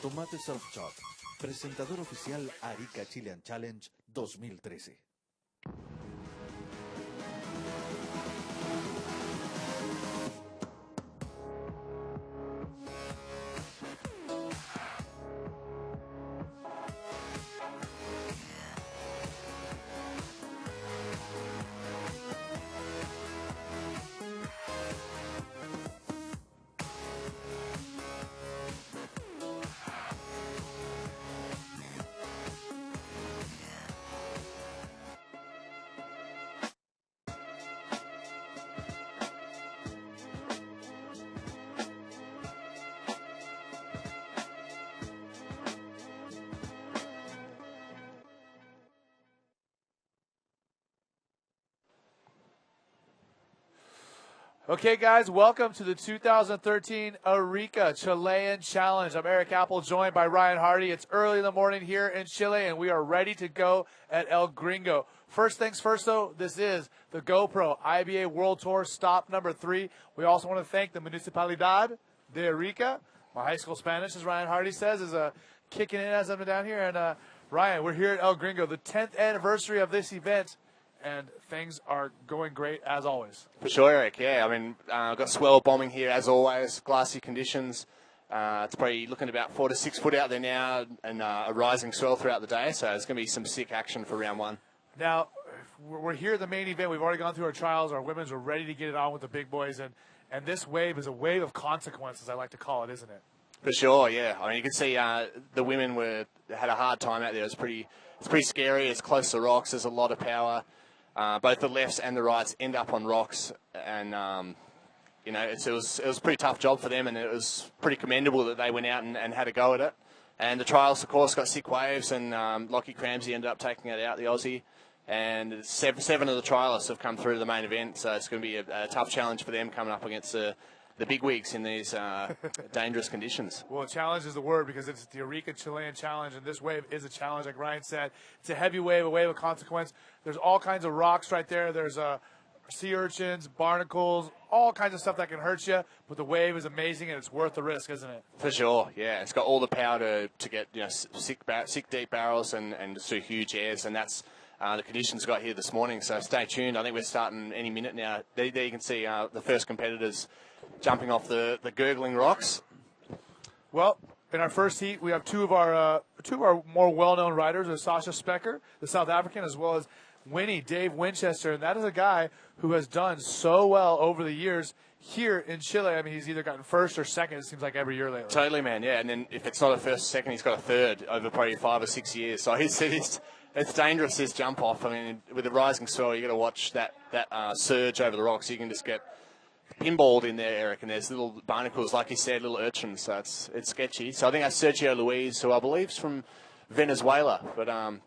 Tomate Surf Shop, presentador oficial Arica Chilean Challenge 2013. Okay, guys, welcome to the 2013 Arica Chilean Challenge. I'm Eric Apple, joined by Ryan Hardy. It's early in the morning here in Chile, and we are ready to go at El Gringo. First things first, though, this is the GoPro IBA World Tour stop number 3. We also want to thank the Municipalidad de Arica. My high school Spanish, as Ryan Hardy says, is kicking in as I'm down here. And Ryan, we're here at El Gringo, the 10th anniversary of this event. And things are going great, as always. For sure, Eric, yeah. I mean, I've got swell bombing here, as always, glassy conditions. It's probably looking about 4 to 6 foot out there now, and a rising swell throughout the day, so it's going to be some sick action for round 1. Now, we're here at the main event. We've already gone through our trials. Our women's are ready to get it on with the big boys, and this wave is a wave of consequences, I like to call it, isn't it? For sure, yeah. I mean, you can see the women had a hard time out there. It's pretty scary. It's close to rocks. There's a lot of power. Both the lefts and the rights end up on rocks, and you know, it was a pretty tough job for them, and it was pretty commendable that they went out and had a go at it. And the trials, of course, got sick waves, and Lockie Cramsey ended up taking it out, the Aussie. And seven of the trialists have come through to the main event, so it's going to be a tough challenge for them coming up against the big wigs in these dangerous conditions. Well, challenge is the word, because it's the Arica Chilean Challenge, and this wave is a challenge, like Ryan said. It's a heavy wave, a wave of consequence. There's all kinds of rocks right there. There's sea urchins, barnacles, all kinds of stuff that can hurt you, but the wave is amazing, and it's worth the risk, isn't it? For sure, yeah. It's got all the power to get, you know, sick deep barrels and just do huge airs, and that's the conditions got here this morning, so stay tuned. I think we're starting any minute now. There you can see the first competitors jumping off the gurgling rocks. Well, in our first heat, we have two of our more well-known riders, Sasha Specker, the South African, as well as Dave Winchester, and that is a guy who has done so well over the years here in Chile. I mean, he's either gotten first or second, it seems like, every year lately. Totally, man, yeah. And then if it's not a first or second, he's got a third over probably 5 or 6 years. So it's dangerous, this jump off. I mean, with the rising swell, you got to watch that surge over the rocks. You can just get pinballed in there, Eric, and there's little barnacles, like you said, little urchins, so it's sketchy. So I think that's Sergio Luis, who I believe is from Venezuela, but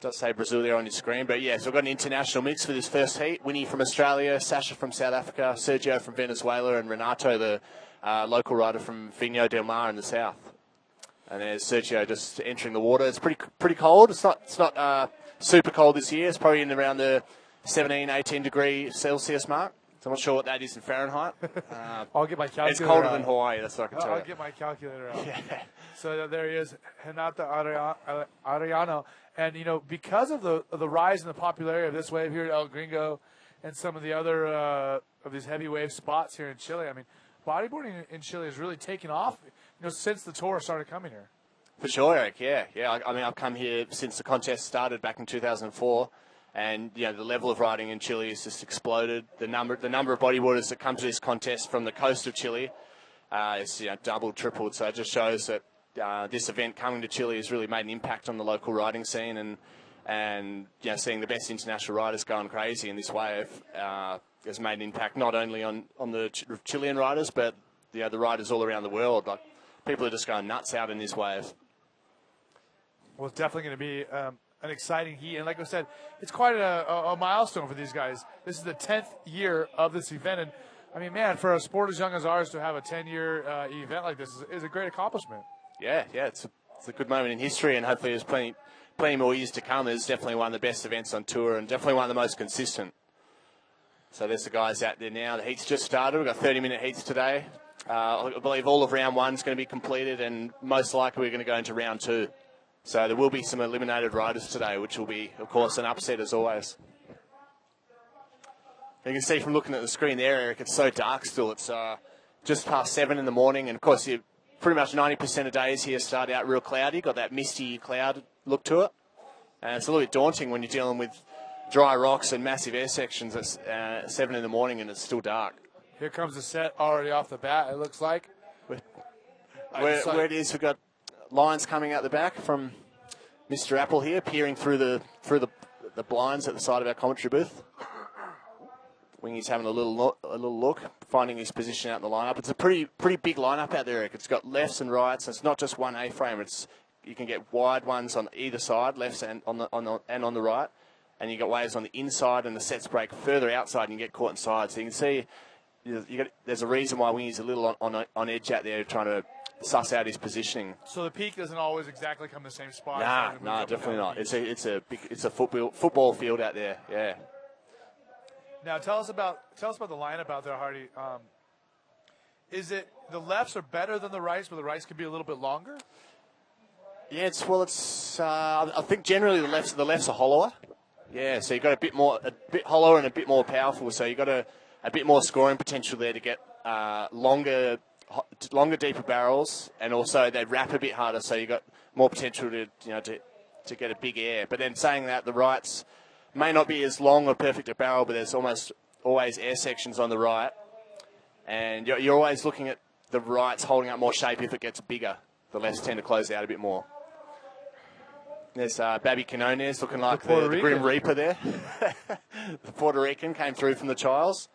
does say Brazil there on your screen. But yeah, so we've got an international mix for this first heat. Winnie from Australia, Sasha from South Africa, Sergio from Venezuela, and Renato, the local rider from Vinho del Mar in the south. And there's Sergio just entering the water. It's pretty cold. It's not super cold this year. It's probably in around the 17, 18 degree Celsius mark. So I'm not sure what that is in Fahrenheit. I'll get my calculator. It's colder out. than Hawaii, that's what I can tell you. I'll get my calculator out. Yeah. So there he is, Renata Ariano. And, you know, because of the rise in the popularity of this wave here at El Gringo and some of the other of these heavy wave spots here in Chile, I mean, bodyboarding in Chile has really taken off, you know, since the tour started coming here. For sure, Eric, yeah. I mean, I've come here since the contest started back in 2004. And, you know, the level of riding in Chile has just exploded. The number of bodyboarders that come to this contest from the coast of Chile is, you know, doubled, tripled. So it just shows that this event coming to Chile has really made an impact on the local riding scene, and you know, seeing the best international riders going crazy in this wave has made an impact not only on the Chilean riders, but, you know, the riders all around the world. Like, people are just going nuts out in this wave. Well, it's definitely going to be an exciting heat, and like I said, it's quite a milestone for these guys. This is the 10th year of this event, and I mean, man, for a sport as young as ours to have a 10-year event like this is a great accomplishment. Yeah, it's a good moment in history, and hopefully there's plenty more years to come. It's definitely one of the best events on tour, and definitely one of the most consistent. So there's the guys out there now. The heat's just started. We've got 30-minute heats today. I believe all of round 1 is going to be completed, and most likely we're going to go into round 2. So there will be some eliminated riders today, which will be, of course, an upset as always. You can see from looking at the screen there, Eric, it's so dark still. It's just past 7 in the morning, and of course, pretty much 90% of days here start out real cloudy, got that misty cloud look to it. And it's a little bit daunting when you're dealing with dry rocks and massive air sections at 7 in the morning and it's still dark. Here comes the set already off the bat, it looks like. Where it is, we've got lines coming out the back from Mr. Apple here, peering through the blinds at the side of our commentary booth. Wingy's having a little look, finding his position out in the lineup. It's a pretty big lineup out there, Eric. It's got lefts and rights. It's not just one A-frame. You can get wide ones on either side, lefts and on the right, and you got waves on the inside, and the sets break further outside, and you get caught inside. So you can see there's a reason why Wingy's a little on edge out there, trying to suss out his positioning. So the peak doesn't always exactly come the same spot. Nah, definitely not. It's a football field out there. Yeah. Now tell us about the lineup out there, Hardy. Is it the lefts are better than the rights, but the rights could be a little bit longer? Yeah, I think generally the lefts are hollower. Yeah, so you got a bit hollower and a bit more powerful. So you got a bit more scoring potential there to get longer, deeper barrels, and also they wrap a bit harder. So you got more potential to get a big air. But then saying that, the rights may not be as long or perfect a barrel, but there's almost always air sections on the right, and you're always looking at the rights holding up more shape if it gets bigger. The lefts tend to close out a bit more. There's Babby Quinones looking like the Grim Reaper there. The Puerto Rican came through from the trials.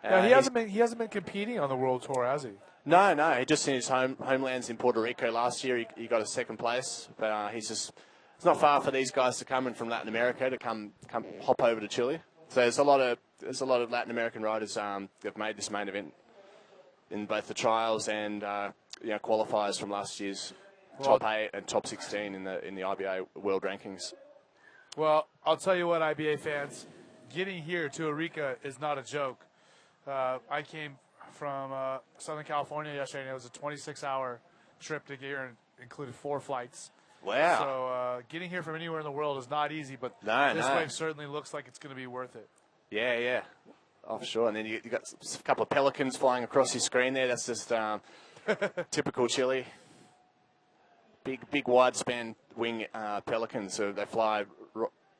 Now, he hasn't been competing on the World Tour, has he? No. He just in his homelands in Puerto Rico last year. He got a second place, but it's not far for these guys to come in from Latin America to come hop over to Chile. So there's a lot of Latin American riders that've made this main event in both the trials and qualifiers from last year's top 8 and top 16 in the IBA World Rankings. Well, I'll tell you what, IBA fans, getting here to Arica is not a joke. I came from Southern California yesterday, and it was a 26-hour trip to get here, and included 4 flights. Wow. So getting here from anywhere in the world is not easy, but this wave certainly looks like it's going to be worth it. Yeah. Oh, for sure. And then you got a couple of pelicans flying across your screen there. That's just typical Chile. Big wide-span wing pelicans. So they fly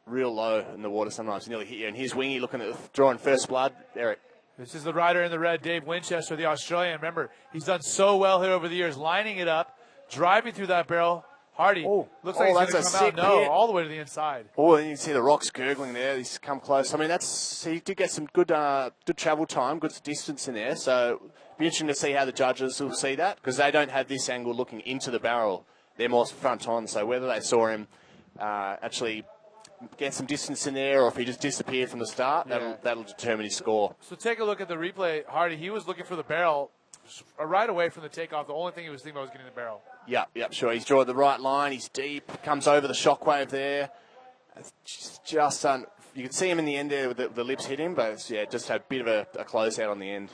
real low in the water sometimes, nearly hit you. And here's Wingy looking at drawing first blood. Eric. This is the rider in the red, Dave Winchester, the Australian. Remember, he's done so well here over the years, lining it up, driving through that barrel. Hardy looks like he's going to come out. No, all the way to the inside. Oh, and you can see the rocks gurgling there. He's come close. I mean, he did get some good travel time, good distance in there. So it'll be interesting to see how the judges will see that, because they don't have this angle looking into the barrel. They're more front on. So whether they saw him actually get some distance in there, or if he just disappeared from the start, that'll determine his score. So take a look at the replay, Hardy. He was looking for the barrel right away from the takeoff. The only thing he was thinking about was getting the barrel. Yep, sure. He's drawn the right line. He's deep. Comes over the shockwave there. It's just you can see him in the end there with the lips hit him, but just had a bit of a closeout on the end.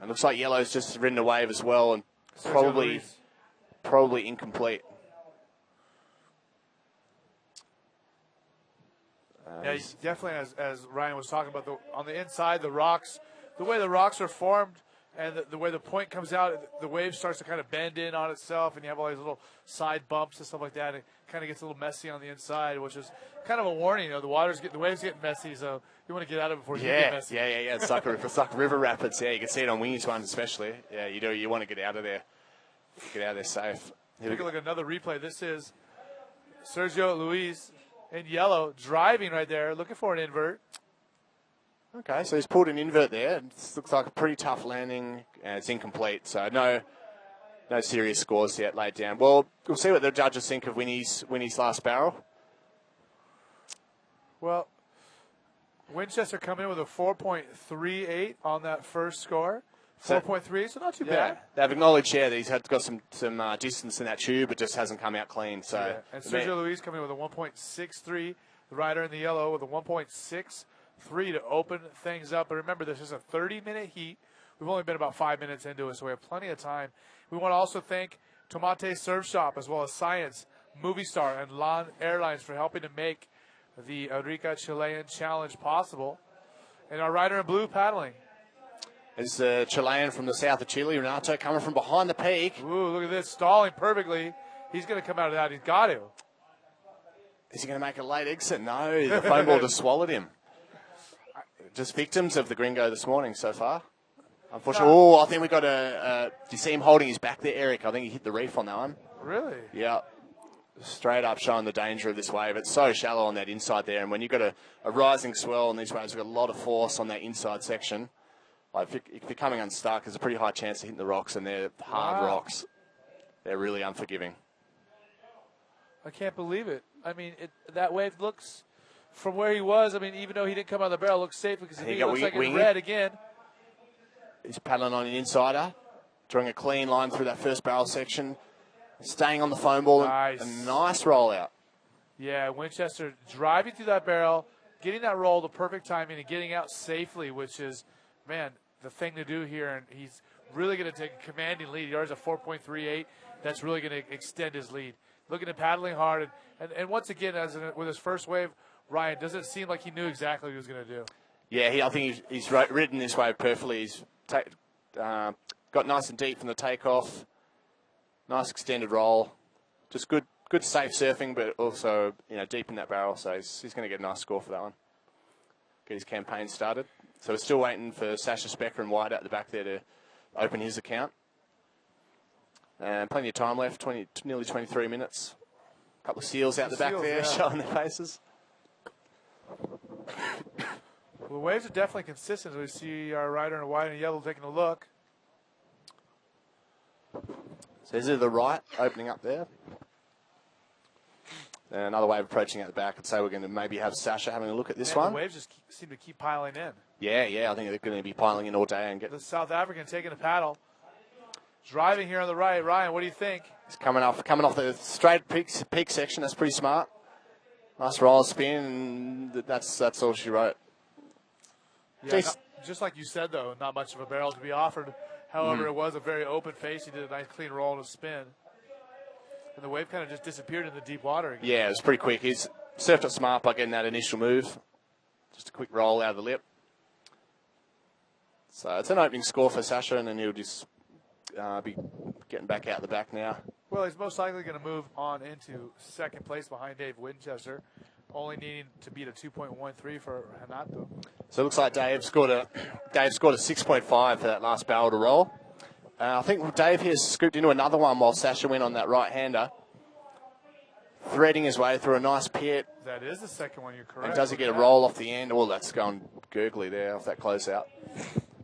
And looks like Yellow's just ridden a wave as well, and probably incomplete. Yeah, definitely, as Ryan was talking about, on the inside, the rocks, the way the rocks are formed and the way the point comes out, the wave starts to kind of bend in on itself, and you have all these little side bumps and stuff like that. It kind of gets a little messy on the inside, which is kind of a warning. The waves get messy, so you want to get out of it before you get messy. Yeah. Sucker River Rapids. Yeah, you can see it on Wingy's one especially. Yeah, you do. You want to get out of there. Get out of there safe. Take a look at another replay. This is Sergio Luis in yellow driving right there, looking for an invert. Okay, so he's pulled an invert there. It looks like a pretty tough landing, and it's incomplete. So no serious scores yet laid down. Well, we'll see what the judges think of Winnie's last barrel. Well, Winchester come in with a 4.38 on that first score. 4.3, so not too bad. They've acknowledged, that he's got some distance in that tube, but just hasn't come out clean. So, and Sergio Luis coming in with a 1.63. The rider in the yellow with a 1.63 to open things up. But remember, this is a 30-minute heat We've only been about 5 minutes into it, so we have plenty of time. We want to also thank Tomate Surf Shop, as well as Science, Movie Star, and LAN Airlines for helping to make the Arica Chilean Challenge possible. And our rider in blue paddling. It's Chilean from the south of Chile, Renato, coming from behind the peak. Ooh, look at this, stalling perfectly. He's going to come out of that. He's got to. Is he going to make a late exit? No, the foam ball just swallowed him. Just victims of the gringo this morning so far. Unfortunately, I think we got do you see him holding his back there, Eric? I think he hit the reef on that one. Really? Yeah. Straight up showing the danger of this wave. It's so shallow on that inside there, and when you've got a rising swell and these waves have got a lot of force on that inside section, like if you're coming unstuck, there's a pretty high chance of hitting the rocks, and they're hard rocks. They're really unforgiving. I can't believe it. I mean, that wave looks, from where he was, I mean, even though he didn't come out of the barrel, looks safe because he looks like it's red again. He's paddling on an insider, drawing a clean line through that first barrel section, staying on the foam ball. Nice. A nice roll out. Yeah, Winchester driving through that barrel, getting that roll, the perfect timing, and getting out safely, which is, man, the thing to do here. And he's really going to take a commanding lead. He already has a 4.38. That's really going to extend his lead. Looking at paddling hard. And once again, with his first wave, Ryan, doesn't seem like he knew exactly what he was going to do. Yeah, I think he's ridden this wave perfectly. He's got nice and deep from the takeoff. Nice extended roll. Just good safe surfing, but also deep in that barrel. So he's going to get a nice score for that one. Get his campaign started. So we're still waiting for Sasha Specker and White at the back there to open his account. And plenty of time left, nearly 23 minutes. A couple of seals out the back there, showing their faces. Well, the waves are definitely consistent. We see our rider in white and yellow taking a look. So is it the right opening up there? And another wave approaching at the back. I'd say we're going to maybe have Sasha having a look at this one. The waves just seem to keep piling in. Yeah, I think they're going to be piling in all day and get the South African taking a paddle. Driving here on the right. Ryan, what do you think? He's coming off the straight peak section. That's pretty smart. Nice roll spin, and that's all she wrote. Yeah, just like you said, though, not much of a barrel to be offered. However, it was a very open face. He did a nice clean roll and a spin. And the wave kind of just disappeared in the deep water again. Yeah, it was pretty quick. He's surfed it smart by getting that initial move. Just a quick roll out of the lip. So it's an opening score for Sasha, and then he'll just be getting back out the back now. Well, he's most likely going to move on into second place behind Dave Winchester, only needing to beat a 2.13 for Renato. So it looks like Dave scored a 6.5 for that last barrel to roll. I think Dave here scooped into another one while Sasha went on that right-hander, threading his way through a nice pit. That is the second one, you're correct. And does he get a roll off the end? Oh, that's going gurgly there off that closeout.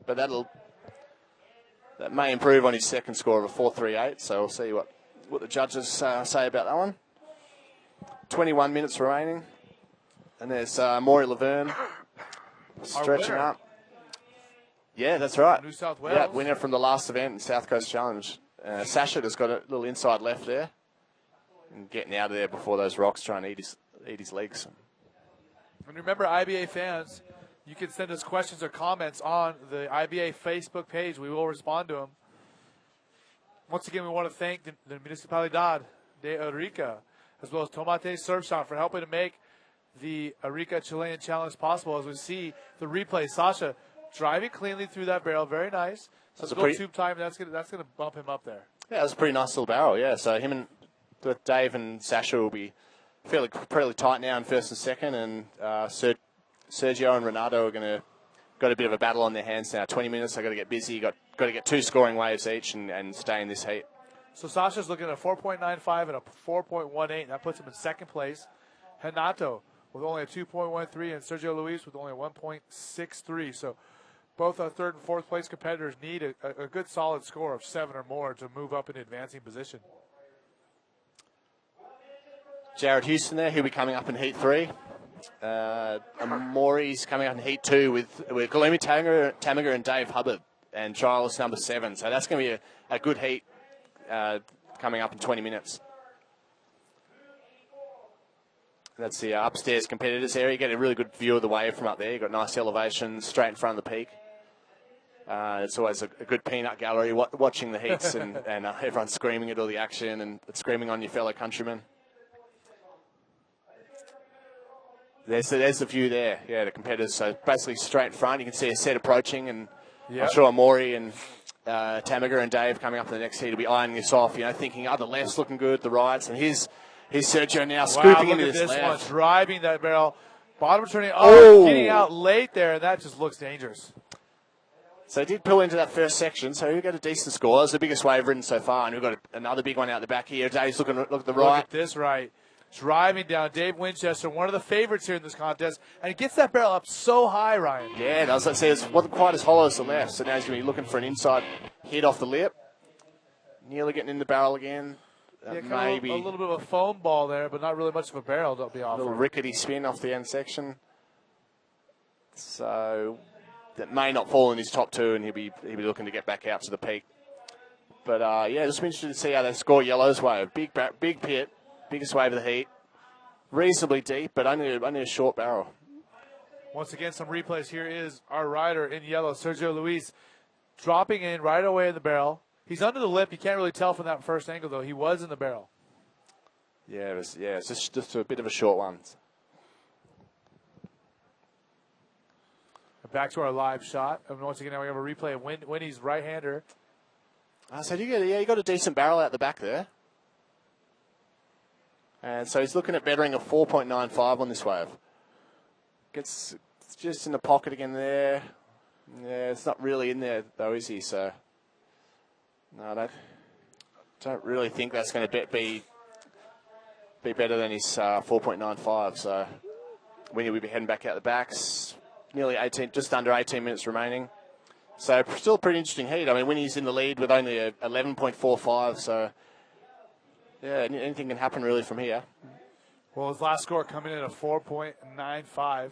But that may improve on his second score of a 4.38, so we'll see what the judges say about that one. 21 minutes remaining. And there's Maury Laverne stretching up. Yeah, that's right. New South Wales. Yeah, winner from the last event in South Coast Challenge. Sasha has got a little inside left there. And getting out of there before those rocks try and eat his legs. And remember, IBA fans, you can send us questions or comments on the IBA Facebook page. We will respond to them. Once again, we want to thank the Municipalidad de Arica, as well as Tomate Surf Shop, for helping to make the Arica Chilean Challenge possible. As we see the replay, Sasha driving cleanly through that barrel, very nice. So it's a little tube time. That's gonna bump him up there. Yeah, it was a pretty nice little barrel. Yeah, so him and Dave and Sasha will be fairly tight now in first and second, and Sergio and Renato are got a bit of a battle on their hands now. 20 minutes, they've got to get busy. Got to get 2 scoring waves each and stay in this heat. So Sasha's looking at a 4.95 and a 4.18. That puts him in second place. Renato with only a 2.13 and Sergio Luis with only a 1.63. So both our third and fourth place competitors need a good solid score of 7 or more to move up in advancing position. Jared Houston there, he'll be coming up in Heat 3. Maury's coming up in Heat 2 with Galumi Tamaga and Dave Hubbard and trialist number 7. So that's going to be a good heat coming up in 20 minutes. That's the upstairs competitors area. You get a really good view of the wave from up there. You've got nice elevation straight in front of the peak. It's always a good peanut gallery watching the heats and everyone screaming at all the action and screaming on your fellow countrymen. There's a view there, yeah, the competitors. So basically straight in front, you can see a set approaching, and I'm sure Maury and Tamaga and Dave coming up to the next heat will be eyeing this off, thinking, the left's looking good, the rights, and here's Sergio now scooping into this left. One, driving that barrel, bottom turning, getting out late there, and that just looks dangerous. So he did pull into that first section, so he got a decent score. It's the biggest wave ridden so far, and we've got another big one out the back here. Dave's look at the right. Look at this right. Driving down Dave Winchester, one of the favorites here in this contest, and he gets that barrel up so high, Ryan. Yeah, let's say it wasn't quite as hollow as the left, so now he's going to be looking for an inside hit off the lip. Nearly getting in the barrel again. Maybe a little bit of a foam ball there, but not really much of a barrel to be off. A little rickety spin off the end section. So that may not fall in his top two, and he'll be looking to get back out to the peak. But just be interested to see how they score Yellow's wave. Big pit. Biggest wave of the heat. Reasonably deep, but only a short barrel. Once again, some replays. Here is our rider in yellow, Sergio Luis, dropping in right away in the barrel. He's under the lip. You can't really tell from that first angle, though. He was in the barrel. Yeah, it's just a bit of a short one. Back to our live shot. And once again, now we have a replay of Winnie's right-hander. So you got a decent barrel out the back there. And so he's looking at bettering a 4.95 on this wave. It's just in the pocket again there. Yeah, it's not really in there though, is he? So no, I don't really think that's going to be better than his 4.95. So Winnie will be heading back out the backs. Nearly 18, just under 18 minutes remaining. So still a pretty interesting heat. I mean, Winnie's in the lead with only a 11.45. So. Yeah, anything can happen really from here. Well, his last score coming in at a 4.95.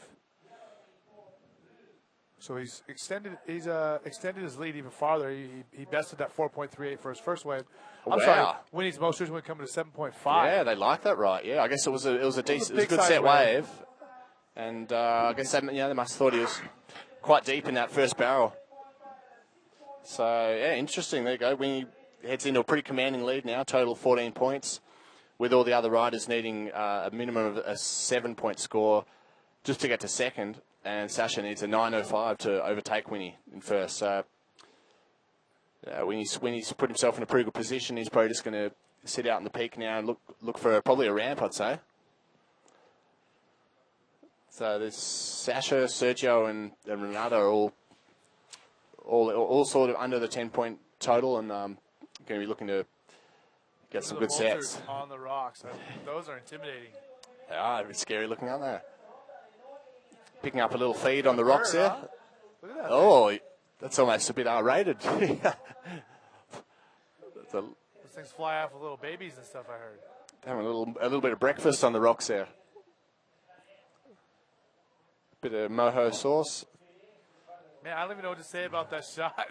So he's extended his lead even farther. He bested that 4.38 for his first wave. I'm sorry, Winnie's most recent one coming to 7.5. Yeah, they like that, right? Yeah, I guess it was a good set wave. And I guess they must have thought he was quite deep in that first barrel. So yeah, interesting. There you go. Winnie heads into a pretty commanding lead now, total 14 points, with all the other riders needing a minimum of a 7-point score just to get to second, and Sasha needs a 9.05 to overtake Winnie in first. So Winnie's put himself in a pretty good position. He's probably just going to sit out in the peak now and look for probably a ramp, I'd say. So there's Sasha, Sergio, and Renata are all sort of under the 10-point total, and going to be looking to get some good sets. On the rocks. Those are intimidating. They are. A bit scary looking, aren't they? Picking up a little feed on the rocks there. Huh? Look at that. Oh, that's almost a bit R-rated. Those things fly off with little babies and stuff, I heard. Having a little bit of breakfast on the rocks there. Bit of mojo sauce. Man, I don't even know what to say about that shot.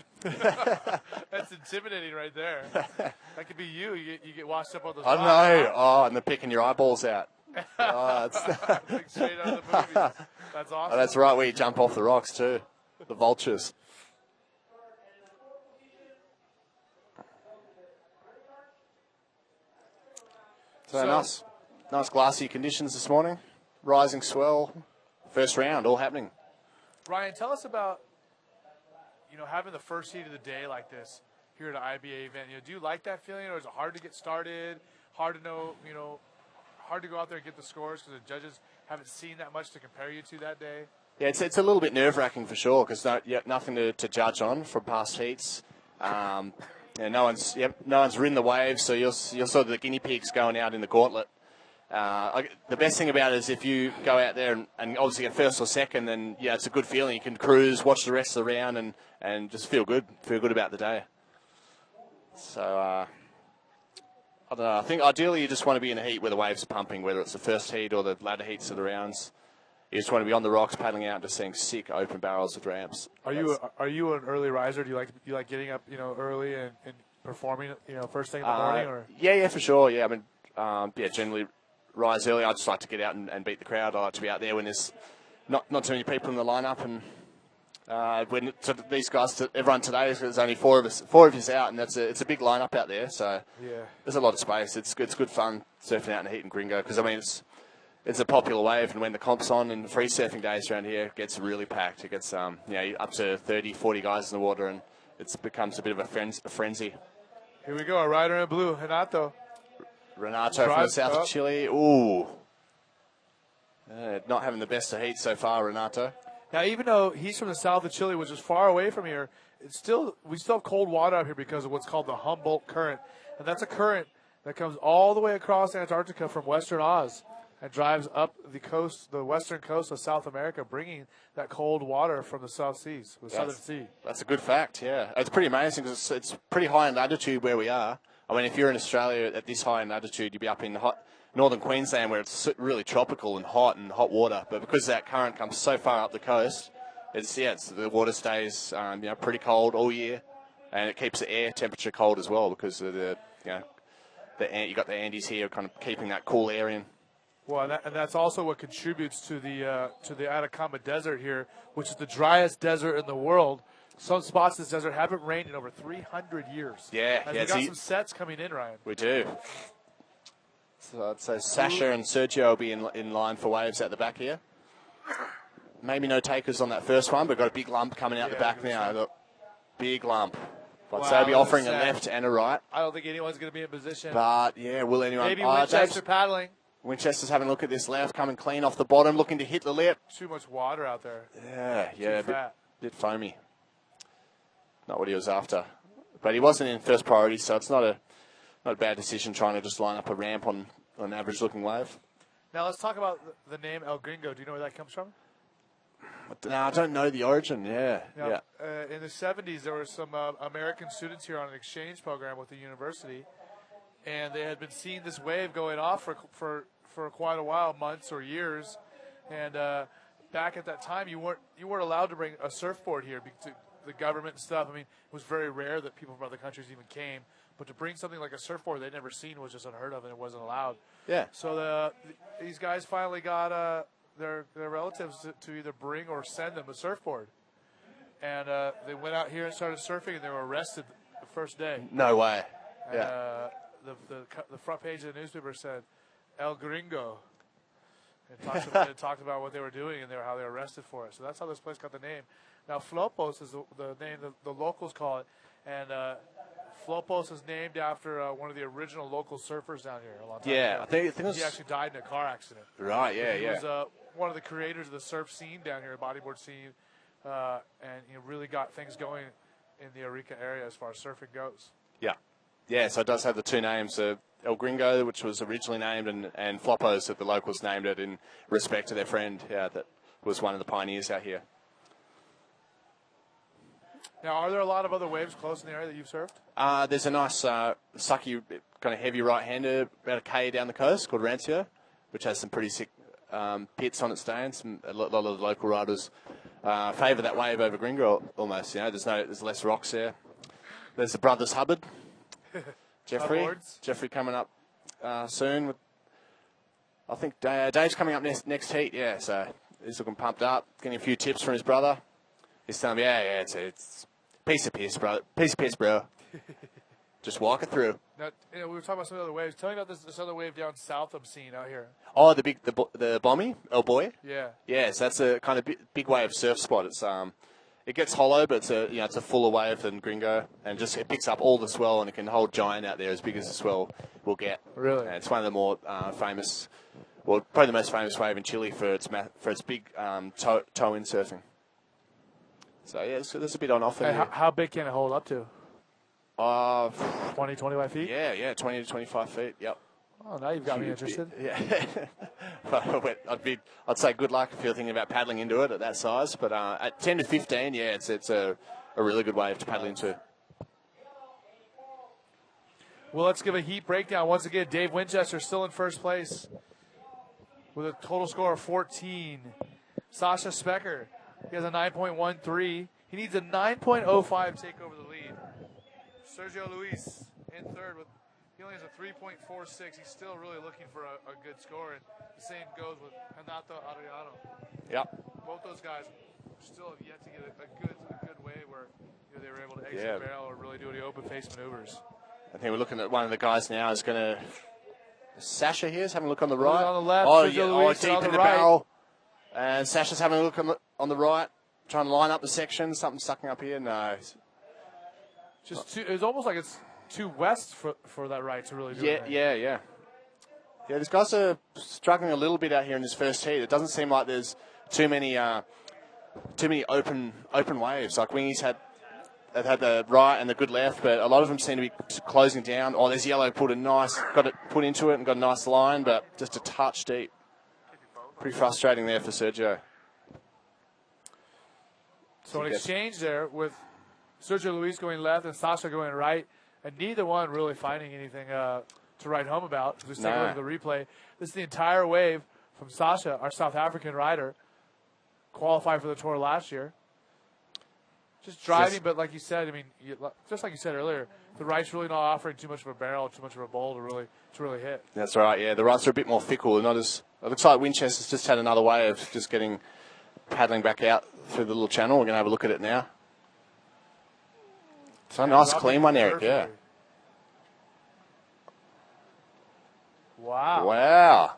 That's intimidating right there. That could be you. You get washed up on those. I know. Oh, and they're picking your eyeballs out. Straight out of the movies. That's awesome. Oh, that's right, where you jump off the rocks too. The vultures. So nice glassy conditions this morning. Rising swell. First round, all happening. Ryan, tell us about having the first heat of the day like this here at an IBA event. Do you like that feeling, or is it hard to get started? Hard to know, hard to go out there and get the scores because the judges haven't seen that much to compare you to that day? Yeah, it's a little bit nerve-wracking for sure because nothing to judge on from past heats. No one's ridden the waves, so you're sort of the guinea pigs going out in the gauntlet. The best thing about it is if you go out there and obviously get first or second, then it's a good feeling. You can cruise, watch the rest of the round, and just feel good about the day. So I don't know. I think ideally you just want to be in a heat where the waves are pumping, whether it's the first heat or the latter heats of the rounds. You just want to be on the rocks, paddling out, just seeing sick open barrels with ramps. Are you an early riser? Do you like getting up early and performing first thing in the morning? Or yeah, for sure. Yeah, I mean generally rise early. I just like to get out and beat the crowd. I like to be out there when there's not too many people in the lineup, and These guys, everyone today, there's only four of us out, and it's a big lineup out there. So there's a lot of space. It's good fun surfing out in the heat in Gringo because I mean it's a popular wave, and when the comp's on and the free surfing days around here, it gets really packed. It gets up to 30, 40 guys in the water, and it becomes a bit of a frenzy. Here we go, a rider in blue, Renato from the south of Chile. Ooh. Not having the best of heat so far, Renato. Now, even though he's from the south of Chile, which is far away from here, we still have cold water up here because of what's called the Humboldt Current. And that's a current that comes all the way across Antarctica from Western Oz and drives up the western coast of South America, bringing that cold water from the South Seas, the Southern Sea. That's a good fact, yeah. It's pretty amazing because it's pretty high in latitude where we are. I mean, if you're in Australia at this high in latitude, you'd be up in northern Queensland where it's really tropical and hot water. But because that current comes so far up the coast, the water stays pretty cold all year, and it keeps the air temperature cold as well because of you got the Andes here kind of keeping that cool air in. Well, and that's also what contributes to the Atacama Desert here, which is the driest desert in the world. Some spots in this desert haven't rained in over 300 years. Yeah, and we got some sets coming in, Ryan. We do. So I'd say Sasha and Sergio will be in line for waves at the back here. Maybe no takers on that first one, but got a big lump coming out the back now. Look, big lump. But so they'll be offering a left and a right. I don't think anyone's going to be in position. But, will anyone? Maybe Winchester paddling. Winchester's having a look at this left, coming clean off the bottom, looking to hit the lip. Too much water out there. Yeah, bit foamy. Not what he was after. But he wasn't in first priority, so it's not a bad decision trying to just line up a ramp on an average-looking wave. Now let's talk about the name El Gringo. Do you know where that comes from? No, I don't know the origin. Yeah. In the 70s, there were some American students here on an exchange program with the university, and they had been seeing this wave going off for quite a while, months or years. And back at that time, you weren't allowed to bring a surfboard here because the government and stuff. I mean, it was very rare that people from other countries even came. But to bring something like a surfboard they'd never seen was just unheard of, and it wasn't allowed. Yeah. So these guys finally got their relatives to either bring or send them a surfboard. And they went out here and started surfing, and they were arrested the first day. No way. And, the front page of the newspaper said, El Gringo. It talked about what they were doing and how they were arrested for it. So that's how this place got the name. Now, Flopos is the name the locals call it. And Flopos is named after one of the original local surfers down here a long time ago. I think he actually died in a car accident. Right, He was one of the creators of the surf scene down here, bodyboard scene, and he really got things going in the Arica area as far as surfing goes. Yeah, so it does have the two names, El Gringo, which was originally named, and Flopos that the locals named it in respect to their friend that was one of the pioneers out here. Now, are there a lot of other waves close in the area that you've surfed? There's a nice sucky, kind of heavy right-hander about a K down the coast called Rancio, which has some pretty sick pits on its day, and a lot of the local riders favour that wave over Gringo almost. There's less rocks there. There's the Brothers Hubbard, Jeffrey coming up soon. I think Dave's coming up next heat. Yeah, so he's looking pumped up, getting a few tips from his brother. He's telling me, it's piece of piss, bro. Piece of piss, bro. Just walk it through. Now, we were talking about some other waves. Tell me about this other wave down south I'm seeing out here. Oh, the Bommy, El Boy. Yeah. Yeah, so that's a kind of big wave surf spot. It's it gets hollow, but it's a fuller wave than Gringo, and it picks up all the swell, and it can hold giant out there as big as the swell will get. Really? And it's one of the more famous, probably the most famous wave in Chile for its big toe-in surfing. So, there's a bit on offer here. How big can it hold up to? 20, 25 feet? Yeah, 20 to 25 feet, yep. Oh, now you've got me interested. Yeah. I'd say good luck if you're thinking about paddling into it at that size. But at 10 to 15, it's a really good wave to paddle into. Well, let's give a heat breakdown. Once again, Dave Winchester still in first place with a total score of 14. Sasha Specker, he has a 9.13. He needs a 9.05 to take over the lead. Sergio Luis in third with he only has a 3.46. He's still really looking for a good score, and the same goes with Renato Ariano. Yep. Both those guys Still have yet to get a good wave where they were able to exit the barrel or really do any open face maneuvers. I think we're looking at one of the guys now is going to. Sasha here is having a look on the right. On the left. Deep in the barrel. And Sasha's having a look on the right, trying to line up the section. Something sucking up here. No. It's almost like it's too west for that right to really do it. Yeah. Yeah, these guys are struggling a little bit out here in this first heat. It doesn't seem like there's too many open waves. Like they've had the right and the good left, but a lot of them seem to be closing down. Oh, there's yellow got it put into it and got a nice line, but just a touch deep. Pretty frustrating there for Sergio. So an exchange there with Sergio Luis going left and Sasha going right, and neither one really finding anything to write home about. Just take a look at the replay. This is the entire wave from Sasha, our South African rider, qualified for the tour last year. Just driving, but like you said, I mean, just like you said earlier, the right's really not offering too much of a barrel, too much of a bowl to really hit. That's right. Yeah, the rights are a bit more fickle. Not as. It looks like Winchester's just had another way of just paddling back out through the little channel. We're going to have a look at it now. So nice, clean one, Eric. Yeah. Wow.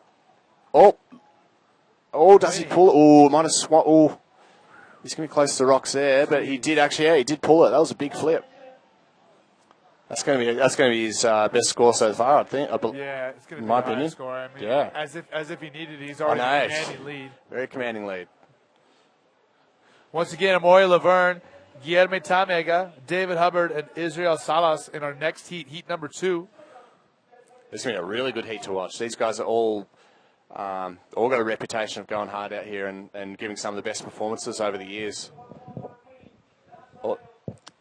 Oh, does he pull it? Oh, might have swung. Oh, he's going to be close to the rocks there, but he did actually. Yeah, he did pull it. That was a big flip. That's going to be his best score so far, I think. Yeah, it's going to be my a high opinion. score. I mean, yeah. As if he needed it. He's already in a commanding lead. Very commanding lead. Once again, Amaury Laverne, Guilherme Tamega, David Hubbard, and Israel Salas in our next heat number 2. It's going to be a really good heat to watch. These guys are all got a reputation of going hard out here and giving some of the best performances over the years.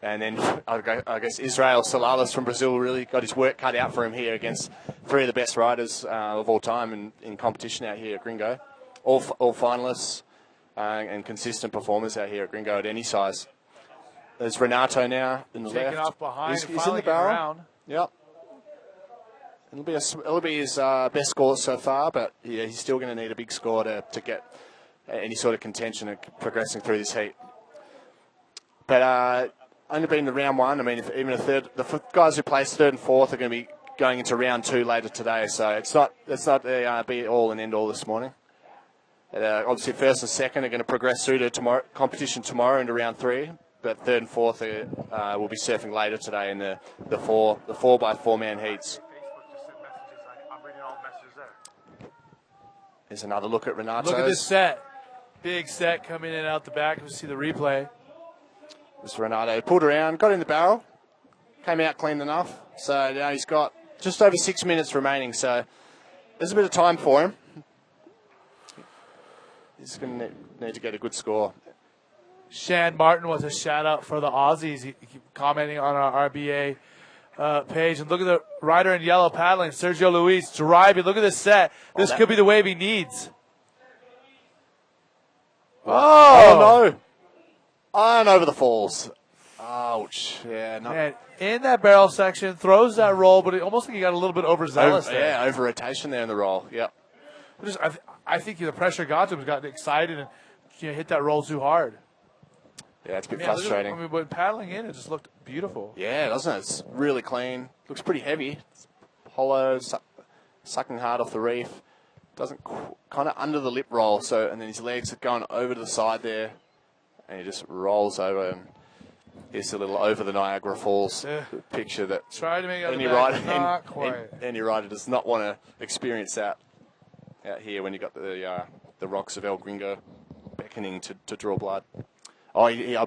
And then I guess Israel Salas from Brazil really got his work cut out for him here against 3 of the best riders of all time in competition out here at Gringo. All finalists and consistent performers out here at Gringo at any size. There's Renato now in the left. Taking off behind, he's in the barrel. Yep. It'll be his best score so far, but yeah, he's still going to need a big score to get any sort of contention and progressing through this heat. But only been to round 1. I mean, even the guys who place 3rd and 4th are going to be going into round 2 later today. So it's not the be all and end all this morning. Obviously, 1st and 2nd are going to progress through to competition tomorrow into round 3. But 3rd and 4th will be surfing later today in the 4x4 man heats. Here's another look at Renato's. Look at this set. Big set coming in and out the back. We'll see the replay. This Renato pulled around, got in the barrel, came out clean enough. So now he's got just over 6 minutes remaining. So there's a bit of time for him. He's going to need to get a good score. Shan Martin was a shout-out for the Aussies. He commenting on our RBA page. And look at the rider in yellow paddling, Sergio Luis, driving. Look at this set. This could be the wave he needs. Oh no. And over the falls. Ouch. Yeah. Man, in that barrel section, throws that roll, but it almost like he got a little bit overzealous there. Yeah, over rotation there in the roll. Yep. I think the pressure got to him. He got excited and hit that roll too hard. Yeah, it's a bit frustrating. When paddling in, it just looked beautiful. Yeah, doesn't it? It's really clean. Looks pretty heavy. It's hollow, sucking hard off the reef. Doesn't kind of under the lip roll. And then his legs are going over to the side there, and he just rolls over. And here's a little over the Niagara Falls picture that any rider does not want to experience that out here when you got the rocks of El Gringo beckoning to draw blood. Oh, he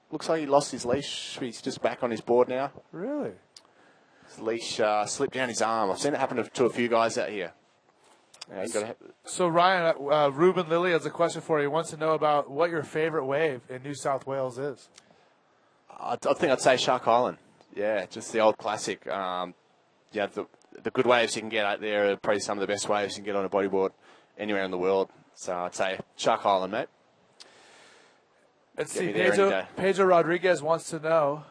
looks like he lost his leash. He's just back on his board now. Really? His leash slipped down his arm. I've seen it happen to a few guys out here. Yeah, so, Ryan, Ruben Lilly has a question for you. He wants to know about what your favorite wave in New South Wales is. I think I'd say Shark Island. Yeah, just the old classic. The good waves you can get out there are probably some of the best waves you can get on a bodyboard anywhere in the world. So I'd say Shark Island, mate. Let's see. Pedro Rodriguez wants to know,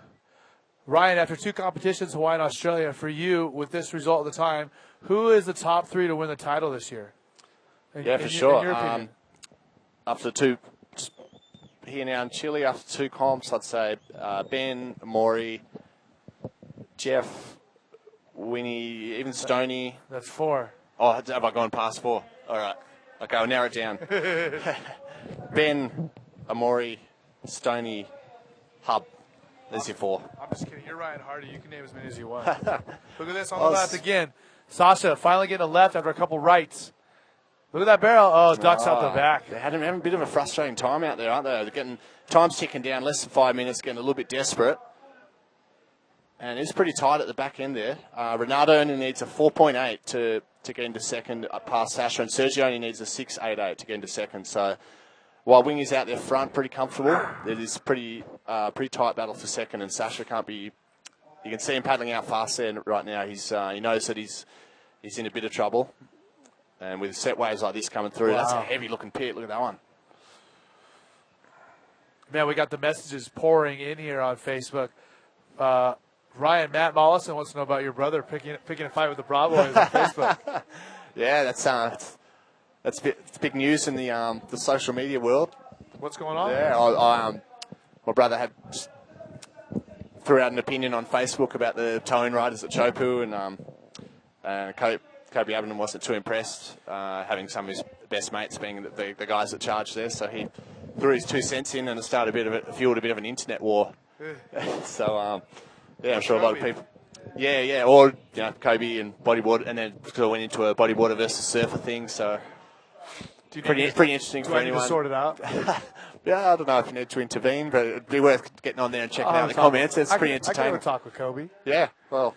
Ryan, after 2 competitions, Hawaii and Australia, for you, with this result at the time, who is the top 3 to win the title this year? For sure. In your opinion? After 2 here now in Chile after 2 comps. I'd say Ben, Maury, Jeff, Winnie, even Stoney. That's 4. Oh, have I gone past 4? All right. Okay, I'll narrow it down. Ben, Amori, Stoney, Hub. There's your 4. I'm just kidding. You're Ryan Hardy. You can name as many as you want. Look at this on the left again. Sasha finally getting a left after a couple rights. Look at that barrel. Oh, ducks out the back. They're having a bit of a frustrating time out there, aren't they? They're getting time's ticking down, less than 5 minutes, getting a little bit desperate. And it's pretty tight at the back end there. Renato only needs a 4.8 to get into second past Sasha, and Sergio only needs a 6.88 to get into second. So while Wingy's out there front, pretty comfortable, it is pretty tight battle for second, and Sasha can't be. You can see him paddling out fast there right now. He knows that he's in a bit of trouble, and with set waves like this coming through, that's a heavy looking pit. Look at that one. Man, we got the messages pouring in here on Facebook. Ryan, Matt Mollison wants to know about your brother picking a fight with the Bravo boys on Facebook. Yeah, that's big news in the social media world. What's going on? Yeah, my brother threw out an opinion on Facebook about the towing riders at Chopu, and Kobe Abingdon wasn't too impressed, having some of his best mates being the guys that charged there. So he threw his 2 cents in, and it fueled a bit of an internet war. So. Yeah, I'm sure a lot of people. Yeah, or Kobe and bodyboard, and then sort of went into a bodyboarder versus surfer thing. So pretty interesting for anyone. To sort it out? Yeah, I don't know if you need to intervene, but it'd be worth getting on there and checking out the comments. It's pretty entertaining. I can talk with Kobe. Yeah, well,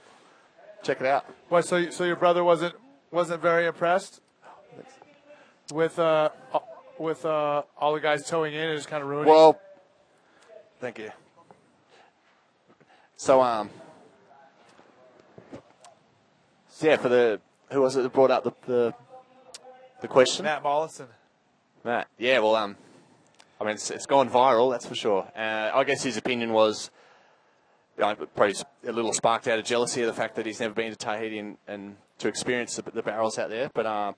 check it out. What? So your brother wasn't very impressed with all the guys towing in and just kind of ruining. Well, thank you. So, who was it that brought up the question? Matt Mollison. Matt, yeah, well, I mean, it's gone viral, that's for sure. I guess his opinion was, probably a little sparked out of jealousy of the fact that he's never been to Tahiti and to experience the barrels out there. But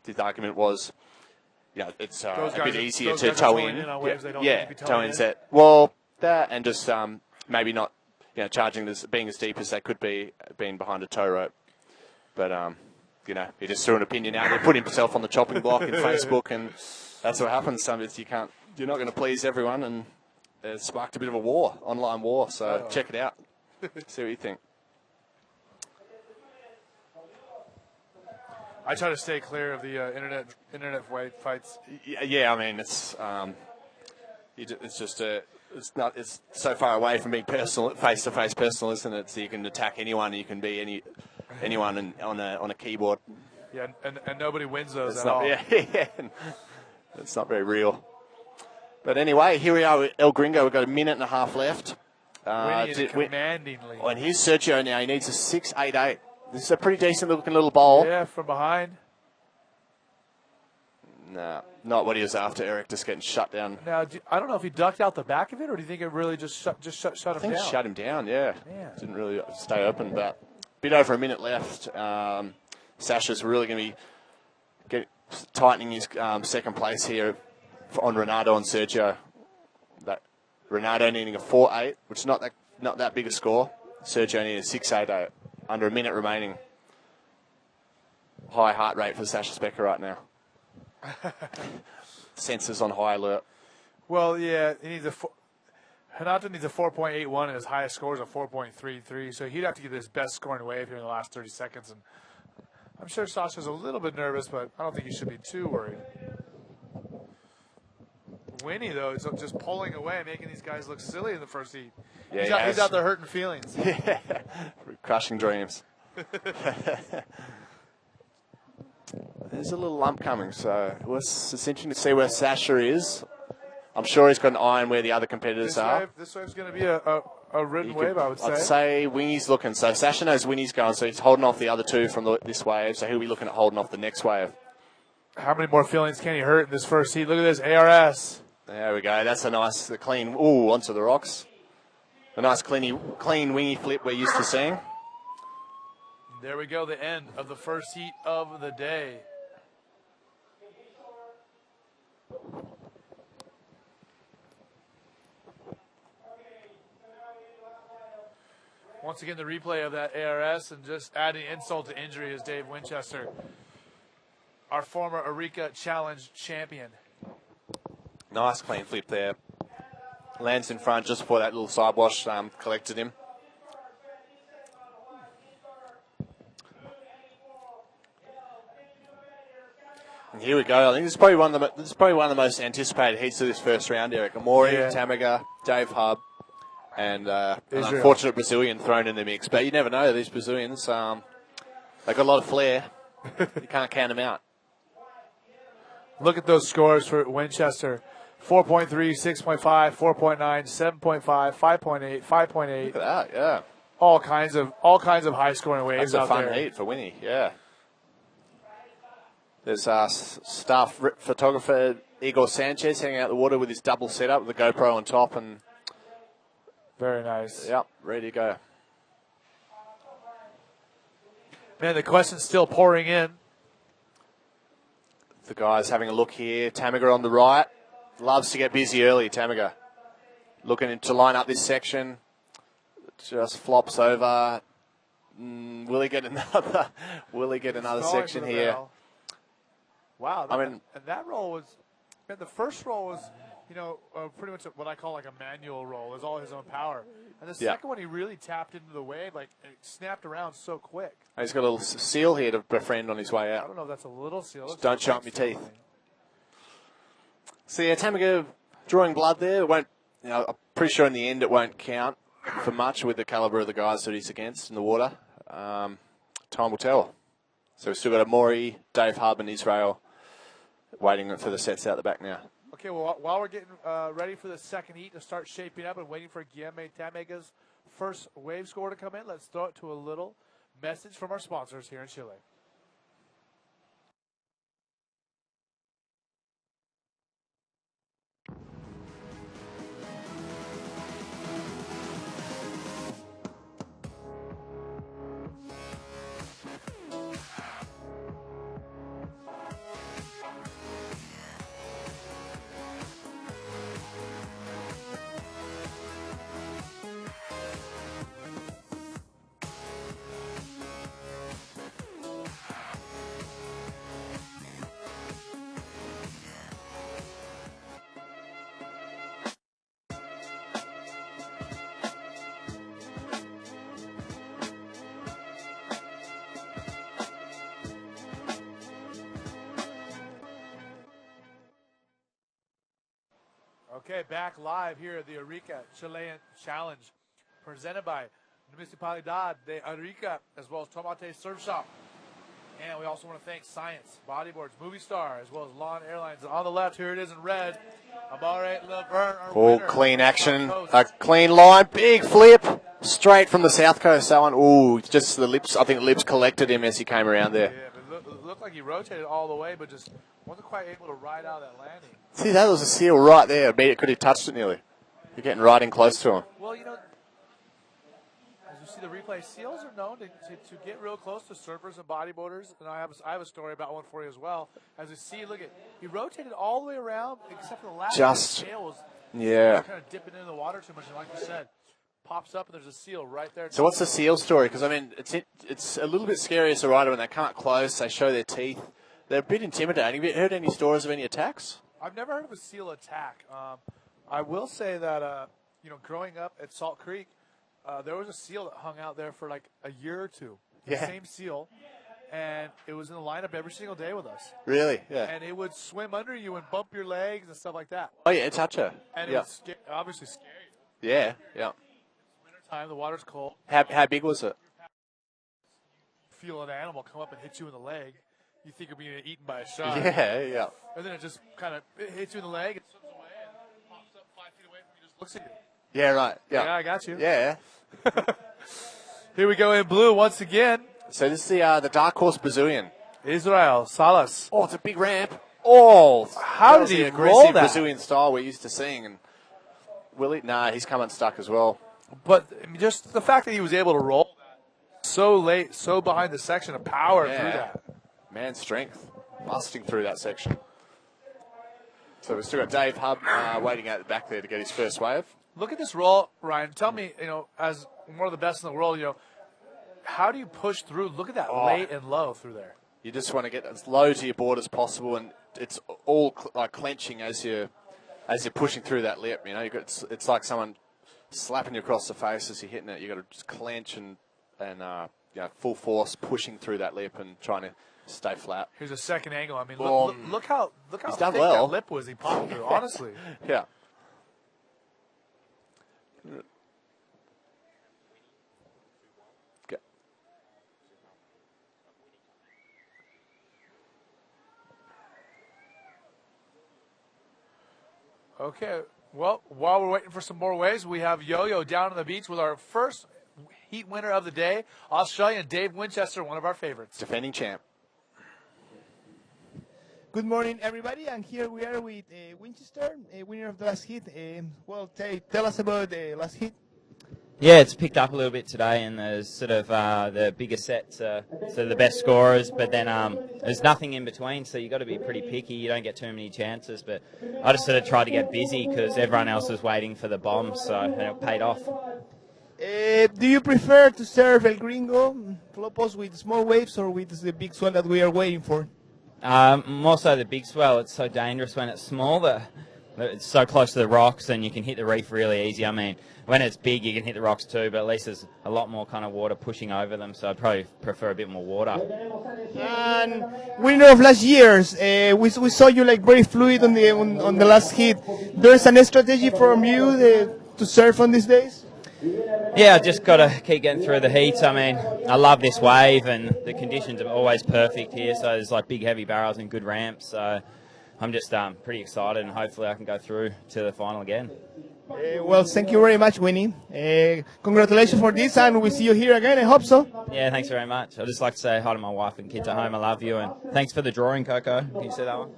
his argument was, it's a bit easier to tow in. Tow in's that. Well, that and just maybe not. Charging being as deep as they could be, being behind a tow rope. But, he just threw an opinion out there, put himself on the chopping block in Facebook, and that's what happens. You're not going to please everyone, and it sparked a bit of a online war. So check it out. See what you think. I try to stay clear of the internet fights. Yeah, I mean, it's just it's so far away from being personal, face-to-face personal, isn't it? So you can attack anyone, you can be anyone on a keyboard. Yeah, and nobody wins those at all. Yeah, it's not very real. But anyway, here we are with El Gringo. We've got a minute and a half left. Winning commandingly. And here's Sergio now. He needs a 6.88. This is a pretty decent-looking little bowl. Yeah, from behind. No, not what he was after, Eric, just getting shut down. Now, I don't know if he ducked out the back of it, or do you think it really just shut him down? I think it shut him down, yeah. Man. Didn't really stay open, but a bit over a minute left. Sasha's really going to be tightening his second place here on Renato and Sergio. That Renato needing a 4.8, which is not that big a score. Sergio needing a 6.88, under a minute remaining. High heart rate for Sasha Specker right now. Sensors on high alert. Well, yeah, Renato needs a 4.81, and his highest score is a 4.33, so he'd have to get his best scoring wave here in the last 30 seconds. And I'm sure Sasha's a little bit nervous, but I don't think he should be too worried. Winnie, though, is just pulling away, making these guys look silly in the first heat. Yeah, he's out there hurting feelings. Yeah, crushing dreams. There's a little lump coming, so it's interesting to see where Sasha is. I'm sure he's got an eye on where the other competitors are. This wave's going to be a ridden wave, I would say. I'd say Wingy's looking. So Sasha knows Wingy's going, so he's holding off the other two from this wave, so he'll be looking at holding off the next wave. How many more feelings can he hurt in this first heat? Look at this, ARS. There we go. That's a nice, clean, onto the rocks. A nice, clean wingy flip we're used to seeing. There we go, the end of the first heat of the day. once again the replay of that ARS, and just adding insult to injury is Dave Winchester, our former Arica Challenge champion. Nice clean flip there. Lands in front just before that little side wash collected him. And here we go. I think this is probably one of the most anticipated heats of this first round, Eric. Amori, Tamaga, Dave Hub, and an unfortunate Brazilian thrown in the mix. But you never know, these Brazilians, they've got a lot of flair. You can't count them out. Look at those scores for Winchester. 4.3, 6.5, 4.9, 7.5, 5.8, 5.8. Look at that, yeah. All kinds of high scoring waves out there. That's a fun heat for Winnie, yeah. There's staff photographer Igor Sanchez hanging out the water with his double setup with the GoPro on top, and very nice. Yep, ready to go. Man, the question's still pouring in. The guys having a look here. Tamaga on the right. Loves to get busy early, Tamaga. Looking to line up this section. Just flops over. Will he get another? Will he get another section here? Wow. And that roll was, man, the first roll was, pretty much what I call like a manual roll. It was all his own power. And the second one, he really tapped into the wave, like it snapped around so quick. He's got a little seal here to befriend on his way out. I don't know if that's a little seal. Just don't chomp your teeth. So yeah, Tamaga drawing blood there. It won't, I'm pretty sure in the end it won't count for much with the caliber of the guys that he's against in the water. Time will tell. So we've still got Amori, Dave Hub, and Israel waiting for the sets out the back now. Okay, well, while we're getting ready for the second heat to start shaping up and waiting for Guillermo Tamaga's first wave score to come in, let's throw it to a little message from our sponsors here in Chile. Okay, back live here at the Arica Chilean Challenge, presented by Municipalidad de Arica, as well as Tomate Surf Shop. And we also want to thank Science, Bodyboards, Movie Star, as well as Lawn Airlines. On the left, here it is in red, Amare Laverne, our winner. Clean action, a clean line, big flip, straight from the south coast. That one, ooh, just the lips, I think the lips collected him as he came around there. Yeah, but it looked like he rotated all the way, but just wasn't quite able to ride out that landing. See, that was a seal right there. It could have touched it nearly. You're getting right in close to him. Well, as you see the replay, seals are known to get real close to surfers and bodyboarders. And I have a story about one for you as well. As you see, look at, he rotated all the way around, except for the last tail was kind of dipping into the water too much. And like you said, pops up and there's a seal right there. So what's the seal story? Because, I mean, it's a little bit scary as a rider when they come up close, they show their teeth. They're a bit intimidating. Have you heard any stories of any attacks? I've never heard of a seal attack. I will say that, growing up at Salt Creek, there was a seal that hung out there for like a year or two. The same seal. And it was in the lineup every single day with us. Really? Yeah. And it would swim under you and bump your legs and stuff like that. Oh, yeah, touch her. And it was obviously scary. Yeah, yeah. It's wintertime, the water's cold. How big was it? You feel an animal come up and hit you in the leg. You think you're being eaten by a shark. Yeah, yeah. And then it just kind of hits you in the leg and swims away and pops up 5 feet away from you and just looks at you. Yeah, right. Yeah, I got you. Yeah. Here we go in blue once again. So this is the dark horse Brazilian. Israel Salas. Oh, it's a big ramp. Oh, how did he aggressive roll that? Brazilian style we're used to seeing. And will he? Nah, he's come unstuck as well. But just the fact that he was able to roll that so late, so behind the section of power through that. Man strength, busting through that section. So we've still got Dave Hub waiting out the back there to get his first wave. Look at this roll, Ryan. Tell me, as one of the best in the world, how do you push through? Look at that late and low through there. You just want to get as low to your board as possible, and it's all like clenching as you're pushing through that lip. It's like someone slapping you across the face as you're hitting it. You got to just clench and full force pushing through that lip and trying to stay flat. Here's a second angle. I mean, look how thick well. that lip was he popped through. Honestly. Yeah. Okay, well, while we're waiting for some more waves, we have Yo-Yo down on the beach with our first heat winner of the day, Australian Dave Winchester, one of our favorites. Defending champ. Good morning, everybody, and here we are with Winchester, winner of the last heat. Tell us about the last heat. Yeah, it's picked up a little bit today, and there's sort of the bigger sets, so the best scorers, but then there's nothing in between, so you've got to be pretty picky. You don't get too many chances, but I just sort of tried to get busy because everyone else was waiting for the bomb, so it paid off. Do you prefer to serve El Gringo, flopos with small waves, or with the big swell that we are waiting for? More so the big swell. It's so dangerous when it's small that it's so close to the rocks, and you can hit the reef really easy. I mean, when it's big, you can hit the rocks too, but at least there's a lot more kind of water pushing over them, so I'd probably prefer a bit more water. And winner of last year's, we saw you like very fluid on the last hit. There's an strategy from you to surf on these days? Yeah, I just got to keep getting through the heats. I mean, I love this wave, and the conditions are always perfect here, so there's like big heavy barrels and good ramps, so I'm just pretty excited, and hopefully I can go through to the final again. Well, thank you very much, Winnie. Congratulations for this, and we'll see you here again. I hope so. Yeah, thanks very much. I'd just like to say hi to my wife and kids at home. I love you, and thanks for the drawing, Coco. Can you see that one?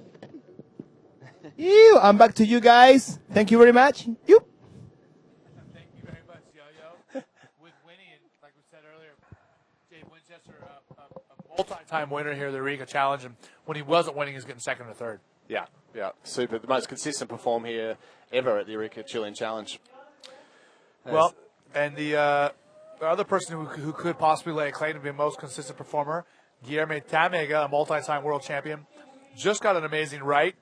I'm back to you guys. Thank you very much. Thank you very much, Yo-Yo. With Winnie, and like we said earlier, Dave Winchester, a multi-time winner here at the Arica Challenge, and when he wasn't winning, he was getting second or third. Yeah, super. The most consistent perform here ever at the Arica Chilean Challenge. Well, and the other person who could possibly lay a claim to be the most consistent performer, Guillermo Tamega, a multi-time world champion, just got an amazing right.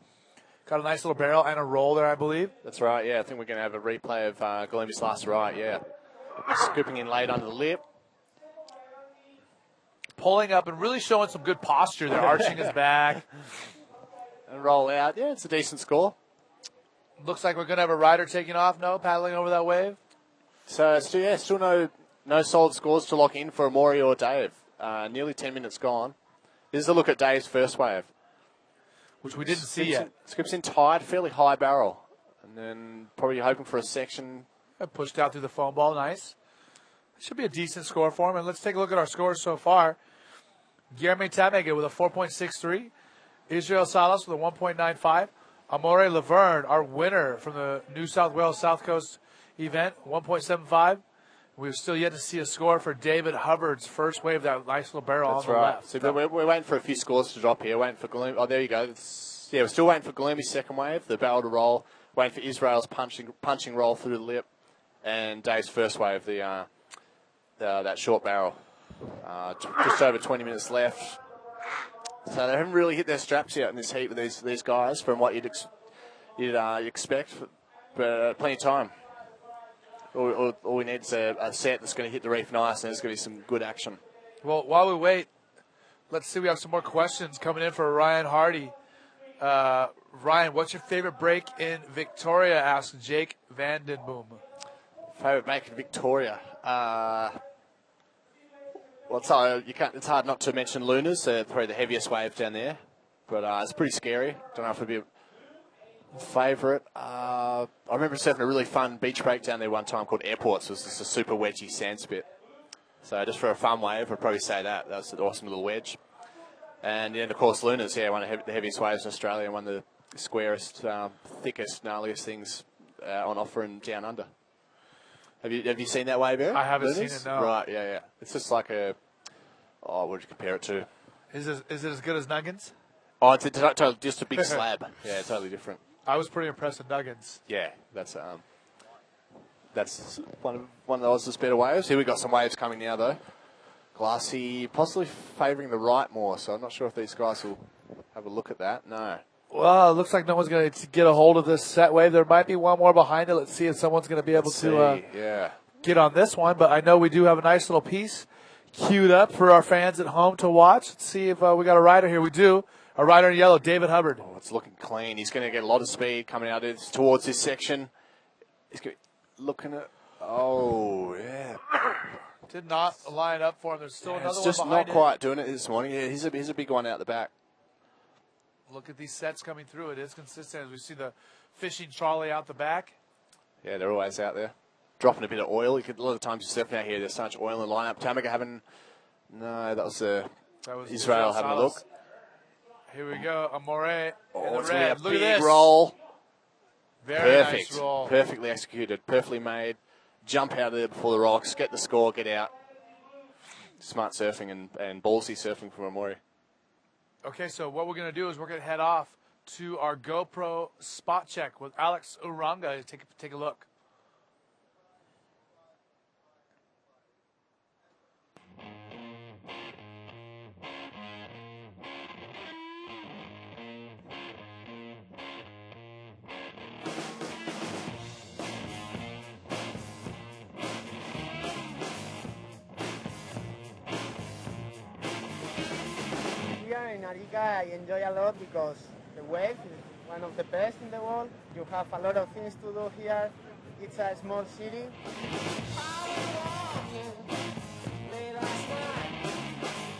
Got a nice little barrel and a roll there, I believe. That's right, yeah. I think we're going to have a replay of Guillermo's last right, yeah. Scooping in late under the lip. Pulling up and really showing some good posture there, arching his back. And roll out. Yeah, it's a decent score. Looks like we're going to have a rider taking off, paddling over that wave. So, still no solid scores to lock in for Amori or Dave. Nearly 10 minutes gone. This is a look at Dave's first wave. Which we didn't see yet. Scripts in tight, fairly high barrel. And then probably hoping for a section. Pushed out through the foam ball, nice. Should be a decent score for him. And let's take a look at our scores so far. Guillermo Tamega with a 4.63. Israel Salas with a 1.95. Amore Laverne, our winner from the New South Wales South Coast event, 1.75. We've still yet to see a score for David Hubbard's first wave, that nice little barrel on the left. So we're waiting for a few scores to drop here. Waiting for Gloomy. Oh, there you go. We're still waiting for Gloomy's second wave, the barrel to roll. Waiting for Israel's punching roll through the lip, and Dave's first wave, that short barrel. Just over 20 minutes left. So they haven't really hit their straps yet in this heat with these guys from what you'd expect, but plenty of time. All we need is a set that's going to hit the reef nice, and there's going to be some good action. Well, while we wait, let's see. We have some more questions coming in for Ryan Hardy. Ryan, what's your favorite break in Victoria? Asked Jake Vandenboom. Favorite break in Victoria? Well, it's hard not to mention Luna's, probably the heaviest wave down there. But it's pretty scary. Don't know if it'd be a favourite. I remember surfing a really fun beach break down there one time called Airports. It was just a super wedgy sand spit. So just for a fun wave, I'd probably say that. That was an awesome little wedge. And then, of course, Luna's, one of the heaviest waves in Australia, and one of the squarest, thickest, gnarliest things on offer and down under. Have you seen that wave, Eric? I haven't Luna's? seen it, no. Right, yeah. It's just like what would you compare it to? Is it as good as Nuggins? Oh, it's just a big slab. Yeah, totally different. I was pretty impressed with Nuggins. Yeah, that's that's one of those better waves. Here we got some waves coming now, though. Glassy, possibly favouring the right more, so I'm not sure if these guys will have a look at that. No. Well, it looks like no one's going to get a hold of this set wave. There might be one more behind it. Let's see if someone's going to be able to get on this one. But I know we do have a nice little piece queued up for our fans at home to watch. Let's see if we got a rider here. We do. A rider in yellow, David Hubbard. Oh, it's looking clean. He's going to get a lot of speed coming out towards this section. He's looking at... Oh, yeah. Did not line up for him. There's still another one behind it. It's just not quite doing it this morning. Yeah, he's a big one out the back. Look at these sets coming through. It is consistent as we see the fishing trolley out the back. Yeah, they're always out there. Dropping a bit of oil. A lot of times you're surfing out here, there's so much oil in the lineup. Tamaga having... No, that was Israel having a look. Here we go. Amore in the it's red. Look at this. Roll. Very Perfect. nice roll. Perfectly executed. Perfectly made. Jump out of there before the rocks. Get the score. Get out. Smart surfing and ballsy surfing from Amore. Okay, so what we're going to do is we're going to head off to our GoPro spot check with Alex Uranga. Take a look. Here in Arica, I enjoy a lot because the wave is one of the best in the world. You have a lot of things to do here. It's a small city.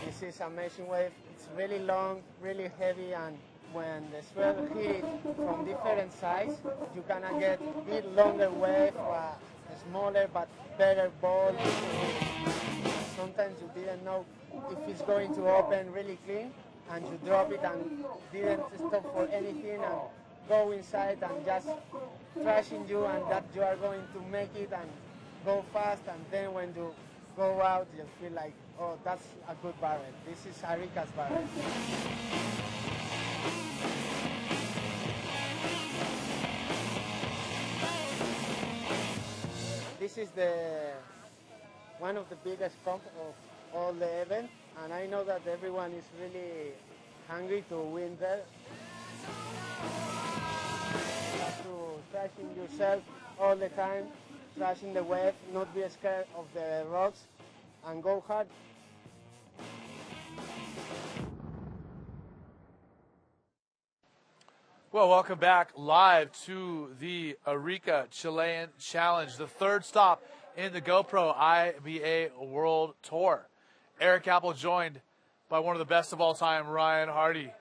This is amazing wave. It's really long, really heavy, and when the swell hits from different sides, you cannot get a bit longer wave or a smaller but better ball. Sometimes you didn't know if it's going to open really clean, and you drop it and didn't stop for anything and go inside and just trashing you, and that you are going to make it and go fast, and then when you go out you feel like, oh, that's a good barrel. This is Arica's barrel. This is one of the biggest comp of all the event, and I know that everyone is really hungry to win there. You have to trashing yourself all the time, trashing the wave, not be scared of the rocks, and go hard. Well, welcome back live to the Arica Chilean Challenge, the third stop in the GoPro IBA World Tour. Eric Apple joined by one of the best of all time, Ryan Hardy,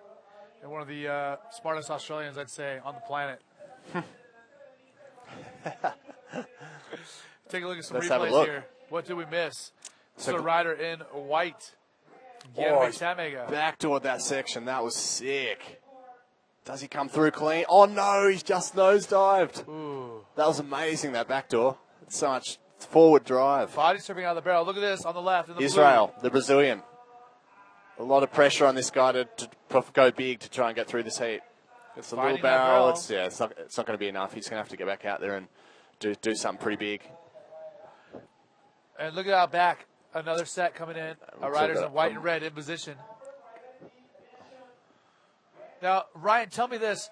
and one of the smartest Australians, I'd say, on the planet. Take a look at some replays here. What did we miss? This is a rider in white. Tamega. Back toward that section. That was sick. Does he come through clean? Oh, no, he's just nosedived. Ooh. That was amazing, that back door. It's so much forward drive. Body surfing out of the barrel. Look at this on the left. In the Israel, blue. the Brazilian. A lot of pressure on this guy to go big to try and get through this heat. It's a little barrel. It's not going to be enough. He's going to have to get back out there and do something pretty big. And look at out back. Another set coming in. Our riders in white and red in position. Now, Ryan, tell me this.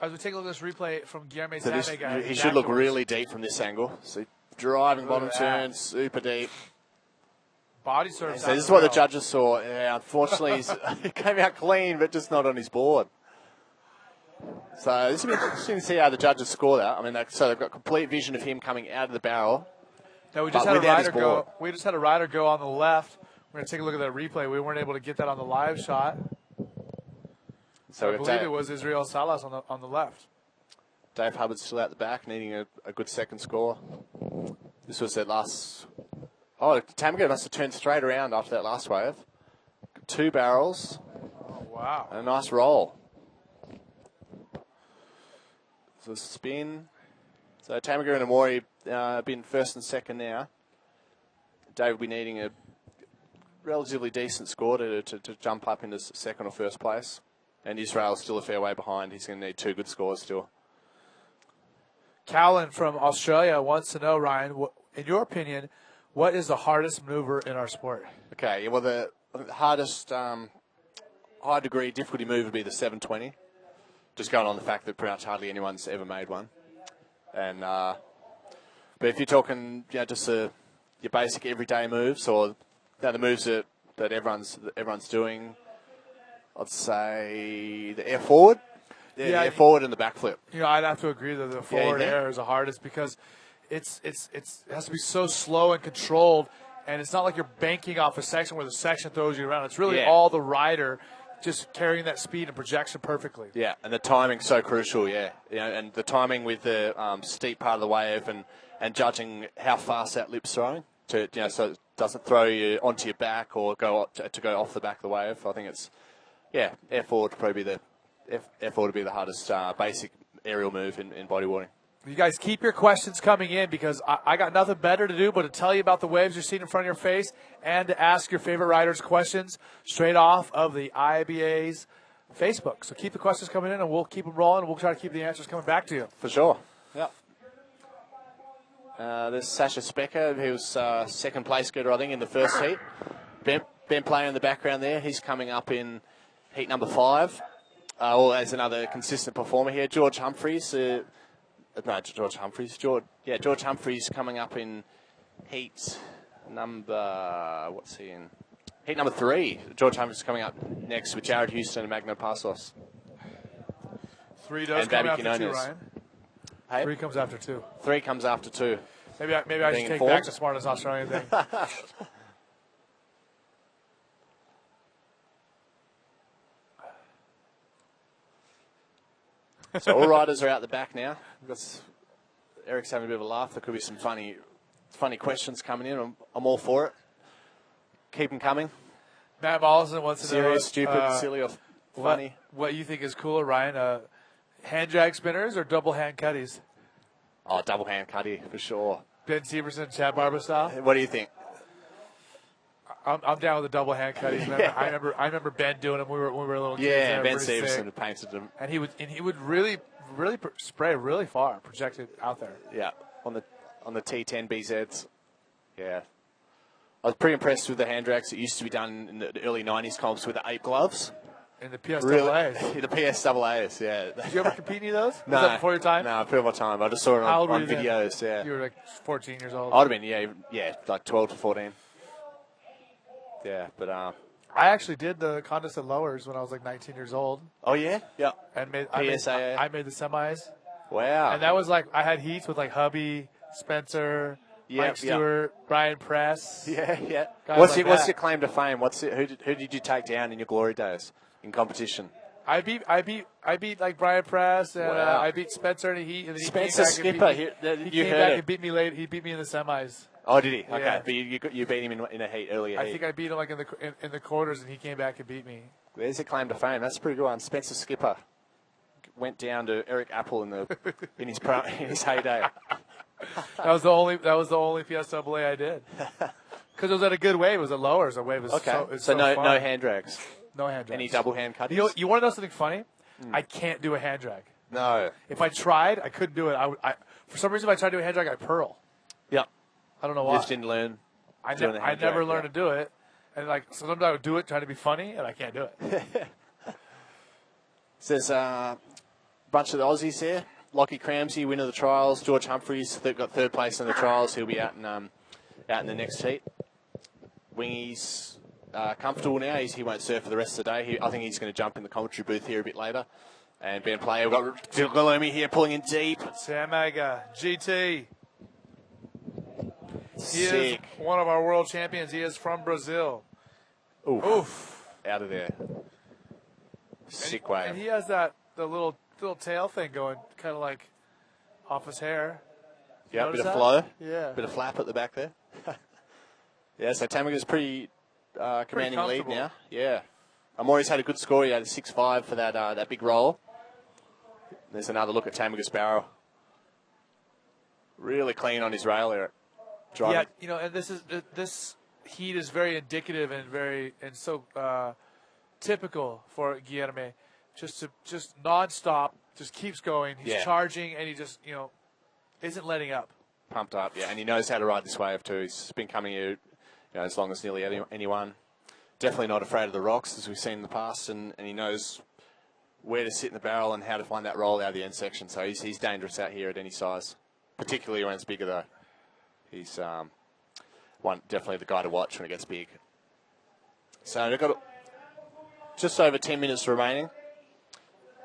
As we take a look at this replay from Guillermo Tamega. He should look really deep from this angle. So driving bottom turn, super deep. Body surf. So this is what the judges saw. Yeah, unfortunately, he came out clean, but just not on his board. So this will be interesting to see how the judges score that. I mean, so they've got complete vision of him coming out of the barrel. Now, we just had a rider go. We just had a rider go on the left. We're going to take a look at that replay. We weren't able to get that on the live shot. So I believe it was Israel Salas on the left. Dave Hubbard's still out the back, needing a good second score. This was their last... Oh, Tamega must have turned straight around after that last wave. 2 barrels. Oh, wow. And a nice roll. So spin. So Tamega and Amori been first and second now. Dave will be needing a relatively decent score to jump up into second or first place. And Israel's still a fair way behind. He's going to need 2 good scores still. Callan from Australia wants to know, Ryan, in your opinion, what is the hardest maneuver in our sport? Okay, yeah, well, the hardest high degree difficulty move would be the 720. Just going on the fact that pretty much hardly anyone's ever made one. And but if you're talking, just your basic everyday moves, or the moves that everyone's doing, I'd say the air forward. Yeah, the air forward and the backflip. I'd have to agree that the forward air is the hardest because it has to be so slow and controlled, and it's not like you're banking off a section where the section throws you around. It's really all the rider just carrying that speed and projection perfectly. Yeah, and the timing's so crucial, and the timing with the steep part of the wave and judging how fast that lip's throwing so it doesn't throw you onto your back or go off the back of the wave. I think it's, air forward would probably be the hardest basic aerial move in bodyboarding. You guys keep your questions coming in because I got nothing better to do but to tell you about the waves you're seeing in front of your face and to ask your favorite riders questions straight off of the IBA's Facebook. So keep the questions coming in and we'll keep them rolling and we'll try to keep the answers coming back to you. For sure. Yep. There's Sasha Specker, who's second place getter, I think, in the first heat. Ben Player in the background there. He's coming up in heat number 5. As another consistent performer here. George Humphreys. George Humphreys coming up in heat number, what's he in? Heat number 3. George Humphreys coming up next with Jared Houston and Magno Passos. 3 does come after 2, Ryan. Hey? 3 comes after 2. 3 comes after 2. Maybe I should take back the smartest Australian thing. So all riders are out the back now. Eric's having a bit of a laugh. There could be some funny questions coming in. I'm all for it. Keep them coming. Matt Mollison wants to know. Serious, stupid, silly, or funny. What you think is cooler, Ryan? Hand drag spinners or double hand cutties? Oh, double hand cutty for sure. Ben Severson, Chad Barber style. What do you think? I'm down with the double hand cutties. I remember Ben doing them when we were little kids. Yeah, Ben Severson painted them. And he would really spray really far, projected out there. Yeah, on the T10 BZs. Yeah. I was pretty impressed with the hand drags that used to be done in the early 90s comps with the 8 gloves. In the PSAAs. Really? The PSAAs, yeah. Did you ever compete in any of those? No. Was that before your time? No, before my time. I just saw it on videos, then? You were like 14 years old. I'd have been, like 12 to 14. Yeah, but I actually did the contest at lowers when I was like 19 years old. Oh yeah, yeah. And I made the semis. Wow. And that was like I had heats with like Hubby, Spencer, Mike Stewart, Brian Press. Yeah. What's your claim to fame? Who did you take down in your glory days in competition? I beat like Brian Press and I beat Spencer in a heat. And then Spencer Skipper, he came back and beat me late. He beat me in the semis. Oh, did he? Okay, yeah. But you beat him in a heat earlier. I think I beat him like in the quarters, and he came back and beat me. There's a claim to fame. That's a pretty good one. Spencer Skipper went down to Eric Apple in his heyday. That was the only PSAA I did. Because it was at a good wave. It was at lowers. The wave was so no hand drags. No hand drags. Any double hand cutties? You want to know something funny? I can't do a hand drag. No. If I tried, I couldn't do it. For some reason, if I tried to do a hand drag, I pearl. Yeah. I don't know why. You just didn't learn. I never learned to do it. And like sometimes I would do it trying to be funny, and I can't do it. So there's a bunch of the Aussies there. Lockie Cramsey, winner of the trials. George Humphreys got 3rd place in the trials. He'll be out in the next heat. Wingy's comfortable now. He won't surf for the rest of the day. I think he's going to jump in the commentary booth here a bit later. And Ben Player, we've got Galumi here pulling in deep. Sam Aga, GT. He Sick. is one of our world champions. He is from Brazil. Oof. Out of there. Sick wave. And he has the little tail thing going kind of like off his hair. Yeah, bit of flow. Yeah. Bit of flap at the back there. Yeah, so Tamaga's pretty commanding lead now. Yeah. Amori's had a good score. He had a 6.5 for that big roll. There's another look at Tamaga Sparrow. Really clean on his rail there. Driving. Yeah, and this heat is very indicative and so typical for Guilherme. Just nonstop, just keeps going. He's charging, and he just Isn't letting up. Pumped up, yeah, and he knows how to ride this wave too. He's been coming here, as long as nearly anyone. Definitely not afraid of the rocks, as we've seen in the past, and he knows where to sit in the barrel and how to find that roll out of the end section. So he's dangerous out here at any size, particularly when it's bigger though. He's definitely the guy to watch when it gets big. So they've got just over 10 minutes remaining.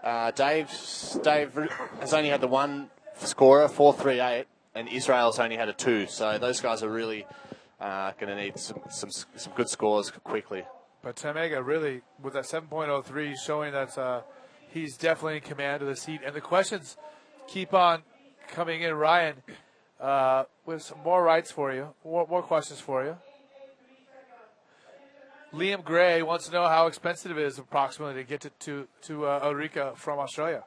Dave has only had the one scorer, 4.38, and Israel's only had a 2. So those guys are really going to need some good scores quickly. But Tamega really, with that 7.03, showing that he's definitely in command of the seat. And the questions keep on coming in, Ryan, with some more rights for you, more questions for you. Liam Gray wants to know how expensive it is approximately to get to Arica from Australia.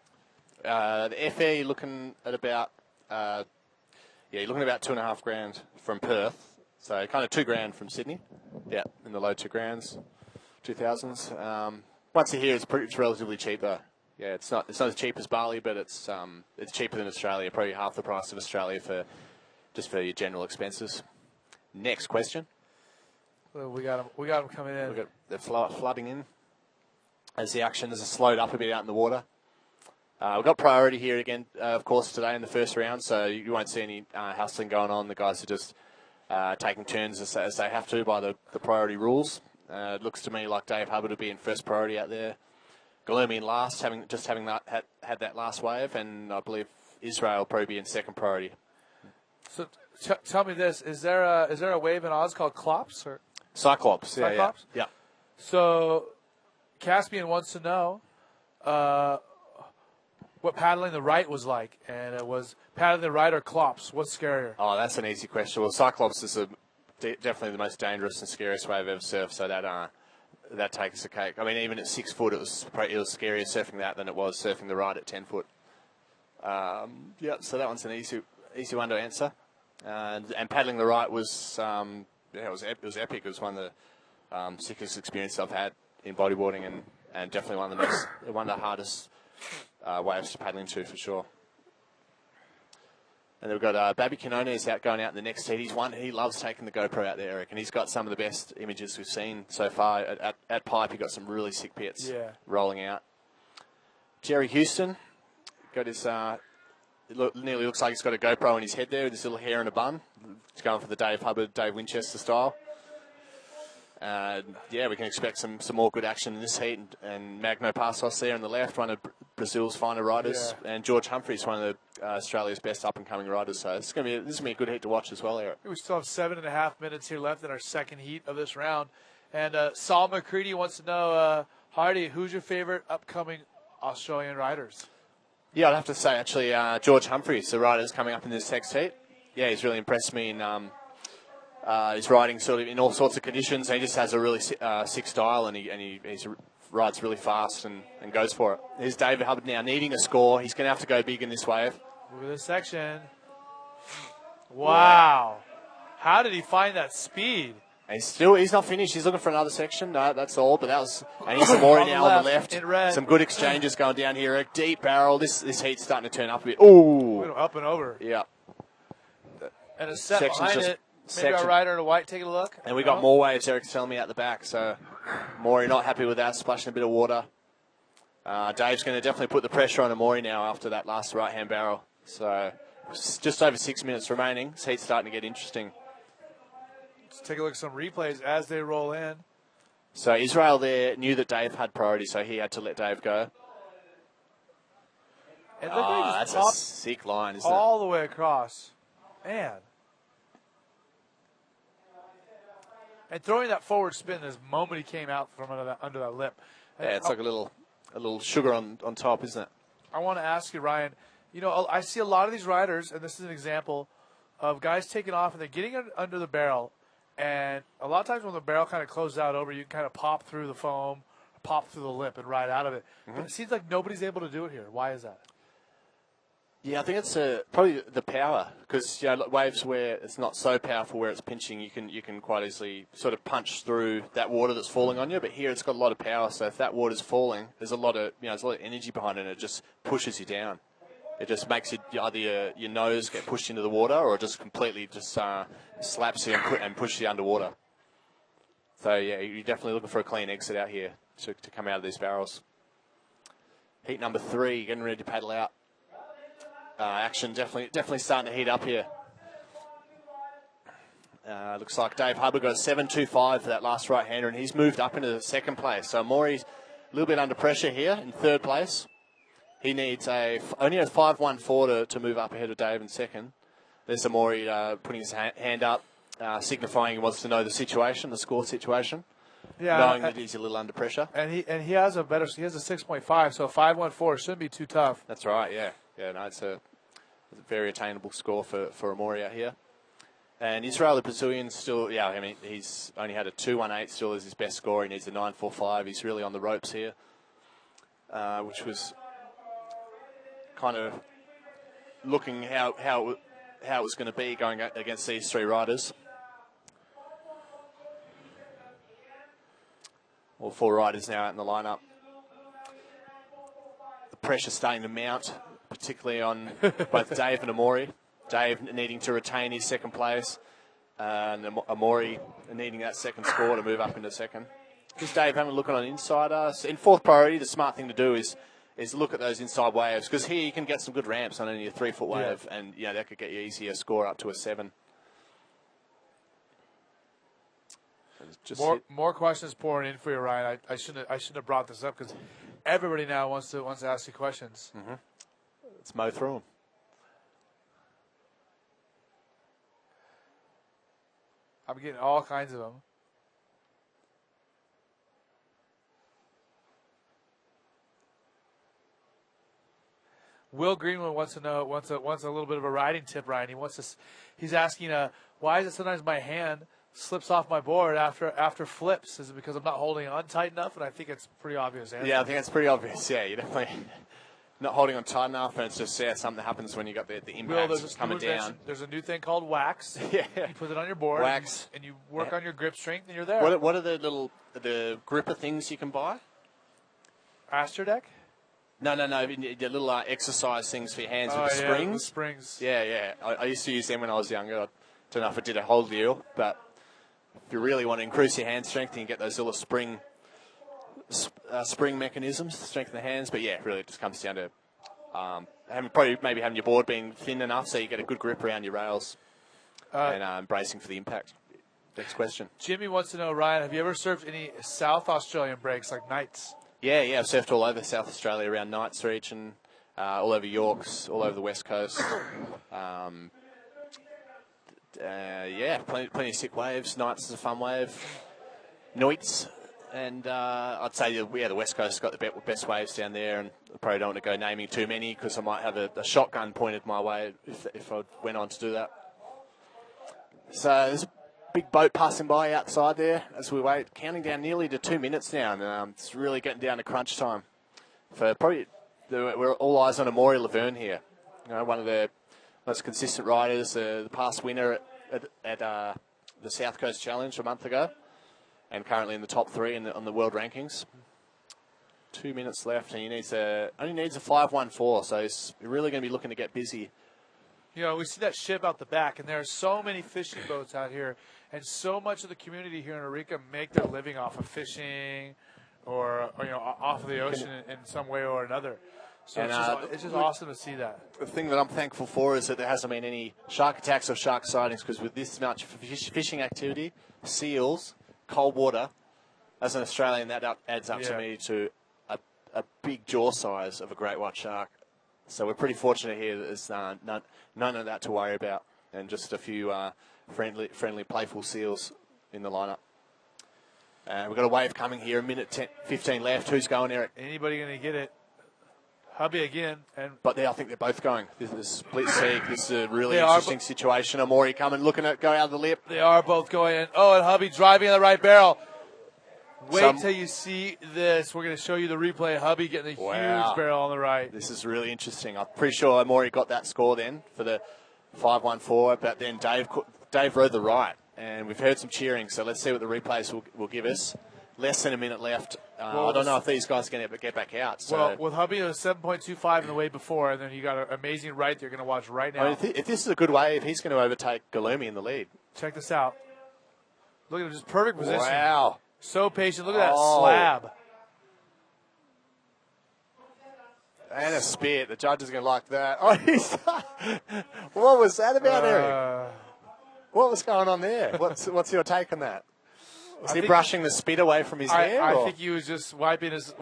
The FA looking at about you're looking at about $2,500 from Perth, so kind of $2,000 from Sydney. Yeah, in the low $2,000s, 2000s. Once you're here, it's relatively cheap though. Yeah, it's not as cheap as Bali, but it's cheaper than Australia. Probably half the price of Australia for your general expenses. Next question. Well, we got them coming in. They're flooding in as the action has slowed up a bit out in the water. We've got priority here again, of course, today in the first round, so you won't see any hustling going on. The guys are just taking turns as they have to by the priority rules. It looks to me like Dave Hubbard will be in first priority out there. Galumi in last, having had that last wave, and I believe Israel will probably be in second priority. So tell me this: is there a wave in Oz called Clops or Cyclops? Cyclops? Yeah. So Caspian wants to know what paddling the right was like, and it was paddling the right or Clops. What's scarier? Oh, that's an easy question. Well, Cyclops is definitely the most dangerous and scariest wave I've ever surfed, so that takes the cake. I mean, even at 6 foot, it was scarier surfing that than it was surfing the right at 10 foot. So that one's an easy one to answer. And paddling the right was it was epic. It was one of the sickest experiences I've had in bodyboarding, and definitely one of the hardest waves to paddle into for sure. And then we've got Babby Canones going out in the next heat. He loves taking the GoPro out there, Eric, and he's got some of the best images we've seen so far. At Pipe, he got some really sick pits rolling out. Jerry Houston got his, nearly looks like he's got a GoPro in his head there with his little hair in a bun. He's going for the Dave Hubbard, Dave Winchester style. We can expect some more good action in this heat. And Magno Passos there on the left, one of Brazil's finer riders, and George Humphreys, one of Australia's best up-and-coming riders. So this is going to be a good heat to watch as well, Eric. We still have 7.5 minutes here left in our second heat of this round. And Saul McCready wants to know, Hardy, who's your favorite upcoming Australian riders? Yeah, I'd have to say, actually, George Humphreys, the rider that's coming up in this next heat. Yeah, he's really impressed me in he's riding sort of in all sorts of conditions. And he just has a really sick style, and he rides really fast and goes for it. There's David Hubbard now needing a score. He's going to have to go big in this wave. Look at this section. Wow. How did he find that speed? And he's not finished. He's looking for another section. No, that's all. But and he's Maury now on the left. In red. Some good exchanges going down here. A deep barrel. This heat's starting to turn up a bit. Ooh. Up and over. Yeah. And a set behind it. Maybe our rider in a white taking a look. And we got more waves, Eric's telling me, at the back. So Maury not happy with that, splashing a bit of water. Dave's going to definitely put the pressure on Maury now after that last right-hand barrel. So just over 6 minutes remaining. This heat's starting to get interesting. Let's take a look at some replays as they roll in. So Israel there knew that Dave had priority, so he had to let Dave go. And that's a sick line, isn't it? All the way across. Man. And throwing that forward spin this moment he came out from under that lip. Yeah, it's like a little sugar on top, isn't it? I want to ask you, Ryan, I see a lot of these riders, and this is an example of guys taking off and they're getting under the barrel. And a lot of times when the barrel kind of closes out over, you can kind of pop through the foam, pop through the lip, and ride out of it. Mm-hmm. But it seems like nobody's able to do it here. Why is that? Yeah, I think it's probably the power, because waves where it's not so powerful where it's pinching, you can quite easily sort of punch through that water that's falling on you. But here it's got a lot of power, so if that water's falling, there's a lot of energy behind it, and it just pushes you down. it just makes either your nose get pushed into the water, or it just completely just slaps you and pushes you underwater. So yeah, you're definitely looking for a clean exit out here to come out of these barrels. Heat number 3, getting ready to paddle out. Action definitely starting to heat up here. Looks like Dave Hubbard got a 7.25 for that last right-hander, and he's moved up into second place. So Maury's a little bit under pressure here in third place. He needs only a 5.14 to move up ahead of Dave in second. There's Maury putting his hand up, signifying he wants to know the situation, the score situation. Yeah, knowing that he's a little under pressure. And he has a 6.5, so 5.14 shouldn't be too tough. That's right. Yeah. No, it's a very attainable score for Amori out here. And Israel, the Brazilian, still, I mean, he's only had a 2.18 still as his best score. He needs a 9.45. He's really on the ropes here, which was kind of looking how it was going to be going against these 3 riders. All 4 riders now out in the lineup. The pressure starting to mount, particularly on both Dave and Amori. Dave needing to retain his second place, and Amori needing that second score to move up into second. Just Dave having a look on an insider. In fourth priority, the smart thing to do is look at those inside waves, because here you can get some good ramps on only a 3-foot wave, and that could get you easier score up to a 7. Just more questions pouring in for you, Ryan. I shouldn't have brought this up, because everybody now wants to ask you questions. Mm-hmm. Let's mow through them. I'm getting all kinds of them. Will Greenwood wants a little bit of a riding tip, Ryan. He's asking, why is it sometimes my hand slips off my board after flips? Is it because I'm not holding on tight enough? And I think it's a pretty obvious answer. Yeah, I think it's pretty obvious. Yeah, you're definitely not holding on tight enough, and it's just something that happens when you got the impact coming down. There's a new thing called wax. Yeah, you put it on your board, wax, and you work on your grip strength, and you're there. What are the gripper things you can buy? Astrodeck? No. The little exercise things for your hands with the springs. The springs. Yeah. I used to use them when I was younger. I don't know if it did a whole deal, but if you really want to increase your hand strength, you can get those little spring mechanisms to strengthen the hands. But yeah, really it just comes down to having your board being thin enough so you get a good grip around your rails and bracing for the impact. Next question. Jimmy wants to know, Ryan, have you ever surfed any South Australian breaks like Knights? Yeah, I've surfed all over South Australia, around Knights region, all over Yorks, all over the West Coast. Plenty of sick waves. Knights is a fun wave. Noites, and I'd say the West Coast has got the best waves down there, and I probably don't want to go naming too many because I might have a shotgun pointed my way if I went on to do that. So there's a big boat passing by outside there as we wait, counting down nearly to 2 minutes now, and it's really getting down to crunch time. We're all eyes on Amori Laverne here. One of the most consistent riders, the past winner at the South Coast Challenge a month ago, and currently in the top 3 on the world rankings. 2 minutes left, and he only needs a 5.14, so he's really going to be looking to get busy. We see that ship out the back, and there are so many fishing boats out here, and so much of the community here in Arica make their living off of fishing or off of the ocean in some way or another. So it's just awesome to see that. The thing that I'm thankful for is that there hasn't been any shark attacks or shark sightings, because with this much fishing activity, seals, cold water, as an Australian, that adds up to me to a big jaw size of a great white shark. So we're pretty fortunate here that there's none of that to worry about, and just a few friendly, playful seals in the lineup. We've got a wave coming here, 1:15 left. Who's going, Eric? Anybody going to get it? Hubby again. But I think they're both going. This is a split seek. This is a really interesting situation. Amori coming, looking at go out of the lip. They are both going in. Oh, and Hubby driving in the right barrel. Wait till you see this. We're going to show you the replay. Hubby getting a huge barrel on the right. This is really interesting. I'm pretty sure Amori got that score then for the 5.14, but then Dave rode the right, and we've heard some cheering, so let's see what the replays will give us. less than a minute left. Well, I don't know if these guys are going to get back out. So. Well, with Hubby, it was 7.25 in the wave before, and then you got an amazing right that you're going to watch right now. I mean, if this is a good wave, he's going to overtake Galumi in the lead. Check this out. Look at him, just perfect position. Wow. So patient. Look at that slab. And a spear. The judge is going to like that. Oh, what was that about, Eric? What was going on there? What's your take on that? Was he brushing the spit away from his hair? I think he was just wiping his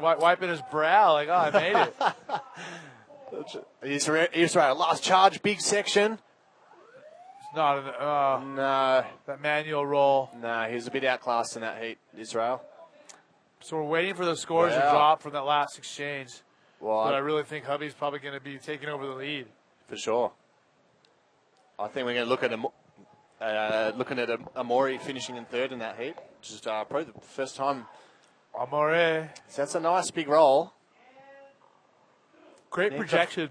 brow. Like, oh, I made it. He's ready. Last charge, big section. It's not No. that manual roll. No, he was a bit outclassed in that heat, Israel. So we're waiting for the scores to drop from that last exchange. Well, but I really think Hubby's probably going to be taking over the lead. For sure. I think we're going to look at looking at Amori finishing in third in that heat, which is probably the first time. Amore. So that's a nice big roll. Great projection.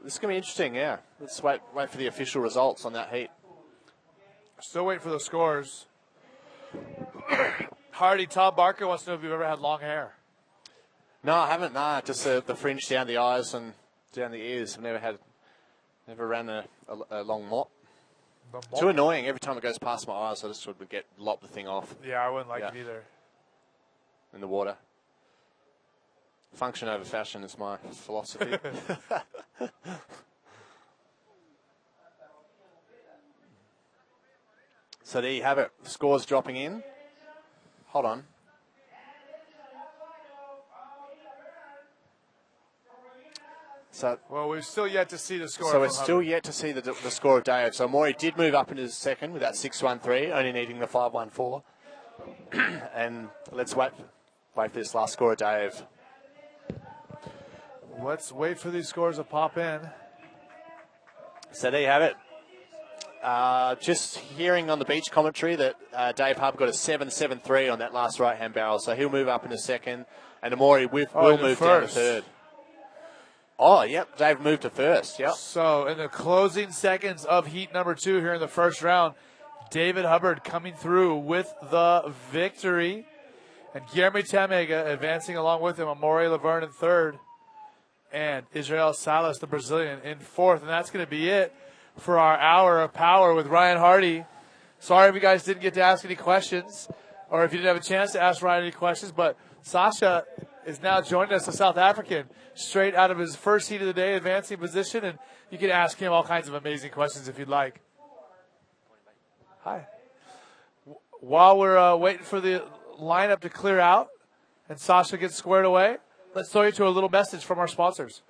This is going to be interesting, yeah. Let's wait for the official results on that heat. Still waiting for the scores. Hardy, Tom Barker wants to know if you've ever had long hair. No, I haven't. Nah, just the fringe down the eyes and down the ears. I've never ran a long mop. Too annoying. Every time it goes past my eyes, I just sort of lop the thing off. Yeah, I wouldn't like it either. In the water. Function over fashion is my philosophy. So there you have it. Scores dropping in. Hold on. Well, we've still yet to see the score. So we're still yet to see the score of Dave. So Maury did move up into second with that 6.13, only needing the 5.14. And let's wait for this last score of Dave. Let's wait for these scores to pop in. So there you have it. Just hearing on the beach commentary that Dave Hub got a 7.73 on that last right-hand barrel. So he'll move up into second. And Amori will move down to third. Oh, yep. Dave moved to first. Yep. So in the closing seconds of heat number 2 here in the first round, David Hubbard coming through with the victory. And Guillermo Tamega advancing along with him. Amore Laverne in third. And Israel Salas, the Brazilian, in fourth. And that's going to be it for our hour of power with Ryan Hardy. Sorry if you guys didn't get to ask any questions, or if you didn't have a chance to ask Ryan any questions, but Sasha is now joining us, a South African, straight out of his first heat of the day, advancing position, and you can ask him all kinds of amazing questions if you'd like. Hi. While we're waiting for the lineup to clear out and Sasha gets squared away, let's throw you to a little message from our sponsors.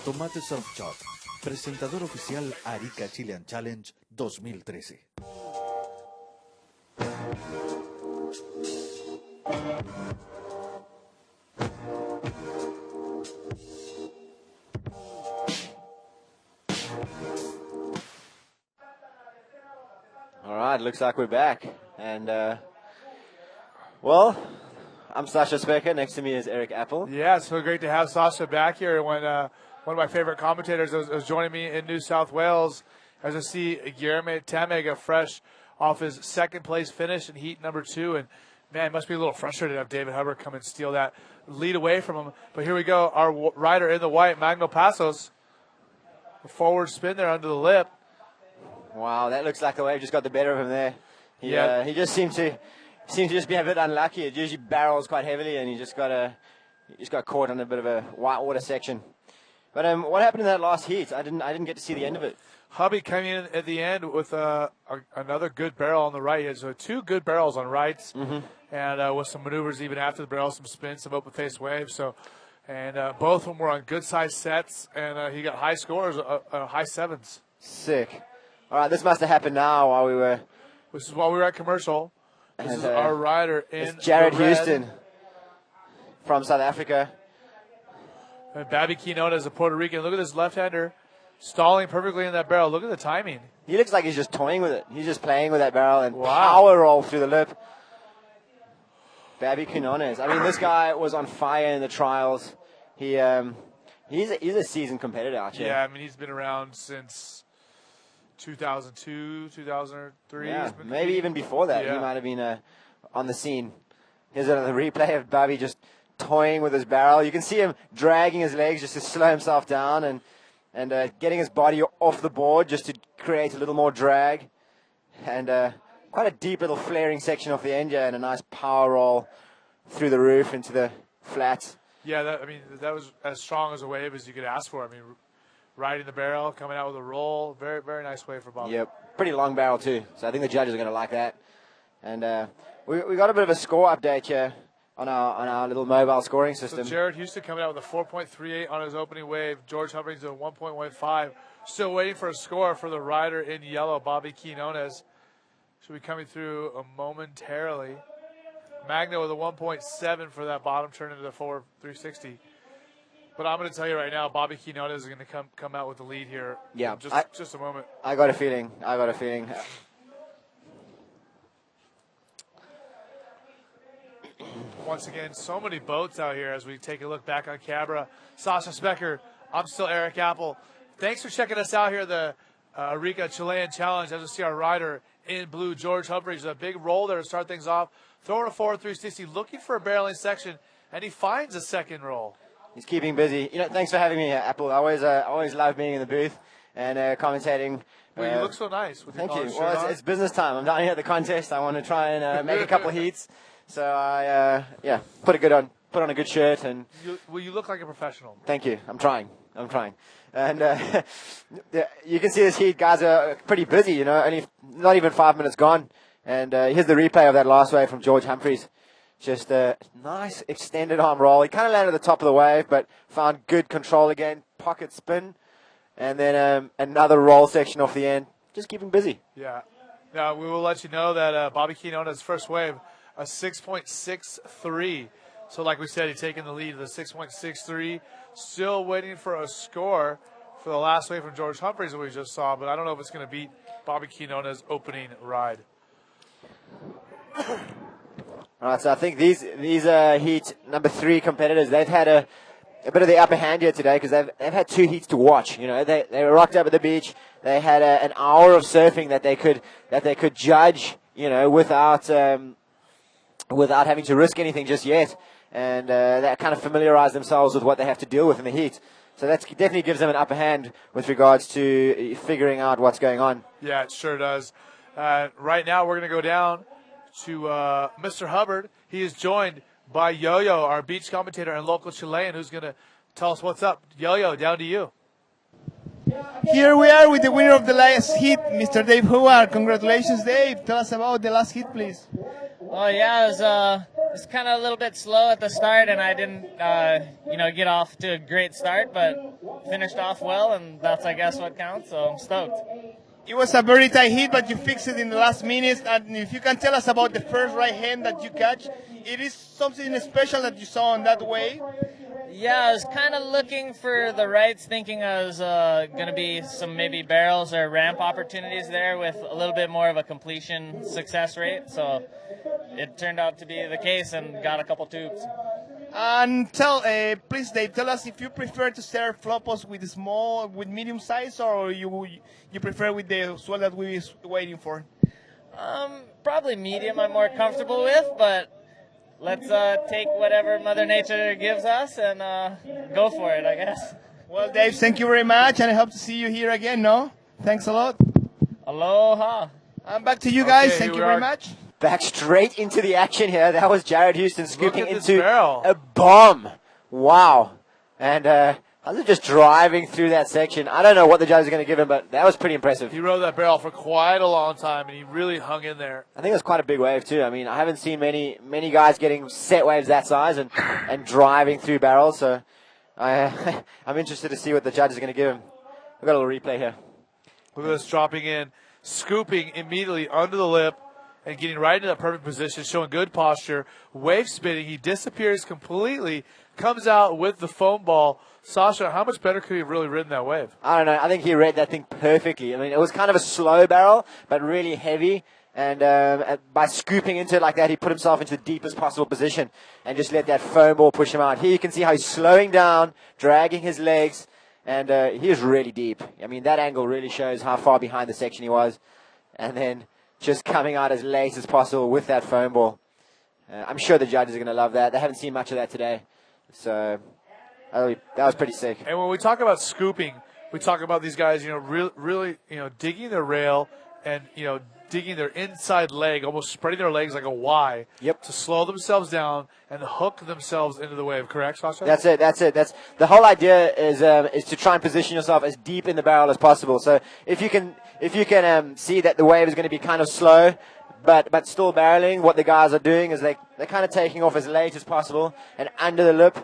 Tomate Surf Shop, presentador oficial Arica Chilean Challenge 2013. All right, looks like we're back. And, well, I'm Sasha Specker. Next to me is Eric Apple. Yeah, it's so great to have Sasha back here. When one of my favorite commentators was joining me in New South Wales, as I see Guillermo Tamega fresh off his second-place finish in heat number 2. And, man, it must be a little frustrated to have David Hubbard come and steal that lead away from him. But here we go, our rider in the white, Magno Passos. A forward spin there under the lip. Wow, that looks like the wave just got the better of him there. He just seemed to just be a bit unlucky. It usually barrels quite heavily, and he just got caught on a bit of a whitewater section. But what happened in that last heat? I didn't get to see the end of it. Hubby coming in at the end with another good barrel on the right. He has 2 good barrels on rights, and with some maneuvers even after the barrel, some spins, some open face waves. So, and both of them were on good size sets, and he got high scores, high 7s. Sick. All right, this must have happened now while we were. This is while we were at commercial. This is our rider in it's Jared the red. Houston from South Africa. And Bobby Quinones, a Puerto Rican. Look at this left-hander stalling perfectly in that barrel. Look at the timing. He looks like he's just toying with it. He's just playing with that barrel and power roll through the lip. Bobby Quinones. I mean, this guy was on fire in the trials. He's a seasoned competitor out here. Yeah, I mean, he's been around since 2002, 2003. Yeah, maybe even before that. Yeah. He might have been on the scene. Here's another replay of Bobby just toying with his barrel. You can see him dragging his legs just to slow himself down and getting his body off the board just to create a little more drag. And quite a deep little flaring section off the end here and a nice power roll through the roof into the flats. Yeah, that was as strong as a wave as you could ask for. I mean, riding the barrel, coming out with a roll. Very, very nice wave for Bobby. Yep, pretty long barrel too. So I think the judges are going to like that. And we got a bit of a score update here on our little mobile scoring system. So Jared Houston coming out with a 4.38 on his opening wave. George Humphreys a 1.15. Still waiting for a score for the rider in yellow, Bobby Quinones. Should be coming through momentarily. Magno with a 1.7 for that bottom turn into the 360. But I'm going to tell you right now, Bobby Quinones is going to come out with the lead here. Yeah, just a moment. I got a feeling. Once again, so many boats out here as we take a look back on Cabra. Sasha Specker, I'm still Eric Apple. Thanks for checking us out here at the Arica Chilean Challenge. As you see our rider in blue, George Humphreys, a big roll there to start things off. Throwing a 360, looking for a barreling section, and he finds a second roll. He's keeping busy. Thanks for having me here, Apple. I always love being in the booth and commentating. Well, you look so nice with your Thank you. shirt Well, on. it's business time. I'm down here at the contest. I want to try and make a couple of heats. So I put on a good shirt and. You look like a professional. Thank you. I'm trying. And you can see this heat. Guys are pretty busy. Only not even 5 minutes gone. And here's the replay of that last wave from George Humphreys. Just a nice extended arm roll. He kind of landed at the top of the wave, but found good control again. Pocket spin, and then another roll section off the end. Just keep him busy. Yeah. Now, we will let you know that Bobby Quinones' first wave, a 6.63. So like we said, he's taking the lead with a 6.63. Still waiting for a score for the last wave from George Humphreys that we just saw, but I don't know if it's going to beat Bobby Quinones' opening ride. All right, so I think these heat number 3 competitors, they've had a bit of the upper hand here today because they've had 2 heats to watch. They were rocked up at the beach. They had an hour of surfing that they could judge, without having to risk anything just yet, and that kind of familiarized themselves with what they have to deal with in the heat. So that definitely gives them an upper hand with regards to figuring out what's going on. Yeah, it sure does. Right now, we're going to go down to Mr. Hubbard. He is joined by Yo-Yo, our beach commentator and local Chilean, who's going to tell us what's up. Yo-Yo, down to you. Here we are with the winner of the last heat, Mr. Dave Howard. Congratulations, Dave. Tell us about the last heat, please. Oh yeah, it was kind of a little bit slow at the start, and I didn't, get off to a great start, but finished off well, and that's, I guess, what counts. So I'm stoked. It was a very tight hit, but you fixed it in the last minutes. And if you can tell us about the first right hand that you catch, it is something special that you saw on that wave. Yeah, I was kind of looking for the rights, thinking I was going to be some maybe barrels or ramp opportunities there with a little bit more of a completion success rate. So it turned out to be the case and got a couple tubes. And please, Dave, tell us if you prefer to serve flopos with medium size, or you prefer with the swell that we were waiting for. Probably medium. I'm more comfortable with, but let's take whatever Mother Nature gives us and go for it, I guess. Well, Dave, thank you very much, and I hope to see you here again. No, thanks a lot. Aloha. And back to you guys. Okay, thank you very much. Back straight into the action here. That was Jared Houston scooping into barrel. a bomb. Wow. And I was just driving through that section. I don't know what the judges are going to give him, but that was pretty impressive. He rode that barrel for quite a long time, and he really hung in there. I think it was quite a big wave, too. I mean, I haven't seen many guys getting set waves that size and driving through barrels, so I'm interested to see what the judges are going to give him. We've got a little replay here. Look at this dropping in, scooping immediately under the lip, and getting right into that perfect position, showing good posture, wave spinning. He disappears completely, comes out with the foam ball. Sasha, how much better could he have really ridden that wave? I don't know. I think he read that thing perfectly. I mean, it was kind of a slow barrel, but really heavy. And by scooping into it like that, he put himself into the deepest possible position and just let that foam ball push him out. Here you can see how he's slowing down, dragging his legs, and he is really deep. I mean, that angle really shows how far behind the section he was. And then just coming out as late as possible with that foam ball. I'm sure the judges are going to love that. They haven't seen much of that today. So that was pretty sick. And when we talk about scooping, we talk about these guys, really, digging their rail and, digging their inside leg, almost spreading their legs like a Y. Yep. To slow themselves down and hook themselves into the wave. Correct, Sasha? That's it. That's the whole idea is to try and position yourself as deep in the barrel as possible. So if you can see that the wave is going to be kind of slow, but still barreling, what the guys are doing is they're kind of taking off as late as possible and under the lip,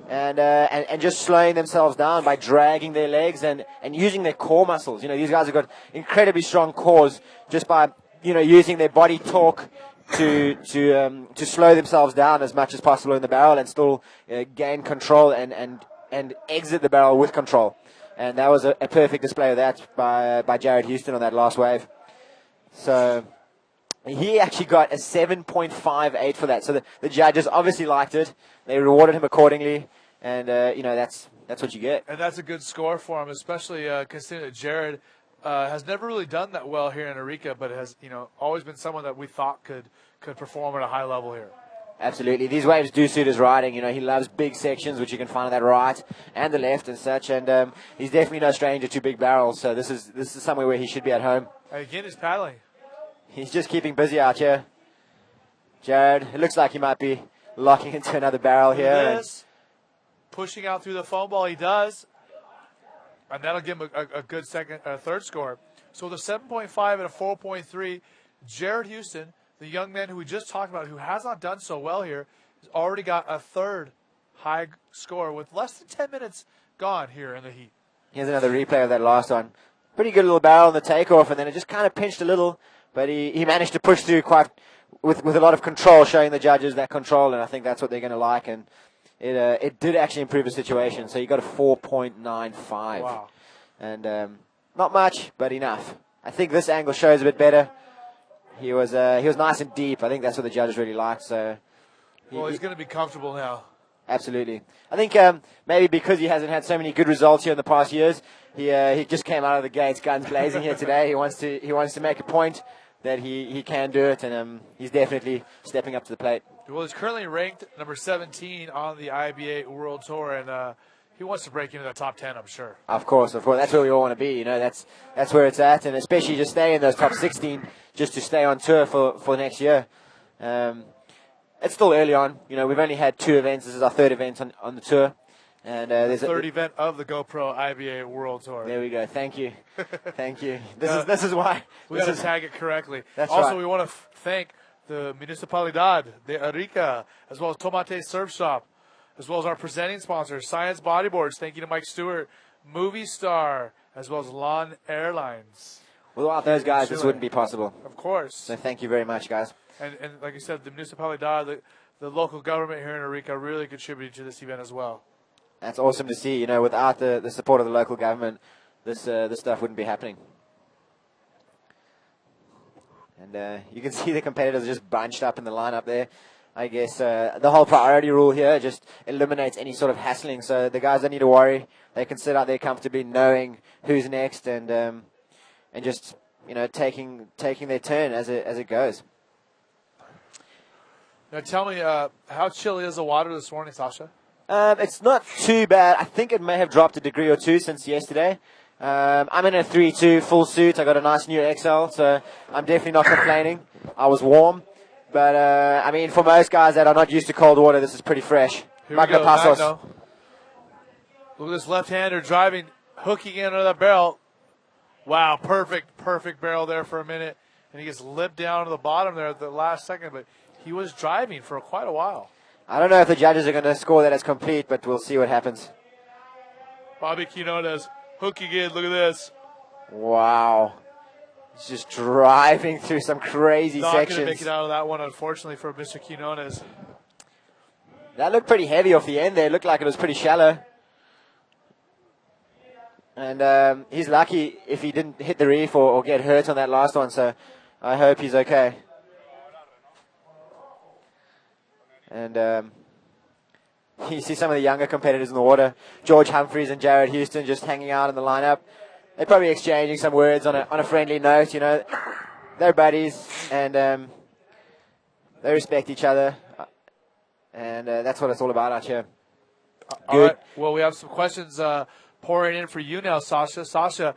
and just slowing themselves down by dragging their legs and using their core muscles. These guys have got incredibly strong cores just by using their body torque to slow themselves down as much as possible in the barrel and still gain control and exit the barrel with control. And that was a perfect display of that by Jared Houston on that last wave. So he actually got a 7.58 for that. So the judges obviously liked it. They rewarded him accordingly, and that's what you get. And that's a good score for him, especially considering that Jared has never really done that well here in Arica, but has always been someone that we thought could perform at a high level here. Absolutely. These waves do suit his riding. He loves big sections, which you can find on that right and the left and such. And he's definitely no stranger to big barrels. So this is somewhere where he should be at home. Again, he's paddling. He's just keeping busy out here. Jared, it looks like he might be locking into another barrel here. Pushing out through the foam ball, he does. And that'll give him a good third score. So with a 7.5 and a 4.3, Jared Houston, the young man who we just talked about, who has not done so well here, has already got a third high score with less than 10 minutes gone here in the heat. Here's another replay of that last one. Pretty good little barrel on the takeoff, and then it just kind of pinched a little, but he managed to push through quite with a lot of control, showing the judges that control, and I think that's what they're going to like. And it did actually improve the situation. So you got a 4.95. Wow. And not much, but enough. I think this angle shows a bit better. He was nice and deep. I think that's what the judges really liked. So he's going to be comfortable now. Absolutely. I think maybe because he hasn't had so many good results here in the past years, he just came out of the gates guns blazing here today. He wants to make a point that he can do it, and he's definitely stepping up to the plate. Well, he's currently ranked number 17 on the IBA World Tour, and he wants to break into the top 10, I'm sure. Of course. That's where we all want to be. That's where it's at, and especially just stay in those top 16 just to stay on tour for next year. It's still early on. We've only had 2 events. This is our 3rd event on the tour. And there's the 3rd event of the GoPro IBA World Tour. There we go. Thank you. Thank you. This is why. We got to tag it correctly. That's also, right. we want to thank the Municipalidad de Arica, as well as Tomate Surf Shop, as well as our presenting sponsors, Science Bodyboards. Thank you to Mike Stewart, Movie Star, as well as Lon Airlines. Without those guys, this wouldn't be possible. Of course. So thank you very much, guys. And like you said, the Municipalidad, the local government here in Arica really contributed to this event as well. That's awesome to see. Without the support of the local government, this stuff wouldn't be happening. And you can see the competitors are just bunched up in the lineup there. I guess the whole priority rule here just eliminates any sort of hassling. So the guys don't need to worry. They can sit out there comfortably knowing who's next and just taking their turn as it goes. Now tell me, how chilly is the water this morning, Sasha? It's not too bad. I think it may have dropped a degree or 2 since yesterday. I'm in a 3-2 full suit. I got a nice new XL, so I'm definitely not complaining. I was warm, but I mean, for most guys that are not used to cold water, this is pretty fresh. Here we go. Look at this left-hander driving, hooking in under that barrel. Wow, perfect barrel there for a minute, and he gets lipped down to the bottom there at the last second, but he was driving for quite a while. I don't know if the judges are going to score that as complete, but we'll see what happens. Bobby Quinones hooking in. Look at this. Wow. He's just driving through some crazy Not sections. going to make it out of that one, unfortunately, for Mr. Quinones. That looked pretty heavy off the end there. It looked like it was pretty shallow. And he's lucky if he didn't hit the reef or get hurt on that last one, so I hope he's okay. And you see some of the younger competitors in the water. George Humphreys and Jared Houston just hanging out in the lineup. They're probably exchanging some words on a friendly note, you know. They're buddies, and they respect each other. And that's what it's all about out here. All right. Well, we have some questions pouring in for you now, Sasha. Sasha,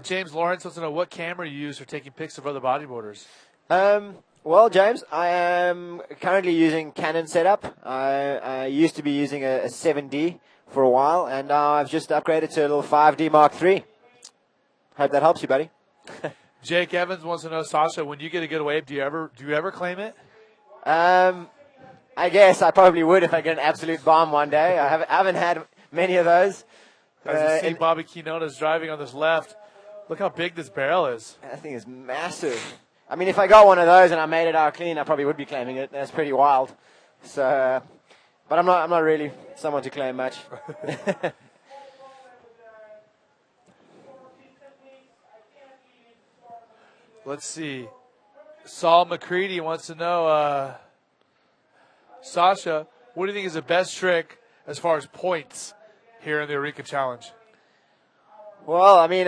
James Lawrence wants to know what camera you use for taking pics of other bodyboarders. Well, James, I am currently using Canon setup. I used to be using a 7D for a while, and now I've just upgraded to a little 5D Mark III. Hope that helps you, buddy. Jake Evans wants to know, Sasha, when you get a good wave, do you ever claim it? I guess I probably would if I get an absolute bomb one day. I haven't had many of those. As you see Bobby Quinones driving on this left, look how big this barrel is. That thing is massive. I mean, if I got one of those and I made it out clean, I probably would be claiming it. That's pretty wild. So, but I'm not really someone to claim much. Let's see. Saul McCready wants to know, Sasha, what do you think is the best trick as far as points here in the Arica Challenge? Well, I mean,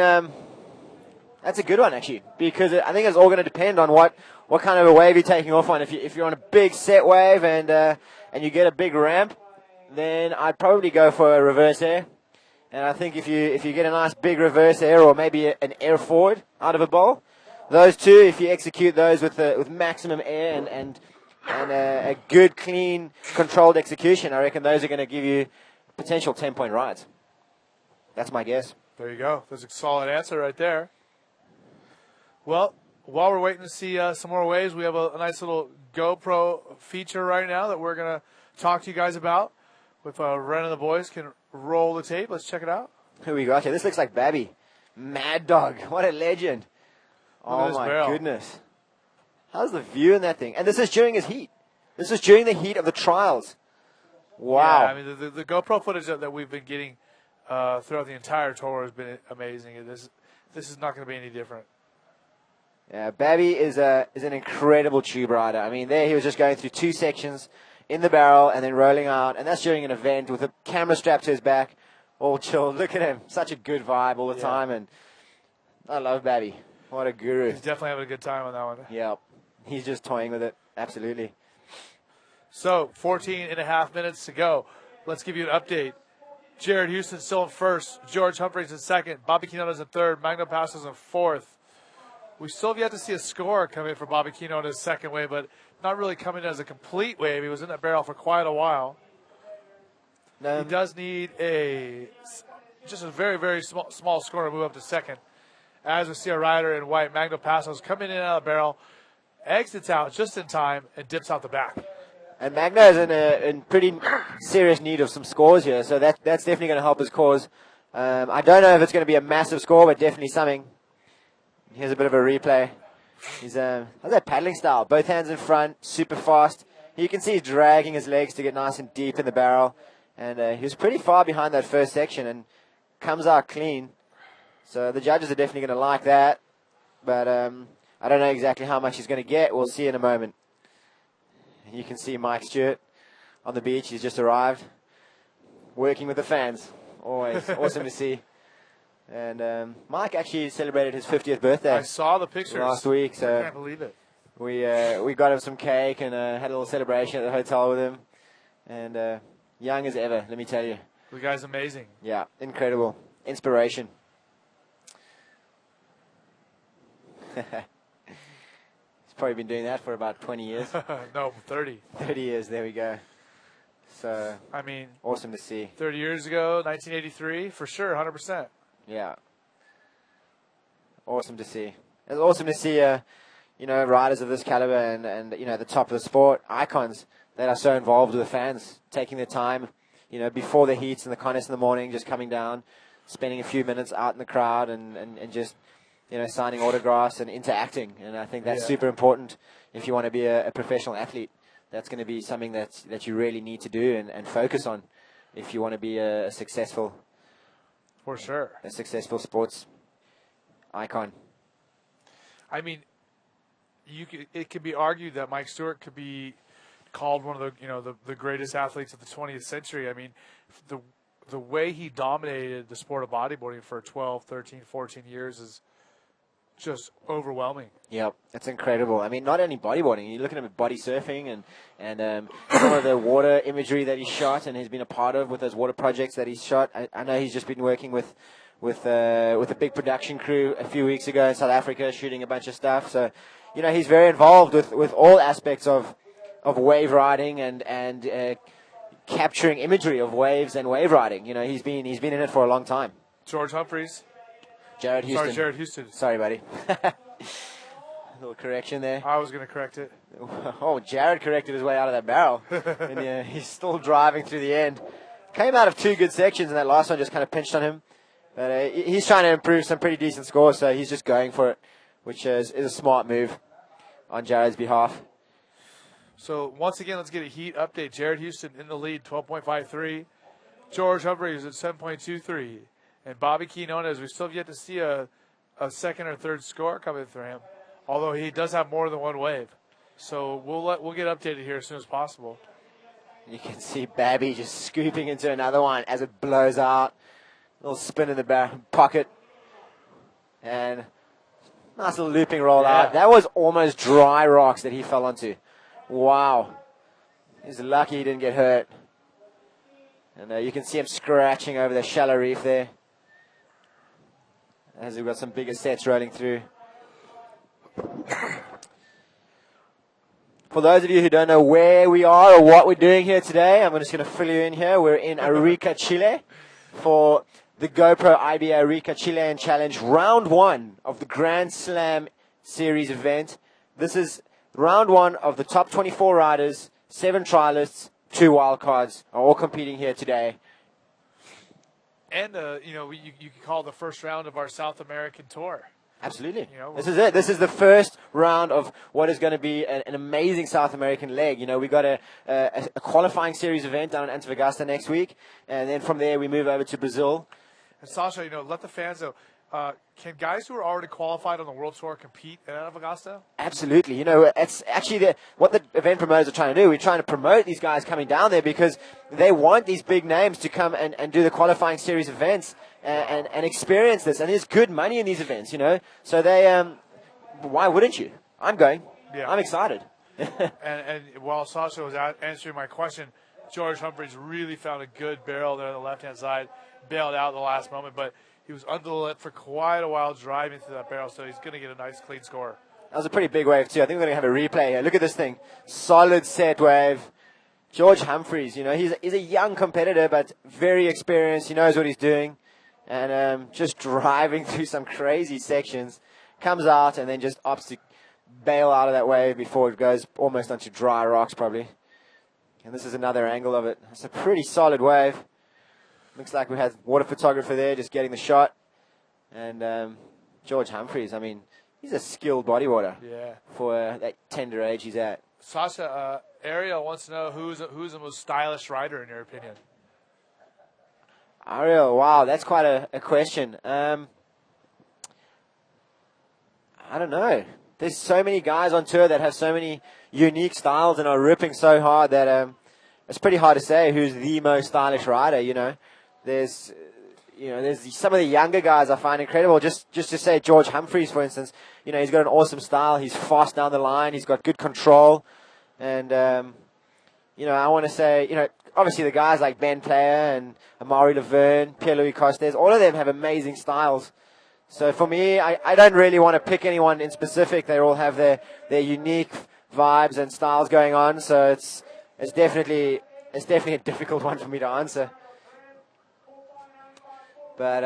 that's a good one, actually, because I think it's all going to depend on what kind of a wave you're taking off on. If you're on a big set wave and you get a big ramp, then I'd probably go for a reverse air. And I think if you get a nice big reverse air or maybe an air forward out of a bowl, those two, if you execute those with maximum air and a good, clean, controlled execution, I reckon those are going to give you potential 10-point rides. That's my guess. There you go. There's a solid answer right there. Well, while we're waiting to see some more waves, we have a nice little GoPro feature right now that we're going to talk to you guys about. If Ren and the boys can roll the tape, let's check it out. Who we got here? This looks like Babby. Mad Dog. What a legend. Oh, my goodness. How's the view in that thing? And this is during his heat. This is during the heat of the trials. Wow. Yeah, I mean, the GoPro footage that we've been getting throughout the entire tour has been amazing. This is not going to be any different. Yeah, Babby is an incredible tube rider. I mean, there he was just going through two sections in the barrel and then rolling out, and that's during an event with a camera strapped to his back, all chilled. Look at him. Such a good vibe all the time, and I love Babby. What a guru. He's definitely having a good time on that one. Yeah, he's just toying with it. Absolutely. So, 14 and a half minutes to go. Let's give you an update. Jared Houston still in first. George Humphreys in second. Bobby Quinones in third. Magno Passos in fourth. We still have yet to see a score come in for Bobby Quinones' second wave, but not really coming in as a complete wave. He was in that barrel for quite a while. He does need just a very, very small score to move up to second. As we see a rider in white, Magno Passos, coming in and out of the barrel, exits out just in time, and dips out the back. And Magno is in pretty serious need of some scores here, so that's definitely going to help his cause. I don't know if it's going to be a massive score, but definitely something. Here's a bit of a replay. How's that paddling style? Both hands in front, super fast. You can see he's dragging his legs to get nice and deep in the barrel. And he was pretty far behind that first section and comes out clean. So the judges are definitely going to like that. But I don't know exactly how much he's going to get. We'll see in a moment. You can see Mike Stewart on the beach. He's just arrived. Working with the fans. Always awesome to see. And Mike actually celebrated his 50th birthday. I saw the pictures last week. So I can't believe it. We got him some cake and had a little celebration at the hotel with him. And young as ever, let me tell you. The guy's amazing. Yeah, incredible. Inspiration. He's probably been doing that for about 20 years. No, 30. 30 years, there we go. So, I mean, awesome to see. 30 years ago, 1983, for sure, 100%. Yeah. Awesome to see. It's awesome to see, riders of this caliber and the top of the sport, icons that are so involved with the fans, taking their time, before the heats and the contests in the morning, just coming down, spending a few minutes out in the crowd and just, signing autographs and interacting. And I think that's super important if you want to be a professional athlete. That's going to be something that you really need to do and focus on if you want to be a successful, for sure, a successful sports icon. I mean, it could be argued that Mike Stewart could be called one of the greatest athletes of the 20th century. I mean, the way he dominated the sport of bodyboarding for 12, 13, 14 years is just overwhelming. Yep, it's incredible. I mean, not only bodyboarding, you're looking at body surfing and some of the water imagery that he shot and he's been a part of with those water projects that he's shot. I know he's just been working with a big production crew a few weeks ago in South Africa, shooting a bunch of stuff. So, he's very involved with all aspects of wave riding and capturing imagery of waves and wave riding. He's been in it for a long time. George Humphreys. Jared Houston. Jared Houston. Sorry, buddy. A little correction there. I was going to correct it. Oh, Jared corrected his way out of that barrel. And he's still driving through the end. Came out of 2 good sections, and that last one just kind of pinched on him. But he's trying to improve some pretty decent scores, so he's just going for it, which is a smart move on Jared's behalf. So, once again, let's get a heat update. Jared Houston in the lead, 12.53. George Humphreys at 7.23. And Bobby Quinones, we still have yet to see a second or third score coming for him, although he does have more than one wave. So we'll get updated here as soon as possible. You can see Babby just scooping into another one as it blows out. Little spin in the pocket. And nice little looping roll out. That was almost dry rocks that he fell onto. Wow. He's lucky he didn't get hurt. And you can see him scratching over the shallow reef there, as we've got some bigger sets rolling through. For those of you who don't know where we are or what we're doing here today, I'm just going to fill you in here. We're in Arica, Chile for the GoPro IBA Arica Chilean Challenge, round 1 of the Grand Slam Series event. This is round 1 of the top 24 riders, 7 trialists, 2 wildcards are all competing here today. And, you could call the first round of our South American tour. Absolutely. This is it. This is the first round of what is going to be an amazing South American leg. We got a qualifying series event down in Antofagasta next week. And then from there, we move over to Brazil. And Sasha, let the fans know, can guys who are already qualified on the World Tour compete at Antofagasta? Absolutely. It's actually what the event promoters are trying to do. We're trying to promote these guys coming down there because they want these big names to come and do the qualifying series events and experience this. And there's good money in these events, So they, why wouldn't you? I'm going. Yeah. I'm excited. and while Sasha was answering my question, George Humphreys really found a good barrel there on the left-hand side, bailed out at the last moment, but he was under the lip for quite a while driving through that barrel, so he's going to get a nice, clean score. That was a pretty big wave, too. I think we're going to have a replay here. Look at this thing. Solid set wave. George Humphreys, he's a young competitor, but very experienced. He knows what he's doing. And just driving through some crazy sections. Comes out and then just opts to bail out of that wave before it goes almost onto dry rocks, probably. And this is another angle of it. It's a pretty solid wave. Looks like we had water photographer there just getting the shot. And George Humphreys, he's a skilled bodyboarder for that tender age he's at. Sasha, Ariel wants to know who's the most stylish rider in your opinion? Ariel, wow, that's quite a question. I don't know. There's so many guys on tour that have so many unique styles and are ripping so hard that it's pretty hard to say who's the most stylish rider, There's some of the younger guys I find incredible. Just to say George Humphreys, for instance, he's got an awesome style. He's fast down the line. He's got good control. And, I want to say, obviously the guys like Ben Player and Amaury Laverne, Pierre-Louis Costes, all of them have amazing styles. So for me, I don't really want to pick anyone in specific. They all have their unique vibes and styles going on. So it's definitely a difficult one for me to answer. But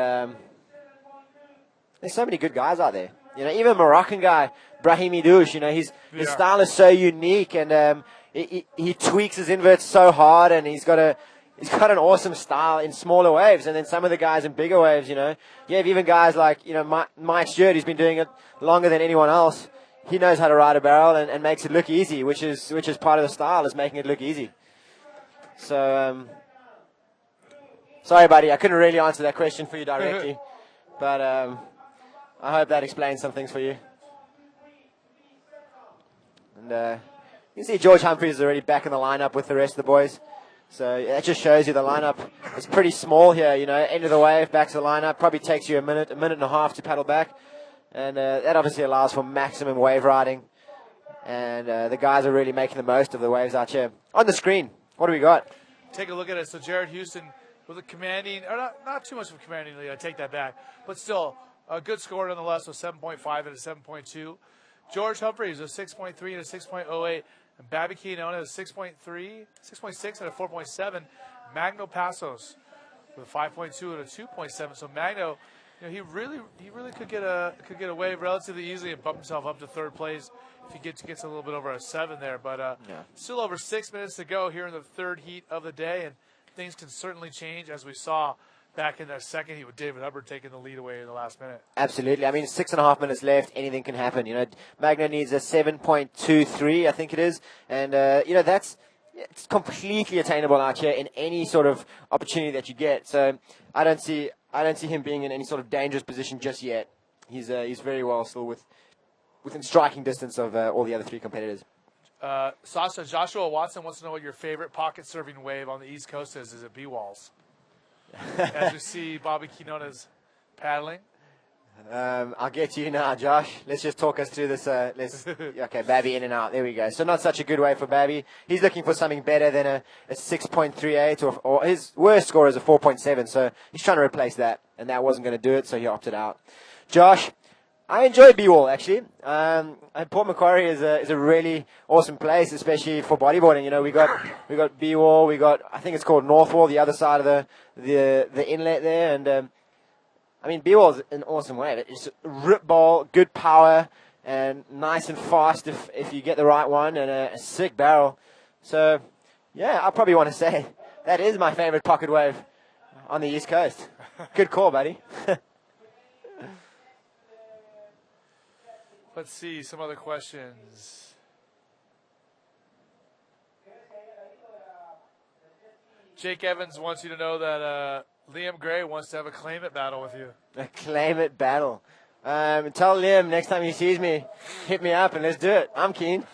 there's so many good guys out there. Even Moroccan guy, Brahimi Douche, his style is so unique and he tweaks his inverts so hard and he's got he's got an awesome style in smaller waves, and then some of the guys in bigger waves, you have even guys like, Mike Stewart, who's been doing it longer than anyone else. He knows how to ride a barrel and makes it look easy, which is part of the style, is making it look easy. So, sorry, buddy, I couldn't really answer that question for you directly, but I hope that explains some things for you. And you can see George Humphreys is already back in the lineup with the rest of the boys. So that just shows you the lineup is pretty small here, end of the wave, back to the lineup. Probably takes you a minute and a half to paddle back. And that obviously allows for maximum wave riding. And the guys are really making the most of the waves out here. On the screen, what do we got? Take a look at it. So Jared Houston with a commanding, or not too much of a commanding lead, I take that back. But still, a good score nonetheless, so 7.5 and a 7.2. George Humphreys, a 6.3 and a 6.08. And Babby Quinona is 6.3, 6.6 and a 4.7. Magno Passos with a 5.2 and a 2.7. So Magno, he really could get a wave relatively easily and bump himself up to third place if he gets a little bit over a 7 there. But still over 6 minutes to go here in the third heat of the day, and things can certainly change, as we saw back in that second heat with David Hubbard taking the lead away in the last minute. Absolutely. I mean, 6.5 minutes left. Anything can happen. Magno needs a 7.23, I think it is. And, it's completely attainable out here in any sort of opportunity that you get. So I don't see him being in any sort of dangerous position just yet. He's very well still within striking distance of all the other three competitors. Sasha, Joshua Watson wants to know what your favorite pocket serving wave on the East Coast is. Is it B-Walls? As you see Bobby Quinona's paddling. I'll get to you now, Josh. Let's just talk us through this. Okay, Babby in and out. There we go. So not such a good way for Babby. He's looking for something better than a 6.38, or his worst score is a 4.7. So he's trying to replace that, and that wasn't going to do it, so he opted out. Josh, I enjoy B-Wall, actually. Port Macquarie is a really awesome place, especially for bodyboarding. We got B-Wall, we got, I think it's called North Wall, the other side of the inlet there, and B-Wall is an awesome wave. It's a rip ball, good power, and nice and fast if you get the right one, and a sick barrel. So, yeah, I probably want to say that is my favorite pocket wave on the East Coast. Good call, buddy. Let's see some other questions. Jake Evans wants you to know that Liam Gray wants to have a claim it battle with you. A claim it battle. Tell Liam next time he sees me, hit me up and let's do it. I'm keen.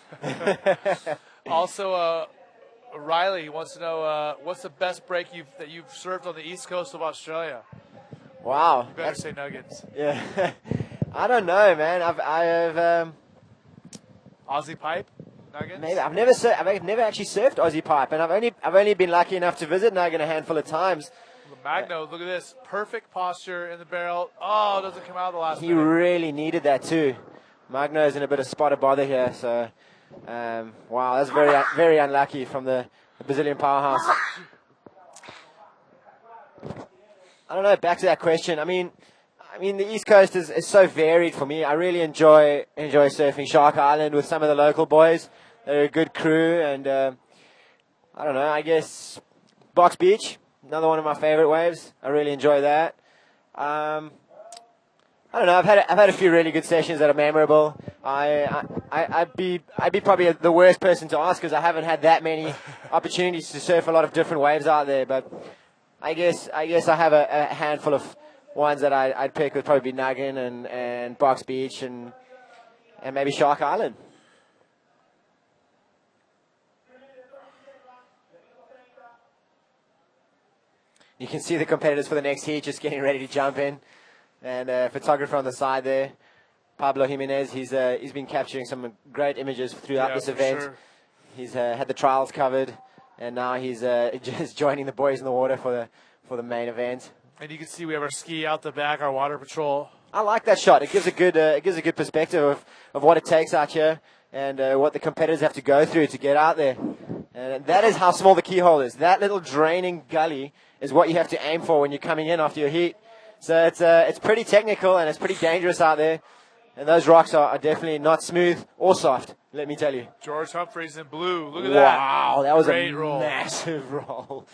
Also, Riley wants to know what's the best break that you've served on the East Coast of Australia? Wow. You better say nuggets. Yeah. I don't know, man. I've Aussie pipe nuggets. Maybe I've never actually surfed Aussie pipe, and I've only been lucky enough to visit Nugget a handful of times. Magno, look at this, perfect posture in the barrel. Oh, it doesn't come out the last minute. He really needed that too. Magno's in a bit of spot of bother here, so wow, that's very unlucky from the Brazilian powerhouse. I don't know. Back to that question. I mean, the East Coast is so varied for me. I really enjoy surfing Shark Island with some of the local boys. They're a good crew, and I don't know. I guess Box Beach, another one of my favorite waves. I really enjoy that. I don't know. I've had a few really good sessions that are memorable. I'd be probably the worst person to ask because I haven't had that many opportunities to surf a lot of different waves out there. But I guess I have a handful of ones that I'd pick would probably be Nuggin and Box Beach and maybe Shark Island. You can see the competitors for the next heat just getting ready to jump in. And photographer on the side there, Pablo Jimenez, he's been capturing some great images throughout this event. Sure. He's had the trials covered, and now he's just joining the boys in the water for the main event. And you can see we have our ski out the back, our water patrol. I like that shot. It gives a good perspective of what it takes out here and what the competitors have to go through to get out there. And that is how small the keyhole is. That little draining gully is what you have to aim for when you're coming in after your heat. So it's pretty technical and it's pretty dangerous out there. And those rocks are definitely not smooth or soft, let me tell you. George Humphreys in blue. Look at that. Wow, that was Great a roll. massive roll.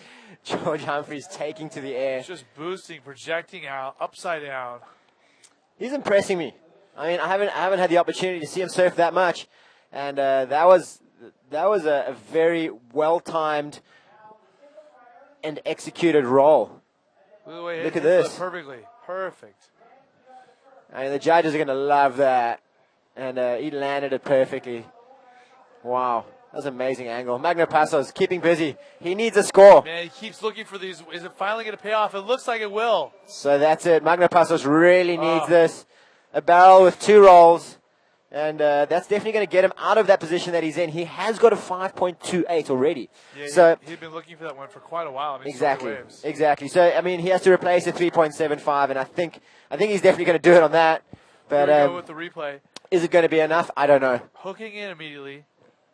George Humphreys taking to the air. Just boosting, projecting out, upside down. He's impressing me. I mean, I haven't had the opportunity to see him surf that much, and that was a very well-timed and executed roll. Look at this. Perfectly. Perfect. I mean, the judges are going to love that. And he landed it perfectly. Wow. That was an amazing angle. Magno Passos keeping busy. He needs a score. Man, he keeps looking for these. Is it finally going to pay off? It looks like it will. So that's it. Magno Passos really needs this. A barrel with 2 rolls. And that's definitely going to get him out of that position that he's in. He has got a 5.28 already. Yeah, so he'd been looking for that one for quite a while. I mean, exactly. So, I mean, he has to replace a 3.75, and I think he's definitely going to do it on that. But here we go with the replay. Is it going to be enough? I don't know. Hooking in immediately,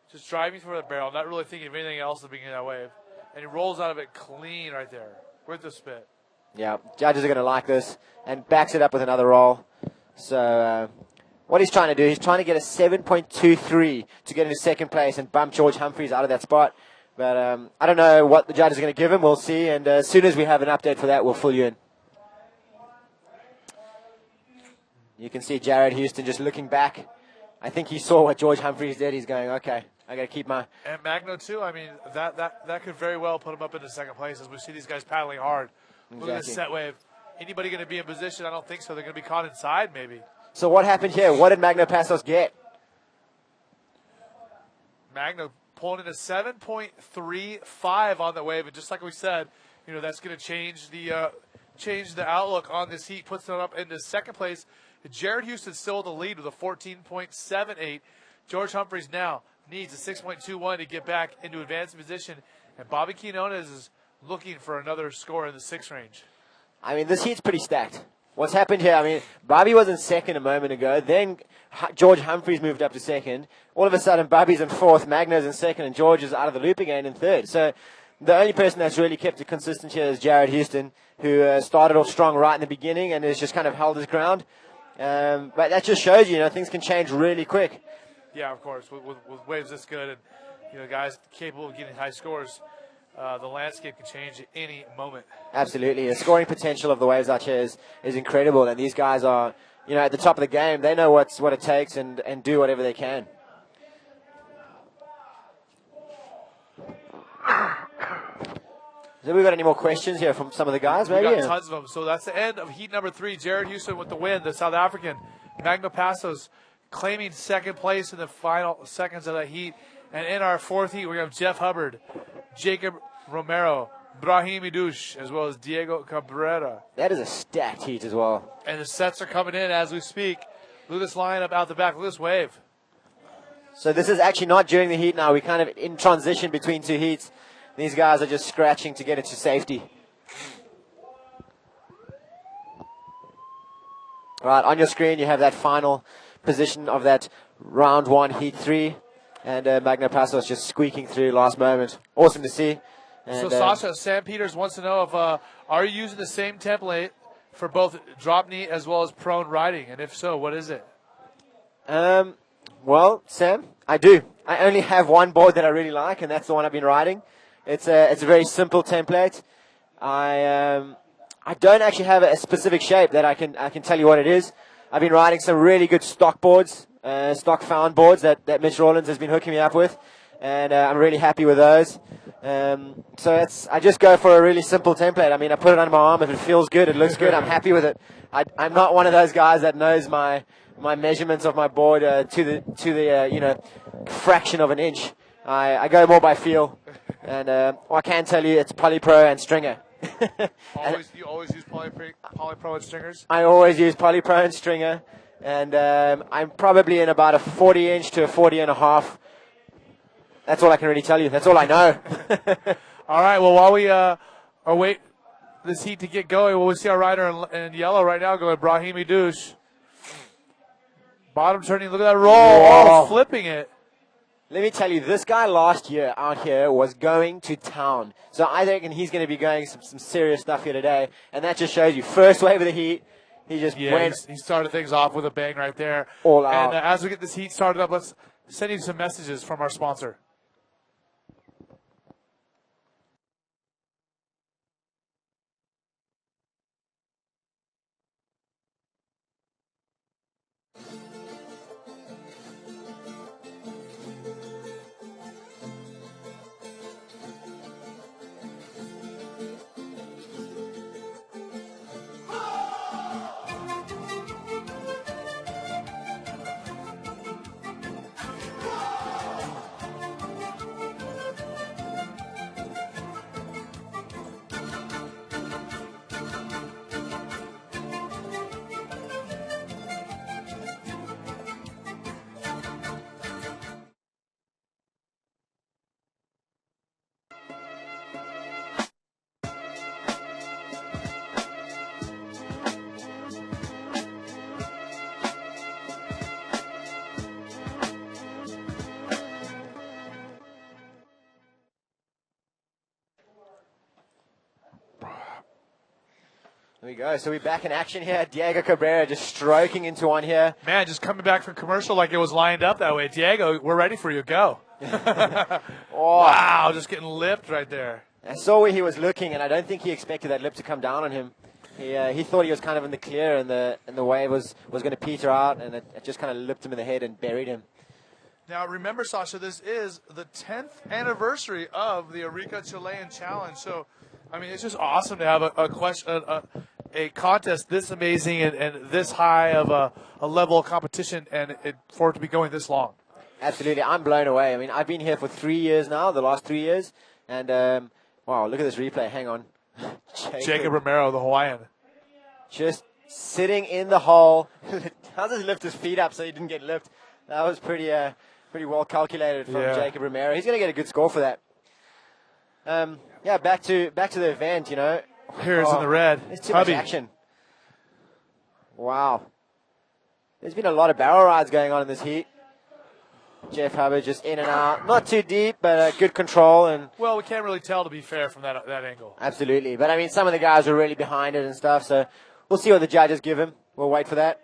just driving for the barrel, not really thinking of anything else at the beginning of that wave. And he rolls out of it clean right there with the spit. Yeah, judges are going to like this, and backs it up with another roll. So, what he's trying to do, he's trying to get a 7.23 to get into second place and bump George Humphreys out of that spot. But I don't know what the judges are going to give him. We'll see. And as soon as we have an update for that, we'll fill you in. You can see Jared Houston just looking back. I think he saw what George Humphreys did. He's going, okay, I got to keep my... And Magno, too. I mean, that could very well put him up into second place as we see these guys paddling hard. Exactly. Look at this set wave. Anybody going to be in position? I don't think so. They're going to be caught inside, maybe. So what happened here? What did Magno Passos get? Magno pulling in a 7.35 on the wave, and just like we said, you know, that's going to change the outlook on this heat. Puts them up into second place. Jared Houston still in the lead with a 14.78. George Humphreys now needs a 6.21 to get back into advanced position, and Bobby Quinones is looking for another score in the 6 range. I mean, this heat's pretty stacked. What's happened here, I mean, Bobby was in second a moment ago. Then George Humphreys moved up to second. All of a sudden, Bobby's in fourth, Magno's in second, and George is out of the loop again in third. So the only person that's really kept it consistent here is Jared Houston, who started off strong right in the beginning and has just kind of held his ground. But that just shows you, things can change really quick. Yeah, of course. With waves this good and, guys capable of getting high scores, the landscape can change at any moment. Absolutely. The scoring potential of the waves out here is incredible, and these guys are, at the top of the game. They know what it takes and do whatever they can. Have we got any more questions here from some of the guys? Maybe? We got tons of them. So that's the end of heat number 3. Jared Houston with the win, the South African. Magno Passos claiming second place in the final seconds of that heat. And in our 4th heat, we have Jeff Hubbard, Jacob Romero, Brahim Idouche, as well as Diego Cabrera. That is a stacked heat as well. And the sets are coming in as we speak. Look at this lineup out the back. Look at this wave. So this is actually not during the heat now. We're kind of in transition between 2 heats. These guys are just scratching to get into safety. Right, on your screen you have that final position of that round 1, heat 3. And Magno Passos just squeaking through last moment. Awesome to see. And, so Sasha, Sam Peters wants to know if are you using the same template for both drop knee as well as prone riding? And if so, what is it? Well, Sam, I do. I only have one board that I really like, and that's the one I've been riding. It's a very simple template. I don't actually have a specific shape that I can tell you what it is. I've been riding some really good stock boards, stock found boards that Mitch Rawlins has been hooking me up with, and I'm really happy with those. So I just go for a really simple template. I mean, I put it under my arm. If it feels good, it looks good, I'm happy with it. I'm not one of those guys that knows my measurements of my board to the fraction of an inch. I go more by feel, and I can tell you it's Polypro and stringer. You always use Polypro and stringers? I always use Polypro and stringer, and I'm probably in about a 40-inch to a 40.5. That's all I can really tell you. That's all I know. All right, well, while we wait this heat to get going, we'll see our rider in yellow right now going Brahim Idouche. Bottom turning, look at that roll. Oh, flipping it. Let me tell you, this guy last year out here was going to town. So I reckon he's going to be going some serious stuff here today. And that just shows you, first wave of the heat, he just went. He started things off with a bang right there. All out. And as we get this heat started up, let's send you some messages from our sponsor. There we go. So we're back in action here. Diego Cabrera just stroking into one here. Man, just coming back from commercial like it was lined up that way. Diego, we're ready for you. Go. Wow, just getting lipped right there. I saw where he was looking, and I don't think he expected that lip to come down on him. He thought he was kind of in the clear, and the wave was going to peter out, and it just kind of lipped him in the head and buried him. Now, remember, Sasha, this is the 10th anniversary of the Arica Chilean Challenge. So, I mean, it's just awesome to have a contest this amazing and this high of a level of competition, and for it to be going this long. Absolutely. I'm blown away. I mean, I've been here for 3 years now, the last 3 years. And, wow, look at this replay. Hang on. Jacob Romero, the Hawaiian. Just sitting in the hole. How does he lift his feet up so he didn't get lipped? That was pretty well calculated from Jacob Romero. He's going to get a good score for that. Yeah, back to the event, you know. Here's in the red. There's too much action. Wow. There's been a lot of barrel rides going on in this heat. Jeff Hubbard just in and out. Not too deep, but good control. And well, we can't really tell, to be fair, from that angle. Absolutely. But, I mean, some of the guys are really behind it and stuff, so we'll see what the judges give him. We'll wait for that.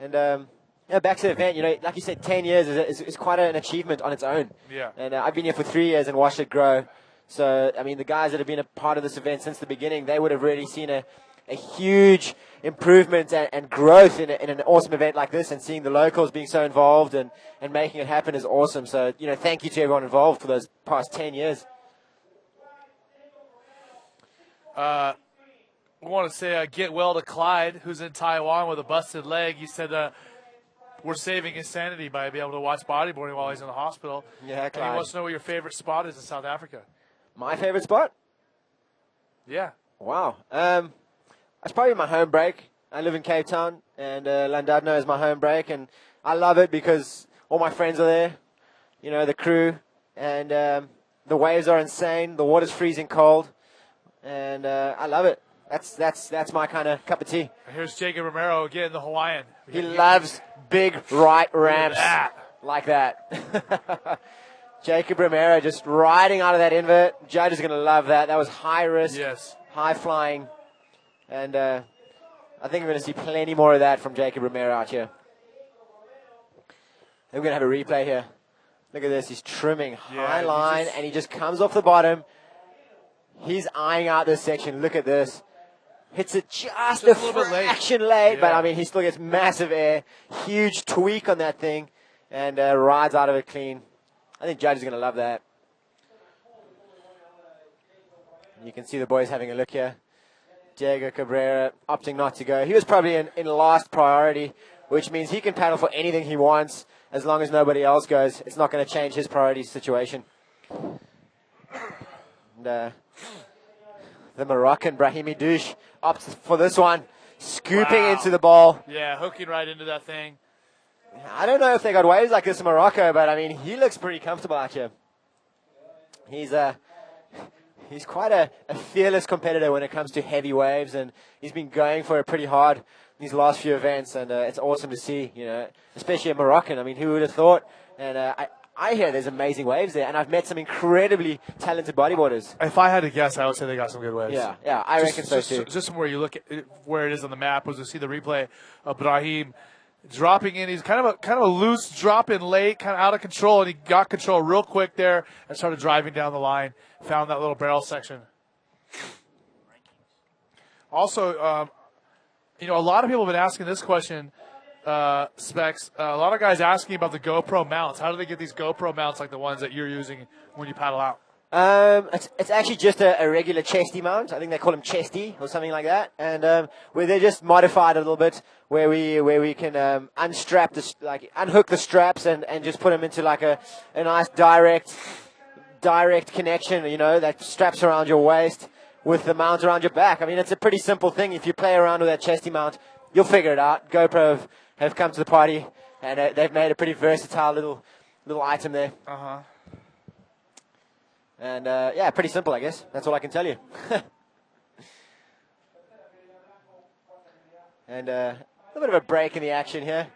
And, back to the event, you know, like you said, 10 years is quite an achievement on its own. Yeah. And I've been here for 3 years and watched it grow. So, I mean, the guys that have been a part of this event since the beginning, they would have really seen a huge improvement and growth in an awesome event like this, and seeing the locals being so involved and making it happen is awesome. So, you know, thank you to everyone involved for those past 10 years. We want to say get well to Clyde, who's in Taiwan with a busted leg. He said we're saving his sanity by being able to watch bodyboarding while he's in the hospital. Yeah, Clyde. And he wants to know what your favorite spot is in South Africa. My favorite spot? Yeah. Wow. That's probably my home break. I live in Cape Town, and Llandudno is my home break, and I love it because all my friends are there, you know, the crew, and the waves are insane, the water's freezing cold, and I love it. That's my kind of cup of tea. Here's Jacob Romero again, the Hawaiian. He loves big right ramps like that. Jacob Romero just riding out of that invert. Judge is going to love that. That was high risk, high flying. And I think we're going to see plenty more of that from Jacob Romero out here. Then we're going to have a replay here. Look at this. He's trimming high line, and he just comes off the bottom. He's eyeing out this section. Look at this. Hits it just a fraction late, but, I mean, he still gets massive air. Huge tweak on that thing, and rides out of it clean. I think Judge is going to love that. You can see the boys having a look here. Diego Cabrera opting not to go. He was probably in last priority, which means he can paddle for anything he wants as long as nobody else goes. It's not going to change his priority situation. And, the Moroccan Brahimi Douche opts for this one, scooping into the ball. Yeah, hooking right into that thing. I don't know if they got waves like this in Morocco, but, I mean, he looks pretty comfortable out here. He's quite a fearless competitor when it comes to heavy waves, and he's been going for it pretty hard these last few events, and it's awesome to see, you know, especially a Moroccan. I mean, who would have thought? And I hear there's amazing waves there, and I've met some incredibly talented bodyboarders. If I had to guess, I would say they got some good waves. Yeah, I reckon so too. Just from where you look at where it is on the map, was to see the replay of Brahim dropping in. He's kind of a loose drop in late, kind of out of control, and he got control real quick there and started driving down the line. Found that little barrel section. Also, you know, a lot of people have been asking this question, Specs. A lot of guys asking about the GoPro mounts. How do they get these GoPro mounts like the ones that you're using when you paddle out? It's actually just a regular chesty mount. I think they call them chesty or something like that. And where they're just modified a little bit, where we can unstrap unhook the straps and just put them into like a nice direct connection, you know, that straps around your waist with the mount around your back. I mean, it's a pretty simple thing. If you play around with that chesty mount, you'll figure it out. GoPro have come to the party, and they've made a pretty versatile little item there. And, yeah, pretty simple, I guess. That's all I can tell you. And a little bit of a break in the action here.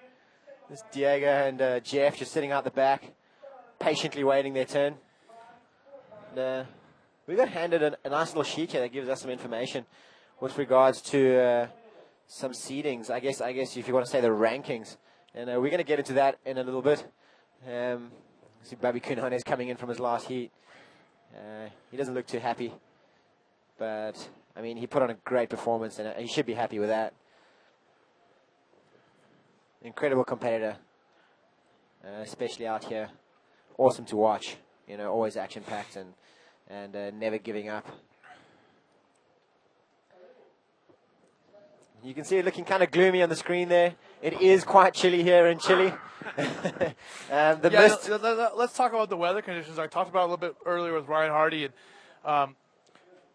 This Diego and Jeff just sitting out the back, patiently waiting their turn. And, we got handed a nice little sheet here that gives us some information with regards to some seedings. I guess if you want to say the rankings, and we're going to get into that in a little bit. See, Bobby Kuhn is coming in from his last heat. He doesn't look too happy, but I mean, he put on a great performance, and he should be happy with that. Incredible competitor, especially out here. Awesome to watch. You know, always action-packed and never giving up. You can see it looking kind of gloomy on the screen there. It is quite chilly here in Chile. Mist. Let's talk about the weather conditions. I talked about it a little bit earlier with Ryan Hardy, and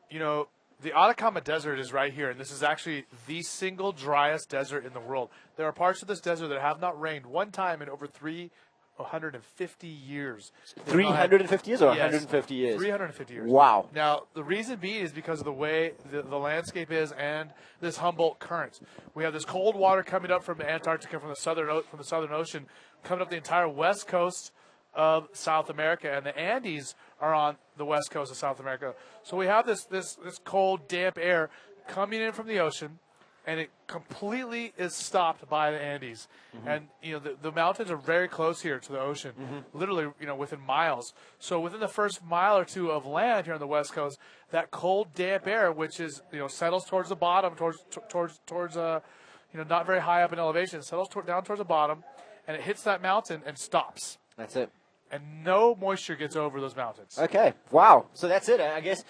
you know, the Atacama Desert is right here, and this is actually the single driest desert in the world. There are parts of this desert that have not rained one time in over 350 years. 350 years or yes, 150 years? 350 years. Wow. Now, the reason being is because of the way the landscape is and this Humboldt Current. We have this cold water coming up from Antarctica, from the Southern Ocean, coming up the entire west coast of South America, and the Andes are on the west coast of South America. So we have this cold, damp air coming in from the ocean, and it completely is stopped by the Andes. Mm-hmm. And, you know, the mountains are very close here to the ocean, literally, you know, within miles. So within the first mile or two of land here on the west coast, that cold, damp air, which is, you know, settles towards the bottom, towards you know, not very high up in elevation, settles down towards the bottom, and it hits that mountain and stops. That's it. And no moisture gets over those mountains. Okay. Wow. So that's it. I guess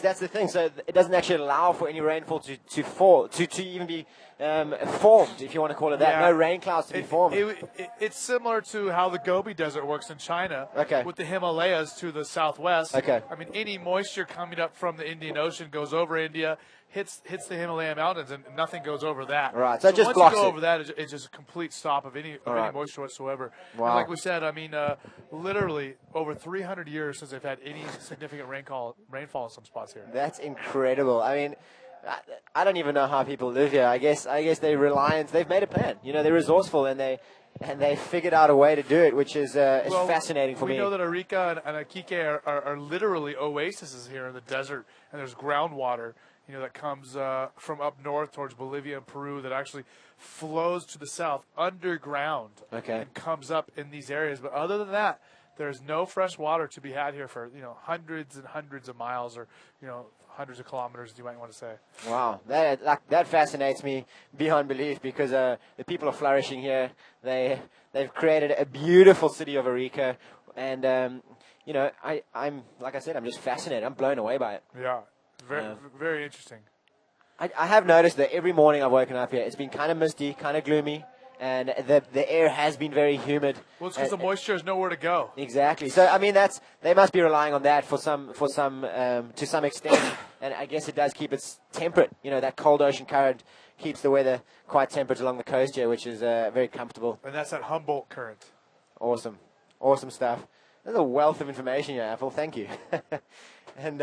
that's the thing. So it doesn't actually allow for any rainfall to fall, to even be formed, if you want to call it that. Yeah. No rain clouds to be formed. It's similar to how the Gobi Desert works in China. Okay. With the Himalayas to the southwest. Okay. I mean, any moisture coming up from the Indian Ocean goes over India, hits the Himalayan mountains, and nothing goes over that. Right. So it just once blocks you go it. over that, it's just a complete stop of any moisture whatsoever. Wow. And like we said, I mean, literally over 300 years since they've had any significant rainfall in some spots here. That's incredible. I mean, I don't even know how people live here. I guess they're reliant. They've made a plan. You know, they're resourceful, and they figured out a way to do it, which is fascinating for me. We know that Arica and Iquique are literally oases here in the desert, and there's groundwater, you know, that comes from up north towards Bolivia and Peru that actually flows to the south underground and comes up in these areas. But other than that, there's no fresh water to be had here for, you know, hundreds and hundreds of miles, or, you know, hundreds of kilometers, you might want to say. Wow, that fascinates me beyond belief, because the people are flourishing here. They've created a beautiful city of Arica, and you know, I'm like I said, I'm just fascinated. I'm blown away by it. Yeah, very interesting. I have noticed that every morning I've woken up here, it's been kind of misty, kind of gloomy, and the air has been very humid. Well, it's because the moisture has nowhere to go. Exactly. So I mean, they must be relying on that to some extent, and I guess it does keep it temperate. You know, that cold ocean current keeps the weather quite temperate along the coast here, which is very comfortable. And that's that Humboldt Current. Awesome stuff. There's a wealth of information here, Apple. Thank you. And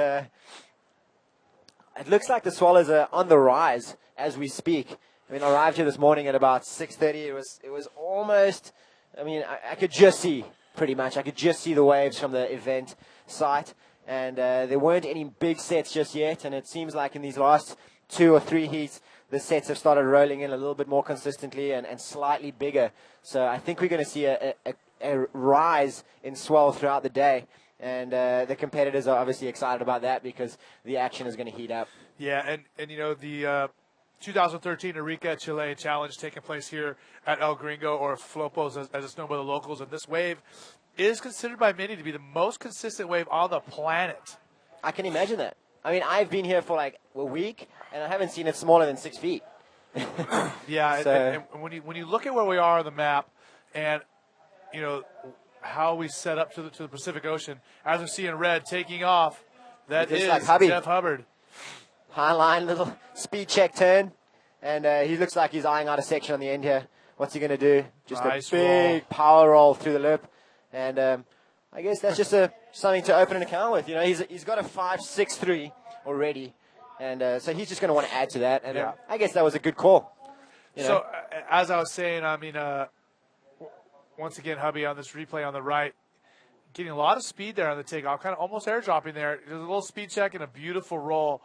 it looks like the swallows are on the rise as we speak. I mean, I arrived here this morning at about 6:30. It was almost, I mean, I could just see, pretty much. I could just see the waves from the event site. And there weren't any big sets just yet. And it seems like in these last 2 or 3 heats, the sets have started rolling in a little bit more consistently and slightly bigger. So I think we're going to see a rise in swell throughout the day. And the competitors are obviously excited about that, because the action is going to heat up. Yeah, and you know, the 2013 Arica Chilean Challenge taking place here at El Gringo, or Flopos as it's known by the locals. And this wave is considered by many to be the most consistent wave on the planet. I can imagine that. I mean, I've been here for like a week, and I haven't seen it smaller than 6 feet. Yeah, So, and when you look at where we are on the map, and you know how we set up to the Pacific Ocean, as we see in red taking off, that is like Hubby. Jeff Hubbard. high line, little speed check turn, and he looks like he's eyeing out a section on the end here. What's he going to do? Just nice a big power roll through the lip, and I guess that's just something to open an account with. You know, he's got a 5.63 already, and so he's just going to want to add to that. And I guess that was a good call. You know? So as I was saying, I mean, once again, Hubby on this replay on the right, getting a lot of speed there on the takeoff, kind of almost airdropping there. There's a little speed check and a beautiful roll.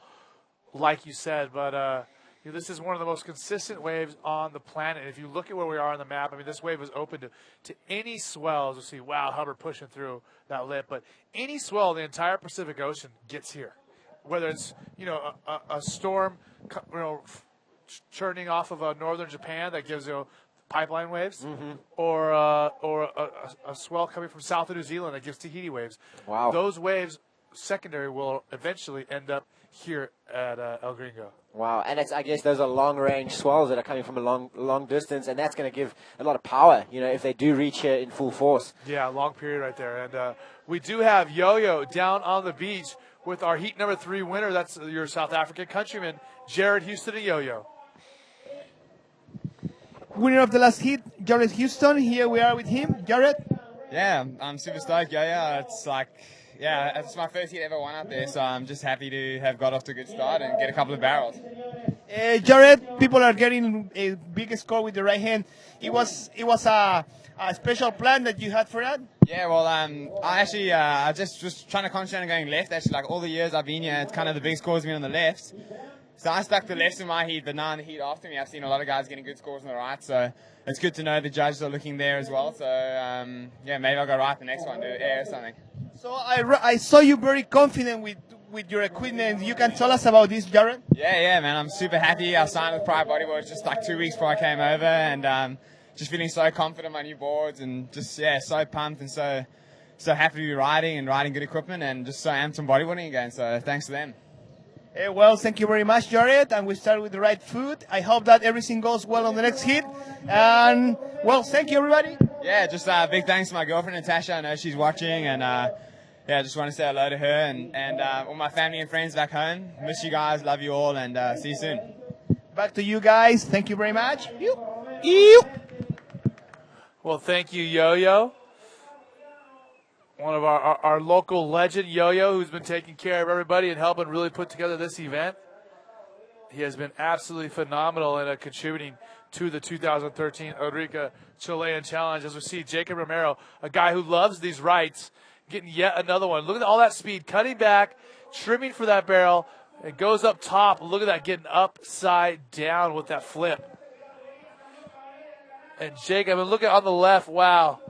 like you said, but this is one of the most consistent waves on the planet. If you look at where we are on the map, I mean, this wave is open to any swells. You'll see, wow, Hubbard pushing through that lip. But any swell in the entire Pacific Ocean gets here, whether it's, a storm, churning off of northern Japan that gives, pipeline waves, or a swell coming from south of New Zealand that gives Tahiti waves. Wow. Those waves, secondary, will eventually end up here at El Gringo. Wow, and I guess those are long-range swells that are coming from a long distance, and that's going to give a lot of power, if they do reach here in full force. Yeah, long period right there. And we do have Yo-Yo down on the beach with our heat number 3 winner. That's your South African countryman, Jared Houston and Yo-Yo. Winner of the last heat, Jared Houston. Here we are with him. Jared? Yeah, I'm super stoked. Yeah, it's my first heat ever won out there, so I'm just happy to have got off to a good start and get a couple of barrels. Jared, people are getting a big score with the right hand. It was a special plan that you had for that? Yeah, well, I just was trying to concentrate on going left. Actually, like all the years I've been here, it's kind of the big scores been on the left. So I stuck the left in my heat, but now in the heat after me, I've seen a lot of guys getting good scores on the right. So it's good to know the judges are looking there as well. So, maybe I'll go right the next one, do air or something. So I saw you very confident with your equipment. You can tell us about this, Jared? Yeah, man. I'm super happy. I signed with Pride Bodyboards just like 2 weeks before I came over, and just feeling so confident in my new boards, and just so pumped and so happy to be riding good equipment, and just so amped on bodyboarding again. So thanks to them. Well, thank you very much, Jared. And we start with the right foot. I hope that everything goes well on the next hit. And, well, thank you, everybody. Yeah, just big thanks to my girlfriend, Natasha. I know she's watching. And, I just want to say hello to her and all my family and friends back home. Miss you guys. Love you all. And see you soon. Back to you guys. Thank you very much. Well, thank you, Yo-Yo. One of our local legend, Yo-Yo, who's been taking care of everybody and helping really put together this event. He has been absolutely phenomenal in contributing to the 2013 Arica Chilean Challenge. As we see, Jacob Romero, a guy who loves these rights, getting yet another one. Look at all that speed, cutting back, trimming for that barrel. It goes up top. Look at that, getting upside down with that flip. And Jacob, and look at on the left, wow.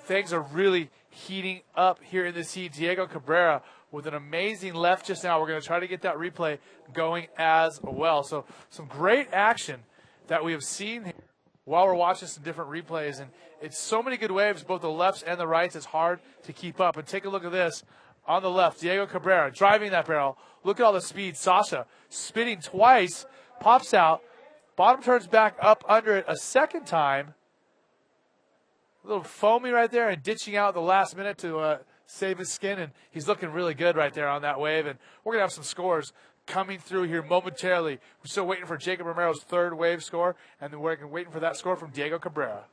Things are really heating up here in this heat. Diego Cabrera with an amazing left just now. We're going to try to get that replay going as well. So some great action that we have seen here while we're watching some different replays. And it's so many good waves, both the lefts and the rights. It's hard to keep up. And take a look at this on the left. Diego Cabrera driving that barrel. Look at all the speed. Sasha spinning twice, pops out. Bottom turns back up under it a second time. A little foamy right there and ditching out at the last minute to save his skin. And he's looking really good right there on that wave. And we're going to have some scores coming through here momentarily. We're still waiting for Jacob Romero's third wave score. And then we're waiting for that score from Diego Cabrera.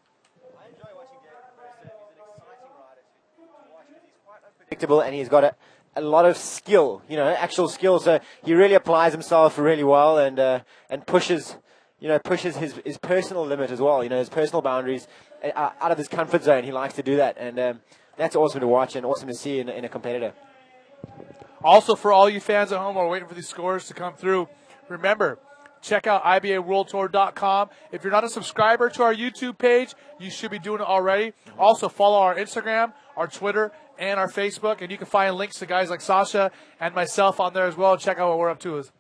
I enjoy watching Diego Cabrera. He's an exciting rider to watch because he's quite unpredictable and he's got a lot of skill, actual skill. So he really applies himself really well and pushes his personal limit as well, his personal boundaries out of his comfort zone. He likes to do that, and that's awesome to watch and awesome to see in a competitor. Also, for all you fans at home who are waiting for these scores to come through, remember, check out IBAWorldTour.com. If you're not a subscriber to our YouTube page, you should be doing it already. Also, follow our Instagram, our Twitter, and our Facebook, and you can find links to guys like Sasha and myself on there as well. Check out what we're up to. It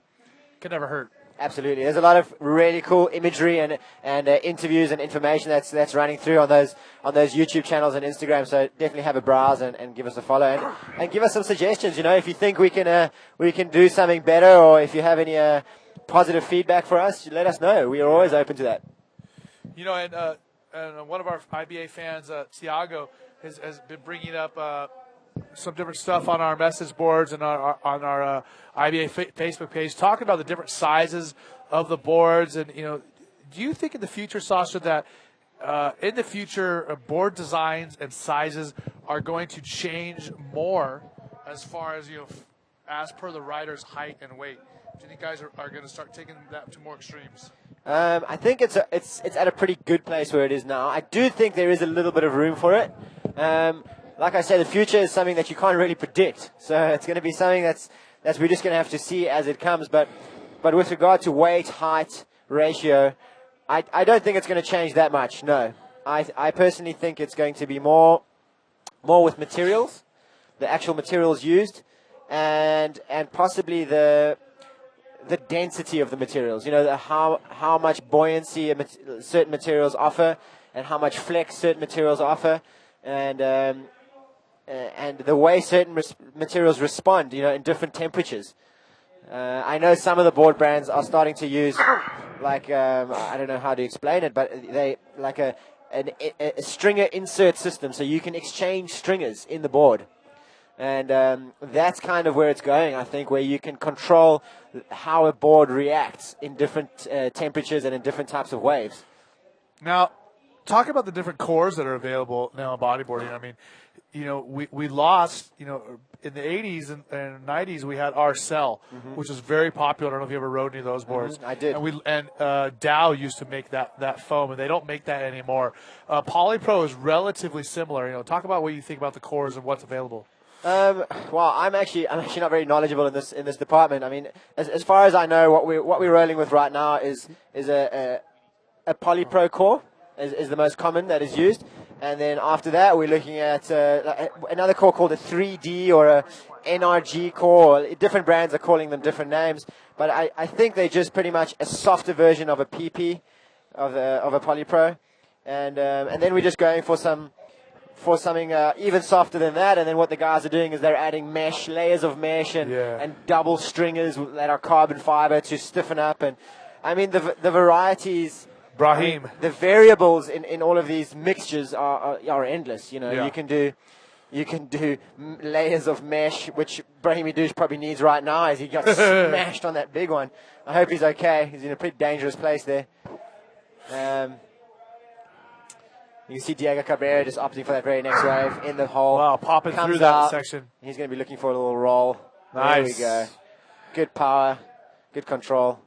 can never hurt. Absolutely. There's a lot of really cool imagery and interviews and information that's running through on those YouTube channels and Instagram. So definitely have a browse and give us a follow and give us some suggestions. If you think we can do something better, or if you have any positive feedback for us, let us know. We are always open to that. And one of our IBA fans, Tiago, has been bringing up some different stuff on our message boards and on our IBA Facebook page, talking about the different sizes of the boards. And, do you think in the future, Sasha, that in the future board designs and sizes are going to change more as far as, as per the rider's height and weight? Do you think guys are going to start taking that to more extremes? I think it's at a pretty good place where it is now. I do think there is a little bit of room for it. Like I say, the future is something that you can't really predict. So it's going to be something that's we're just going to have to see as it comes. But with regard to weight, height, ratio, I don't think it's going to change that much. No, I personally think it's going to be more with materials, the actual materials used, and possibly the density of the materials. You know, how much buoyancy certain materials offer, and how much flex certain materials offer, and the way certain materials respond, you know, in different temperatures. I know some of the board brands are starting to use, like, I don't know how to explain it, but they like a stringer insert system, so you can exchange stringers in the board. And that's kind of where it's going, I think, where you can control how a board reacts in different temperatures and in different types of waves. Now, talk about the different cores that are available now in bodyboarding. I mean, you know, we lost, you know, in the 80s and 90s, we had Arcel, which was very popular. I don't know if you ever rode any of those boards. I did. And Dow used to make that foam, and they don't make that anymore. Polypro is relatively similar. You know, talk about what you think about the cores and what's available. Well, I'm actually not very knowledgeable in this department. I mean, as far as I know, what we're rolling with right now is a Polypro core is the most common that is used, and then after that we're looking at another core called a 3D or a NRG core. Different brands are calling them different names, but I think they're just pretty much a softer version of a PP of a Polypro, and then we're just going for something even softer than that. And then what the guys are doing is they're adding layers of mesh and double stringers that are carbon fiber to stiffen up. And I mean, the varieties, Brahim, I mean, the variables in all of these mixtures are endless. You know, you can do layers of mesh, which Brahim Douche probably needs right now as he got smashed on that big one. I hope he's okay. He's in a pretty dangerous place there. You can see Diego Cabrera just opting for that very next wave in the hole. Wow, popping through that section. He's going to be looking for a little roll. Nice. There we go. Good power, good control.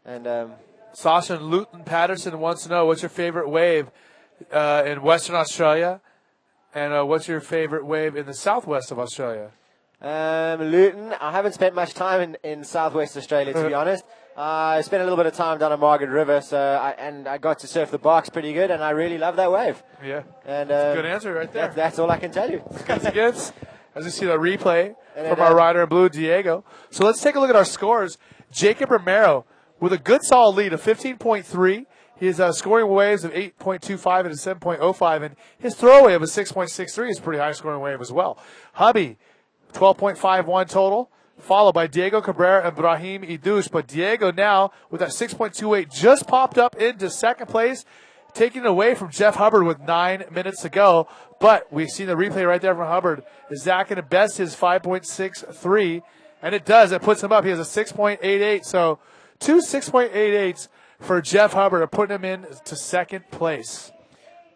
And Sasha and Luton Patterson wants to know, what's your favorite wave in Western Australia? And what's your favorite wave in the southwest of Australia? Luton, I haven't spent much time in southwest Australia, to be honest. I spent a little bit of time down on Margaret River, I got to surf the box pretty good, and I really love that wave. Yeah, and that's a good answer right there. That's all I can tell you. As we see the replay from our rider in blue, Diego. So let's take a look at our scores. Jacob Romero with a good solid lead of 15.3. His scoring waves of 8.25 and a 7.05, and his throwaway of a 6.63 is a pretty high scoring wave as well. Hubby, 12.51 total, followed by Diego Cabrera and Brahim Idouche. But Diego now, with that 6.28, just popped up into second place, taking it away from Jeff Hubbard with 9 minutes to go. But we've seen the replay right there from Hubbard. Is that going to best his 5.63? And it does. It puts him up. He has a 6.88. So two 6.88s for Jeff Hubbard are putting him in to second place.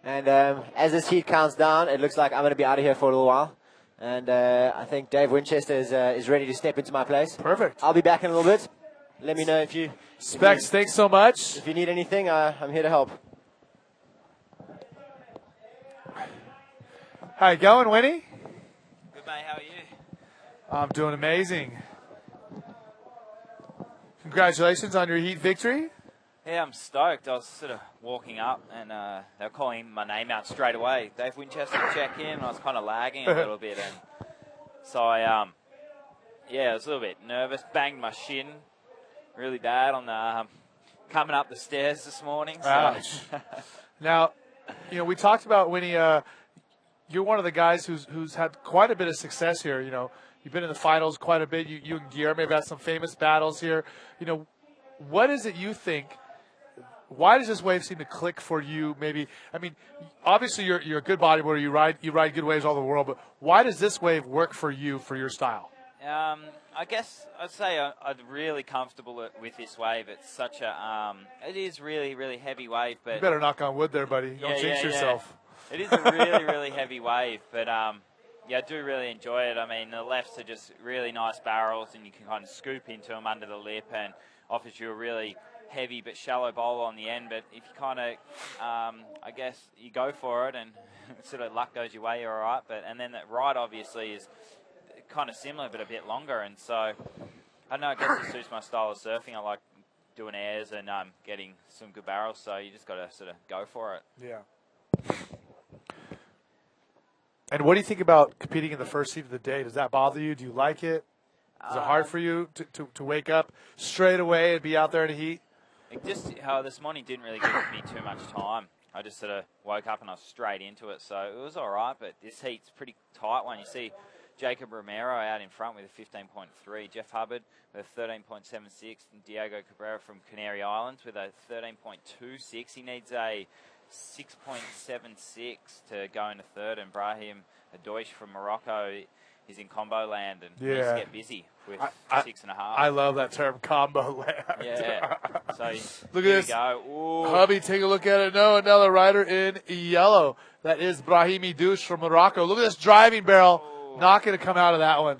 And as this heat counts down, it looks like I'm going to be out of here for a little while. And I think Dave Winchester is ready to step into my place. Perfect. I'll be back in a little bit. Let me know if you... Specs, thanks so much. If you need anything, I'm here to help. How you going, Winnie? Good, mate. How are you? I'm doing amazing. Congratulations on your heat victory. Yeah, I'm stoked. I was sort of walking up and they were calling my name out straight away. Dave Winchester, check in. I was kind of lagging a little bit. And so I was a little bit nervous. Banged my shin really bad on the coming up the stairs this morning. So. Ouch. Now, you know, we talked about, Winnie, you're one of the guys who's had quite a bit of success here. You know, you've been in the finals quite a bit. You and Guillermo have had some famous battles here. You know, what is it you think? Why does this wave seem to click for you? Maybe, I mean, obviously you're a good bodyboarder. You ride good waves all over the world. But why does this wave work for you, for your style? I guess I'd say I'm really comfortable with this wave. It's such a it is really, really heavy wave. But you better knock on wood there, buddy. Don't jinx yourself. Yeah. It is a really, really heavy wave. But I do really enjoy it. I mean, the lefts are just really nice barrels, and you can kind of scoop into them under the lip, and offers you a really heavy but shallow bowl on the end. But if you kind of, I guess, you go for it and sort of luck goes your way, you're all right. And then that ride obviously is kind of similar but a bit longer. And so, I don't know, I guess it suits my style of surfing. I like doing airs and getting some good barrels, so you just got to sort of go for it. Yeah. And what do you think about competing in the first heat of the day? Does that bother you? Do you like it? Is it hard for you to wake up straight away and be out there in the heat? Just how this morning didn't really give me too much time. I just sort of woke up and I was straight into it, so it was all right. But this heat's a pretty tight one. You see Jacob Romero out in front with a 15.3, Jeff Hubbard with a 13.76, and Diego Cabrera from Canary Islands with a 13.26. He needs a 6.76 to go into third, and Brahim Adoish from Morocco is in combo land and needs to get busy with 6.5. I love that term, combo land. Yeah. So look at here this. we go. Ooh. Hubby, take a look at it. No, another rider in yellow. That is Brahimi Douche from Morocco. Look at this driving barrel. Not going to come out of that one.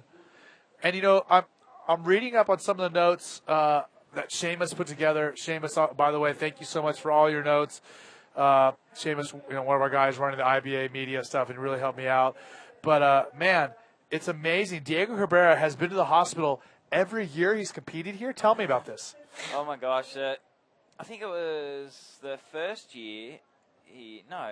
And, you know, I'm reading up on some of the notes that Seamus put together. Seamus, by the way, thank you so much for all your notes. Seamus, you know, one of our guys running the IBA media stuff, and really helped me out. But, man, it's amazing. Diego Cabrera has been to the hospital every year he's competed here. Tell me about this. Oh, my gosh. I think it was the first year.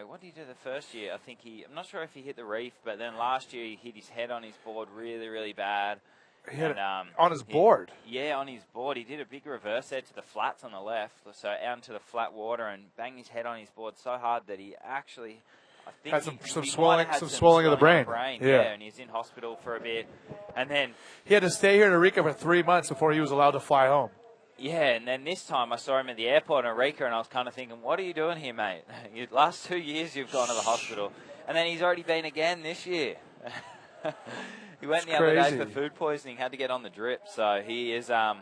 What did he do the first year? I think I'm not sure if he hit the reef, but then last year he hit his head on his board really, really bad. He hit it on his board? Yeah, on his board. He did a big reverse there to the flats on the left, so out into the flat water, and banged his head on his board so hard that he actually, I think, had some swelling of the brain. Yeah, and he's in hospital for a bit. And then he had to stay here in Arica for 3 months before he was allowed to fly home. Yeah, and then this time I saw him at the airport in Arica, and I was kind of thinking, what are you doing here, mate? Last 2 years you've gone to the hospital. And then he's already been again this year. He went the other day for food poisoning, had to get on the drip. So he is, I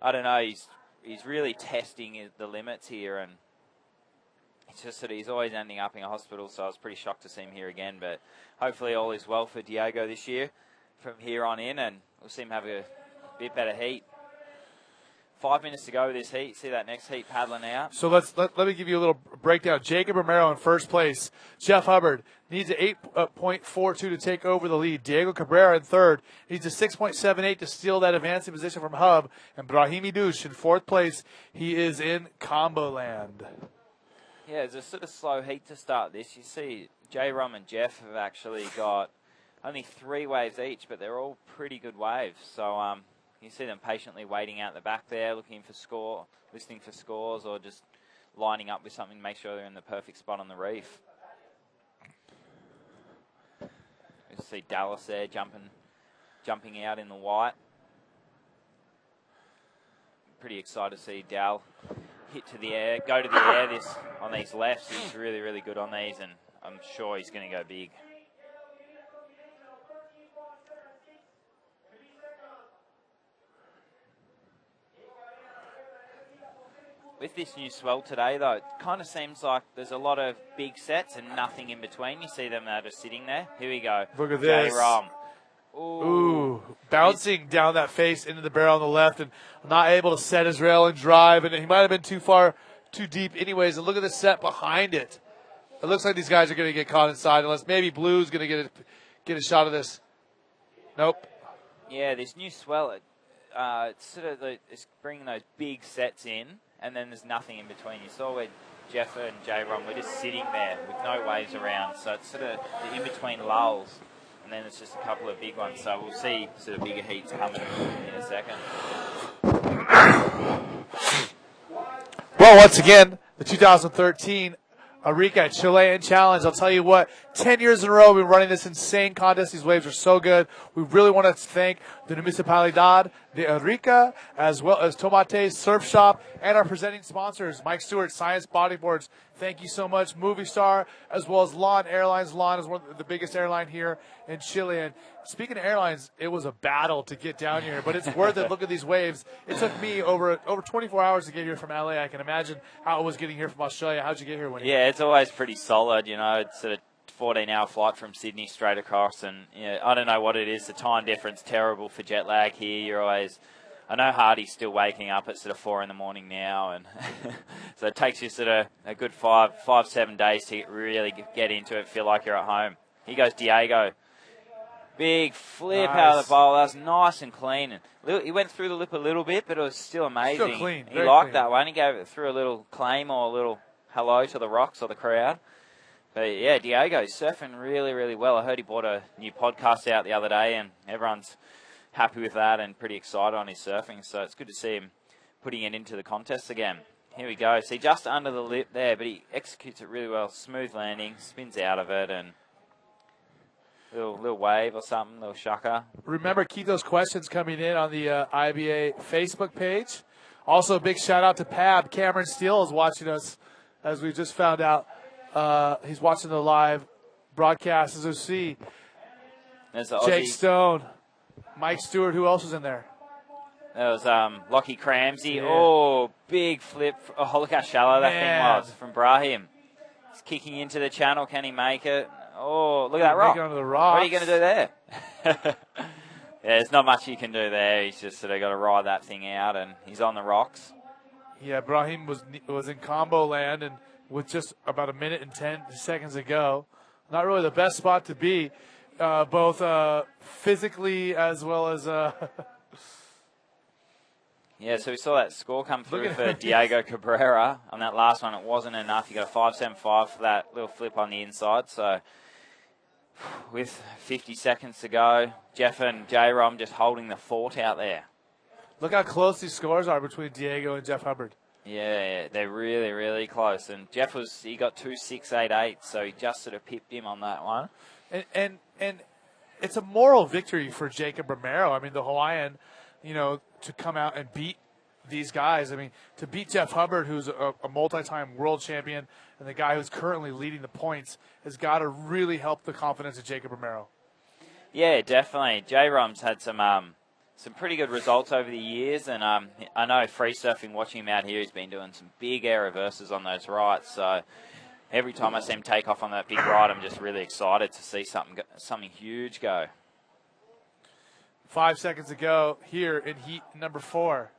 don't know, he's really testing the limits here. And it's just that he's always ending up in a hospital, so I was pretty shocked to see him here again. But hopefully all is well for Diego this year from here on in, and we'll see him have a bit better heat. 5 minutes to go with this heat. See that next heat paddling out. So let me give you a little breakdown. Jacob Romero in first place. Jeff Hubbard needs an 8.42 to take over the lead. Diego Cabrera in third needs a 6.78 to steal that advancing position from Hub. And Brahimi Douche in fourth place. He is in combo land. Yeah, it's a sort of slow heat to start this. You see J. Rum and Jeff have actually got only 3 waves each, but they're all pretty good waves. So, you see them patiently waiting out the back there, looking for listening for scores, or just lining up with something to make sure they're in the perfect spot on the reef. You see Dallas there jumping out in the white. Pretty excited to see Dal go to the air on these lefts. He's really, really good on these, and I'm sure he's going to go big. With this new swell today, though, it kind of seems like there's a lot of big sets and nothing in between. You see them that are sitting there. Here we go. Look at this. J-Rom. Ooh, bouncing down that face into the barrel on the left, and not able to set his rail and drive. And he might have been too deep anyways. And look at the set behind it. It looks like these guys are going to get caught inside, unless maybe Blue's going to get a shot of this. Nope. Yeah, this new swell, it's sort of it's bringing those big sets in. And then there's nothing in between. You saw where Jeff and J-Ron were just sitting there with no waves around. So it's sort of the in-between lulls. And then it's just a couple of big ones. So we'll see sort of bigger heats coming in a second. Well, once again, the 2013 Arica Chilean Challenge. I'll tell you what, 10 years in a row we've been running this insane contest. These waves are so good. We really want to thank the Municipalidad de Arica, as well as Tomate's Surf Shop, and our presenting sponsors, Mike Stewart, Science Bodyboards. Thank you so much. Movie Star, as well as LAN Airlines. LAN is one of the biggest airline here in Chile. And speaking of airlines, it was a battle to get down here, but it's worth it. Look at these waves. It took me over 24 hours to get here from LA. I can imagine how it was getting here from Australia. How'd you get here? Yeah, it's always pretty solid. You know, it's a 14-hour flight from Sydney straight across, and I don't know what it is. The time difference, terrible for jet lag here. You're always, I know Hardy's still waking up at sort of 4 in the morning now, and so it takes you sort of a good 7 days to really get into it, feel like you're at home. Here goes Diego. Big flip out of the bowl. That was nice and clean. And he went through the lip a little bit, but it was still amazing. Still clean. He liked that one. He gave it through a little claim or a little hello to the rocks or the crowd. But yeah, Diego's surfing really, really well. I heard he bought a new podcast out the other day, and everyone's happy with that and pretty excited on his surfing. So it's good to see him putting it into the contest again. Here we go. See, just under the lip there, but he executes it really well. Smooth landing, spins out of it, and little wave or something, little shucker. Remember, keep those questions coming in on the IBA Facebook page. Also, a big shout out to Pab. Cameron Steele is watching us, as we just found out. He's watching the live broadcast. As we see, Jake Stone, Mike Stewart. Who else was in there? There was Lockie Cramsey. Yeah. Oh, big flip. Oh, look how shallow that thing was from Brahim. He's kicking into the channel. Can he make it? Oh, look at that rock. Onto the what are you going to do there? Yeah, there's not much you can do there. He's just sort of got to ride that thing out, and he's on the rocks. Yeah, Brahim was in combo land, and with just about a minute and 10 seconds to go. Not really the best spot to be, both physically as well as... Yeah, so we saw that score come through for Diego Cabrera. On that last one, it wasn't enough. He got a 5.75 for that little flip on the inside. So with 50 seconds to go, Jeff and J-Rom just holding the fort out there. Look how close these scores are between Diego and Jeff Hubbard. Yeah, they're really, really close. And Jeff he got 2.688, so he just sort of pipped him on that one. And it's a moral victory for Jacob Romero. I mean, the Hawaiian, to come out and beat these guys. I mean, to beat Jeff Hubbard, who's a multi-time world champion, and the guy who's currently leading the points, has got to really help the confidence of Jacob Romero. Yeah, definitely. J-Rom's had some pretty good results over the years, and I know free surfing, watching him out here, he's been doing some big air reverses on those rights. So every time I see him take off on that big ride, I'm just really excited to see something huge go. 5 seconds to go here in heat number 4.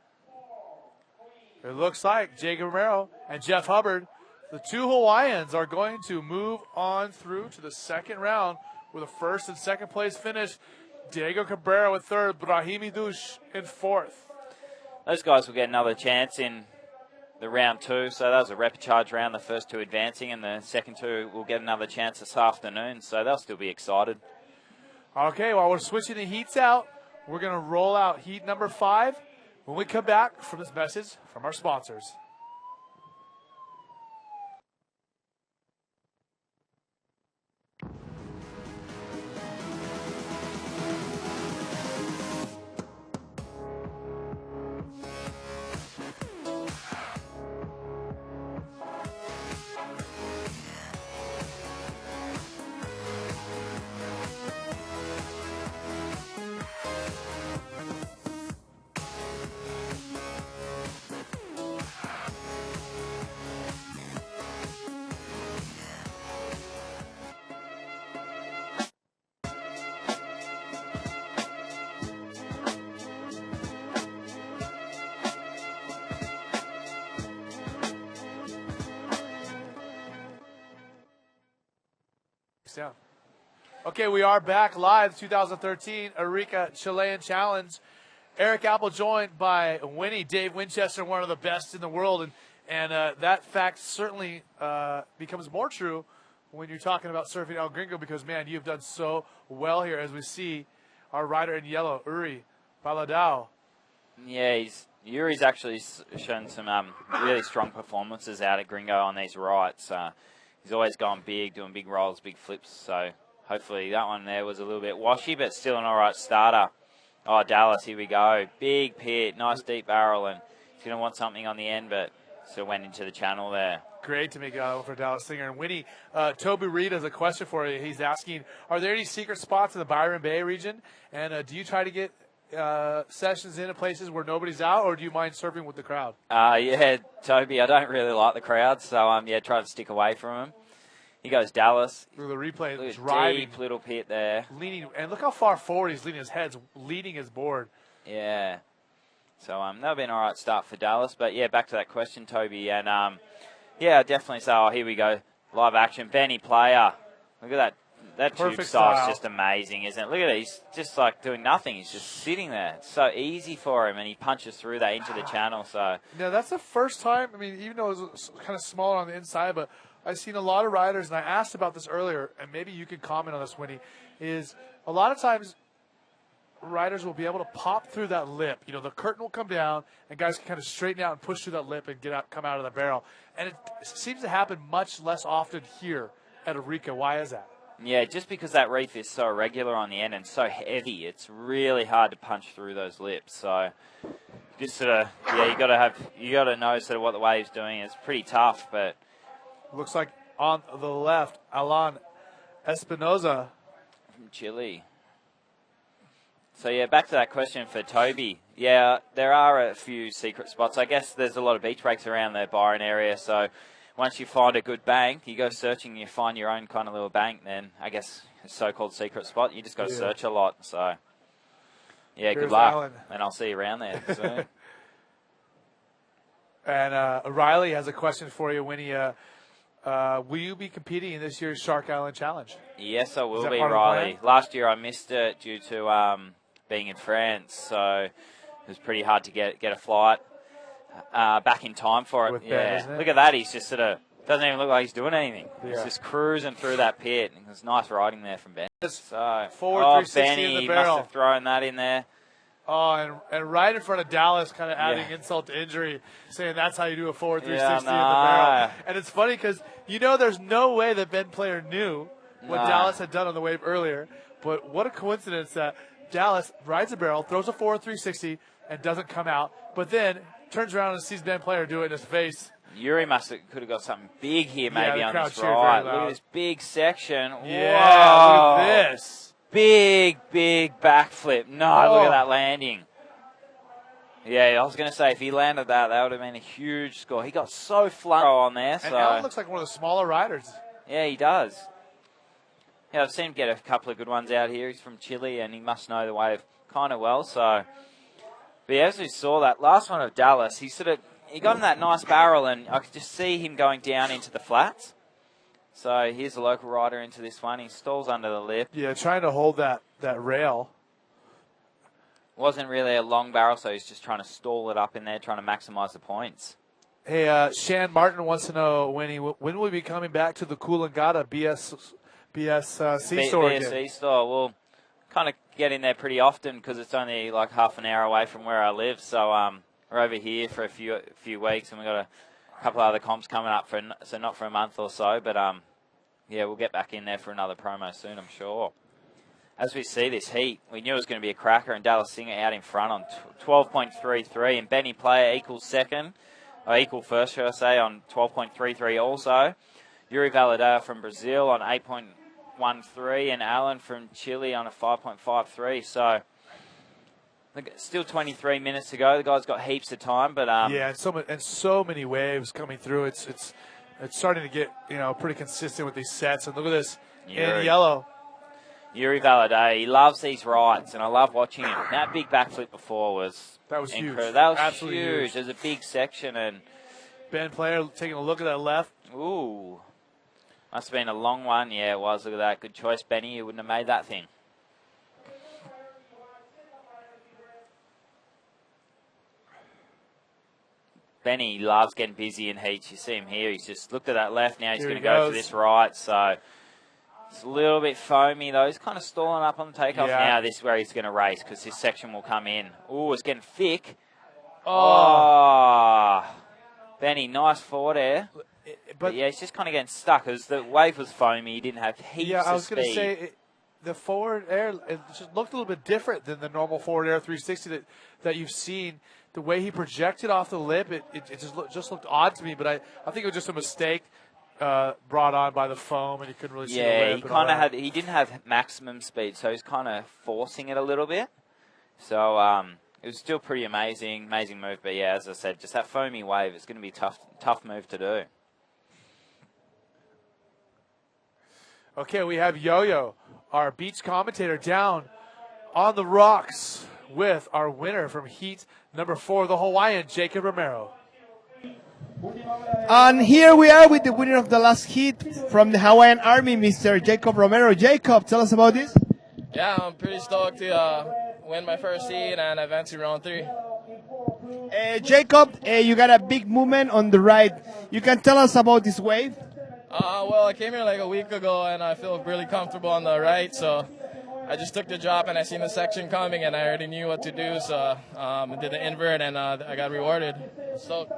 It looks like Jacob Romero and Jeff Hubbard, the two Hawaiians, are going to move on through to the second round with a first and second place finish. Diego Cabrera with third, Brahimi Dush in fourth. Those guys will get another chance in the round 2. So that was a repechage round, the first 2 advancing, and the second 2 will get another chance this afternoon. So they'll still be excited. Okay, while we're switching the heats out, we're going to roll out heat number 5 when we come back from this message from our sponsors. Down. Okay, we are back live, 2013 Arica Chilean Challenge. Eric Apple joined by Winnie, Dave Winchester, one of the best in the world, and that fact certainly becomes more true when you're talking about surfing El Gringo, because, man, you've done so well here, as we see our rider in yellow, Uri Paladao. Yeah, Yuri's actually shown some really strong performances out at Gringo on these rights. He's always gone big, doing big rolls, big flips. So hopefully that one there was a little bit washy, but still an all right starter. Oh, Dallas, here we go. Big pit, nice deep barrel, and he's going to want something on the end, but still went into the channel there. Great to make it for Dallas Singer. And Winnie, Toby Reed has a question for you. He's asking, are there any secret spots in the Byron Bay region? And do you try to get sessions in at places where nobody's out, or do you mind surfing with the crowd? Yeah, Toby, I don't really like the crowd, so try to stick away from him. He goes Dallas. Through the replay, look driving. Deep little pit there. Leaning, and look how far forward he's leaning his head's leading his board. Yeah. So that'll be an all right start for Dallas. But, yeah, back to that question, Toby. And, yeah, definitely. So, here we go. Live action. Benny Player. Look at that that tube Perfect style's style. just amazing, isn't it? Look at it. He's just like doing nothing. He's just sitting there. It's so easy for him, and he punches through that into the channel. So Now, that's the first time, I mean, even though it was kind of smaller on the inside, but I've seen a lot of riders, and I asked about this earlier, and maybe you could comment on this, Winnie, is a lot of times riders will be able to pop through that lip. You know, the curtain will come down, and guys can kind of straighten out and push through that lip and come out of the barrel. And it seems to happen much less often here at Arica. Why is that? yeah, just because that reef is so irregular on the end and so heavy, it's really hard to punch through those lips. So just sort of, yeah, you got to know sort of what the wave's doing. It's pretty tough, but Looks like on the left, Alan Espinoza. from Chile. So, yeah, back to that question for Toby. Yeah, there are a few secret spots. I guess there's a lot of beach breaks around the Byron area, so once you find a good bank, you go searching, you find your own kind of little bank, then I guess a so-called secret spot, you just got to search a lot. So, yeah, Here's good luck, Alan. and I'll see you around there soon. And Riley has a question for you, Winnie. Will you be competing in this year's Shark Island Challenge? Yes, I will that be, part of the Riley. plan? Last year I missed it due to being in France, so it was pretty hard to get a flight back in time for it. With Ben, yeah, isn't it? look at that. He's just sort of doesn't even look like he's doing anything. Yeah. He's just cruising through that pit. It's nice riding there from Ben. So Forward 360 Benny in the must barrel. have thrown that in there. Oh, and right in front of Dallas, kind of adding insult to injury, saying that's how you do a forward 360 in the barrel. And it's funny because there's no way that Ben Player knew what Dallas had done on the wave earlier. But what a coincidence that Dallas rides a barrel, throws a forward 360, and doesn't come out. But then turns around and sees Ben Player do it in his face. Yuri could have got something big here maybe the on crowd this cheered very ride. loud. Look at this big section. Yeah, Whoa. look at this. Big backflip. No, look at that landing. Yeah, I was going to say, if he landed that would have been a huge score. He got so flung on there. And So. Alan looks like one of the smaller riders. Yeah, he does. Yeah, I've seen him get a couple of good ones out here. He's from Chile, and he must know the wave kind of well. So, but yeah, as we saw that last one of Dallas, he got in that nice barrel, and I could just see him going down into the flats. So here's a local rider into this one. He stalls under the lip. Yeah, trying to hold that rail. Wasn't really a long barrel, so he's just trying to stall it up in there, trying to maximize the points. Hey, Shan Martin wants to know when will we be coming back to the Coolangatta BSC store again? BSC store. We'll kind of get in there pretty often because it's only like half an hour away from where I live. So we're over here for a few weeks, and we've got a couple of other comps coming up so not for a month or so, but yeah, we'll get back in there for another promo soon, I'm sure. As we see this heat, we knew it was going to be a cracker, and Dallas Singer out in front on 12.33, and Benny Player equal first, should I say, on 12.33 also. Yuri Valadao from Brazil on 8.13, and Alan from Chile on a 5.53. So, still 23 minutes to go. The guy's got heaps of time, but yeah, and so many waves coming through. It's starting to get pretty consistent with these sets. And look at this in yellow. Yuri Valadao, he loves these rides, and I love watching him. That big backflip before was huge. That was absolutely huge. There's a big section, and Ben Player taking a look at that left. Ooh, must have been a long one. Yeah, it was. Look at that. Good choice, Benny. You wouldn't have made that thing. Benny loves getting busy in heats. You see him here. He's just looked at that left. Now he's going to go for this right. So it's a little bit foamy, though. He's kind of stalling up on the takeoff now. This is where he's going to race because this section will come in. Ooh, it's getting thick. Oh. Benny, nice forward air. But yeah, he's just kind of getting stuck because the wave was foamy. He didn't have heaps of speed. Yeah, I was going to say the forward air, it just looked a little bit different than the normal forward air 360 that you've seen. The way he projected off the lip, it just looked odd to me. But I think it was just a mistake brought on by the foam, and he couldn't really see the lip. Yeah, he didn't have maximum speed, so he's kind of forcing it a little bit. So it was still pretty amazing move. But yeah, as I said, just that foamy wave, it's going to be a tough move to do. Okay, we have Yo-Yo, our beach commentator, down on the rocks with our winner from heat number 4, the Hawaiian, Jacob Romero. And here we are with the winner of the last heat from the Hawaiian Army, Mr. Jacob Romero. Jacob, tell us about this. Yeah, I'm pretty stoked to win my first heat and advance to round 3. Jacob, you got a big movement on the right. You can tell us about this wave? Well, I came here like a week ago and I feel really comfortable on the right, so I just took the drop and I seen the section coming and I already knew what to do, so I did the invert and I got rewarded. So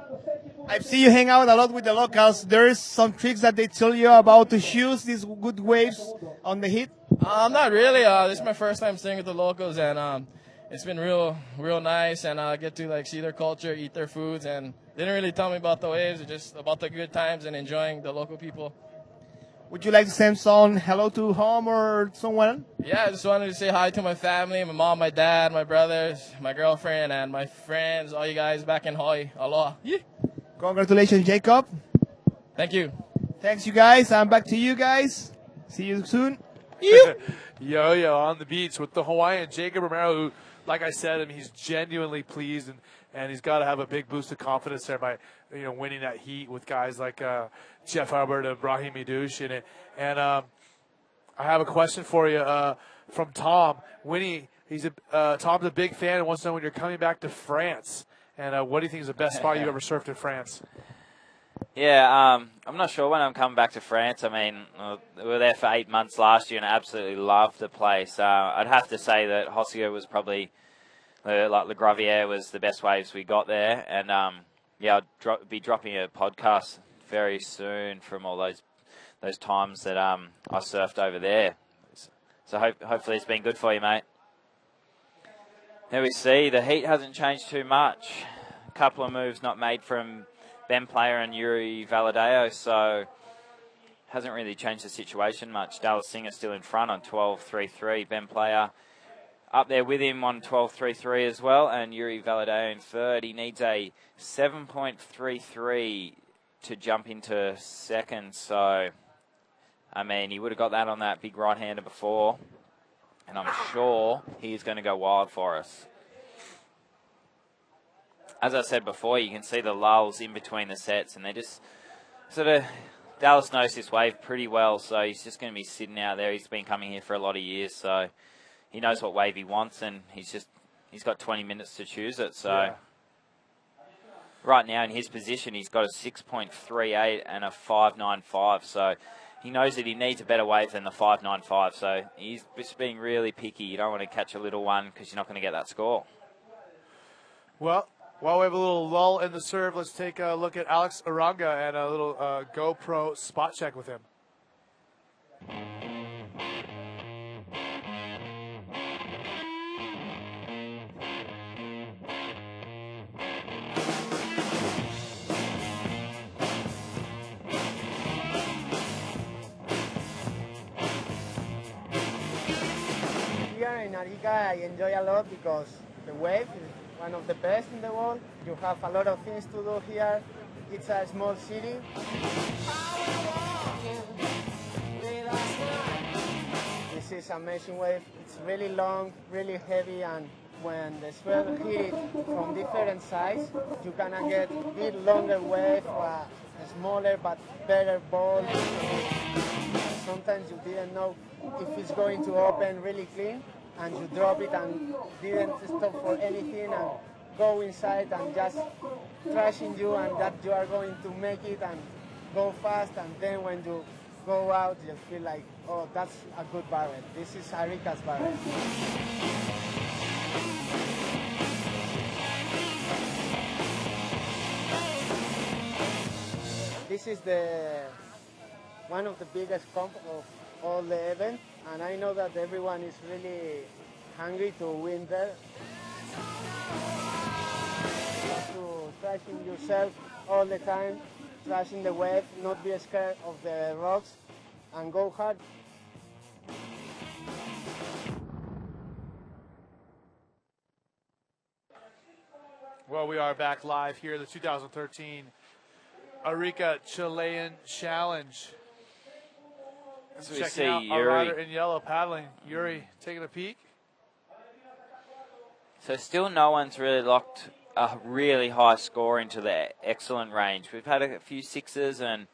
I see you hang out a lot with the locals. There's some tricks that they tell you about to choose these good waves on the heat? Not really. This is my first time staying with the locals and it's been real nice, and I get to like see their culture, eat their foods, and they didn't really tell me about the waves, just about the good times and enjoying the local people. Would you like to send some hello to home or someone? Yeah, I just wanted to say hi to my family, my mom, my dad, my brothers, my girlfriend, and my friends, all you guys back in Hawaii. Aloha. Yeah. Congratulations, Jacob. Thank you. Thanks, you guys. I'm back to you guys. See you soon. Yo, on the beach with the Hawaiian Jacob Romero, who, like I said, he's genuinely pleased, and he's got to have a big boost of confidence there by winning that heat with guys like Jeff Hubbard and Brahim Idouche. And I have a question for you from Tom. Winnie, Tom's a big fan and wants to know when you're coming back to France. And what do you think is the best spot you've ever surfed in France? Yeah, I'm not sure when I'm coming back to France. I mean, we were there for 8 months last year and I absolutely loved the place. I'd have to say that Hossio was probably, like Le Gravier was the best waves we got there. And, I'll be dropping a podcast very soon from all those times that I surfed over there. So hopefully it's been good for you, mate. There we see, the heat hasn't changed too much. A couple of moves not made from Ben Player and Yuri Valadeo, so hasn't really changed the situation much. Dallas Singer still in front on 12.33. Ben Player up there with him on 12.33 as well, and Yuri Valadeo in third. He needs a 7.33 to jump into second, so I mean, he would have got that on that big right-hander before, and I'm sure he's going to go wild for us. As I said before, you can see the lulls in between the sets, and they just sort of, Dallas knows this wave pretty well, so he's just going to be sitting out there. He's been coming here for a lot of years, so he knows what wave he wants, and he's got 20 minutes to choose it. So right now in his position, he's got a 6.38 and a 5.95, so he knows that he needs a better wave than the 5.95, so he's just being really picky. You don't want to catch a little one because you're not going to get that score. Well, while we have a little lull in the serve, let's take a look at Alex Aranga and a little GoPro spot check with him. Here in Arica, I enjoy a lot because the wave is one of the best in the world. You have a lot of things to do here. It's a small city. This is an amazing wave. It's really long, really heavy, and when the swell hit from different sides, you can get a bit longer wave or a smaller but better ball. Sometimes you didn't know if it's going to open really clean, and you drop it and didn't stop for anything and go inside and just trashing you, and that you are going to make it and go fast, and then when you go out you feel like, oh, that's a good barrel. This is Arica's barrel. This is one of the biggest comp of all the event, and I know that everyone is really hungry to win there. You have to trashing yourself all the time, trashing the wave, not be scared of the rocks, and go hard. Well, we are back live here at the 2013 Arica Chilean Challenge. So we Checking see out Yuri. our rider in yellow paddling. Yuri taking a peek. So still no one's really locked a really high score into the excellent range. We've had a few sixes and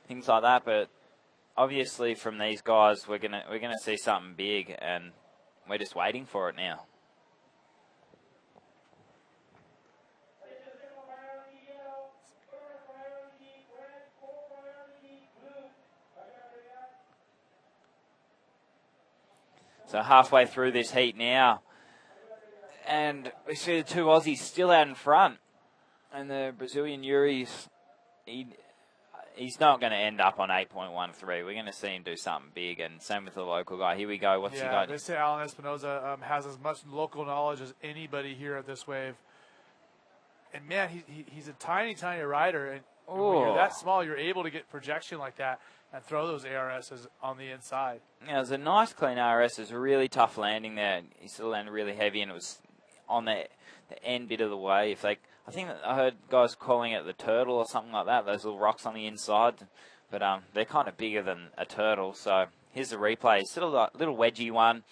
things like that, but obviously from these guys we're gonna see something big, and we're just waiting for it now. So halfway through this heat now, and we see the two Aussies still out in front, and the Brazilian Yuri's, he's not going to end up on 8.13. We're going to see him do something big, and same with the local guy. Here we go. What's he got? They say Alan Espinoza has as much local knowledge as anybody here at this wave. And, man, he's a tiny, tiny rider. And when you're that small, you're able to get projection like that and throw those ARSs on the inside. Yeah, it was a nice, clean RS. It was a really tough landing there. He still landed really heavy, and it was on the end bit of the wave. I think that I heard guys calling it the turtle or something like that, those little rocks on the inside. But they're kind of bigger than a turtle. So here's the replay. Still a little wedgy one.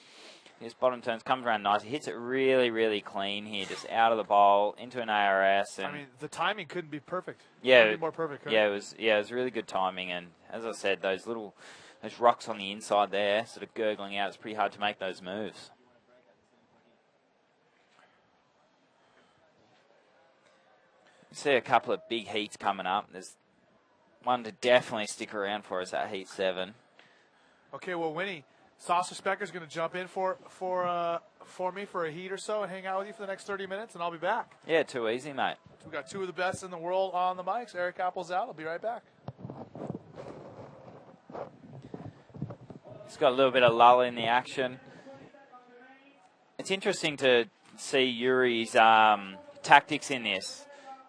His bottom turns, comes around nice. He hits it really, really clean here, just out of the bowl, into an ARS. And I mean, the timing couldn't be perfect. Yeah, couldn't be more perfect. Yeah, it was really good timing. And as I said, those rocks on the inside there, sort of gurgling out, it's pretty hard to make those moves. See a couple of big heats coming up. There's one to definitely stick around for us at Heat 7. Okay, well, Winnie, Sasha Specker's going to jump in for me for a heat or so and hang out with you for the next 30 minutes, and I'll be back. Yeah, too easy, mate. We've got two of the best in the world on the mics. Eric Apple's out. I'll be right back. It's got a little bit of lull in the action. It's interesting to see Yuri's tactics in this.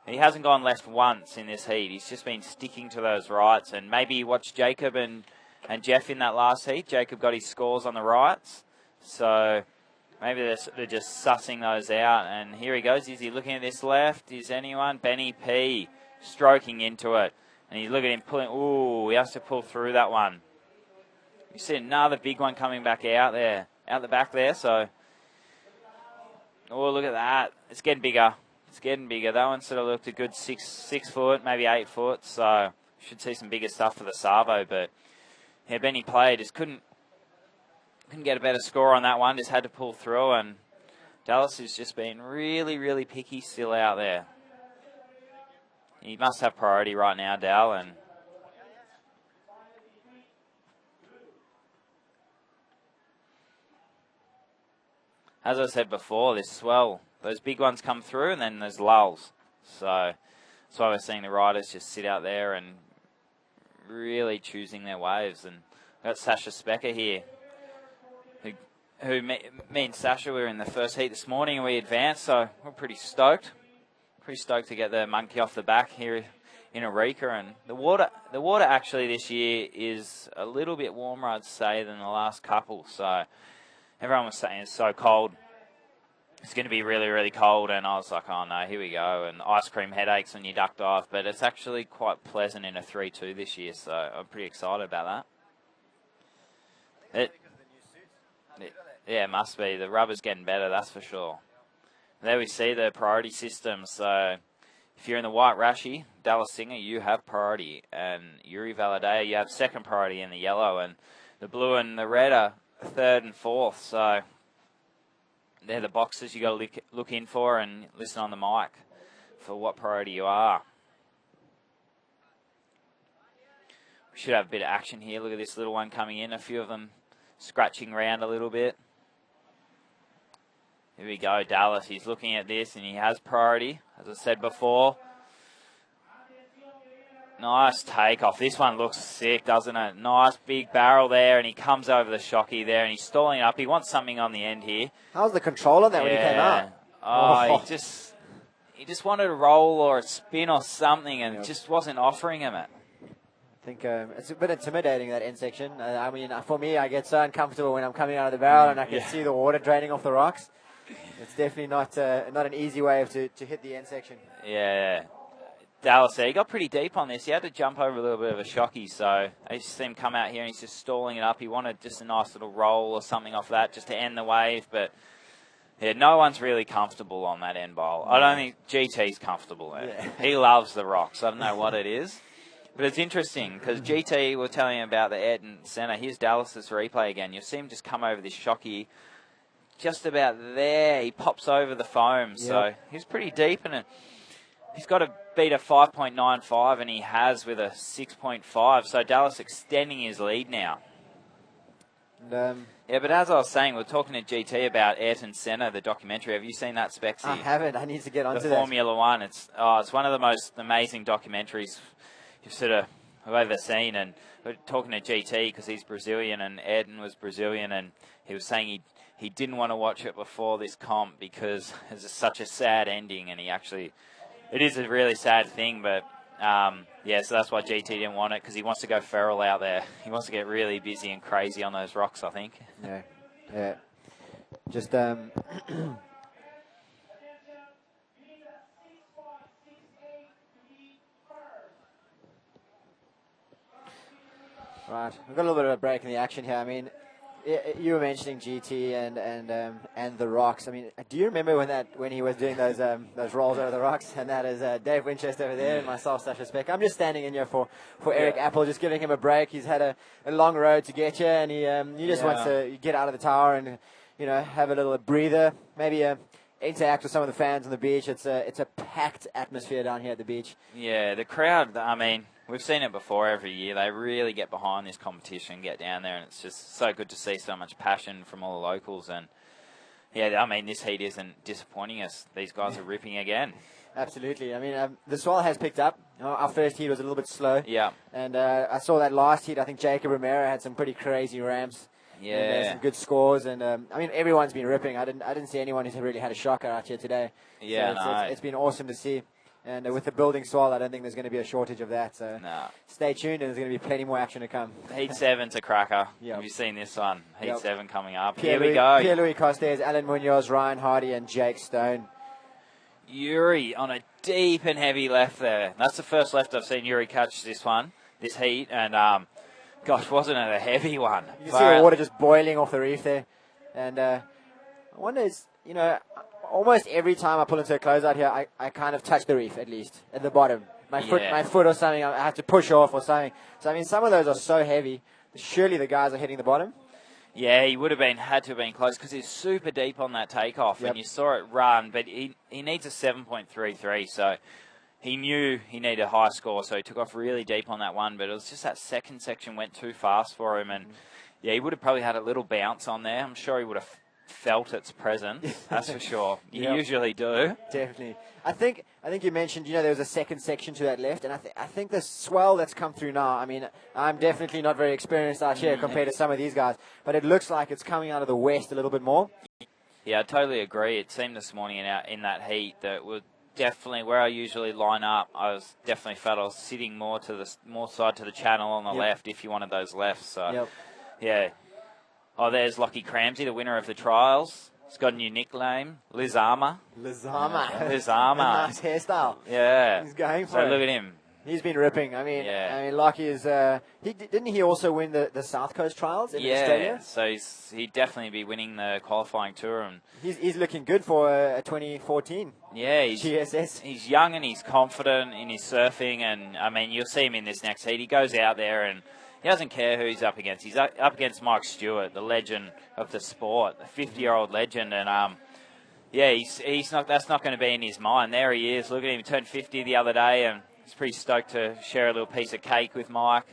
He hasn't gone left once in this heat. He's just been sticking to those rights. And maybe you watched Jacob and Jeff in that last heat. Jacob got his scores on the rights. So maybe they're just sussing those out. And here he goes. Is he looking at this left? Is anyone? Benny P stroking into it. And you look at him pulling. Ooh, he has to pull through that one. You see another big one coming back out there. Out the back there. So, oh, look at that. It's getting bigger. It's getting bigger. That one sort of looked a good 6 foot, maybe 8 foot. So should see some bigger stuff for the Savo. But yeah, Benny played. Just couldn't get a better score on that one. Just had to pull through. And Dallas has just been really, really picky still out there. He must have priority right now, Dal. And as I said before, this swell. Those big ones come through, and then there's lulls. So that's why we're seeing the riders just sit out there and really choosing their waves. And we've got Sasha Specker here, who me and Sasha were in the first heat this morning, and we advanced, so we're pretty stoked. Pretty stoked to get the monkey off the back here in Arica. And the water actually this year is a little bit warmer, I'd say, than the last couple. So everyone was saying it's so cold. It's going to be really, really cold, and I was like, oh no, here we go, and ice cream headaches when you duck dive, but it's actually quite pleasant in a 3-2 this year, so I'm pretty excited about that. Yeah, it must be. The rubber's getting better, that's for sure. There we see the priority system, so if you're in the white Rashi, Dallas Singer, you have priority, and Yuri Valadea, you have second priority in the yellow, and the blue and the red are third and fourth, so they're the boxes you got to look in for and listen on the mic for what priority you are. We should have a bit of action here. Look at this little one coming in. A few of them scratching around a little bit. Here we go, Dallas. He's looking at this and he has priority, as I said before. Nice takeoff. This one looks sick, doesn't it? Nice big barrel there, and he comes over the shocky there, and he's stalling up. He wants something on the end here. How's the control on that when he came out? Oh, he just wanted a roll or a spin or something, and just wasn't offering him it. I think it's a bit intimidating, that end section. I mean, for me, I get so uncomfortable when I'm coming out of the barrel and I can see the water draining off the rocks. It's definitely not an easy way to hit the end section. Yeah. Dallas there, he got pretty deep on this. He had to jump over a little bit of a shocky, so I just see him come out here and he's just stalling it up. He wanted just a nice little roll or something off that just to end the wave, but Yeah, no one's really comfortable on that end bowl. I don't think GT's comfortable there. Yeah. He loves the rocks. I don't know what it is. But it's interesting because GT, we're telling you about the Ayrton Centre. Here's Dallas's replay again. You'll see him just come over this shocky. Just about there, he pops over the foam. Yep. So he's pretty deep in it. He's got to beat a 5.95, and he has with a 6.5. So Dallas extending his lead now. Yeah, but as I was saying, we're talking to GT about Ayrton Senna, the documentary. Have you seen that, Spexy? I haven't. I need to get onto the that. Formula One. It's one of the most amazing documentaries I've ever seen. And we're talking to GT because he's Brazilian, and Ayrton was Brazilian, and he was saying he didn't want to watch it before this comp because it's such a sad ending, and it is a really sad thing, but yeah, so that's why GT didn't want it, because he wants to go feral out there. He wants to get really busy and crazy on those rocks, I think. Yeah. Just, Right, we've got a little bit of a break in the action here. I mean, you were mentioning GT and the rocks. I mean, do you remember when he was doing those rolls over the rocks? And that is Dave Winchester over there and myself, Sasha Speck. I'm just standing in here for Eric Apple, just giving him a break. He's had a long road to get here, and he just wants to get out of the tower and have a little breather. Maybe interact with some of the fans on the beach. It's a packed atmosphere down here at the beach. Yeah, the crowd. I mean, we've seen it before every year. They really get behind this competition, get down there, and it's just so good to see so much passion from all the locals. And yeah, I mean, this heat isn't disappointing us. These guys are ripping again. Absolutely. I mean, the swell has picked up. Our first heat was a little bit slow. Yeah. And I saw that last heat. I think Jacob Romero had some pretty crazy ramps. Yeah. And, some good scores. And I mean, everyone's been ripping. I didn't see anyone who's really had a shocker out here today. Yeah, so it's been awesome to see. And with the building swell, I don't think there's going to be a shortage of that. So stay tuned, and there's going to be plenty more action to come. Heat 7's a cracker. Yep. Have you seen this one? Heat 7 coming up. Here we go. Pierre-Louis Costes, Alan Munoz, Ryan Hardy, and Jake Stone. Yuri on a deep and heavy left there. That's the first left I've seen Yuri catch this heat. And, gosh, wasn't it a heavy one? You can see the water just boiling off the reef there. And I wonder, almost every time I pull into a closeout here, I kind of touch the reef, at least, at the bottom. My foot or something, I have to push off or something. So, I mean, some of those are so heavy. Surely the guys are hitting the bottom. Yeah, he had to have been close because he's super deep on that takeoff. And you saw it run, but he needs a 7.33, so he knew he needed a high score, so he took off really deep on that one. But it was just that second section went too fast for him. And, yeah, he would have probably had a little bounce on there. I'm sure he would have felt its presence, that's for sure. You usually do. Definitely. I think you mentioned, there was a second section to that left, and I think the swell that's come through now, I mean, I'm definitely not very experienced out here compared to some of these guys, but it looks like it's coming out of the west a little bit more. Yeah, I totally agree. It seemed this morning in that heat that we're definitely where I usually line up. I was sitting more side to the channel on the left if you wanted those lefts. So, yeah. Oh, there's Lockie Cramsey, the winner of the trials. He's got a new nickname, Lizama. Lizama. Nice hairstyle. Yeah. He's going for it. So look at him. He's been ripping. I mean, Lockie is. Didn't he also win the South Coast trials in Australia? So he'd definitely be winning the qualifying tour, and he's looking good for a 2014. Yeah, GSS. He's young and he's confident in his surfing, and I mean, you'll see him in this next heat. He goes out there and he doesn't care who he's up against. He's up against Mike Stewart, the legend of the sport, the 50-year-old legend. And, he's not. That's not going to be in his mind. There he is. Look at him. He turned 50 the other day, and he's pretty stoked to share a little piece of cake with Mike.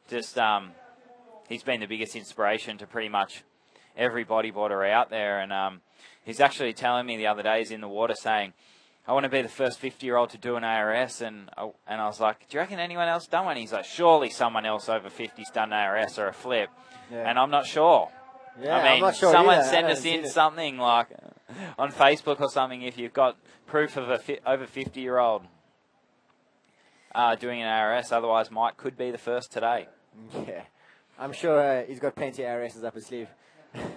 Just, he's been the biggest inspiration to pretty much every bodyboarder out there. And he's actually telling me the other day, he's in the water saying, I want to be the first 50-year-old to do an ARS, and I was like, do you reckon anyone else done one? He's like, surely someone else over 50's done an ARS or a flip, and I'm not sure. Yeah, I mean, I'm not sure someone either. send us in something like on Facebook or something if you've got proof of a over 50-year-old doing an ARS. Otherwise, Mike could be the first today. Yeah, I'm sure he's got plenty of ARSs up his sleeve.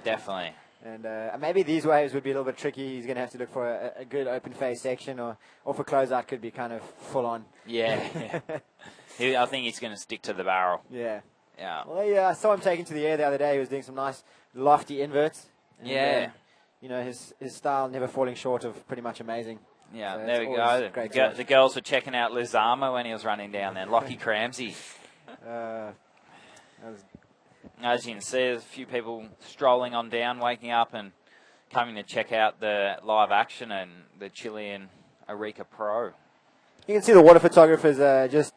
Definitely. And maybe these waves would be a little bit tricky. He's going to have to look for a good open face section, or for closeout could be kind of full on. Yeah. I think he's going to stick to the barrel. Yeah. Yeah. Well, I saw him taking to the air the other day. He was doing some nice lofty inverts. And, you know, his style never falling short of pretty much amazing. Yeah, So there we go. great to watch. The girls were checking out Lizama when he was running down there. Lockie Cramsey. As you can see, there's a few people strolling on down, waking up and coming to check out the live action and the Chilean Arica Pro. You can see the water photographers just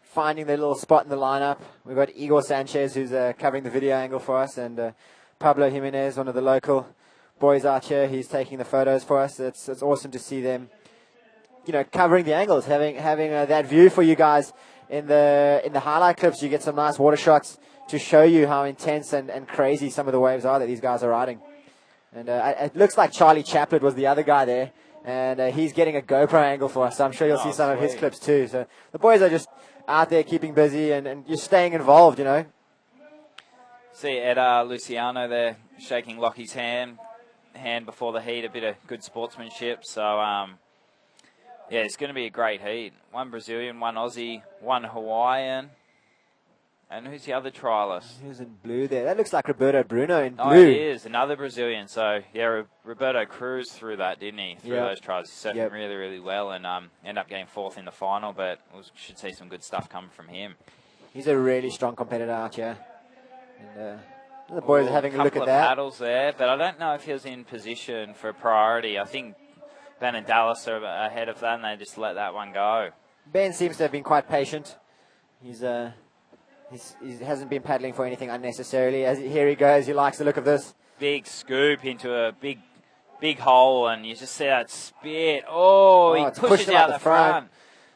finding their little spot in the lineup. We've got Igor Sanchez, who's covering the video angle for us, and Pablo Jimenez, one of the local boys out here. He's taking the photos for us. It's awesome to see them, you know, covering the angles, having that view for you guys in the highlight clips. You get some nice water shots to show you how intense and crazy some of the waves are that these guys are riding. And it looks like Charlie Chaplet was the other guy there, and he's getting a GoPro angle for us, so I'm sure you'll see some of his clips too. So the boys are just out there keeping busy and just staying involved, you know. See Ed Luciano there shaking Lockie's hand before the heat, a bit of good sportsmanship. So, yeah, it's going to be a great heat. One Brazilian, one Aussie, one Hawaiian. And who's the other trialist? Who's in blue there? That looks like Roberto Bruno in blue. Oh, it is. Another Brazilian. So, yeah, Roberto cruised through that, didn't he? Through those trials. He surfed really, really well and ended up getting fourth in the final, but we should see some good stuff coming from him. He's a really strong competitor out here. And the boys are having a look at that. Couple of paddles there, but I don't know if he was in position for priority. I think Ben and Dallas are ahead of that, and they just let that one go. Ben seems to have been quite patient. He hasn't been paddling for anything unnecessarily. Here he goes. He likes the look of this. Big scoop into a big hole, and you just see that spit. Oh, he pushes out the front.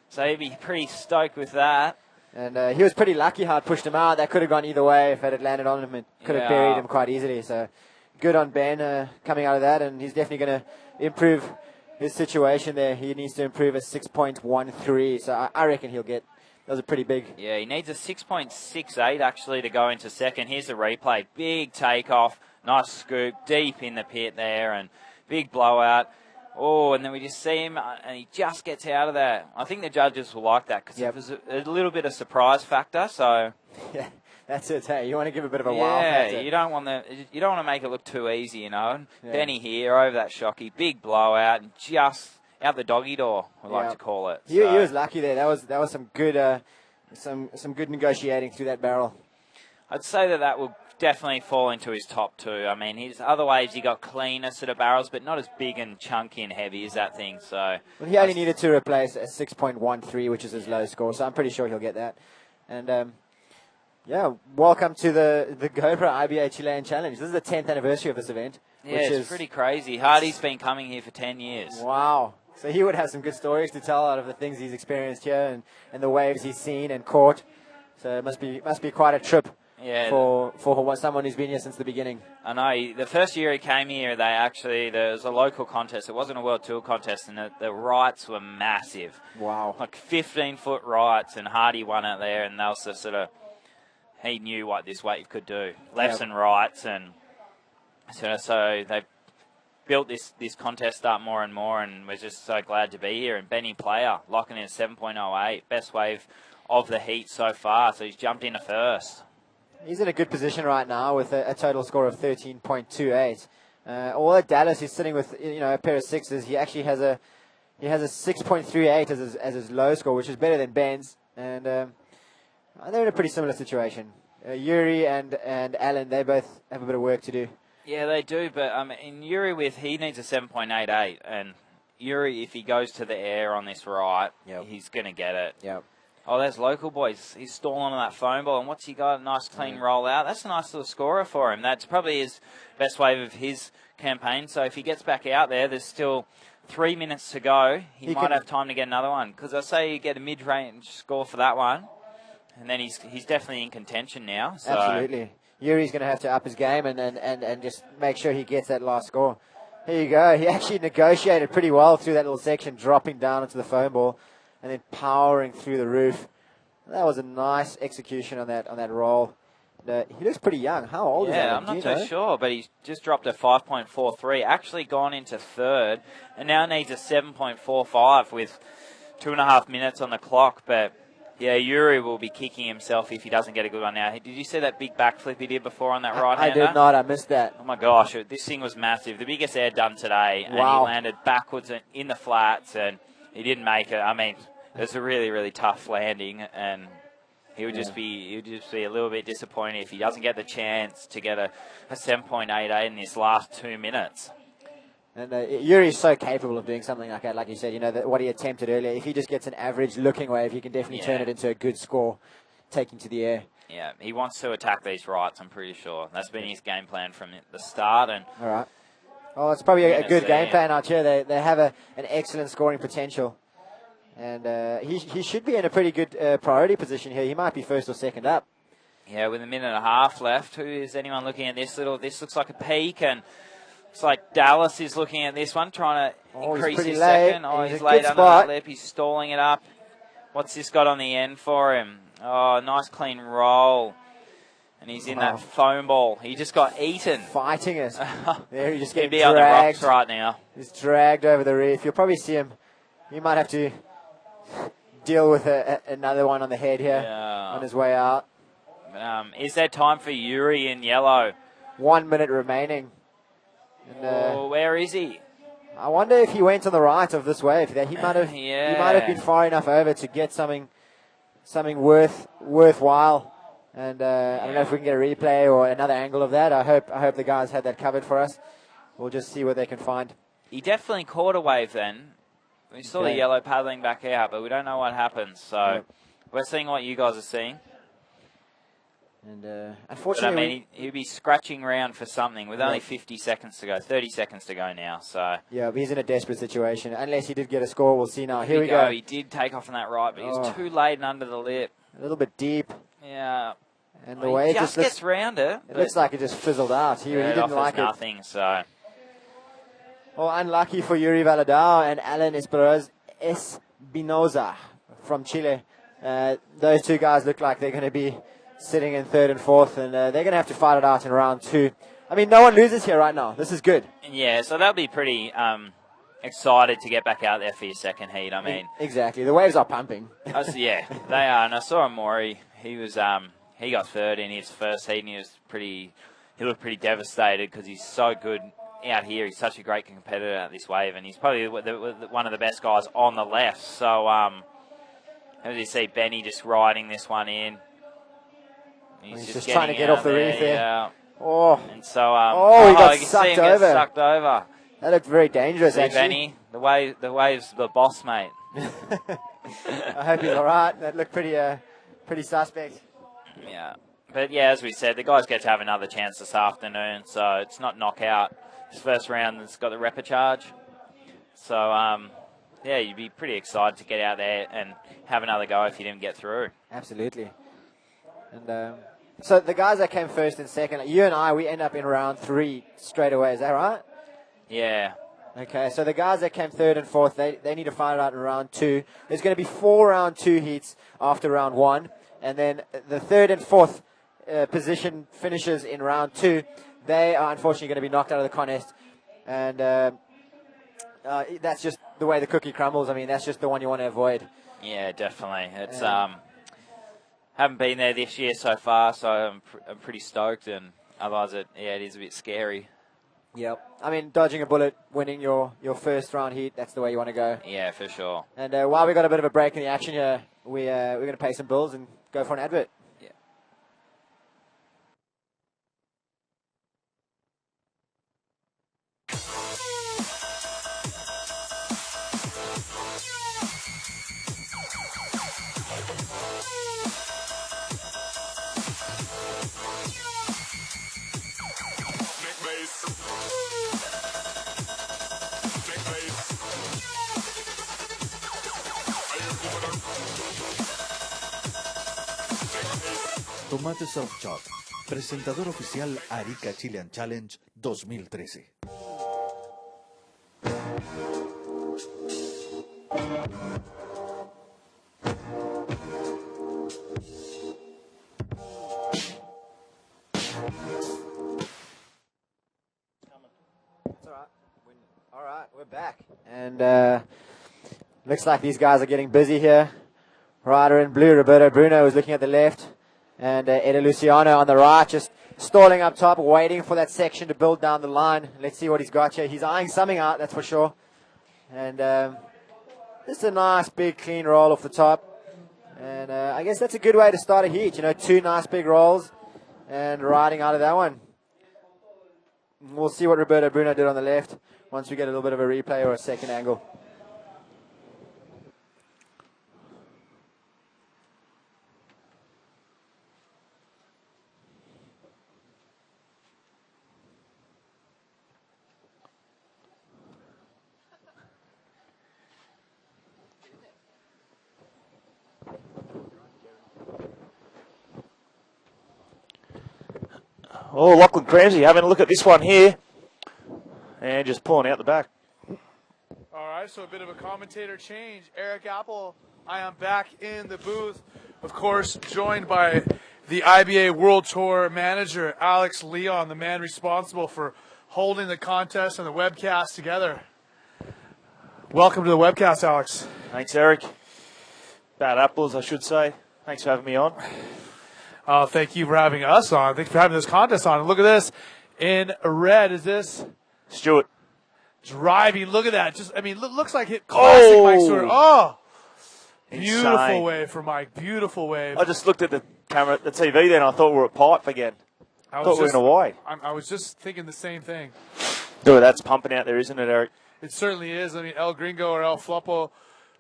So he'd be pretty stoked with that. And he was pretty lucky how it pushed him out. That could have gone either way. If it had landed on him, it could have buried him quite easily. So good on Ben coming out of that, and he's definitely going to improve his situation there. He needs to improve a 6.13. So I reckon he'll get. Those are pretty big. Yeah, he needs a 6.68 actually to go into second. Here's the replay. Big takeoff, nice scoop, deep in the pit there, and big blowout. Oh, and then we just see him, and he just gets out of there. I think the judges will like that because it was a little bit of surprise factor. So yeah, that's it. Hey, you want to give a bit of a wow factor. You don't want to make it look too easy, you know. Yeah. Benny here over that shocky, big blowout, and just out the doggy door, we like to call it. He was lucky there. That was some good some good negotiating through that barrel. I'd say that will definitely fall into his top two. I mean, his other waves, he got cleaner sort of barrels, but not as big and chunky and heavy as that thing. So he only needed to replace a 6.13, which is his low score. So I'm pretty sure he'll get that. And welcome to the GoPro IBA Chilean Challenge. This is the 10th anniversary of this event. Yeah, it's pretty crazy. Hardy's been coming here for 10 years. Wow. So he would have some good stories to tell out of the things he's experienced here and the waves he's seen and caught. So it must be quite a trip. Yeah, for someone who's been here since the beginning. I know. The first year he came here, there was a local contest. It wasn't a World Tour contest, and the rights were massive. Wow. Like 15-foot rights, and Hardy won it there, and that was the sort of, he knew what this wave could do. Lefts and rights, and so they built this contest up more and more, and we're just so glad to be here. And Benny Player locking in 7.08, best wave of the heat so far, so he's jumped into first. He's in a good position right now with a total score of 13.28. Although Dallas is sitting with a pair of sixes, he actually has a 6.38 as his low score, which is better than Ben's. And they're in a pretty similar situation. Yuri and Alan, they both have a bit of work to do. Yeah, they do. But in Yuri, he needs a 7.88, and Yuri, if he goes to the air on this right, he's going to get it. Yep. Oh, there's local boys. He's stalling on that foam ball, and what's he got? A nice clean roll out. That's a nice little scorer for him. That's probably his best wave of his campaign. So if he gets back out there, there's still 3 minutes to go. He might have time to get another one. Because I say you get a mid-range score for that one, and then he's definitely in contention now. So. Absolutely. Yuri's going to have to up his game and just make sure he gets that last score. Here you go. He actually negotiated pretty well through that little section, dropping down into the foam ball and then powering through the roof. That was a nice execution on that roll. He looks pretty young. How old is that? Yeah, I'm not too sure, but he's just dropped a 5.43, actually gone into third, and now needs a 7.45 with 2.5 minutes on the clock. But Yeah, Yuri will be kicking himself if he doesn't get a good one now. Did you see that big backflip he did before on that right-hander? I did not. I missed that. Oh, my gosh. This thing was massive. The biggest air done today. And Wow. he landed backwards in the flats, and he didn't make it. I mean, it was a really, really tough landing, and he would just be a little bit disappointed if he doesn't get the chance to get a 7.88 in this last 2 minutes. And Yuri's so capable of doing something like that, like you said, what he attempted earlier. If he just gets an average looking wave, he can definitely turn it into a good score, taking to the air. Yeah, he wants to attack these rights, I'm pretty sure. That's been his game plan from the start. And all right. Oh, it's probably a good game plan out here. They have an excellent scoring potential. And he should be in a pretty good priority position here. He might be first or second up. Yeah, with a minute and a half left. Who is anyone looking at this? This looks like a peak, and it's like Dallas is looking at this one, trying to increase his second. Oh, he's late under that lip. He's stalling it up. What's this got on the end for him? Oh, nice clean roll. And he's in that foam ball. He just got eaten. Fighting it. There, he just getting dragged. On the rocks right now. He's dragged over the reef. You'll probably see him. You might have to deal with another one on the head here on his way out. Is there time for Yuri in yellow? 1 minute remaining. And, where is he? I wonder if he went on the right of this wave. He might have. He might have been far enough over to get something worthwhile. And I don't know if we can get a replay or another angle of that. I hope the guys had that covered for us. We'll just see what they can find. He definitely caught a wave then. We saw the yellow paddling back out, but we don't know what happens. So we're seeing what you guys are seeing. And unfortunately, but, I mean, he'd be scratching around for something with only 50 seconds to go, 30 seconds to go now. So yeah, but he's in a desperate situation. Unless he did get a score, we'll see now. Here we go. He did take off on that right, but he was too late and under the lip. A little bit deep. Yeah. And the way it just gets round it. It looks like it just fizzled out. He didn't like it. Nothing. So. Well, unlucky for Yuri Valadao and Alan Espinoza from Chile. Those two guys look like they're going to be sitting in third and fourth, and they're going to have to fight it out in round 2. I mean, no one loses here right now. This is good. Yeah, so they'll be pretty excited to get back out there for your second heat. I mean, exactly. The waves are pumping. Yeah, they are. And I saw Mori. He was he got third in his first heat, and he looked pretty devastated because he's so good out here. He's such a great competitor at this wave, and he's probably one of the best guys on the left. So, as you see, Benny just riding this one in. He's just trying to get off the reef there. Yeah. Oh. And so, he got sucked over. Get sucked over. That looked very dangerous, actually. Benny, the wave's the boss, mate. I hope he's all right. That looked pretty suspect. Yeah. But, yeah, as we said, the guys get to have another chance this afternoon, so it's not knockout. This first round has got the repechage. So, yeah, you'd be pretty excited to get out there and have another go if you didn't get through. Absolutely. And so the guys that came first and second, you and I, we end up in round 3 straight away. Is that right? Yeah. Okay, so the guys that came third and fourth, they need to fight it out in round 2. There's going to be 4 round 2 heats after round 1. And then the third and fourth position finishes in round 2. They are unfortunately going to be knocked out of the contest. And that's just the way the cookie crumbles. I mean, that's just the one you want to avoid. Yeah, definitely. It's haven't been there this year so far, so I'm pretty stoked. And otherwise, it is a bit scary. Yep. I mean, dodging a bullet, winning your first round heat, that's the way you want to go. Yeah, for sure. And while we got a bit of a break in the action here, we're going to pay some bills and go for an advert. Yeah. Tomate Soft Chop, presentador oficial Arica Chilean Challenge 2013. All right, we're back. And looks like these guys are getting busy here. Rider in blue, Roberto Bruno, is looking at the left. And Eda Luciano on the right, just stalling up top, waiting for that section to build down the line. Let's see what he's got here. He's eyeing something out, that's for sure. And just a nice, big, clean roll off the top. And I guess that's a good way to start a heat. You know, 2 nice big rolls and riding out of that one. We'll see what Roberto Bruno did on the left once we get a little bit of a replay or a second angle. Oh, Lachlan Cramsey having a look at this one here and just pulling out the back. All right, so a bit of a commentator change. Eric Apple, I am back in the booth, of course, joined by the IBA World Tour manager, Alex Leon, the man responsible for holding the contest and the webcast together. Welcome to the webcast, Alex. Thanks, Eric. Bad apples, I should say. Thanks for having me on. Thank you for having us on. Thanks for having this contest on. And look at this. In red, is this? Stewart. Driving. Look at that. Just, I mean, looks like it. Classic Mike Stewart. Oh! Beautiful Insane. wave for Mike. Beautiful wave. I just looked at the camera, the TV then, I thought we were at pipe again. I thought we were in Hawaii. I was just thinking the same thing. Dude, that's pumping out there, isn't it, Eric? It certainly is. I mean, El Gringo or El Floppo,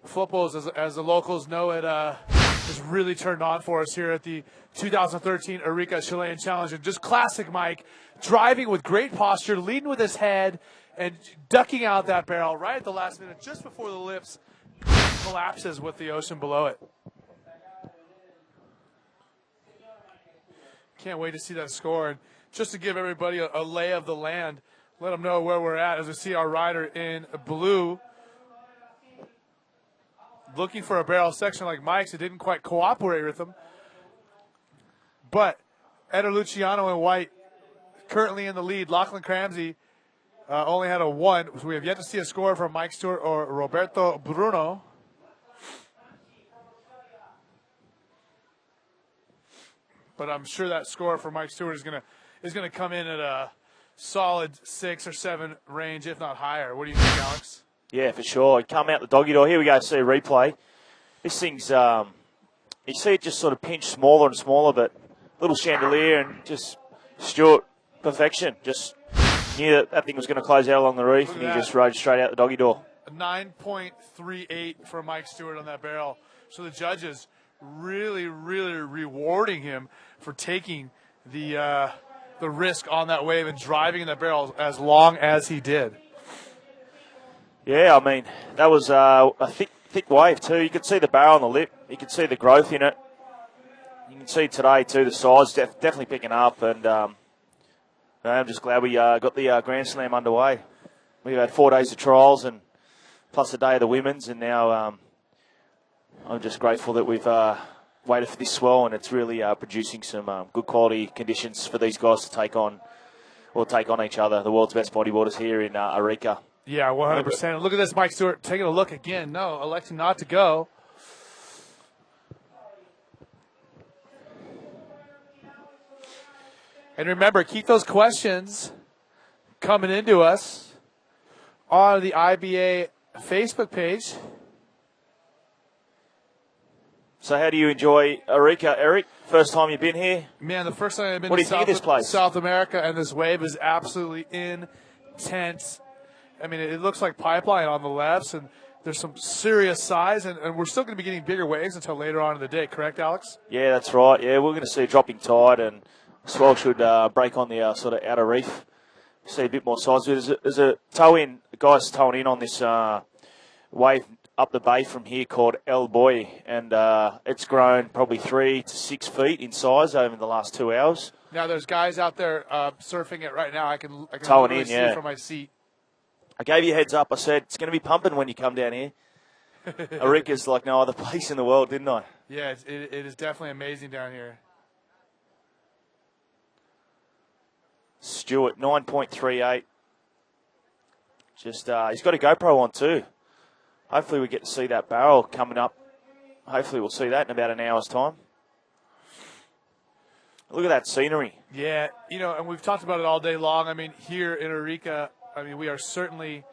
Floppos, as the locals know it, has really turned on for us here at the 2013 Arica Chilean Challenge. And just classic Mike, driving with great posture, leading with his head, and ducking out that barrel right at the last minute, just before the lips collapses with the ocean below it. Can't wait to see that score. And just to give everybody a lay of the land, let them know where we're at as we see our rider in blue looking for a barrel section like Mike's. It didn't quite cooperate with him. But Eder Luciano in white currently in the lead. Lachlan Cramsey only had a 1. So we have yet to see a score from Mike Stewart or Roberto Bruno. But I'm sure that score for Mike Stewart is gonna come in at a solid 6 or 7 range, if not higher. What do you think, Alex? Yeah, for sure. He'd come out the doggy door. Here we go, see a replay. This thing's, you see it just sort of pinch smaller and smaller, but little chandelier and just Stewart, perfection. Just knew that thing was going to close out along the reef, and he just rode straight out the doggy door. A 9.38 for Mike Stewart on that barrel. So the judges really, really rewarding him for taking the risk on that wave and driving that barrel as long as he did. Yeah, I mean, that was a thick wave too. You could see the barrel on the lip. You could see the growth in it. You can see today too, the size definitely picking up. And I'm just glad we got the Grand Slam underway. We've had 4 days of trials and plus a day of the women's. And now I'm just grateful that we've waited for this swell, and it's really producing some good quality conditions for these guys to take on each other, the world's best bodyboarders here in Arica. Yeah, 100%. Look at this, Mike Stewart taking a look again. No, electing not to go. And remember, keep those questions coming into us on the IBA Facebook page. So how do you enjoy Arica, Eric? First time you've been here? Man, the first time I've been what do to you think of this place? South America, and this wave is absolutely intense. I mean, it looks like pipeline on the lefts, and there's some serious size, and we're still going to be getting bigger waves until later on in the day. Correct, Alex? Yeah, that's right. Yeah, we're going to see a dropping tide, and swell should break on the sort of outer reef. See a bit more size. There's a tow-in, guys towing in on this wave up the bay from here called El Boy, and it's grown probably 3 to 6 feet in size over the last 2 hours. Now there's guys out there surfing it right now. I can towing literally in, see yeah. from my seat. I gave you a heads up. I said it's going to be pumping when you come down here. Arica's like no other place in the world, didn't I? Yeah, it is definitely amazing down here. Stewart, 9.38. Just he's got a GoPro on too. Hopefully we get to see that barrel coming up hopefully we'll see that in about an hour's time. Look at that scenery. Yeah, and we've talked about it all day long. I mean, here in Arica, we are certainly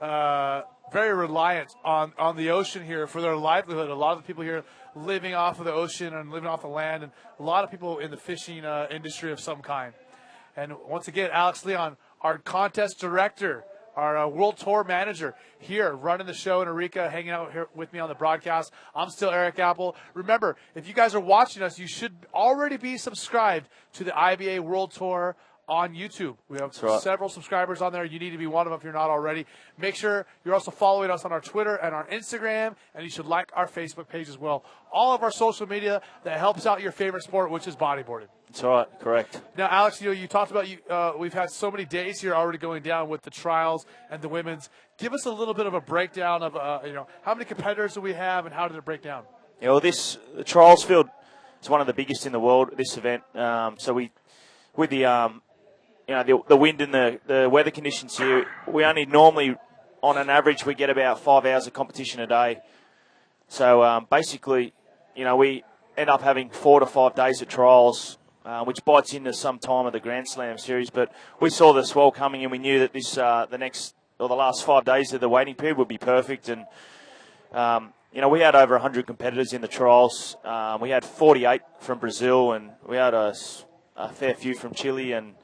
very reliant on the ocean here for their livelihood. A lot of the people here living off of the ocean and living off the land, and a lot of people in the fishing industry of some kind. And once again, Alex Leon, our contest director, our World Tour manager here, running the show in Arica, hanging out here with me on the broadcast. I'm still Eric Apple. Remember, if you guys are watching us, you should already be subscribed to the IBA World Tour on YouTube. We have several subscribers on there. You need to be one of them if you're not already. Make sure you're also following us on our Twitter and our Instagram, and you should like our Facebook page as well. All of our social media that helps out your favorite sport, which is bodyboarding. That's right, correct. Now, Alex, you talked about we've had so many days here already going down with the trials and the women's. Give us a little bit of a breakdown of how many competitors do we have and how did it break down? Yeah, well, the trials field is one of the biggest in the world. This event, so with the the wind and the weather conditions here, we only normally, on an average, we get about 5 hours of competition a day. So basically, we end up having 4 to 5 days at trials, which bites into some time of the Grand Slam series. But we saw the swell coming, and we knew that the last 5 days of the waiting period would be perfect. And we had over 100 competitors in the trials. We had 48 from Brazil, and we had a fair few from Chile, and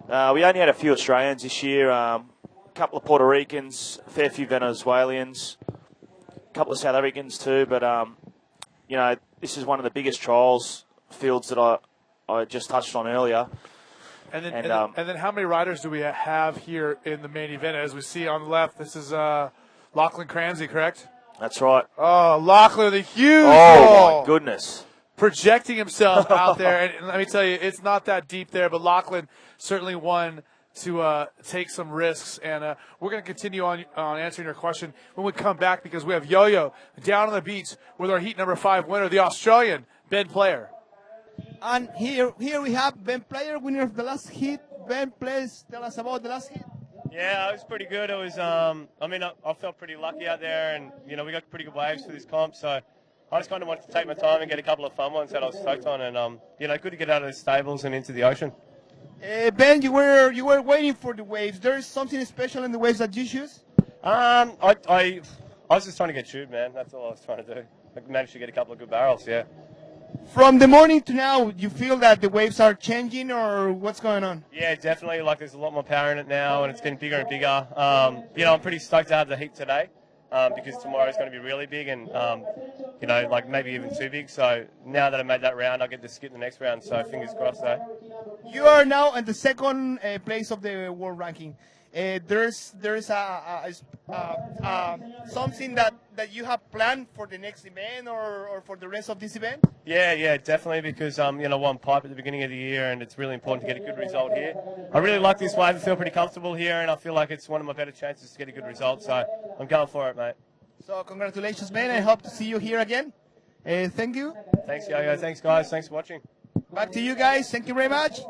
we only had a few Australians this year, a couple of Puerto Ricans, a fair few Venezuelans, a couple of South Africans too. But, this is one of the biggest trials fields that I just touched on earlier. And then how many riders do we have here in the main event? As we see on the left, this is Lachlan Cramsey, correct? That's right. Oh, Lachlan, the huge my goodness. Projecting himself out there. And let me tell you, it's not that deep there, but Lachlan certainly one to take some risks. And we're going to continue on answering your question when we come back, because we have Yo-Yo down on the beach with our heat number 5 winner, the Australian Ben Player. And here we have Ben Player, winner of the last heat. Ben, please tell us about the last heat. Yeah, it was pretty good. It was, I felt pretty lucky out there, and, we got pretty good waves for this comp, so I just kind of wanted to take my time and get a couple of fun ones that I was stoked on, and, good to get out of the stables and into the ocean. Ben, you were waiting for the waves. There is something special in the waves that you choose? I was just trying to get chewed, man. That's all I was trying to do. I managed to get a couple of good barrels, yeah. From the morning to now, you feel that the waves are changing, or what's going on? Yeah, definitely. Like, there's a lot more power in it now, and it's getting bigger and bigger. I'm pretty stoked to have the heat today, because tomorrow is going to be really big, and maybe even too big. So now that I made that round, I get to skip the next round. So fingers crossed, though. You are now in the second place of the world ranking. There's something that you have planned for the next event or for the rest of this event? Yeah, definitely, because won pipe at the beginning of the year, and it's really important to get a good result here. I really like this wave. I feel pretty comfortable here, and I feel like it's one of my better chances to get a good result. So I'm going for it, mate. So congratulations, man. I hope to see you here again. Thank you. Thanks, Yo-Yo. Thanks, guys. Thanks for watching. Back to you guys. Thank you very much.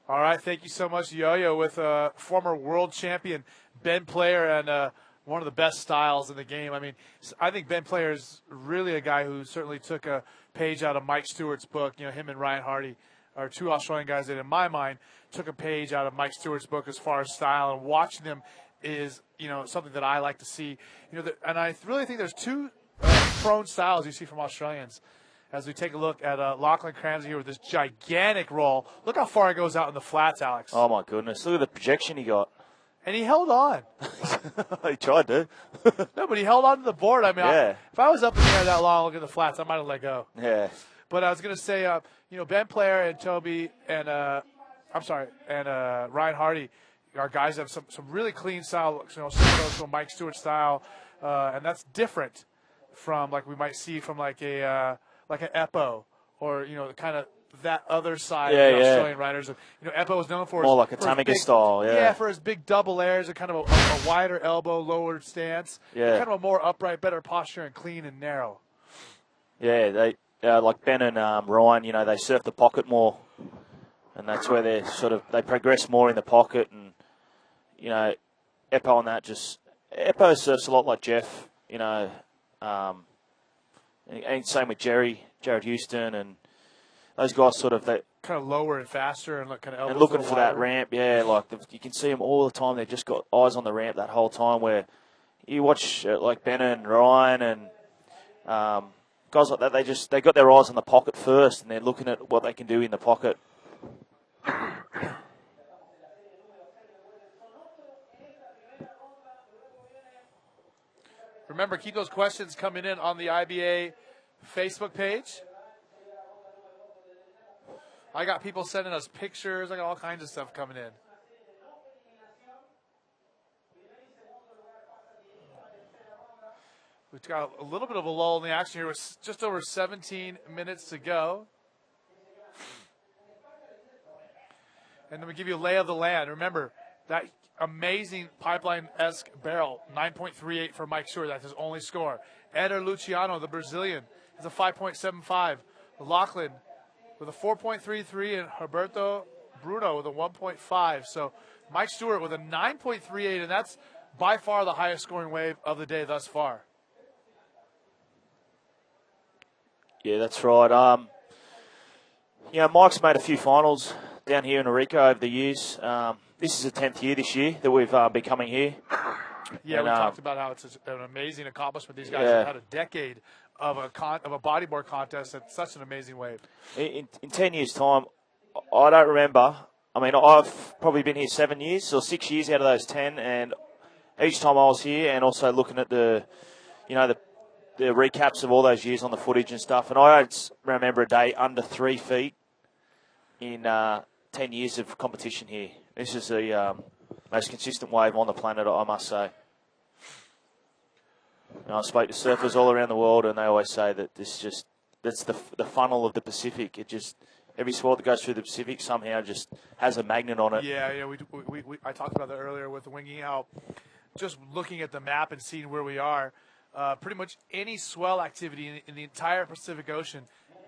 All right, thank you so much, Yo-Yo, with former world champion Ben Player, and one of the best styles in the game. I mean, I think Ben Player is really a guy who certainly took a page out of Mike Stewart's book. Him and Ryan Hardy are two Australian guys that, in my mind, took a page out of Mike Stewart's book as far as style, and watching them is, something that I like to see. And I really think there's two prone styles you see from Australians. As we take a look at Lachlan Cramsey here with this gigantic roll. Look how far it goes out in the flats, Alex. Oh, my goodness. Look at the projection he got. And he held on. He tried to. No, but he held on to the board. I mean, yeah. If I was up in the air that long looking at the flats, I might have let go. Yeah. But I was going to say, Ben Player and Toby and, Ryan Hardy are guys that have some really clean style, some Mike Stewart style. And that's different from, like, we might see from, like an Eppo, or kind of that other side of Australian riders. Eppo is known for more like a Tamiga style, yeah, for his big double airs and kind of a wider elbow, lowered stance. Yeah, kind of a more upright, better posture, and clean and narrow. Yeah, they like Ben and Ryan. They surf the pocket more, and that's where they progress more in the pocket. And Eppo on that Eppo surfs a lot like Jeff. you know, and same with Jared Houston, and those guys sort of that kind of lower and faster and kind of and looking for that ramp. Yeah, like you can see them all the time. They've just got eyes on the ramp that whole time. Where you watch like Ben and Ryan and guys like that, they got their eyes on the pocket first, and they're looking at what they can do in the pocket. Remember, keep those questions coming in on the IBA Facebook page. I got people sending us pictures. I got all kinds of stuff coming in. We've got a little bit of a lull in the action here with just over 17 minutes to go. And then we give you a lay of the land. Remember, that amazing pipeline-esque barrel, 9.38 for Mike Stewart. That's his only score. Eder Luciano, the Brazilian, is a 5.75. Lachlan with a 4.33, and Roberto Bruno with a 1.5. So Mike Stewart with a 9.38, and that's by far the highest scoring wave of the day thus far. Yeah, that's right. Mike's made a few finals down here in Arica over the years. This is the 10th year this year that we've been coming here. Yeah, we talked about how it's an amazing accomplishment. These guys have had a decade of a bodyboard contest at such an amazing wave. In 10 years' time, I don't remember. I mean, I've probably been here 7 years or 6 years out of those 10, and each time I was here, and also looking at the recaps of all those years on the footage and stuff, and I don't remember a day under 3 feet in 10 years of competition here. This is the most consistent wave on the planet, I must say. I spoke to surfers all around the world, and they always say that that's the funnel of the Pacific. It just, every swell that goes through the Pacific somehow just has a magnet on it. Yeah, I talked about that earlier with the winging, how just looking at the map and seeing where we are, pretty much any swell activity in the entire Pacific Ocean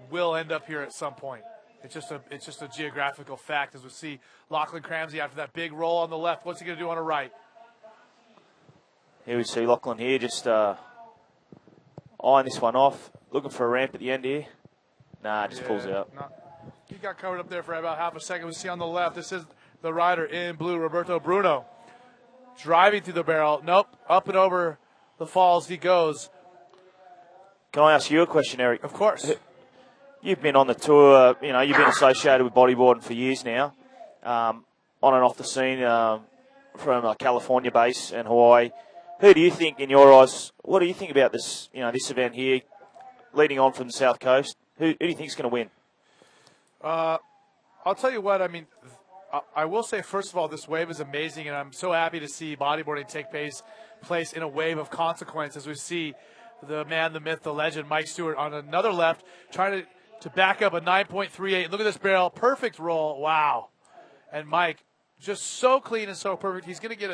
will end up here at some point. It's just a geographical fact, as we see Lachlan Cramsey after that big roll on the left. What's he going to do on the right? Here we see Lachlan here just eyeing this one off, looking for a ramp at the end here. Nah, just pulls out. He got covered up there for about half a second. We see on the left, this is the rider in blue, Roberto Bruno. Driving through the barrel. Nope, up and over the falls he goes. Can I ask you a question, Eric? Of course. You've been on the tour, you've been associated with bodyboarding for years now, on and off the scene from a California base and Hawaii. Who do you think, in your eyes, what do you think about this, this event here, leading on from the South Coast? Who do you think is going to win? I'll tell you what, I will say, first of all, this wave is amazing, and I'm so happy to see bodyboarding take place in a wave of consequence, as we see the man, the myth, the legend, Mike Stewart on another left, trying to back up a 9.38. Look at this barrel. Perfect roll. Wow. And Mike, just so clean and so perfect. He's going to get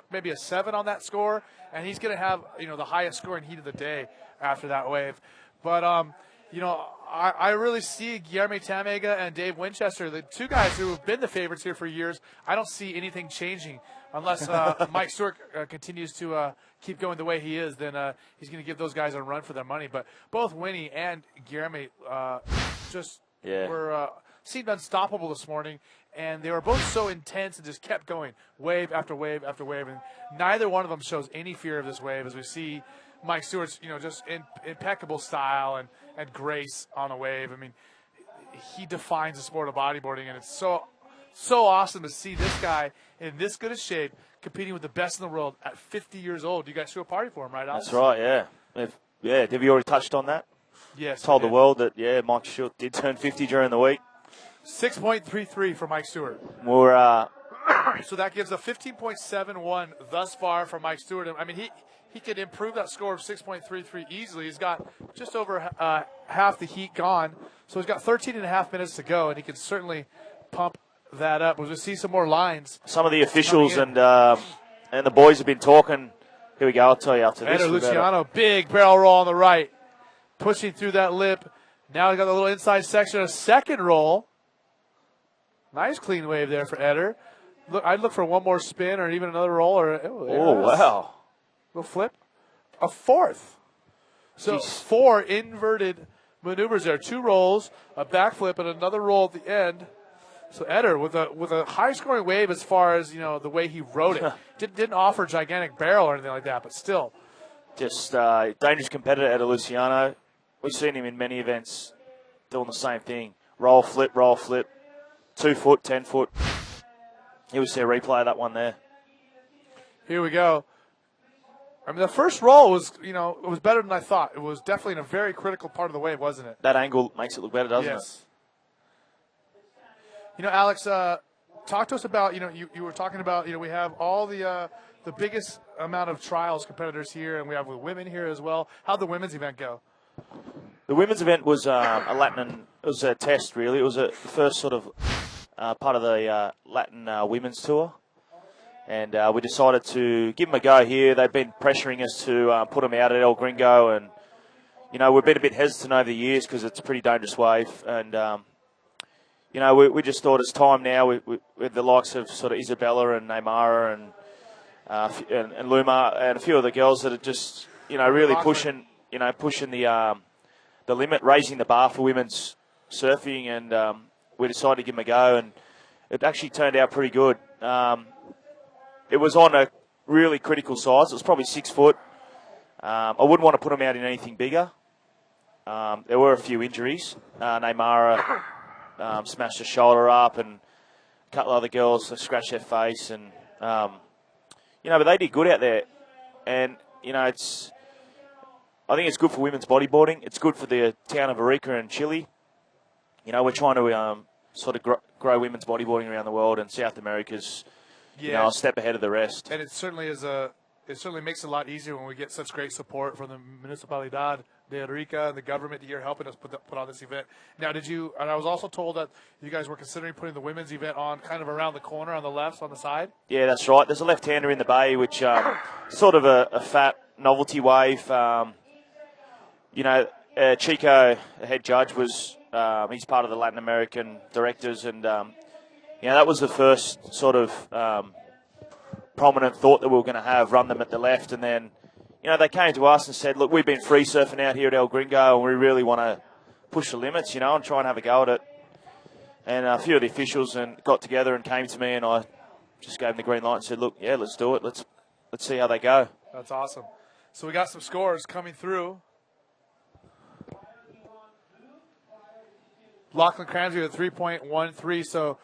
maybe a 7 on that score, and he's going to have, the highest scoring heat of the day after that wave. But, I really see Guillermo Tamega and Dave Winchester, the two guys who have been the favorites here for years. I don't see anything changing unless Mike Stewart continues to keep going the way he is. Then he's going to give those guys a run for their money. But both Winnie and Guillermo seemed unstoppable this morning, and they were both so intense and just kept going, wave after wave after wave. And neither one of them shows any fear of this wave, as we see Mike Stewart's, just impeccable style and grace on a wave. He defines the sport of bodyboarding, and it's so awesome to see this guy in this good a shape competing with the best in the world at 50 years old. You guys threw a party for him, right, Alex? That's right, yeah. Have you already touched on that? Yes. Told the world that, Mike Stewart did turn 50 during the week. 6.33 for Mike Stewart. So that gives a 15.71 thus far for Mike Stewart. He could improve that score of 6.33 easily. He's got just over half the heat gone. So he's got 13 and a half minutes to go, and he can certainly pump that up. We'll just see some more lines. Some of the officials and the boys have been talking. Here we go. I'll tell you after this. Eder Luciano, big barrel roll on the right. Pushing through that lip. Now he's got the little inside section, a second roll. Nice clean wave there for Eder. I'd look for one more spin or even another roll. Wow. Little flip. a fourth. So 4 inverted maneuvers there. 2 rolls, a backflip, and another roll at the end. So Eder with a high scoring wave as far as the way he rode it. Didn't offer gigantic barrel or anything like that, but still. Just dangerous competitor, Eder Luciano. We've seen him in many events doing the same thing. Roll, flip, 2 foot, 10 foot. Here we see a replay of that one there. Here we go. I mean, the first roll was, it was better than I thought. It was definitely in a very critical part of the wave, wasn't it? That angle makes it look better, doesn't it? Alex, talk to us about, you were talking about, we have all the biggest amount of trials competitors here, and we have women here as well. How'd the women's event go? The women's event was it was a test, really. It was the first sort of part of the Latin women's tour. And we decided to give them a go here. They've been pressuring us to put them out at El Gringo. And, we've been a bit hesitant over the years because it's a pretty dangerous wave. And, we just thought it's time now with the likes of sort of Isabella and Neymara and Luma and a few of the girls that are just, really pushing the limit, raising the bar for women's surfing. And we decided to give them a go. And it actually turned out pretty good. It was on a really critical size. It was probably 6 foot. I wouldn't want to put them out in anything bigger. There were a few injuries. Neymara smashed her shoulder up, and a couple of other girls scratched their face. And, but they did good out there. And, I think it's good for women's bodyboarding. It's good for the town of Arica in Chile. We're trying to sort of grow women's bodyboarding around the world, and South America's a step ahead of the rest. And it certainly makes it a lot easier when we get such great support from the Municipalidad de Arica and the government here helping us put on this event. Now, and I was also told that you guys were considering putting the women's event on kind of around the corner on the left, on the side? Yeah, that's right. There's a left-hander in the bay, which sort of a fat novelty wave. Chico, the head judge, he's part of the Latin American directors, and that was the first sort of prominent thought that we were going to have, run them at the left. And then, they came to us and said, look, we've been free surfing out here at El Gringo, and we really want to push the limits, and try and have a go at it. And a few of the officials got together and came to me, and I just gave them the green light and said, look, yeah, let's do it. Let's see how they go. That's awesome. So we got some scores coming through. Lachlan Cramsey with 3.13, so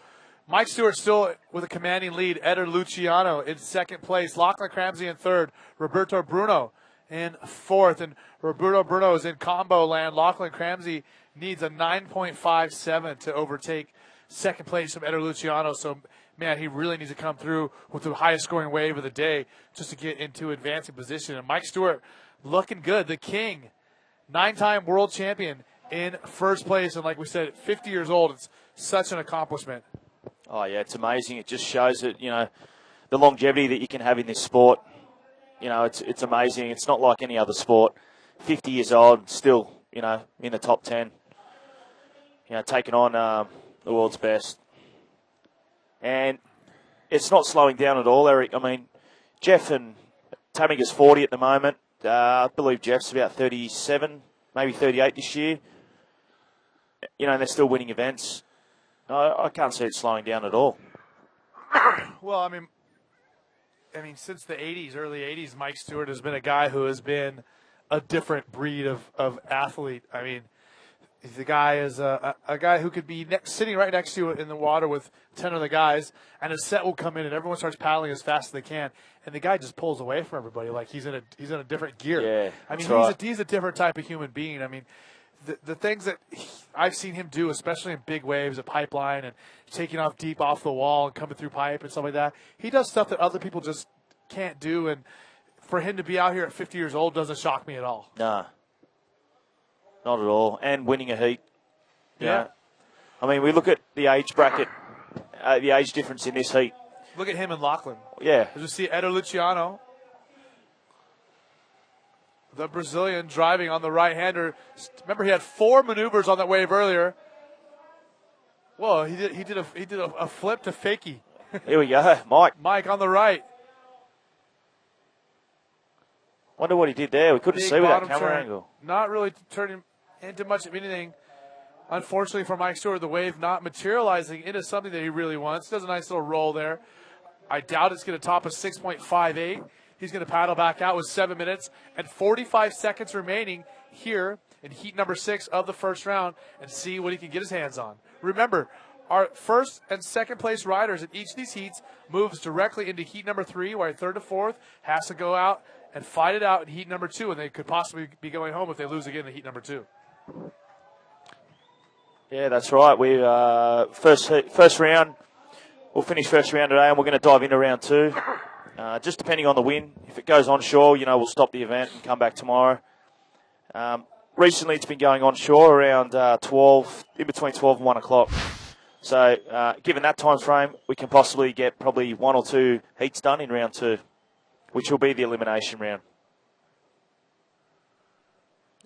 Mike Stewart still with a commanding lead. Eder Luciano in second place. Lachlan Cramsey in third. Roberto Bruno in fourth. And Roberto Bruno is in combo land. Lachlan Cramsey needs a 9.57 to overtake second place from Eder Luciano. So, man, he really needs to come through with the highest scoring wave of the day just to get into advancing position. And Mike Stewart looking good. The king, 9-time world champion in first place. And like we said, at 50 years old, it's such an accomplishment. Oh, yeah, it's amazing. It just shows that, the longevity that you can have in this sport. It's amazing. It's not like any other sport. 50 years old, still, in the top 10. Taking on the world's best. And it's not slowing down at all, Eric. I mean, Jeff and Tamiga's 40 at the moment. I believe Jeff's about 37, maybe 38 this year. And they're still winning events. I can't see it slowing down at all. Well, I mean, since the 80s, early 80s, Mike Stewart has been a guy who has been a different breed of athlete. I mean, the guy is a guy who could be sitting right next to you in the water with 10 other guys, and a set will come in, and everyone starts paddling as fast as they can, and the guy just pulls away from everybody like he's in a different gear. Yeah, I mean, right. he's a different type of human being. I mean, the things that I've seen him do, especially in big waves, a pipeline and taking off deep off the wall and coming through pipe and stuff like that, he does stuff that other people just can't do. And for him to be out here at 50 years old doesn't shock me at all. Nah, not at all. And winning a heat. Yeah. I mean, we look at the age bracket, the age difference in this heat. Look at him and Lachlan. Yeah. As you see Eder Luciano, the Brazilian, driving on the right-hander. Remember, he had 4 maneuvers on that wave earlier. Whoa, he did a flip to fakie. Here we go, Mike. Mike on the right. Wonder what he did there. We couldn't Big see with that bottom camera turn. angle. Not really turning into much of anything. Unfortunately for Mike Stewart, the wave not materializing into something that he really wants. Does a nice little roll there. I doubt it's going to top a 6.58. He's going to paddle back out with 7 minutes and 45 seconds remaining here in heat number 6 of the first round and see what he can get his hands on. Remember, our first and second place riders in each of these heats moves directly into heat number 3, where third to fourth has to go out and fight it out in heat number 2, and they could possibly be going home if they lose again in heat number 2. Yeah, that's right. We first round. We'll finish first round today, and we're going to dive into round 2. Just depending on the wind. If it goes onshore, we'll stop the event and come back tomorrow. Recently, it's been going onshore around 12, in between 12 and 1 o'clock. So, given that time frame, we can possibly get probably 1 or 2 heats done in round 2, which will be the elimination round.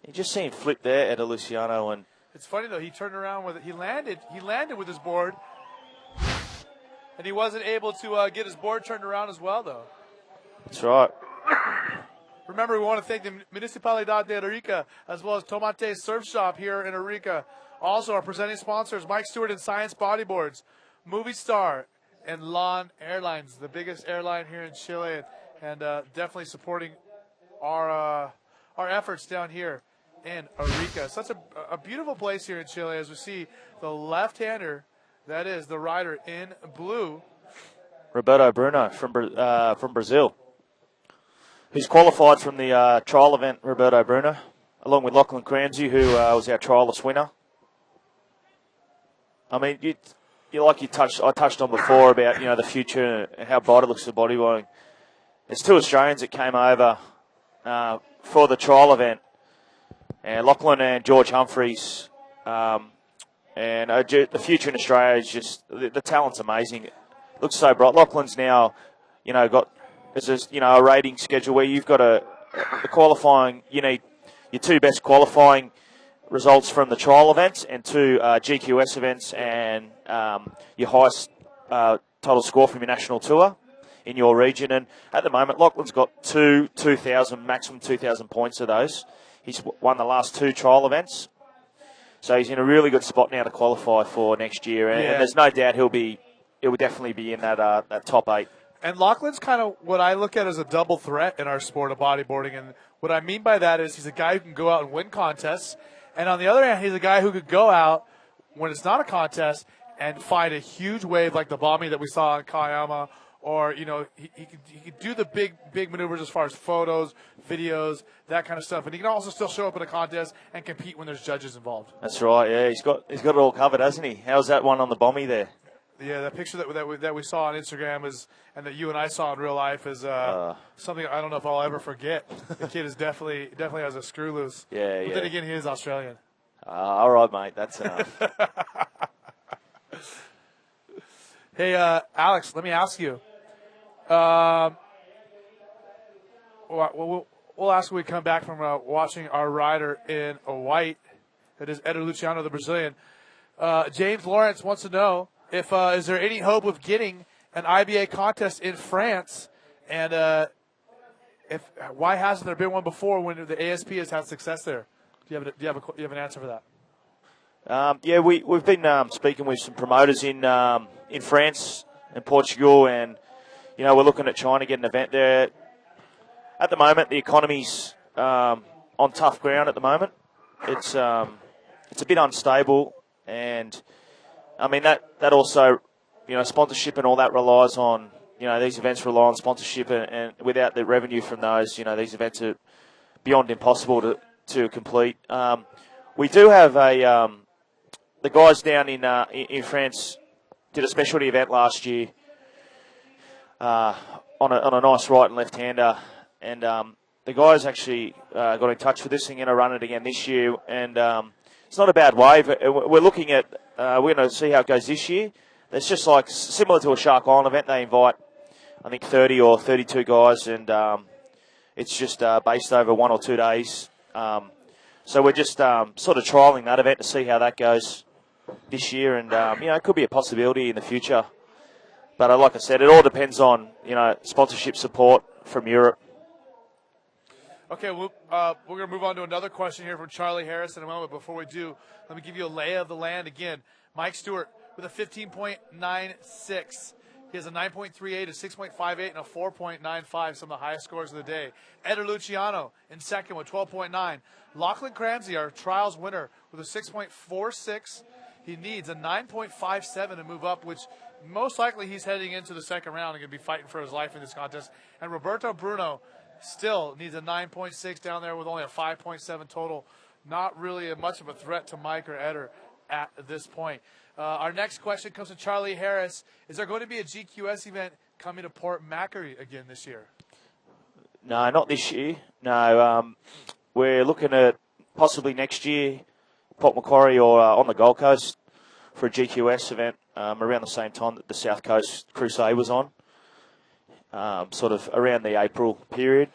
You just see him flip there at Luciano, and it's funny though. He turned around with it. He landed with his board, and he wasn't able to get his board turned around as well, though. That's right. Remember, we want to thank the Municipalidad de Arica as well as Tomate Surf Shop here in Arica. Also, our presenting sponsors, Mike Stewart and Science Bodyboards, Movie Star, and LAN Airlines, the biggest airline here in Chile, and definitely supporting our efforts down here in Arica. Such a beautiful place here in Chile as we see the left-hander, that is the rider in blue, Roberto Bruno from Brazil, who's qualified from the trial event, Roberto Bruno, along with Lachlan Cramsey, who was our trialist winner. I mean, I touched on before about, the future and how bright it looks for bodyboarding. There's 2 Australians that came over for the trial event, and Lachlan and George Humphreys. And the future in Australia is just, the talent's amazing. It looks so bright. Lachlan's now, there's a rating schedule where you've got the qualifying, you need your 2 best qualifying results from the trial events and 2 GQS events and your highest total score from your national tour in your region. And at the moment, Lachlan's got 2,000, maximum 2,000 points of those. He's won the last 2 trial events. So he's in a really good spot now to qualify for next year. And there's no doubt he'll definitely be in that top 8. And Lachlan's kind of what I look at as a double threat in our sport of bodyboarding. And what I mean by that is he's a guy who can go out and win contests. And on the other hand, he's a guy who could go out when it's not a contest and find a huge wave like the bombing that we saw in Kayama. Or, he could do the big maneuvers as far as photos, videos, that kind of stuff. And he can also still show up at a contest and compete when there's judges involved. That's right, yeah. He's got it all covered, hasn't he? How's that one on the bomby there? Yeah, that picture that we saw on Instagram and that you and I saw in real life is something I don't know if I'll ever forget. The kid is definitely has a screw loose. Yeah, But then again, he is Australian. All right, mate. That's enough. Hey, Alex, let me ask you. We'll ask when we come back from watching our rider in a white. That is Eder Luciano, the Brazilian. James Lawrence wants to know if is there any hope of getting an IBA contest in France, and why hasn't there been one before when the ASP has had success there? Do you have an answer for that? Yeah, we've been speaking with some promoters in France and Portugal, and we're looking at trying to get an event there. At the moment, the economy's on tough ground. At the moment, it's a bit unstable, and I mean that also, sponsorship and all that relies on, these events rely on sponsorship, and without the revenue from those, these events are beyond impossible to complete. We do have the guys down in France did a specialty event last year on a nice right and left hander, and the guys actually got in touch with this and going to run it again this year, and it's not a bad wave. We're looking at we're going to see how it goes this year. It's just like similar to a Shark Island event. They invite, I think, 30 or 32 guys, and it's just based over 1 or 2 days. So we're just sort of trialling that event to see how that goes this year, and it could be a possibility in the future. But like I said, it all depends on sponsorship support from Europe. Okay, we're going to move on to another question here from Charlie Harris in a moment. Before we do, let me give you a lay of the land again. Mike Stewart with a 15.96. He has a 9.38, a 6.58, and a 4.95, some of the highest scores of the day. Eder Luciano in second with 12.9. Lachlan Cramsey, our trials winner, with a 6.46. He needs a 9.57 to move up, which most likely he's heading into the second round and going to be fighting for his life in this contest. And Roberto Bruno still needs a 9.6 down there with only a 5.7 total. Not really much of a threat to Mike or Eder at this point. Our next question comes from Charlie Harris. Is there going to be a GQS event coming to Port Macquarie again this year? No, not this year. No, we're looking at possibly next year, Port Macquarie or on the Gold Coast for a GQS event around the same time that the South Coast Crusade was on, sort of around the April period.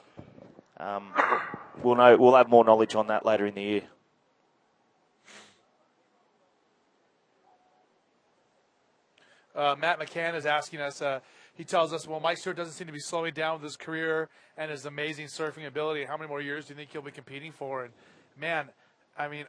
We'll have more knowledge on that later in the year. Matt McCann is asking us, he tells us, well, Mike Stewart doesn't seem to be slowing down with his career and his amazing surfing ability. How many more years do you think he'll be competing for? And, man, I mean,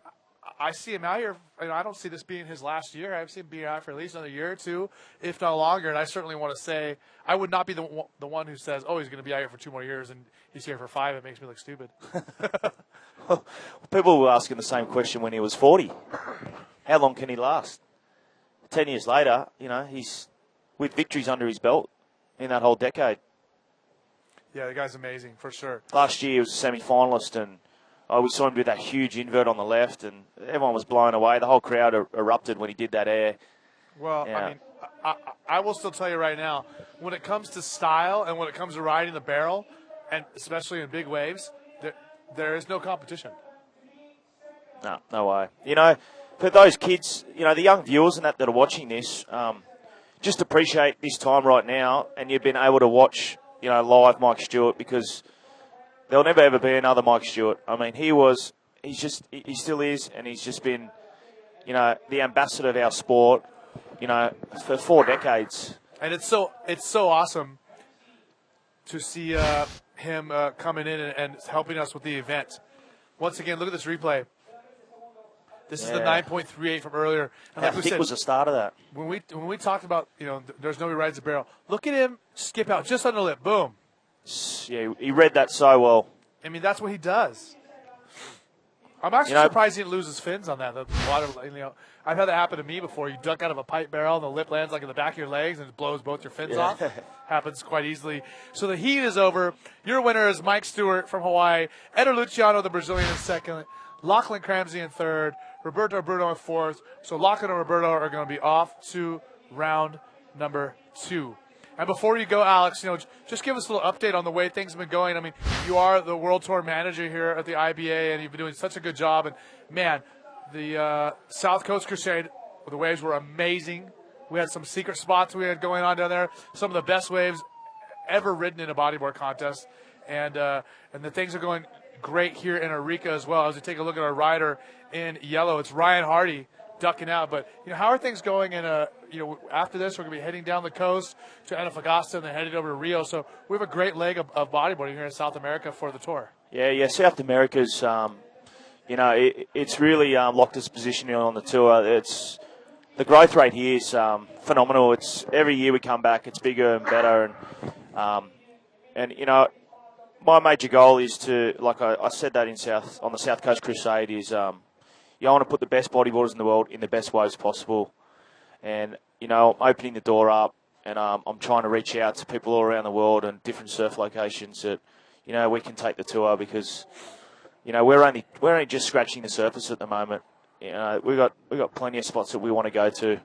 I see him out here. I don't see this being his last year. I've seen him be out for at least another year or two, if not longer. And I certainly want to say I would not be the one who says, oh, he's going to be out here for 2 more years and he's here for 5. It makes me look stupid. People were asking the same question when he was 40. How long can he last? 10 years later, he's with victories under his belt in that whole decade. Yeah, the guy's amazing, for sure. Last year he was a semi-finalist, and we saw him do that huge invert on the left, and everyone was blown away. The whole crowd erupted when he did that air. Well, yeah. I mean, I will still tell you right now, when it comes to style and when it comes to riding the barrel, and especially in big waves, there is no competition. No way. For those kids, the young viewers and that are watching this, just appreciate this time right now, and you've been able to watch, live Mike Stewart, because there'll never ever be another Mike Stewart. I mean, he still is, and he's just been, the ambassador of our sport, for 4 decades. And it's so awesome to see him coming in and helping us with the event. Once again, look at this replay. This is the 9.38 from earlier. And How thick was the start of that? When we talked about, there's nobody rides the barrel. Look at him skip out just on the lip. Boom. Yeah, he read that so well. I mean, that's what he does. I'm actually surprised he didn't lose his fins on that. The water, I've had that happen to me before. You duck out of a pipe barrel and the lip lands like in the back of your legs and it blows both your fins off. Happens quite easily. So the heat is over. Your winner is Mike Stewart from Hawaii. Eder Luciano, the Brazilian, in second. Lachlan Cramsey in third. Roberto Bruno in fourth. So Lachlan and Roberto are going to be off to round number 2. And before you go, Alex, just give us a little update on the way things have been going. I mean, you are the World Tour manager here at the IBA, and you've been doing such a good job. And, man, the South Coast Crusade, the waves were amazing. We had some secret spots we had going on down there. Some of the best waves ever ridden in a bodyboard contest. And the things are going great here in Arica as well. As we take a look at our rider in yellow, it's Ryan Hardy ducking out. But how are things going? And after this, we're going to be heading down the coast to Antofagasta and then headed over to Rio. So we have a great leg of bodyboarding here in South America for the tour. Yeah. South America's, it's really locked its position on the tour. It's the growth rate here is phenomenal. It's every year we come back, it's bigger and better. And my major goal is to, like I said that on the South Coast Crusade, is I want to put the best bodyboarders in the world in the best ways possible. And, I'm opening the door up, and I'm trying to reach out to people all around the world and different surf locations that, we can take the tour, because, we're only just scratching the surface at the moment. We've got plenty of spots that we want to go to.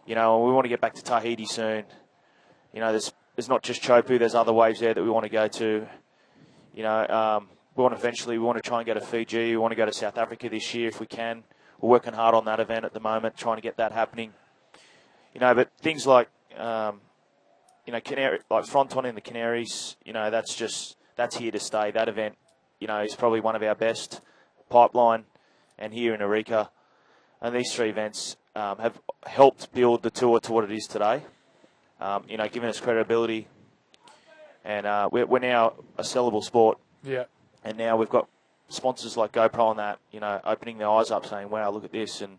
We want to get back to Tahiti soon. There's not just Chopu, there's other waves there that we want to go to. We want to try and go to Fiji. We want to go to South Africa this year if we can. We're working hard on that event at the moment, trying to get that happening. But things like, Canary, like Fronton in the Canaries, that's here to stay. That event, is probably one of our best. Pipeline and here in Arica. And these 3 events have helped build the tour to what it is today. Giving us credibility. And we're now a sellable sport. Yeah. And now we've got sponsors like GoPro on that, opening their eyes up, saying, "Wow, look at this," and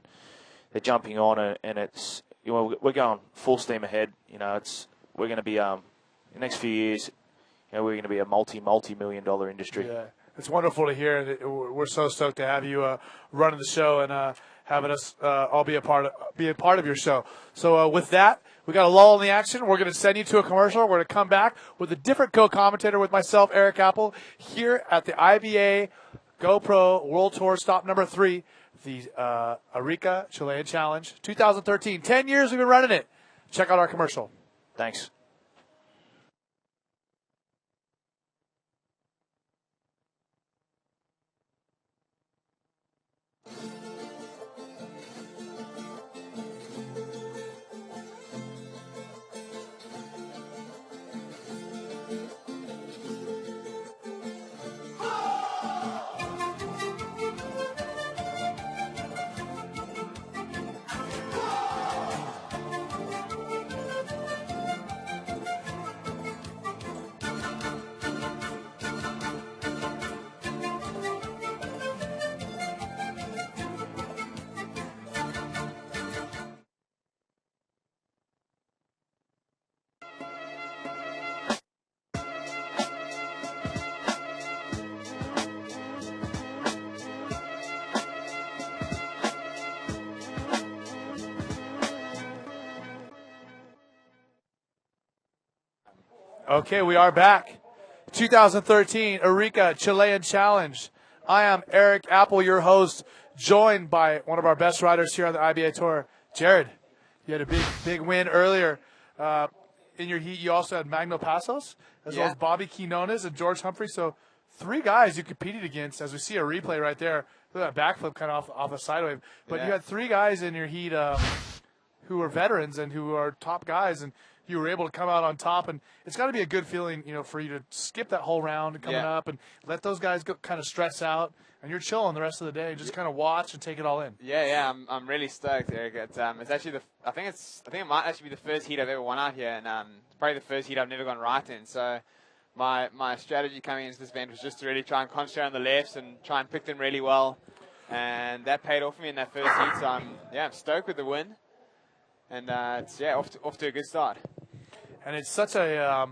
they're jumping on it, and it's we're going full steam ahead. We're going to be the next few years. We're going to be a multi-million-dollar industry. Yeah, it's wonderful to hear, and we're so stoked to have you running the show and having us all be a part of your show. So with that, we got a lull in the action. We're going to send you to a commercial. We're going to come back with a different co-commentator with myself, Eric Apple, here at the IBA GoPro World Tour stop number 3, the Arica Chilean Challenge 2013. 10 years we've been running it. Check out our commercial. Thanks. Okay, we are back. 2013 Arica Chilean Challenge. I am Eric Apple, your host, joined by one of our best riders here on the IBA Tour, Jared. You had a big win earlier. In your heat, you also had Magno Passos, as well as Bobby Quinones and George Humphrey. So 3 guys you competed against, as we see a replay right there. Look at that backflip kind of off a side wave. But you had 3 guys in your heat who are veterans and who are top guys, and you were able to come out on top, and it's got to be a good feeling, for you to skip that whole round and coming up and let those guys go kind of stress out, and you're chilling the rest of the day, just kind of watch and take it all in. Yeah, I'm really stoked, Eric. It's actually I think it might actually be the first heat I've ever won out here, and probably the first heat I've never gone right in. So my strategy coming into this event was just to really try and concentrate on the lefts and try and pick them really well, and that paid off for me in that first heat. So I'm stoked with the win. And it's off to a good start. And it's such a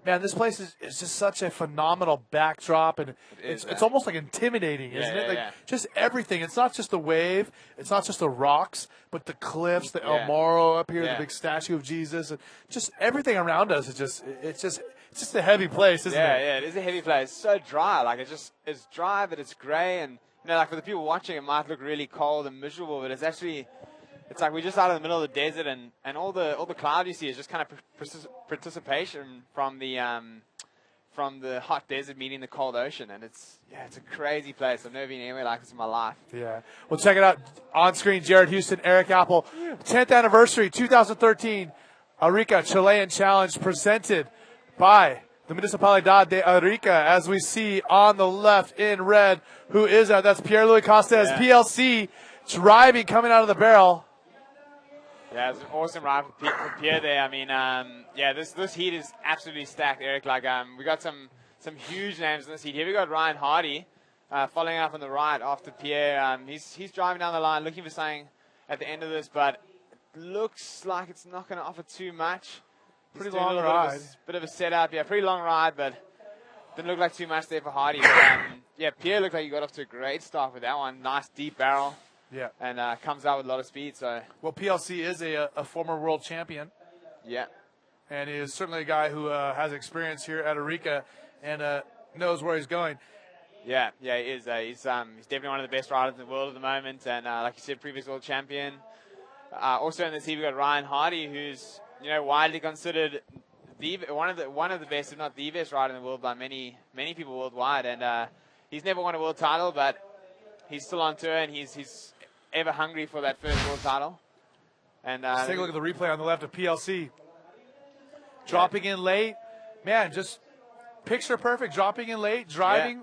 man. This place is just such a phenomenal backdrop, and it's almost like intimidating, isn't it? Just everything. It's not just the wave. It's not just the rocks, but the cliffs, the El Morro up here, the big statue of Jesus, and just everything around us is it's just a heavy place, isn't it? Yeah, it is a heavy place. It's so dry. Like it's dry, but it's grey, and like for the people watching, it might look really cold and miserable, but it's actually. It's like we're just out in the middle of the desert, and all the cloud you see is just kind of participation from the hot desert meeting the cold ocean, and it's a crazy place. I've never been anywhere like this in my life. Yeah, well, check it out on screen. Jared Houston, Eric Apple, 10th anniversary, 2013 Arica Chilean Challenge, presented by the Municipalidad de Arica, as we see on the left in red. Who is that? That's Pierre-Louis Costes, PLC, driving, coming out of the barrel. Yeah, it's an awesome ride for Pierre there. I mean, this heat is absolutely stacked, Eric. Like, we got some huge names in this heat. Here we got Ryan Hardy following up on the right after Pierre. He's driving down the line looking for something at the end of this, but it looks like it's not going to offer too much. Pretty long ride. Bit of a setup, pretty long ride, but didn't look like too much there for Hardy. But, Pierre looked like he got off to a great start with that one. Nice deep barrel. Yeah. And comes out with a lot of speed. So. Well, PLC is a former world champion. Yeah. And he is certainly a guy who has experience here at Arica and knows where he's going. Yeah, he is. He's definitely one of the best riders in the world at the moment. And like you said, previous world champion. Also in the team, we've got Ryan Hardy, who's widely considered one of the best, if not the best rider in the world by many people worldwide. And he's never won a world title, but he's still on tour, and he's ever hungry for that first world title. And let's take a look at the replay on the left of PLC. Dropping in late. Man, just picture perfect. Dropping in late, driving,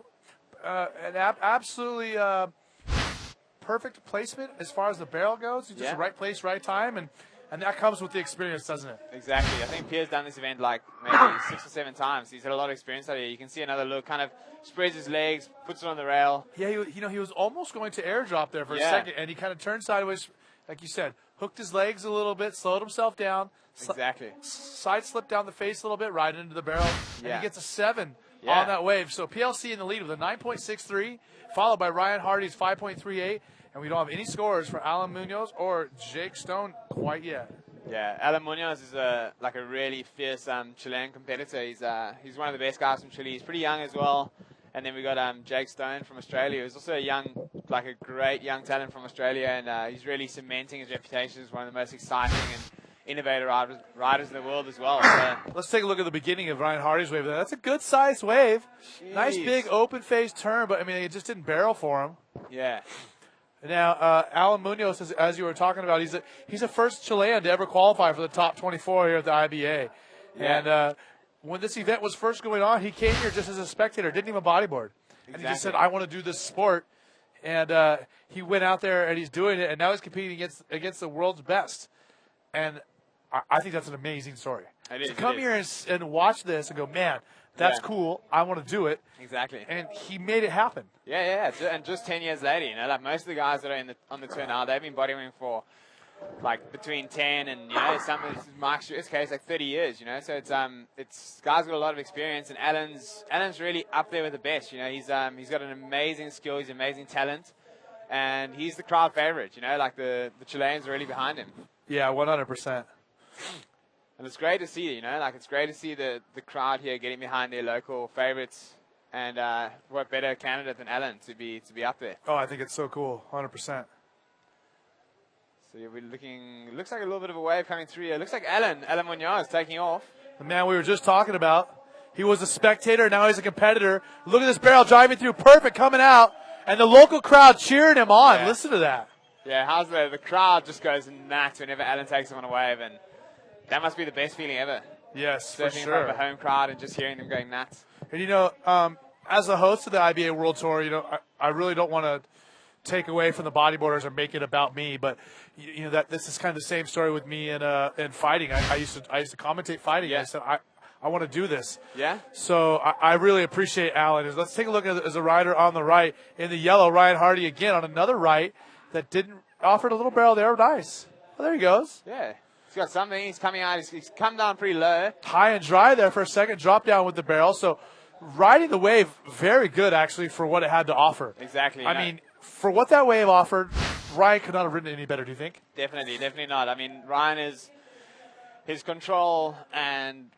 an absolutely perfect placement as far as the barrel goes. Just right place, right time. And And that comes with the experience, doesn't it? Exactly. I think Pierre's done this event like maybe 6 or 7 times. He's had a lot of experience out here. You can see another look, kind of spreads his legs, puts it on the rail. Yeah, he was almost going to airdrop there for a second, and he kind of turned sideways, like you said, hooked his legs a little bit, slowed himself down. Exactly. Side slipped down the face a little bit, right into the barrel, and he gets a 7 Yeah. on that wave. So PLC in the lead with a 9.63, followed by Ryan Hardy's 5.38, and we don't have any scores for Alan Munoz or Jake Stone quite yet. Yeah, Alan Munoz is a really fierce Chilean competitor. He's one of the best guys from Chile. He's pretty young as well. And then we got Jake Stone from Australia, who's also a great young talent from Australia, and he's really cementing his reputation as one of the most exciting and innovative riders in the world as well. So. Let's take a look at the beginning of Ryan Hardy's wave. That's a good-sized wave. Jeez. Nice big open-faced turn, but I mean, it just didn't barrel for him. Yeah. Now, Alan Munoz, as you were talking about, he's the first Chilean to ever qualify for the top 24 here at the IBA. Yeah. And when this event was first going on, he came here just as a spectator, didn't even bodyboard. And he just said, I want to do this sport. And he went out there and he's doing it, and now he's competing against the world's best. And I think that's an amazing story. To come here and watch this and go, man, that's cool. I want to do it. Exactly. And he made it happen. Yeah. And just 10 years later, like most of the guys that are on the tour now, they've been bodyboarding for between 10 and some of Mark Stewart's case 30 years. So it's guys with a lot of experience, and Alan's really up there with the best. He's got an amazing skill, he's amazing talent, and he's the crowd favorite. The Chileans are really behind him. Yeah, 100%. And it's great to see, it's great to see the crowd here getting behind their local favorites. And what better candidate than Alan to be up there? Oh, I think it's so cool, 100%. So we're looking, it looks like a little bit of a wave coming through here. It looks like Alan Munoz taking off. The man we were just talking about. He was a spectator, now he's a competitor. Look at this barrel driving through, perfect, coming out. And the local crowd cheering him on. Yeah. Listen to that. Yeah, how's the crowd just goes nuts whenever Alan takes him on a wave, and that must be the best feeling ever. Yes, for Surfing in front sure. of a home crowd and just hearing them going nuts. And as a host of the IBA World Tour, I really don't want to take away from the bodyboarders or make it about me, but that this is kind of the same story with me in fighting. I used to commentate fighting. Yeah. I said I want to do this. Yeah. So I really appreciate Alan. Let's take a look at as a rider on the right in the yellow. Ryan Hardy again on another right that didn't offered a little barrel there. Nice. Well, there he goes. Yeah. He's got something. He's coming out. He's come down pretty low. High and dry there for a second. Drop down with the barrel. So riding the wave, very good actually for what it had to offer. Exactly. I mean, for what that wave offered, Ryan could not have ridden it any better, do you think? Definitely not. I mean, Ryan is his control and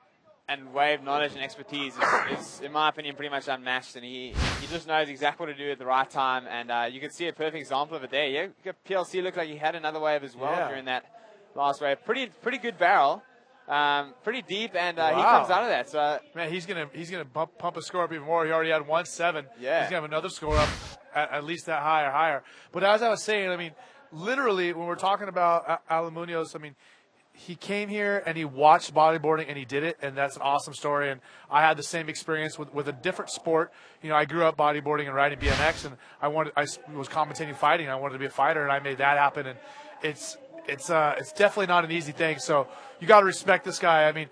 wave knowledge and expertise is, in my opinion, pretty much unmatched, and he just knows exactly what to do at the right time, and you can see a perfect example of it there. Yeah, PLC looked like he had another wave as well during that last wave. Pretty good barrel, pretty deep, and he comes out of that. So man, he's gonna pump his score up even more. He already had 1.7. Yeah, he's gonna have another score up at least that high or higher. But as I was saying, I mean, literally when we're talking about Alan Munoz, I mean, he came here and he watched bodyboarding and he did it, and that's an awesome story. And I had the same experience with a different sport. I grew up bodyboarding and riding BMX, and I was commentating fighting. I wanted to be a fighter, and I made that happen. And it's definitely not an easy thing. So you got to respect this guy. I mean,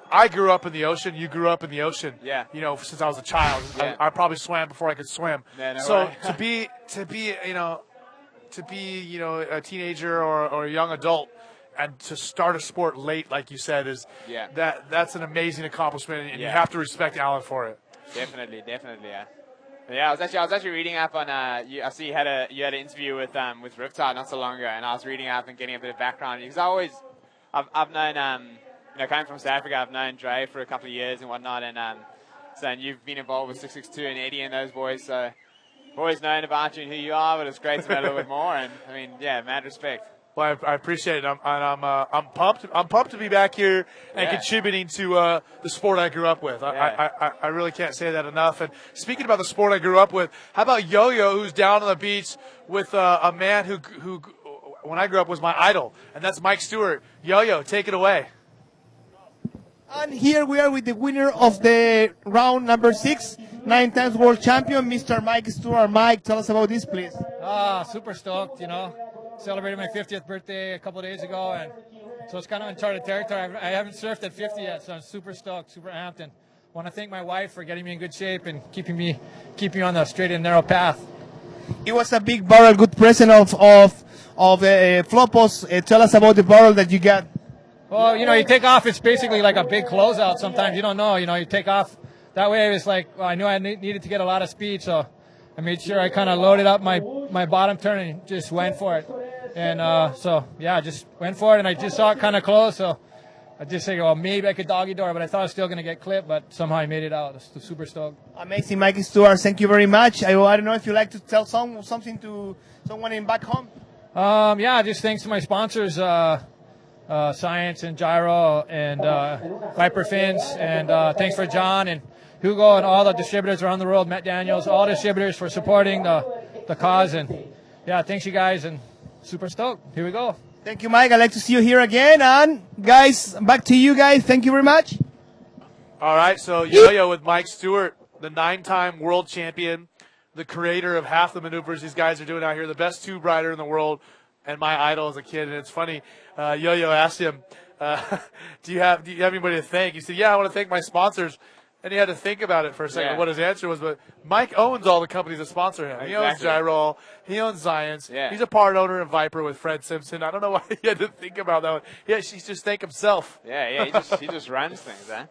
I grew up in the ocean. You grew up in the ocean. Yeah. Since I was a child, I probably swam before I could swim. Yeah, no so way. to be a teenager or a young adult, and to start a sport late, like you said, that's an amazing accomplishment, and you have to respect Alan for it. Definitely, yeah. Yeah, I was actually reading up on. I see you had an interview with Riptide not so long ago, and I was reading up and getting a bit of background because I've known coming from South Africa, I've known Dre for a couple of years and whatnot, and and you've been involved with 662 and Eddie and those boys, so I've always known about you and who you are, but it's great to know a little bit more, and I mean, mad respect. Well, I appreciate it. I'm pumped. I'm pumped to be back here and contributing to the sport I grew up with. I really can't say that enough. And speaking about the sport I grew up with, how about Yo-Yo, who's down on the beach with a man who when I grew up was my idol, and that's Mike Stewart. Yo-Yo, take it away. And here we are with the winner of the round number 6, 9 times world champion, Mr. Mike Stewart. Mike, tell us about this, please. Super stoked, Celebrated my 50th birthday a couple of days ago, and So it's kind of uncharted territory. I haven't surfed at 50 yet, so I'm super stoked, super amped, and want to thank my wife for getting me in good shape and keeping me on the straight and narrow path. It was a big barrel, good present of Flopos. Tell us about the barrel that you got. Well, you take off. It's basically like a big closeout. Sometimes you don't know. You take off. That way, it's like I knew I needed to get a lot of speed, so I made sure I kind of loaded up my bottom turn and just went for it. And so yeah, just went for it, and I just saw it kind of close, so I just said, well, maybe I could doggy door, but I thought I was still going to get clipped, but somehow I made it out. I was super stoked. Amazing, Mikey Stewart. Thank you very much. I don't know if you'd like to tell something to someone in back home. Yeah, just thanks to my sponsors, Science and Gyro and Viper Fins, and thanks for John and Hugo and all the distributors around the world, Matt Daniels, all distributors for supporting the cause. And yeah, thanks you guys, and super stoked. Here we go. Thank you, Mike. I'd like to see you here again. And guys, back to you guys. Thank you very much. All right, so Yo-Yo with Mike Stewart, the 9-time world champion, the creator of half the maneuvers these guys are doing out here, the best tube rider in the world, and my idol as a kid. And it's funny, Yo-Yo asked him, do you have anybody to thank? He said, yeah, I want to thank my sponsors. And he had to think about it for a second, what his answer was. But Mike owns all the companies that sponsor him. He owns Gyro. He owns Science. Yeah. He's a part owner of Viper with Fred Simpson. I don't know why he had to think about that one. Yeah, he just thank himself. Yeah, he just runs things, huh?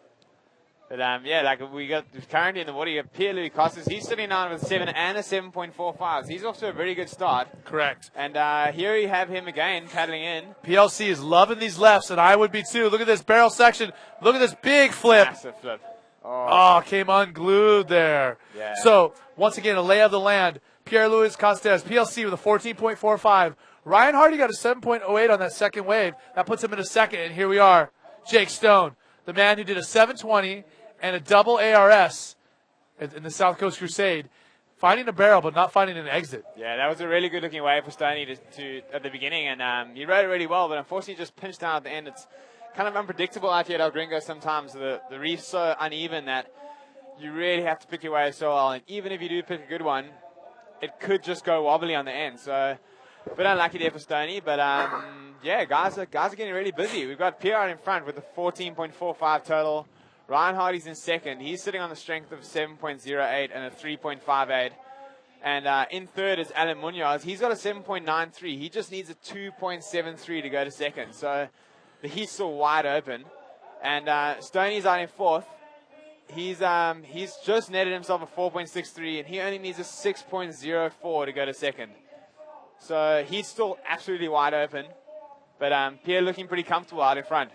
But yeah, like we got currently in the water, you have Pierre-Louis Costas. He's sitting on with 7 and a 7.45. So he's off to a very good start. Correct. And here you have him again paddling in. PLC is loving these lefts, and I would be too. Look at this barrel section. Look at this big flip. Massive flip. Oh, came unglued there. Yeah. So, once again, a lay of the land. Pierre-Louis Costes, PLC with a 14.45. Ryan Hardy got a 7.08 on that second wave. That puts him in a second, and here we are. Jake Stone, the man who did a 720 and a double ARS in the South Coast Crusade, finding a barrel but not finding an exit. Yeah, that was a really good-looking wave for Stoney to at the beginning, and he rode it really well, but unfortunately just pinched down at the end. It's kind of unpredictable out here at El Gringo sometimes. The reef's so uneven that you really have to pick your way so well. And even if you do pick a good one, it could just go wobbly on the end. So a bit unlucky there for Stoney. But yeah, guys are getting really busy. We've got Pierre out in front with a 14.45 total. Ryan Hardy's in second. He's sitting on the strength of 7.08 and a 3.58. And in third is Alan Munoz. He's got a 7.93. He just needs a 2.73 to go to second. So the heat's still wide open, and Stoney's out in fourth. He's just netted himself a 4.63, and he only needs a 6.04 to go to second. So he's still absolutely wide open, but Pierre looking pretty comfortable out in front.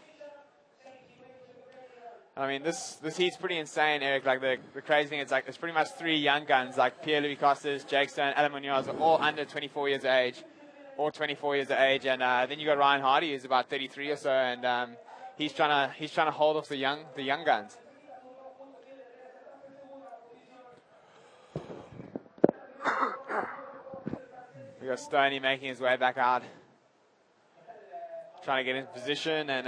I mean, this heat's pretty insane, Eric. Like the crazy thing is, like, it's pretty much 3 young guns, like Pierre-Louis Costas, Jake Stone, Alan Munoz, are all under 24 years of age. Or 24 years of age, and then you got Ryan Hardy, who's about 33 or so, and he's trying to hold off the young guns. We got Stoney making his way back out, trying to get into position, and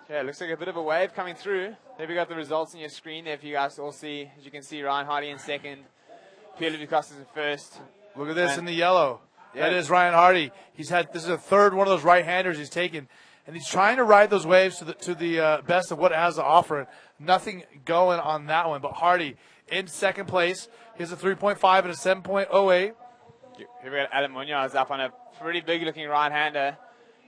yeah, it looks like a bit of a wave coming through. There we got the results on your screen. There, if you guys all see, as you can see, Ryan Hardy in second, Pierre-Louis Costas in first. Look at this in the yellow. Yeah. That is Ryan Hardy. This is a third one of those right-handers he's taken, and he's trying to ride those waves to the best of what it has to offer. Nothing going on that one, but Hardy in second place. He has a 3.5 and a 7.08. Here we got Alan Munoz up on a pretty big-looking right-hander.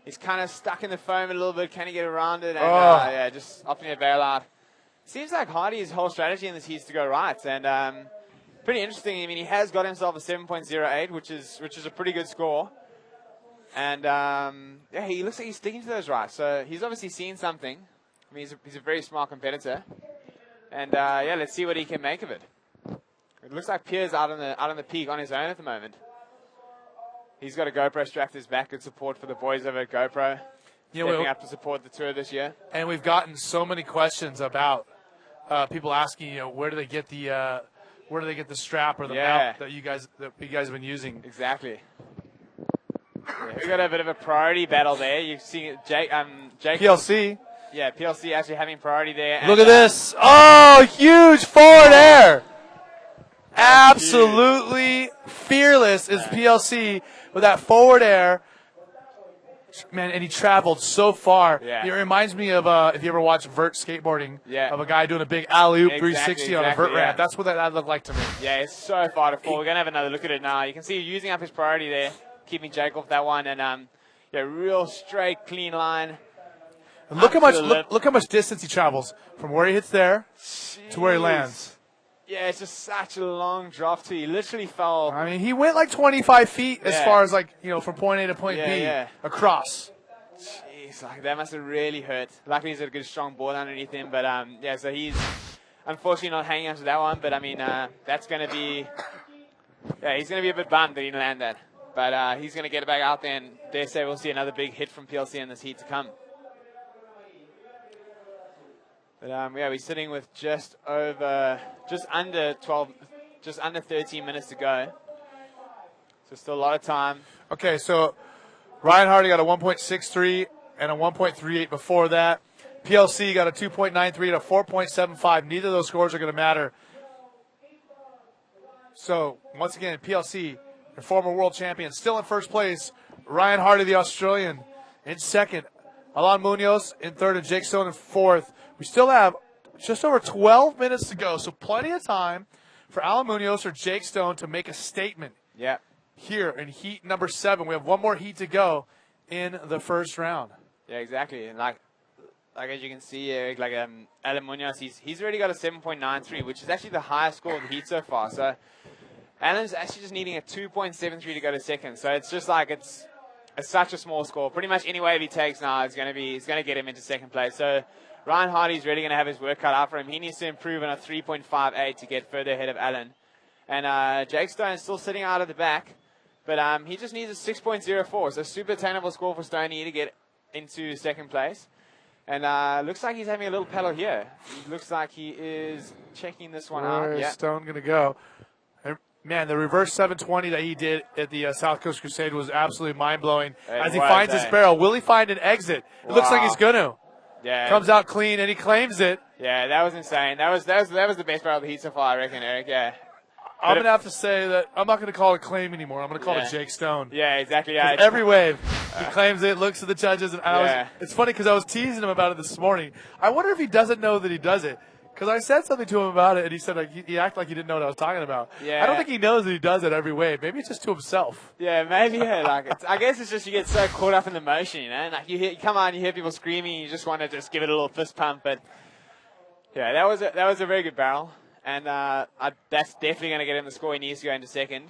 He's kind of stuck in the foam a little bit. Can he get around it? And yeah, just opting a bail out. Seems like Hardy's whole strategy in this heat is to go right, and pretty interesting. I mean, he has got himself a 7.08, which is a pretty good score. And yeah, he looks like he's sticking to those rights. So he's obviously seen something. I mean, he's a very smart competitor. And yeah, let's see what he can make of it. It looks like Pierre's out on the peak on his own at the moment. He's got a GoPro strapped to his back. Good support for the boys over at GoPro. Stepping up to support the tour this year. And we've gotten so many questions about people asking, where do they get the strap or the mount that you guys have been using? Exactly. Yeah, we got a bit of a priority battle there. You've seen Jake PLC. Yeah, PLC actually having priority there. Look at this. Oh, huge forward air. Absolutely fearless is PLC with that forward air. Man, and he traveled so far. Yeah. It reminds me of, if you ever watch vert skateboarding, Yeah. of a guy doing a big alley-oop Exactly, 360 on a vert yeah. ramp. That's what that looked like to me. Yeah, it's so far to fall. We're going to have another look at it now. You can see using up his priority there, keeping Jake off that one. And, yeah, real straight, clean line. And look how much distance he travels from where he hits there to where he lands. Yeah, it's just such a long drop too. He literally fell. I mean, he went like 25 feet as far as from point A to point B across. Jeez, like that must have really hurt. Luckily, he's got a good strong board underneath him. But yeah, so he's unfortunately not hanging on to that one. But I mean, that's going to be, he's going to be a bit bummed that he didn't land that. But he's going to get it back out there, and dare say we'll see another big hit from PLC in this heat to come. But yeah, we're sitting with just under 13 minutes to go. So still a lot of time. Okay, so Ryan Hardy got a 1.63 and a 1.38 before that. PLC got a 2.93 and a 4.75. Neither of those scores are going to matter. So once again, PLC, the former world champion, still in first place. Ryan Hardy, the Australian, in second. Alan Munoz in third and Jake Stone in fourth. We still have just over 12 minutes to go, so plenty of time for Alan Munoz or Jake Stone to make a statement. Yeah. Here in heat number 7. We have one more heat to go in the first round. Yeah, exactly. And like as you can see, Eric, Alan Munoz, he's already got a 7.93, which is actually the highest score of the heat so far. So Alan's actually just needing a 2.73 to go to second. So it's just like it's such a small score. Pretty much any wave he takes now is going to get him into second place. So Ryan Hardy's really going to have his work cut out for him. He needs to improve on a 3.58 to get further ahead of Alan. And Jake Stone is still sitting out at the back, but he just needs a 6.04. So super attainable score for Stoney to get into second place. And looks like he's having a little paddle here. It looks like he is checking this one out. Where's Stone going to go? And man, the reverse 720 that he did at the South Coast Crusade was absolutely mind-blowing. As he finds his barrel, will he find an exit? It looks like he's going to. Yeah. Comes out clean, and he claims it. Yeah, that was insane. That was the best barrel of the heat so far, I reckon, Eric. Yeah. I'm going to have to say that I'm not going to call it a claim anymore. I'm going to call it Jake Stone. Yeah, exactly. Yeah. Every wave, he claims it, looks at the judges. And it's funny because I was teasing him about it this morning. I wonder if he doesn't know that he does it. Because I said something to him about it, and he said he acted like he didn't know what I was talking about. Yeah. I don't think he knows that he does it every wave. Maybe it's just to himself. Yeah, maybe. Yeah, I guess it's just you get so caught up in the motion, you know. Like you come on, you hear people screaming, you just want to just give it a little fist pump. But yeah, that was a very good barrel, and that's definitely going to get him the score he needs to go into second.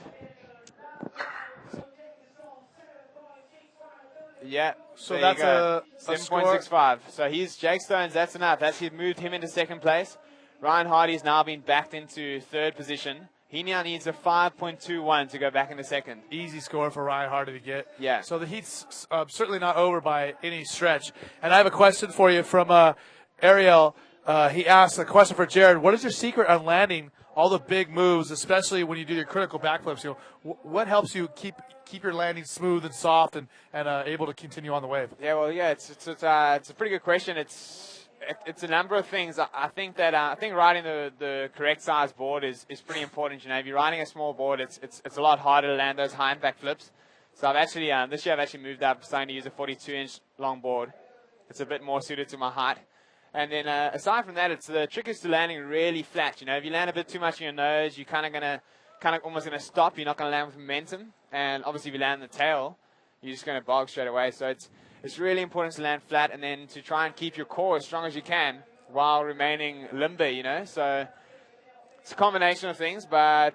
Yeah. So that's a 7.65. So he's Jake Stone's. That's enough. That's moved him into second place. Ryan Hardy's now been backed into third position. He now needs a 5.21 to go back into second. Easy score for Ryan Hardy to get. Yeah. So the heat's certainly not over by any stretch. And I have a question for you from Ariel. He asked a question for Jared. What is your secret on landing all the big moves, especially when you do your critical backflips? You know, what helps you keep your landing smooth and soft and able to continue on the wave? Yeah, well, yeah, it's a pretty good question. It's a number of things. I think riding the correct size board is pretty important. You know, if you're riding a small board, it's a lot harder to land those high impact flips. So I've actually this year I've actually moved up, starting to use a 42-inch long board. It's a bit more suited to my height. And then aside from that, the trick is to landing really flat. You know, if you land a bit too much on your nose, you're kind of almost gonna stop. You're not gonna land with momentum. And obviously, if you land in the tail, you're just gonna bog straight away. So it's really important to land flat and then to try and keep your core as strong as you can while remaining limber. You know, so it's a combination of things, but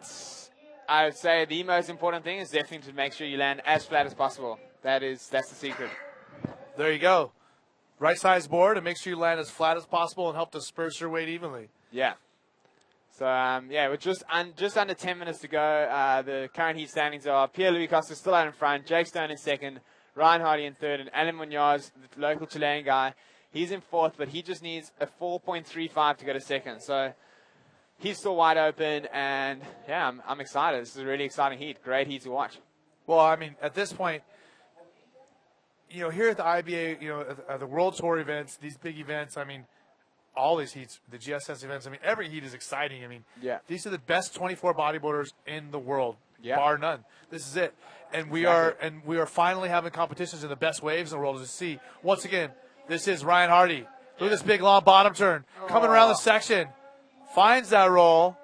I would say the most important thing is definitely to make sure you land as flat as possible. That's the secret. There you go. Right size board and make sure you land as flat as possible and help disperse your weight evenly. Yeah. So, yeah, with just under 10 minutes to go, the current heat standings are Pierre-Louis Costa still out in front, Jake Stone in second, Ryan Hardy in third, and Alan Munoz, the local Chilean guy, he's in fourth, but he just needs a 4.35 to go to second. So he's still wide open, and, yeah, I'm excited. This is a really exciting heat. Great heat to watch. Well, I mean, at this point, you know, here at the IBA, you know, at the World Tour events, these big events, I mean, all these heats, the GSS events, I mean, every heat is exciting. I mean, yeah, these are the best 24 bodyboarders in the world. bar none. This is it. And we are finally having competitions in the best waves in the world to see. Once again, this is Ryan Hardy. Look at this big long bottom turn. Coming around the section. Finds that roll.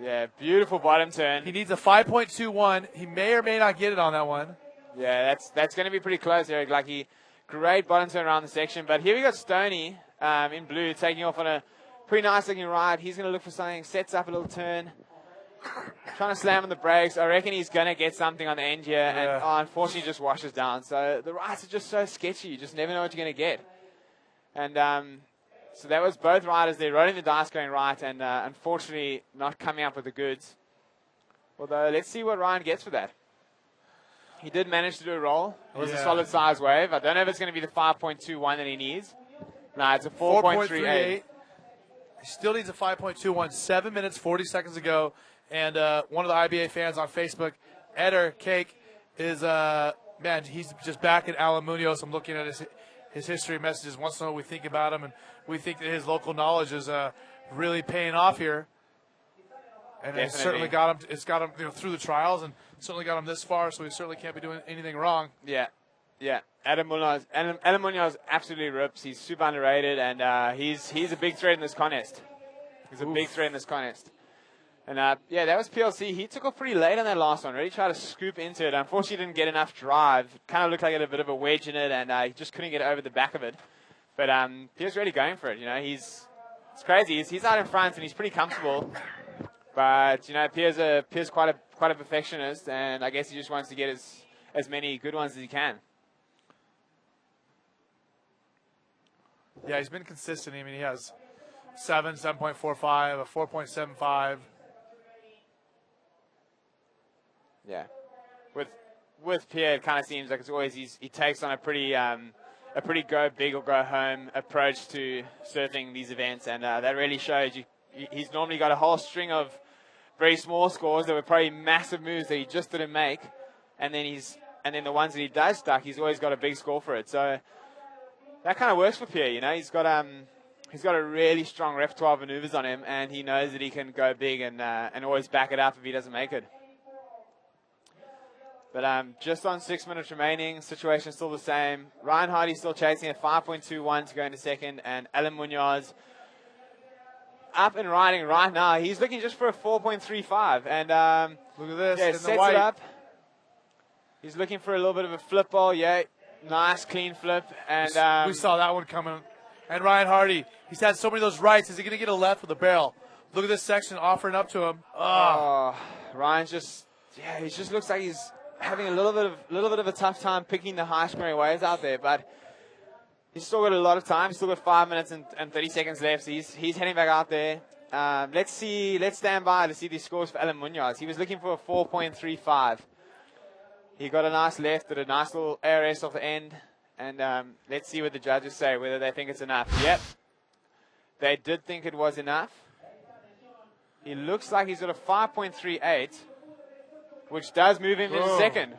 Yeah, beautiful bottom turn. He needs a 5.21. He may or may not get it on that one. Yeah, that's going to be pretty close, Eric. Great bottom turn around the section. But here we got Stoney in blue taking off on a pretty nice looking ride. He's going to look for something. Sets up a little turn. Trying to slam on the brakes. I reckon he's going to get something on the end here. And unfortunately just washes down. So the rides are just so sketchy. You just never know what you're going to get. And so that was both riders there rolling the dice going right and unfortunately not coming up with the goods. Although let's see what Ryan gets for that. He did manage to do a roll. It was a solid size wave. I don't know if it's going to be the 5.21 that he needs. No, it's a 4.38. He still needs a 5.21. 7 minutes, 40 seconds ago. And one of the IBA fans on Facebook, Eder Cake, is, man, he's just back at Alan Munoz. I'm looking at his history messages. Once in a while we think about him, and we think that his local knowledge is really paying off here. And it's certainly got him. It's got him through the trials, and certainly got him this far. So he certainly can't be doing anything wrong. Yeah. Adam Munoz absolutely rips. He's super underrated, and he's a big threat in this contest. He's a big threat in this contest. And that was PLC. He took off pretty late on that last one. Really tried to scoop into it. Unfortunately, didn't get enough drive. Kind of looked like it had a bit of a wedge in it, and he just couldn't get over the back of it. But he was really going for it. It's crazy. He's out in front, and he's pretty comfortable. But Pierre's quite a perfectionist, and I guess he just wants to get as many good ones as he can. Yeah, he's been consistent. I mean, he has 7.45, a 4.75. Yeah, with Pierre, it kind of seems like it's always he takes on a pretty go big or go home approach to surfing these events, and that really shows you. He's normally got a whole string of very small scores that were probably massive moves that he just didn't make, and then the ones that he does stuck, he's always got a big score for it. So that kind of works for Pierre. He's got a really strong repertoire of maneuvers on him, and he knows that he can go big and always back it up if he doesn't make it. But just on 6 minutes remaining, situation still the same. Ryan Hardy still chasing at 5.21 to go into second, and Alan Munoz up and riding right now. He's looking just for a 4.35, and look at this. Yeah, sets it up. He's looking for a little bit of a flip ball. Yeah, nice clean flip, and we saw that one coming. And Ryan Hardy, he's had so many of those rights. Is he going to get a left with a barrel? Look at this section offering up to him. Ryan he just looks like he's having a little bit of a tough time picking the high scoring waves out there, but he's still got a lot of time. He's still got 5 minutes and 30 seconds left. So he's heading back out there. Let's stand by to see these scores for Alan Munoz. He was looking for a 4.35. He got a nice left, did a nice little ARS off the end, and let's see what the judges say, whether they think it's enough. Yep, they did think it was enough. He looks like he's got a 5.38, which does move him into second.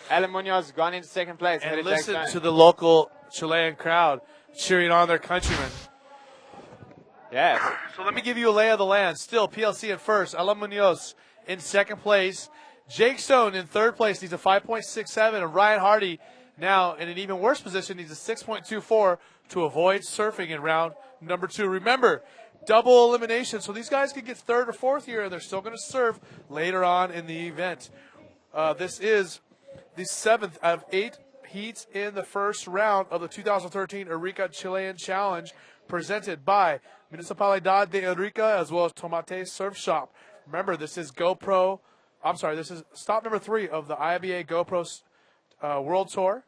Alan Munoz has gone into second place. And listen to the local Chilean crowd cheering on their countrymen. Yeah. So let me give you a lay of the land. Still, PLC in first. Alan Munoz in second place. Jake Stone in third place needs a 5.67. And Ryan Hardy now in an even worse position needs a 6.24 to avoid surfing in round number 2. Remember, double elimination. So these guys could get third or fourth here, and they're still going to surf later on in the event. This is the 7th of 8 heats in the first round of the 2013 Arica Chilean Challenge, presented by Municipalidad de Arica as well as Tomate Surf Shop. Remember, this is this is stop number 3 of the IBA GoPro World Tour.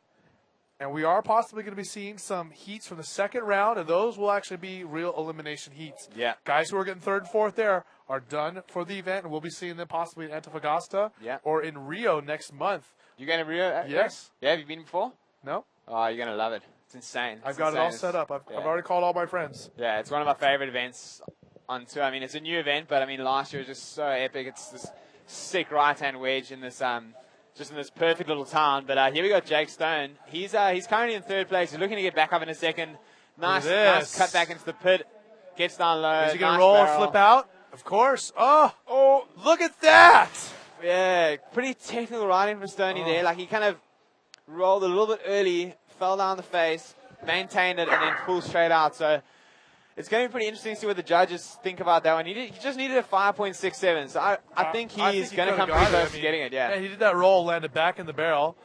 And we are possibly going to be seeing some heats from the second round, and those will actually be real elimination heats. Yeah. Guys who are getting third and fourth there are done for the event, and we'll be seeing them possibly in Antofagasta or in Rio next month. You going to Rio? Yes. Yeah, have you been before? No. Oh, you're going to love it. It's insane. I've got it all set up. I've already called all my friends. Yeah, it's one of my favorite events on tour. I mean, it's a new event, but I mean, last year was just so epic. It's this sick right-hand wedge in this just in this perfect little town. But here we got Jake Stone. He's currently in third place. He's looking to get back up in a second. Nice cut back into the pit. Gets down low. Is he going to roll or flip out? Of course. Oh, look at that. Yeah, pretty technical riding from Stoney there. Like he kind of rolled a little bit early, fell down the face, maintained it, and then pulled straight out. So it's going to be pretty interesting to see what the judges think about that one. He just needed a 5.67. So I think he's going to come pretty close to getting it. Yeah. He did that roll, landed back in the barrel.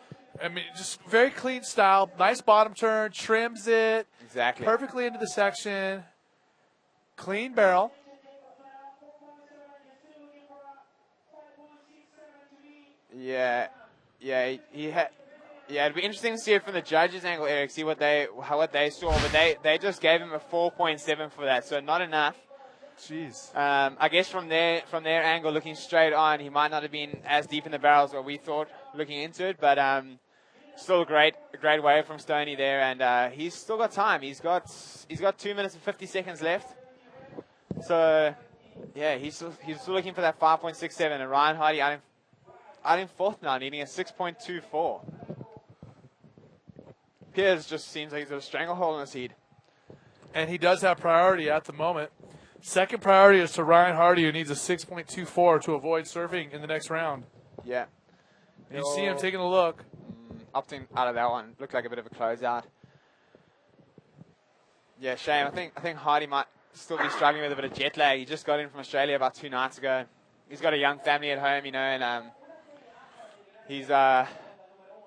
I mean, just very clean style, nice bottom turn, trims it exactly perfectly into the section, clean barrel. Yeah, he had. Yeah, it'd be interesting to see it from the judges' angle, Eric. See what they saw, but they just gave him a 4.7 for that, so not enough. Jeez. I guess from their angle, looking straight on, he might not have been as deep in the barrel as what we thought looking into it, but still a great wave from Stoney there, and he's still got time. He's got 2 minutes and 50 seconds left. So yeah, he's still looking for that 5.67, and Ryan Hardy out in fourth now, needing a 6.24. Piers just seems like he's got a stranglehold in his heat. And he does have priority at the moment. Second priority is to Ryan Hardy, who needs a 6.24 to avoid surfing in the next round. Yeah. You see him taking a look. Opting out of that one. Looked like a bit of a closeout. Yeah, shame. I think Hardy might still be struggling with a bit of jet lag. He just got in from Australia about 2 nights ago. He's got a young family at home, and he's I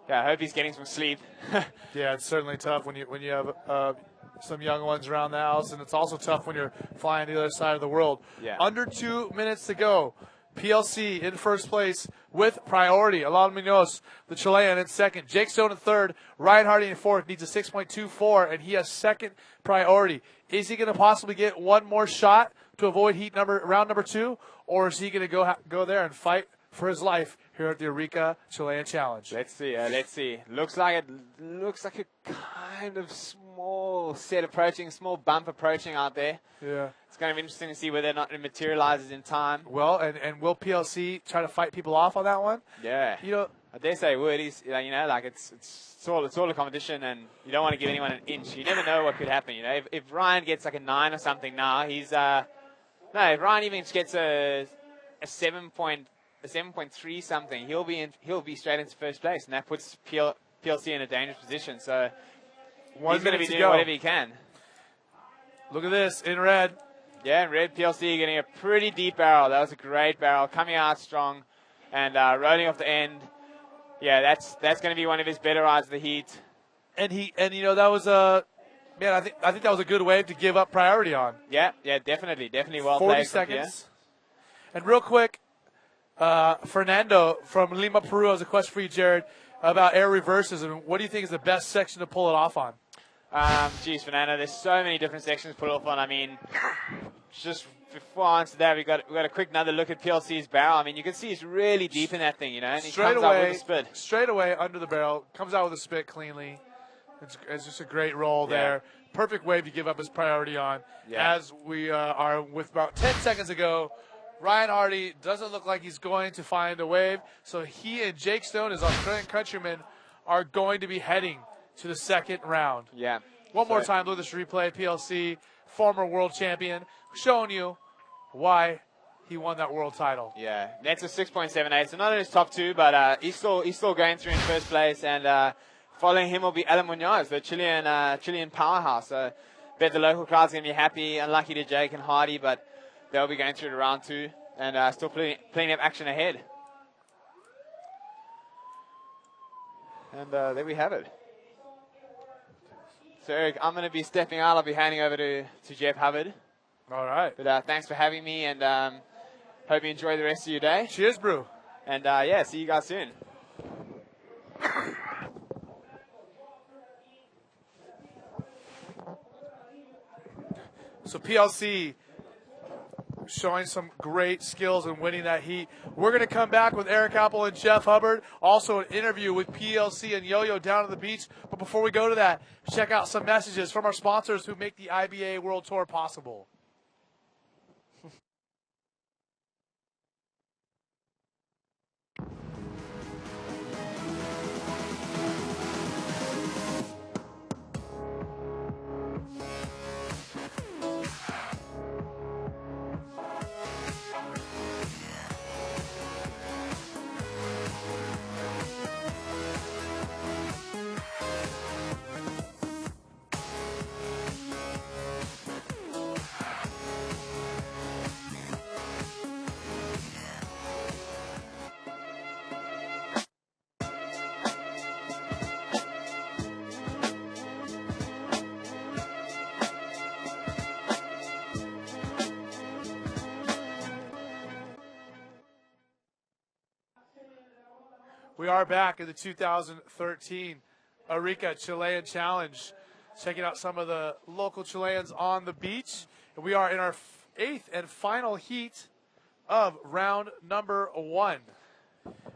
hope he's getting some sleep. Yeah, it's certainly tough when you have some young ones around the house, and it's also tough when you're flying to the other side of the world. Yeah. Under 2 minutes to go. PLC in first place with priority. Alon Munoz, the Chilean, in second. Jake Stone in third. Ryan Hardy in fourth. Needs a 6.24, and he has second priority. Is he going to possibly get one more shot to avoid round number 2, or is he going to go there and fight for his life here at the Arica Chilean Challenge? Let's see. Looks like a kind of small bump approaching out there. Yeah. It's going to be interesting to see whether or not it materializes in time. Well, and will PLC try to fight people off on that one? Yeah. I dare say it would. He's, it's all a competition, and you don't want to give anyone an inch. You never know what could happen. If Ryan gets like a 9 or something now, if Ryan even gets a 7.3 something, he'll be straight into first place, and that puts PLC in a dangerous position. So he's going to be doing whatever he can. Look at this in red. Yeah, in red, PLC getting a pretty deep barrel. That was a great barrel, coming out strong and rolling off the end. Yeah, that's going to be one of his better rides of the heat. And that was I think that was a good wave to give up priority on. Yeah, definitely well 40 played. seconds. And real quick, Fernando from Lima, Peru has a question for you, Jared, about air reverses. And what do you think is the best section to pull it off on? Geez, Fernando, there's so many different sections to pull it off on. I mean, just before I answer that, we got a quick another look at PLC's barrel. I mean, you can see he's really deep in that thing, and he comes out with a spit. Straight away under the barrel, comes out with a spit cleanly. It's just a great roll there. Perfect wave to give up his priority on. Yeah. As we are with about 10 seconds ago, Ryan Hardy doesn't look like he's going to find a wave, so he and Jake Stone, his Australian countryman, are going to be heading to the second round. Yeah. One more time, look at this replay. PLC, former world champion, showing you why he won that world title. Yeah, that's a 6.78. So not in his top 2, but he's still going through in first place. And following him will be Alan Munoz, the Chilean powerhouse. So bet the local crowd's going to be happy. Unlucky to Jake and Hardy, but they'll be going through to round 2, and still plenty of action ahead. And there we have it. So, Eric, I'm going to be stepping out. I'll be handing over to Jeff Hubbard. All right. But thanks for having me, and hope you enjoy the rest of your day. Cheers, bro. And, see you guys soon. So PLC showing some great skills in winning that heat. We're going to come back with Eric Apple and Jeff Hubbard. Also an interview with PLC and Yo-Yo down at the beach. But before we go to that, check out some messages from our sponsors who make the IBA World Tour possible. We are back in the 2013 Arica Chilean Challenge, checking out some of the local Chileans on the beach. And we are in our 8th and final heat of round number 1.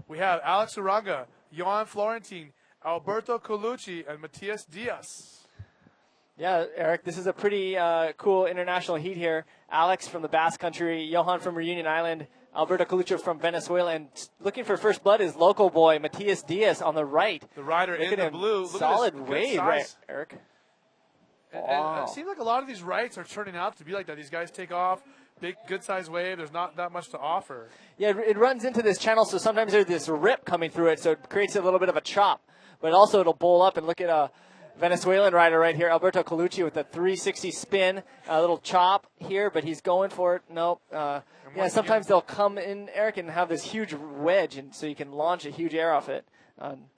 We have Alex Uranga, Johan Florentine, Alberto Colucci, and Matias Diaz. Yeah, Eric, this is a pretty cool international heat here. Alex from the Basque Country, Johan from Reunion Island, Alberto Colucci from Venezuela, and looking for first blood is local boy Matias Diaz on the right. The rider in the blue. Look Solid at his wave, right, Eric? And it seems like a lot of these rights are turning out to be like that. These guys take off, big, good-sized wave. There's not that much to offer. Yeah, it runs into this channel, so sometimes there's this rip coming through it, so it creates a little bit of a chop. But also it'll bowl up, and look at a Venezuelan rider right here, Alberto Colucci, with a 360 spin, a little chop here, but he's going for it. Nope. Yeah, sometimes they'll come in, Eric, and have this huge wedge, and so you can launch a huge air off it.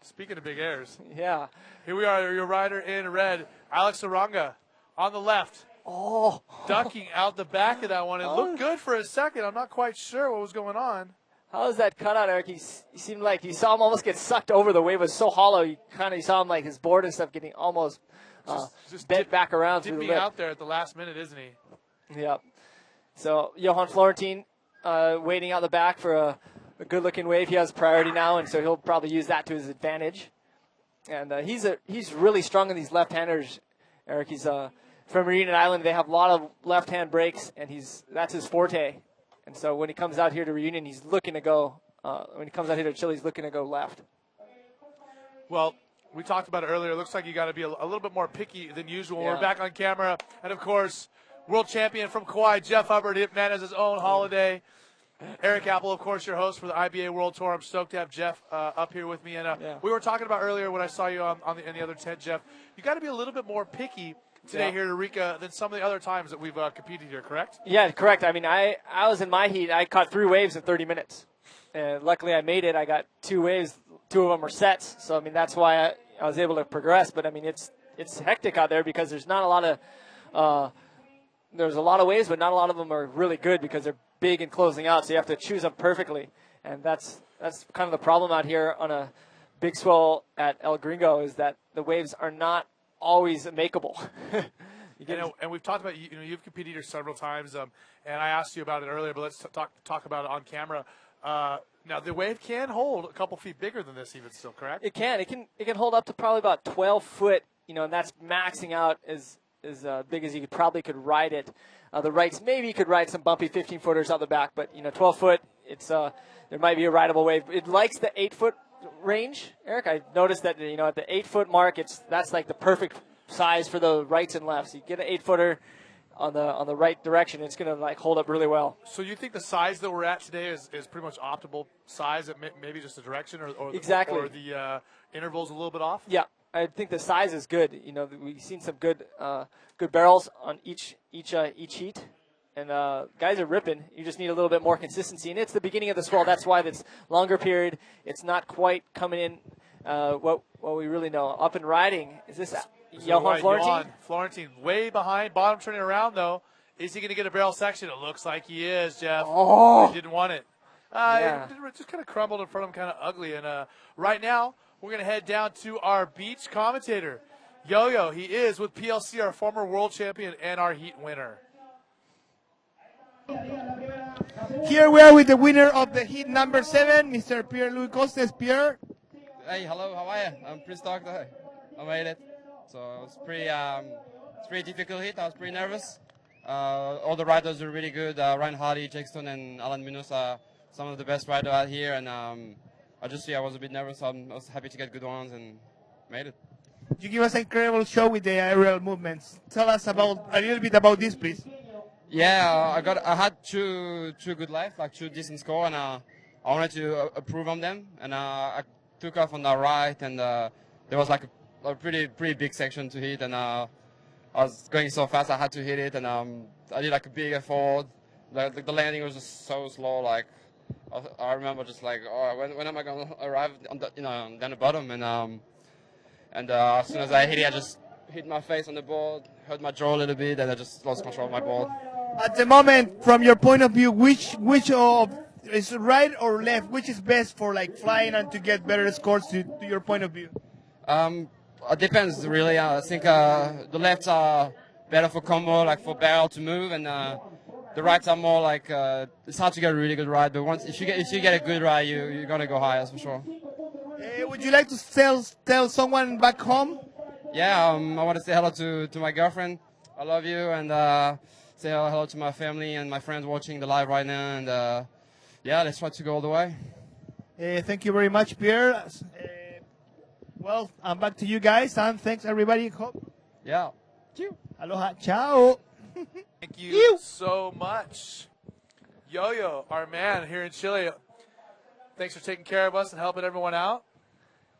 Speaking of big airs. Yeah. Here we are, your rider in red, Alex Uranga, on the left. Oh. Ducking out the back of that one. It looked good for a second. I'm not quite sure what was going on. How was that cutout, Eric? He seemed like you saw him almost get sucked over. The wave was so hollow. You saw him like his board and stuff getting almost just bent back around through the lip. Out there at the last minute, isn't he? Yep. So Johan Florentine waiting out the back for a good-looking wave. He has priority now, and so he'll probably use that to his advantage. And he's really strong in these left-handers, Eric. He's from Reunion Island. They have a lot of left-hand breaks, and that's his forte. And so when he comes out here to Reunion, he's looking to go. When he comes out here to Chile, he's looking to go left. Well, we talked about it earlier. It looks like you got to be a little bit more picky than usual. Yeah. We're back on camera, and of course, world champion from Kauai, Jeff Hubbard. Man has his own holiday. Eric Apple, of course, your host for the IBA World Tour. I'm stoked to have Jeff up here with me. And we were talking about earlier when I saw you in the other tent, Jeff. You got to be a little bit more picky today here at Arica than some of the other times that we've competed here, correct? Yeah, correct. I mean, I was in my heat. I caught 3 waves in 30 minutes. And luckily I made it. I got 2 waves. 2 of them were sets. So, I mean, that's why I was able to progress. But, I mean, it's hectic out there because there's not a lot of there's a lot of waves, but not a lot of them are really good because they're big and closing out. So you have to choose them perfectly. And that's kind of the problem out here on a big swell at El Gringo is that the waves are not always makeable. And we've talked about, you've competed here several times, and I asked you about it earlier, but let's talk about it on camera. Now, the wave can hold a couple feet bigger than this even still, correct? It can. It can hold up to probably about 12 foot, and that's maxing out as big as you could ride it. The rights, maybe you could ride some bumpy 15-footers out the back, but, 12 foot, there might be a rideable wave. It likes the 8-foot range, Eric. I noticed that, at the 8-foot mark, that's like the perfect size for the rights and lefts. You get an 8-footer on the right direction, it's going to hold up really well. So you think the size that we're at today is pretty much optimal size, at maybe just the direction or exactly. Or the interval's a little bit off? Yeah, I think the size is good. We've seen some good barrels on each heat. And guys are ripping. You just need a little bit more consistency. And it's the beginning of the swell. That's why it's longer period. It's not quite coming in what we really know. Up and riding. Is this Johan Florentine? Johan Florentine way behind. Bottom turning around, though. Is he going to get a barrel section? It looks like he is, Jeff. Oh. He didn't want it. Yeah. It just kind of crumbled in front of him, kind of ugly. And right now, we're going to head down to our beach commentator, Yo-Yo. He is with PLC, our former world champion and our heat winner. Here we are with the winner of the heat number 7, Mr. Pierre-Louis Costes. Pierre. Hey, hello, how are you? I'm pretty stoked. I made it. So it was pretty difficult heat. I was pretty nervous. All the riders were really good. Ryan Hardy, Jake Stone, and Alan Munoz are some of the best riders out here. And I was a bit nervous. So I was happy to get good ones and made it. You give us an incredible show with the aerial movements. Tell us a little bit about this, please. Yeah, I had two good life, like 2 decent score, and I wanted to improve on them. And I took off on the right, and there was like a pretty big section to hit, and I was going so fast I had to hit it, and I did like a big effort. Like the landing was just so slow. Like I remember just like, when am I gonna arrive on the down the bottom? And as soon as I hit it, I just hit my face on the board, hurt my jaw a little bit, and I just lost control of my board. At the moment, from your point of view, which of is right or left? Which is best for like flying and to get better scores to your point of view? It depends really. I think the lefts are better for combo, like for barrel to move, and the rights are more like it's hard to get a really good ride. But if you get a good ride, you're gonna go higher, that's for sure. Would you like to tell someone back home? Yeah, I want to say hello to my girlfriend. I love you, and say hello to my family and my friends watching the live right now. And yeah, let's try to go all the way. Thank you very much, Pierre. Well, I'm back to you guys, and thanks everybody. Yeah. Aloha. Ciao. Thank you so much. Yo-Yo, our man here in Chile. Thanks for taking care of us and helping everyone out.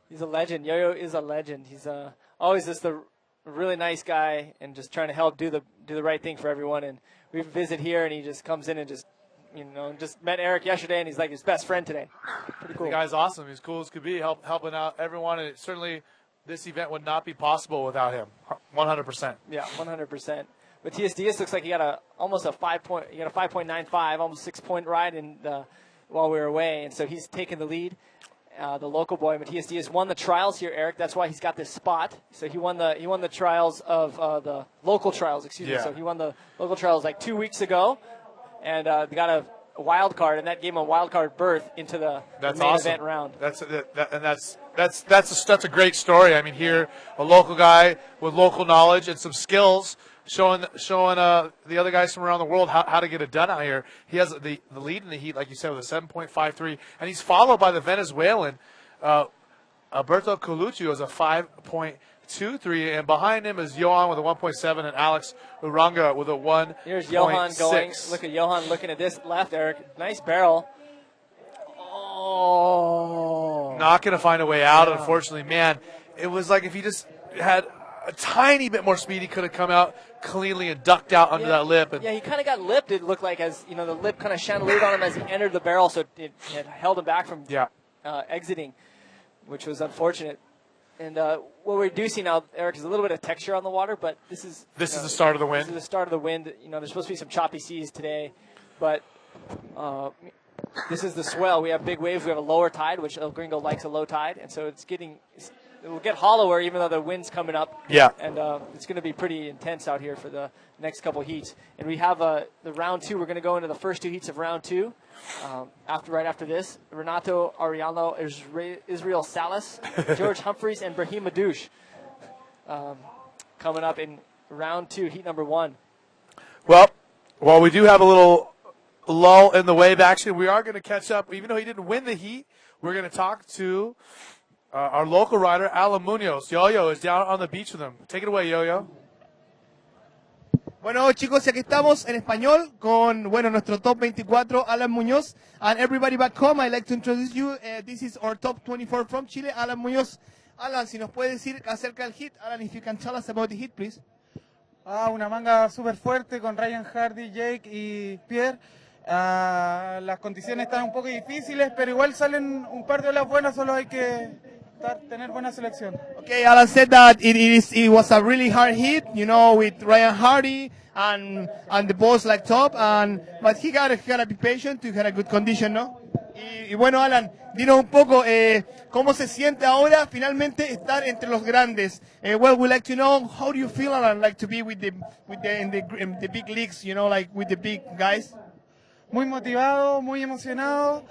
He's a legend. Yo-Yo is a legend. He's always just a really nice guy and just trying to help do the right thing for everyone. And we visit here, and he just comes in and just met Eric yesterday, and he's like his best friend today. Pretty cool. The guy's awesome. He's cool as could be, helping out everyone. And certainly this event would not be possible without him. 100%. Yeah, 100%. Matias Diaz looks like he got almost a 5.95, almost 6-point ride while we were away, and so he's taken the lead. The local boy Matias Diaz won the trials here, Eric. That's why he's got this spot. So he won the trials of the local trials. Excuse me. So he won the local trials like 2 weeks ago, and got a wild card, and that gave him a wild card berth into the main event round. That's a great story. I mean, here a local guy with local knowledge and some skills, showing the other guys from around the world how to get it done out here. He has the lead in the heat, like you said, with a 7.53, and he's followed by the Venezuelan Alberto Colucci, who has a 5.23, and behind him is Johan with a 1.7 and Alex Uranga with a 1.6. Here's Johan going. Look at Johan looking at this left, Eric. Nice barrel. Oh. Not going to find a way out, unfortunately. Man, it was like if he just had a tiny bit more speed, he could have come out cleanly and ducked out under that lip. And he kind of got lipped, it looked like, as the lip kind of chandeliered on him as he entered the barrel, so it held him back from exiting, which was unfortunate. And what we do see now, Eric, is a little bit of texture on the water, but this is the start of the wind. This is the start of the wind. There's supposed to be some choppy seas today, but this is the swell. We have big waves. We have a lower tide, which El Gringo likes a low tide, and so it will get hollower even though the wind's coming up. Yeah. And it's going to be pretty intense out here for the next couple heats. And we have the round 2. We're going to go into the first 2 heats of round 2. Right after this, Renato Ariano, Israel Salas, George Humphreys, and Brahim Madouche coming up in round 2, heat number 1. Well, while we do have a little lull in the wave action, we are going to catch up. Even though he didn't win the heat, we're going to talk to our local rider, Alan Munoz. Yo-Yo is down on the beach with him. Take it away, Yo-Yo. Bueno, chicos, aquí estamos en español con, nuestro top 24, Alan Muñoz. And everybody back home, I'd like to introduce you. This is our top 24 from Chile, Alan Muñoz. Alan, si nos puede decir acerca del hit. Alan, if you can tell us about the hit, please. Una manga súper fuerte con Ryan Hardy, Jake y Pierre. Las condiciones están un poco difíciles, pero igual salen un par de olas buenas, solo hay que tener buena selección. Okay, Alan said that it was a really hard hit, with Ryan Hardy and the balls like top, but he gotta be patient to have a good condition, ¿no? Y bueno, Alan, dinos un poco cómo se siente ahora finalmente estar entre los grandes. Well, we'd like to know, how do you feel, Alan, like to be in the big leagues, like with the big guys? Muy motivado, muy emocionado,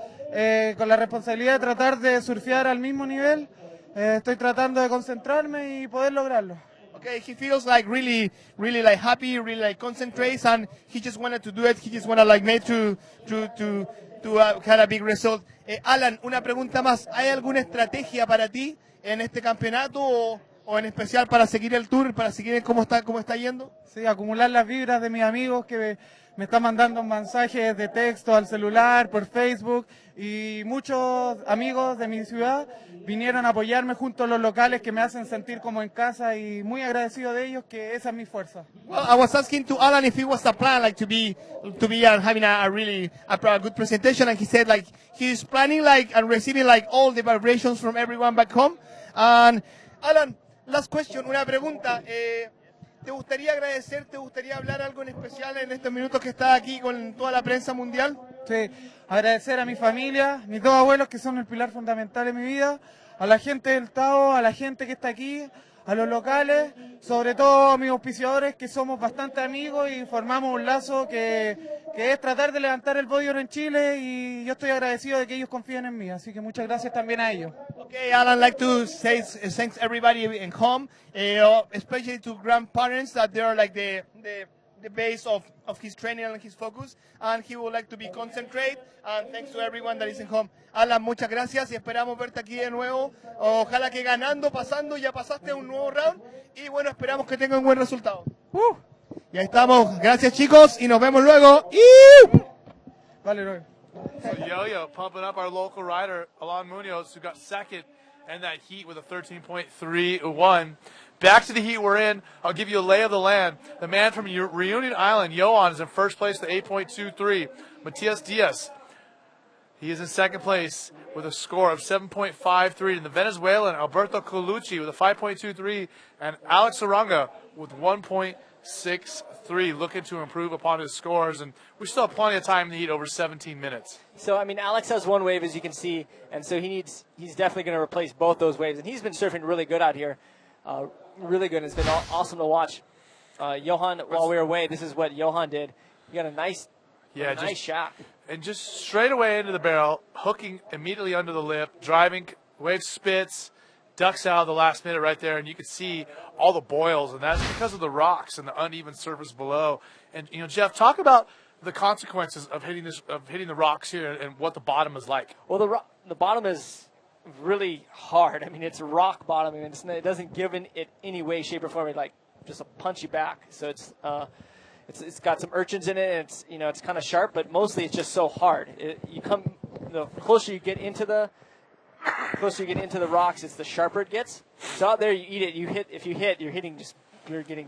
con la responsabilidad de tratar de surfear al mismo nivel. Estoy tratando de concentrarme y poder lograrlo. Okay, he feels like really like happy, really like concentrates, and he just wanted to do it. He just wanted like made to have a big result. Alan, una pregunta más. ¿Hay alguna estrategia para ti en este campeonato o en especial para seguir el tour, para seguir cómo está yendo? Sí, acumular las vibras de mis amigos que me están mandando mensajes de texto al celular, por Facebook, y muchos amigos de mi ciudad vinieron a apoyarme junto a los locales que me hacen sentir como en casa, y muy agradecido de ellos, que esa es mi fuerza. Well, I was asking to Alan if it was a plan like to be having a good presentation, and he said like he's planning and receiving all the vibrations from everyone back home. And Alan, last question, una pregunta. ¿te gustaría agradecer, te gustaría hablar algo en especial en estos minutos que estás aquí con toda la prensa mundial? Sí, agradecer a mi familia, mis dos abuelos que son el pilar fundamental en mi vida, a la gente del Tao, a la gente que está aquí, a los locales, sobre todo a mis auspiciadores que somos bastante amigos y formamos un lazo que es tratar de levantar el podio en Chile y yo estoy agradecido de que ellos confíen en mí, así que muchas gracias también a ellos. Okay, Alan, like to say thanks everybody in home, especially to grandparents that they are like the base of his training and his focus, and he would like to be concentrate, and thanks to everyone that is in home. Alan, muchas gracias y esperamos verte aquí de nuevo, ojalá que ganando, pasando, ya pasaste a un nuevo round, y bueno, esperamos que tenga un buen resultado. Ya estamos, gracias chicos, y nos vemos luego. Vale, Roy. So Yo-Yo pumping up our local rider, Alon Munoz, who got second in that heat with a 13.31. Back to the heat we're in. I'll give you a lay of the land. The man from Reunion Island, Johan, is in first place with 8.23. Matias Diaz, he is in second place with a score of 7.53. And the Venezuelan, Alberto Colucci, with a 5.23. And Alex Saranga with 1.63, looking to improve upon his scores. And we still have plenty of time in the heat, over 17 minutes. So, I mean, Alex has one wave, as you can see, and so he's definitely going to replace both those waves. And he's been surfing really good out here. Really good. It's been awesome to watch. Johan, while we were away, this is what Johan did. He got a nice shot. And just straight away into the barrel, hooking immediately under the lip, driving, wave spits, ducks out of the last minute right there, and you can see all the boils, and that's because of the rocks and the uneven surface below. And, you know, Jeff, talk about the consequences of hitting the rocks here and what the bottom is like. Well, the bottom is really hard. I mean, it's rock bottom. I mean, it doesn't give it any way, shape, or form. It's like just a punchy back. So it's got some urchins in it. And it's kind of sharp, but mostly it's just so hard. The closer you get into the rocks, it's the sharper it gets. So out there, you eat it. If you hit, you're getting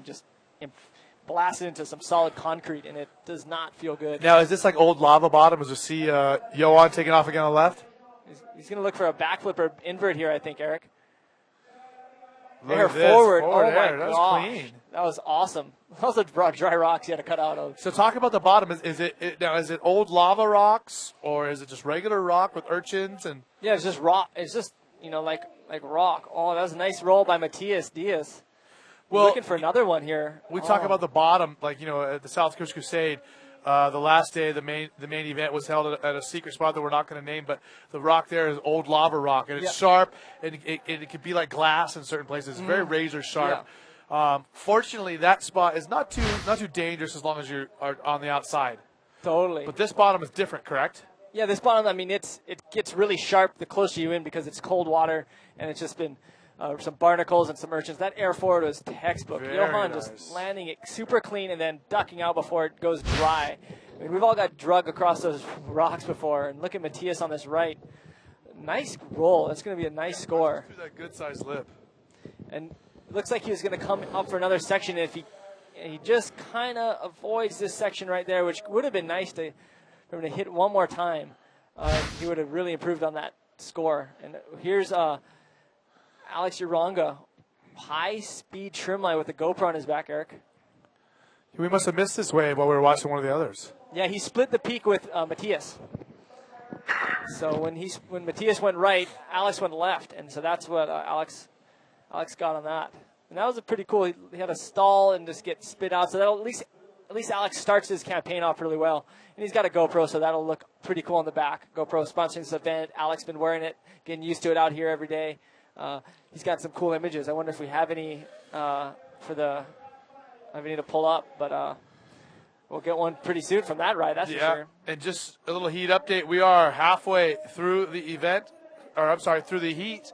just blasted into some solid concrete, and it does not feel good. Now, is this like old lava bottom? As we see Johan taking off again on the left? He's going to look for a backflip or invert here, I think, Eric. Look Air forward. Oh, my that was gosh. clean. That was awesome. Those are dry rocks he had to cut out of. So talk about the bottom. Is it old lava rocks, or is it just regular rock with urchins? And yeah, it's just rock. It's just like rock. Oh, that was a nice roll by Matias Diaz. Well, looking for another one here. We talk about the bottom, like at the South Coast Crusade. The last day, the main event was held at a secret spot that we're not going to name, but the rock there is old lava rock, and it's sharp, and it could be like glass in certain places. It's very razor sharp. Yeah. Fortunately, that spot is not too dangerous as long as you're on the outside. Totally. But this bottom is different, correct? Yeah, this bottom, I mean, it gets really sharp the closer you in because it's cold water, and it's just been some barnacles and some urchins. That air forward was textbook. Johan just landing it super clean and then ducking out before it goes dry. I mean, we've all got drug across those rocks before, and look at Matias on this right. Nice roll. That's going to be a nice score. Through that good-sized lip. And it looks like he was going to come up for another section if he just kind of avoids this section right there, which would have been nice for him to hit one more time. He would have really improved on that score. And here's Alex Uranga, high-speed trim line with the GoPro on his back, Eric. We must have missed this wave while we were watching one of the others. Yeah, he split the peak with Matias. So when Matias went right, Alex went left, and so that's what Alex got on that. And that was a pretty cool. He had a stall and just get spit out. So that'll at least Alex starts his campaign off really well. And he's got a GoPro, so that'll look pretty cool on the back. GoPro sponsoring this event. Alex been wearing it, getting used to it out here every day. He's got some cool images. I wonder if we have any I need to pull up, but we'll get one pretty soon from that ride, that's for sure. And just a little heat update. We are halfway through the event, through the heat.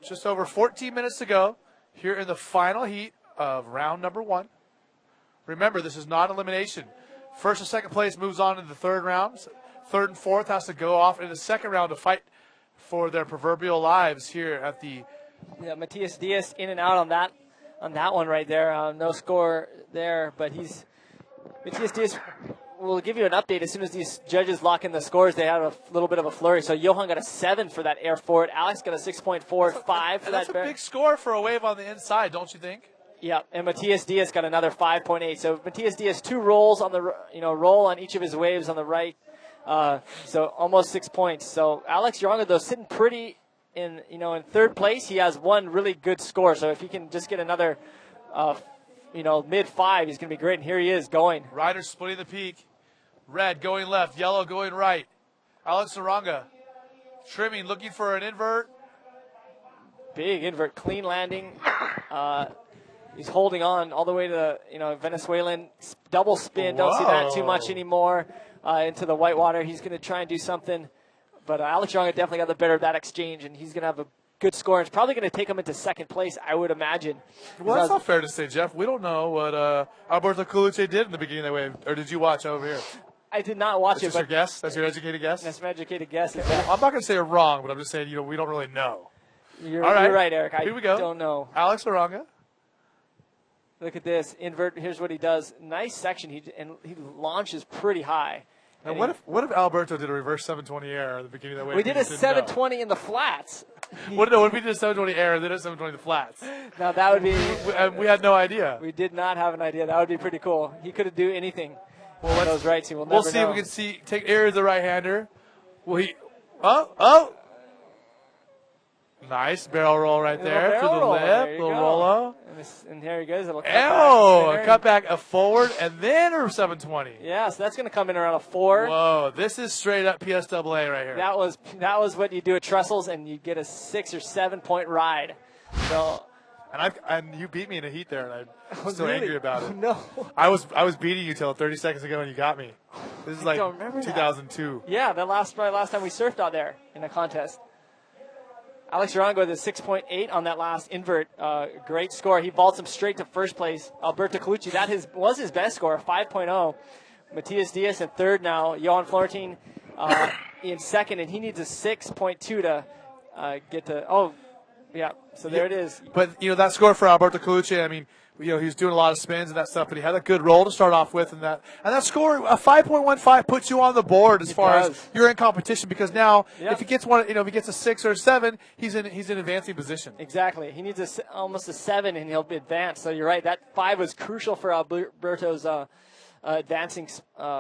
Just over 14 minutes to go here in the final heat of round number 1. Remember, this is not elimination. First and second place moves on to the third round. Third and fourth has to go off in the second round to fight for their proverbial lives here at the... Yeah, Matias Diaz in and out on that one right there. No score there, but Matias Diaz will give you an update as soon as these judges lock in the scores. They had a little bit of a flurry. So Johan got a 7 for that air forward. Alex got a 6.45 for that. That's a big score for a wave on the inside, don't you think? Yeah, and Matias Diaz got another 5.8. So Matias Diaz 2 rolls on the roll on each of his waves on the right. So almost 6 points. So Alex Yaronga though sitting pretty in third place. He has one really good score. So if he can just get another mid 5, he's gonna be great. And here he is going. Riders splitting the peak. Red going left, yellow going right. Alex Yaronga trimming, looking for an invert. Big invert, clean landing. He's holding on all the way to Venezuelan double spin. Don't see that too much anymore into the whitewater. He's going to try and do something, but Alex Yaronga definitely got the better of that exchange, and he's going to have a good score. It's probably going to take him into second place, I would imagine. Well, that's not fair to say, Jeff. We don't know what Alberto Coluche did in the beginning of the wave, or did you watch over here? I did not watch That's it. Just your guess? That's your educated guess? That's my educated guess. I'm not going to say you're wrong, but I'm just saying we don't really know. You're All right. You're right, Eric. Here we go. Don't know. Alex Yaronga. Look at this invert. Here's what he does. Nice section. He launches pretty high. And what if Alberto did a reverse 720 air at the beginning of the wave? We did a 720 in the flats. What if we did a 720 air and then a 720 in the flats? Now that would be. We had no idea. We did not have an idea. That would be pretty cool. He could do anything. Well, on those rights. We'll see if we can take air as a right-hander. Will he? Nice barrel roll right there to the lip. Little roll. And here he goes. It'll cut a cutback, a forward, and then a 720. Yeah, so that's going to come in around a 4. Whoa, this is straight up PSAA right here. That was what you do at Trestles, and you get a 6 or 7 point ride. So. And you beat me in a heat there, and I'm still angry about it. No. I was beating you till 30 seconds ago, and you got me. This is like 2002. Yeah, probably last time we surfed out there in a contest. Alex Yaronga with a 6.8 on that last invert. Great score. He vaults him straight to first place. Alberto Colucci, was his best score, 5.0. Matias Diaz in third now. Johan Florentine in second, and he needs a 6.2 to get to. Yeah, so there it is. But, that score for Alberto Colucci, I mean, he was doing a lot of spins and that stuff, but he had a good roll to start off with. And that score, a 5.15, puts you on the board as far as you're in competition, because now if he gets if he gets a 6 or a 7, he's in advancing position. Exactly. He needs almost a 7, and he'll be advanced. So you're right. That 5 was crucial for Alberto's advancing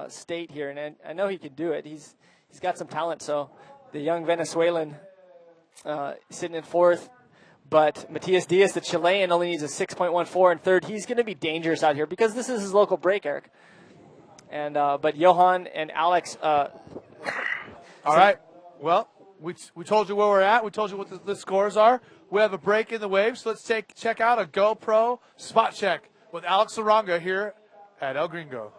state here, and I know he can do it. He's got some talent. So the young Venezuelan sitting in fourth. But Matias Diaz, the Chilean, only needs a 6.14 in third. He's going to be dangerous out here because this is his local break, Eric. And but Johan and Alex. All right. Well, we told you where we're at. We told you what the scores are. We have a break in the wave, so let's check out a GoPro spot check with Alex Yaronga here at El Gringo.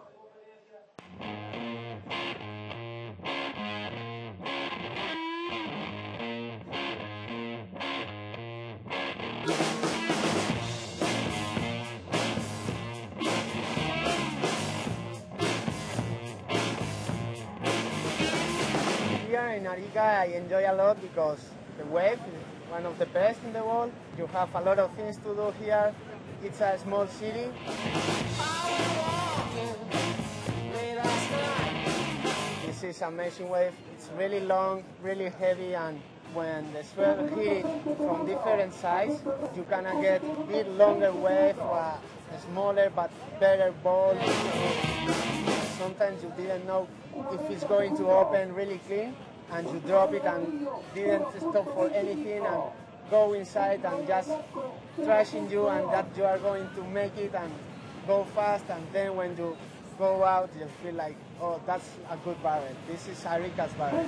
Here in Arica, I enjoy a lot because the wave is one of the best in the world. You have a lot of things to do here. It's a small city. This is amazing wave. It's really long, really heavy, and when the swell hit from different sides, you gonna get a bit longer wave or a smaller but better ball. Sometimes you didn't know if it's going to open really clean, and you drop it and didn't stop for anything and go inside and just trashing you, and that you are going to make it and go fast, and then when you go out you feel like, oh, that's a good barrel. This is Arica's barrel.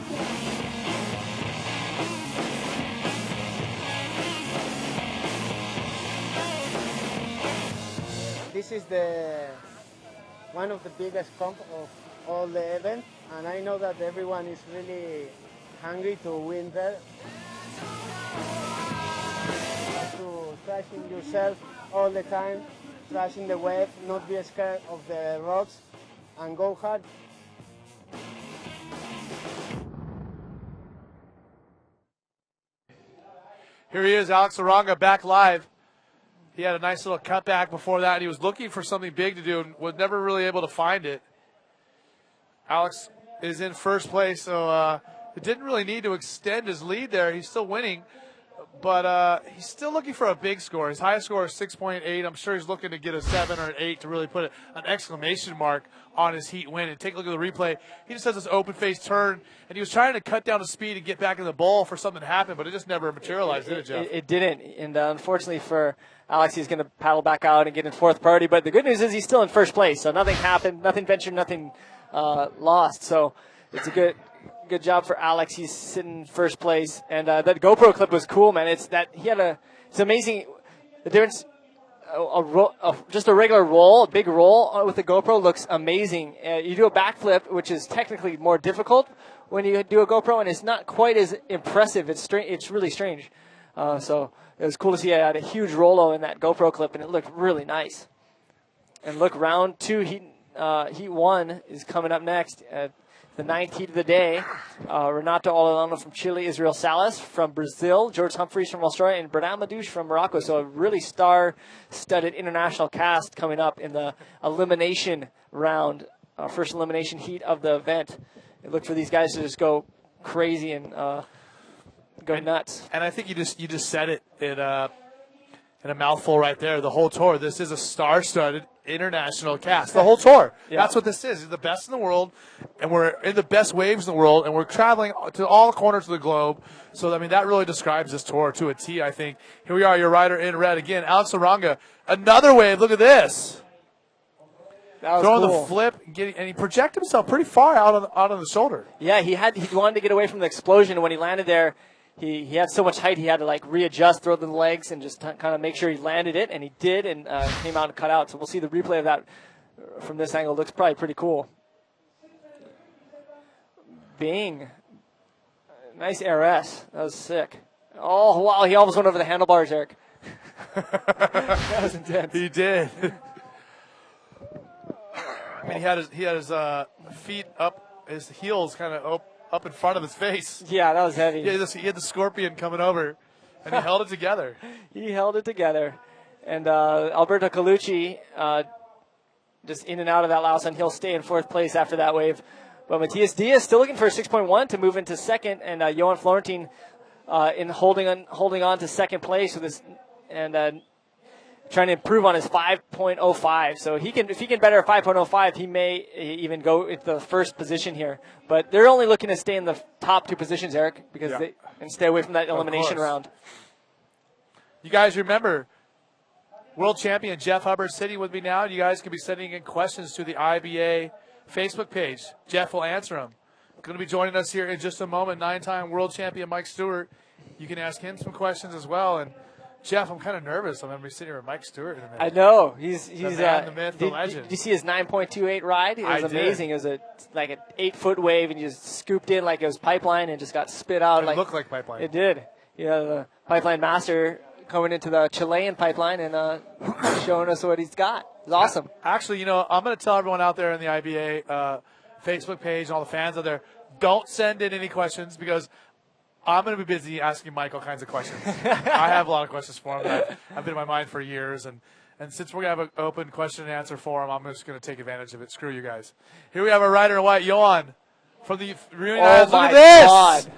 This is one of the biggest comp of all the event, and I know that everyone is really hungry to win there. To trashing yourself all the time, trashing the wave, not be scared of the rocks, and go hard. Here he is, Alex Yaronga, back live. He had a nice little cutback before that, and he was looking for something big to do and was never really able to find it. Alex is in first place, so it didn't really need to extend his lead there. He's still winning, But he's still looking for a big score. His highest score is 6.8. I'm sure he's looking to get a 7 or an 8 to really put an exclamation mark on his heat win. And take a look at the replay. He just has this open-face turn, and he was trying to cut down the speed and get back in the bowl for something to happen, but it just never materialized, did it, Jeff? It didn't, and unfortunately for Alex, he's going to paddle back out and get in fourth priority. But the good news is he's still in first place, so nothing happened, nothing ventured, nothing lost. So it's a good job for Alex. He's sitting in first place, and that GoPro clip was cool, man. It's amazing the difference. Just a regular roll, a big roll with the GoPro looks amazing. You do a backflip, which is technically more difficult when you do a GoPro, and it's not quite as impressive. It's really strange. So it was cool to see. I had a huge Rolo in that GoPro clip, and it looked really nice. And look, round 2, heat 1 is coming up next. The 9th heat of the day. Renato Ololano from Chile, Israel Salas from Brazil, George Humphreys from Australia, and Bernard Madouche from Morocco. So a really star-studded international cast coming up in the elimination round, first elimination heat of the event. And look for these guys to just go crazy and go nuts. And I think you just said it in a mouthful right there. The whole tour. This is a star-studded international cast. The whole tour. Yeah. That's what this is. It's the best in the world, and we're in the best waves in the world, and we're traveling to all corners of the globe. So, I mean, that really describes this tour to a T, I think. Here we are, your rider in red again. Alex Oranga, another wave. Look at this. That was throwing cool. the flip, and he projected himself pretty far out on the shoulder. Yeah, he wanted to get away from the explosion, and when he landed there, he had so much height he had to readjust, throw the legs, and just kind of make sure he landed it, and he did, and came out and cut out. So we'll see the replay of that from this angle. Looks probably pretty cool. Bing. Nice RS. That was sick. Oh, wow, he almost went over the handlebars, Eric. That was intense. He did. I mean, he had his feet up, his heels kind of up in front of his face. Yeah, that was heavy. Yeah, he had the scorpion coming over, and he held it together. He held it together. And Alberto Colucci just in and out of that Laos, and he'll stay in fourth place after that wave. But Matias Diaz still looking for a 6.1 to move into second, and Johan Florentine in holding on to second place with this, and trying to improve on his 5.05. So if he can better a 5.05, he may even go into the first position here. But they're only looking to stay in the top 2 positions, Eric, because and stay away from that elimination round. You guys remember, world champion Jeff Hubbard sitting with me now. You guys can be sending in questions to the IBA Facebook page. Jeff will answer them. Going to be joining us here in just a moment. 9-time world champion Mike Stewart. You can ask him some questions as well. And Jeff, I'm kind of nervous. I'm going to be sitting here with Mike Stewart in a minute. I know. He's the man, the myth, the legend. Did you see his 9.28 ride? It was amazing. It was like an 8-foot wave, and you just scooped in like it was pipeline and just got spit out. It looked like pipeline. It did. The pipeline master coming into the Chilean pipeline and showing us what he's got. It's awesome. Actually, I'm going to tell everyone out there in the IBA Facebook page and all the fans out there, don't send in any questions because I'm going to be busy asking Mike all kinds of questions. I have a lot of questions for him that I've been in my mind for years. And since we're going to have an open question and answer for him, I'm just going to take advantage of it. Screw you guys. Here we have our rider in white, Johan, from the Reunion Islands. Look at this. God.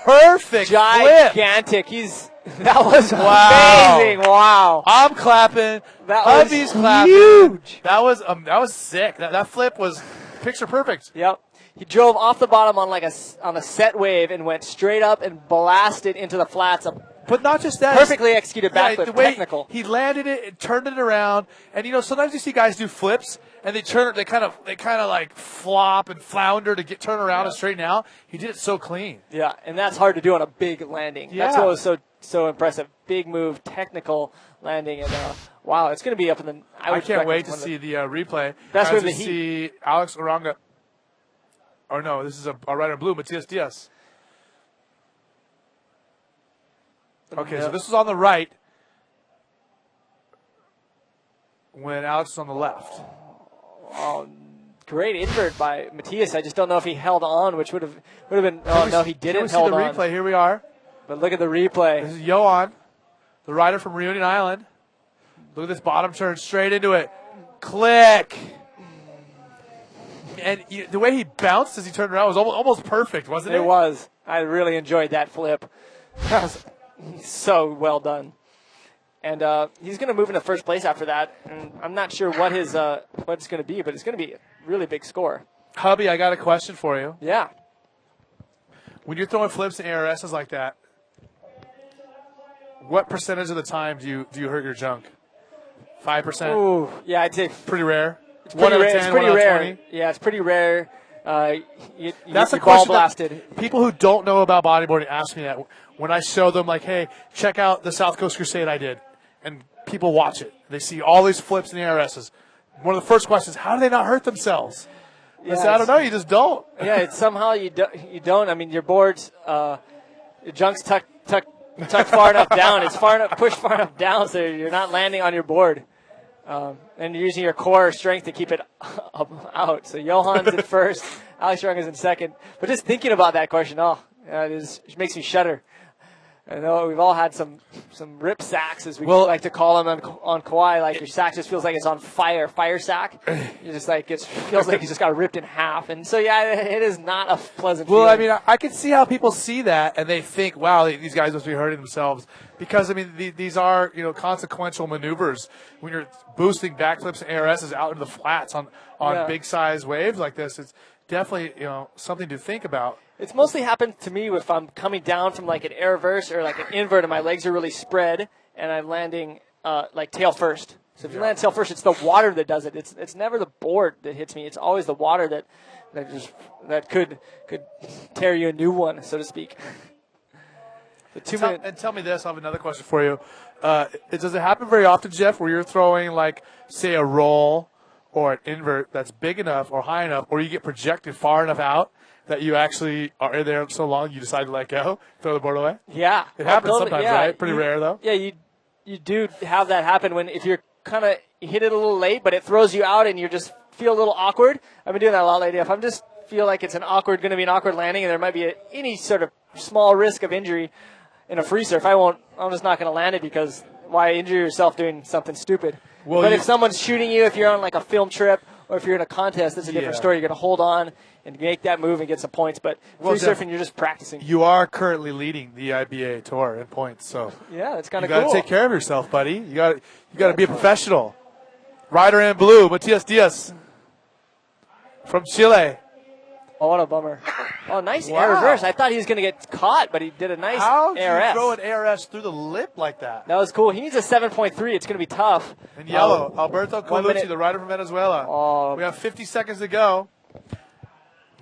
Perfect Gigantic. flip. That was amazing. Wow. I'm clapping. Hubby's clapping. Huge. That was sick. That flip was picture perfect. Yep. He drove off the bottom on on a set wave and went straight up and blasted into the flats. But not just that. Perfectly executed backflip, the way technical. He landed it and turned it around. And sometimes you see guys do flips and they kind of like flop and flounder to turn around and straighten out. He did it so clean. Yeah, and that's hard to do on a big landing. Yeah. That's what was so impressive. Big move, technical landing, and wow, it's going to be up in the. I can't wait to see the replay. That's where the heat. See Alex Oranga. Or no, this is a rider in blue, Matias Diaz. Okay, so this is on the right when Alex is on the left. Oh, great invert by Matias. I just don't know if he held on, which would have been. Oh no, he didn't hold on. See the replay. Here we are. But look at the replay. This is Johan, the rider from Reunion Island. Look at this bottom turn, straight into it. Click. And the way he bounced as he turned around was almost perfect, wasn't it? It was. I really enjoyed that flip. That was so well done. And he's going to move into first place after that. And I'm not sure what his what it's going to be, but it's going to be a really big score. Hubby, I got a question for you. Yeah. When you're throwing flips and ARSs like that, what percentage of the time do you hurt your junk? 5%? Ooh, yeah, I'd say pretty rare. It's pretty rare. It's pretty rare. 20? Yeah, it's pretty rare. You That's a get ball question blasted. that people who don't know about bodyboarding ask me that when I show them, like, hey, check out the South Coast Crusade I did. And people watch it. They see all these flips and ARSs. One of the first questions, how do they not hurt themselves? I said, I don't know, you just don't. Yeah, it's somehow you don't. I mean, your board's, your junk's tucked far enough down. It's pushed far enough down so you're not landing on your board. And you're using your core strength to keep it out. So Johan's in first, Alex Young is in second. But just thinking about that question, it makes me shudder. I know we've all had some rip sacks, as we like to call them on Kauai. Like your sack just feels like it's on fire sack. You're just like, it feels like you just got ripped in half. And so, yeah, it is not a pleasant feeling. I mean, I can see how people see that and they think, wow, these guys must be hurting themselves. Because, I mean, these are, consequential maneuvers. When you're boosting backflips and ARSs out into the flats on big size waves like this, it's definitely, something to think about. It's mostly happened to me if I'm coming down from like an air reverse or like an invert and my legs are really spread and I'm landing like tail first. So if you land tail first, it's the water that does it. It's never the board that hits me. It's always the water that could tear you a new one, so to speak. And tell me this, I have another question for you. Does it happen very often, Jeff, where you're throwing like, say, a roll or an invert that's big enough or high enough, or you get projected far enough out that you actually are in there so long you decide to let go, throw the board away? Yeah. It happens sometimes, right? Pretty rare, though. Yeah, you do have that happen if you're kind of hit it a little late, but it throws you out and you just feel a little awkward. I've been doing that a lot lately. If I'm just feel like it's going to be an awkward landing and there might be any sort of small risk of injury in a free surf, I'm just not going to land it because why injure yourself doing something stupid? Well, but if someone's shooting you, if you're on like a film trip or if you're in a contest, that's a different story. You're going to hold on and make that move and get some points. But free surfing, you're just practicing. You are currently leading the IBA tour in points, so yeah, that's kind of cool. You got to take care of yourself, buddy. You got to be a professional. Rider in blue, Matias Diaz from Chile. Oh, what a bummer. Oh, nice air reverse. I thought he was going to get caught, but he did a nice ARS. How do you throw an ARS through the lip like that? That was cool. He needs a 7.3. It's going to be tough. In yellow, Alberto Colucci, the rider from Venezuela. Oh. We have 50 seconds to go.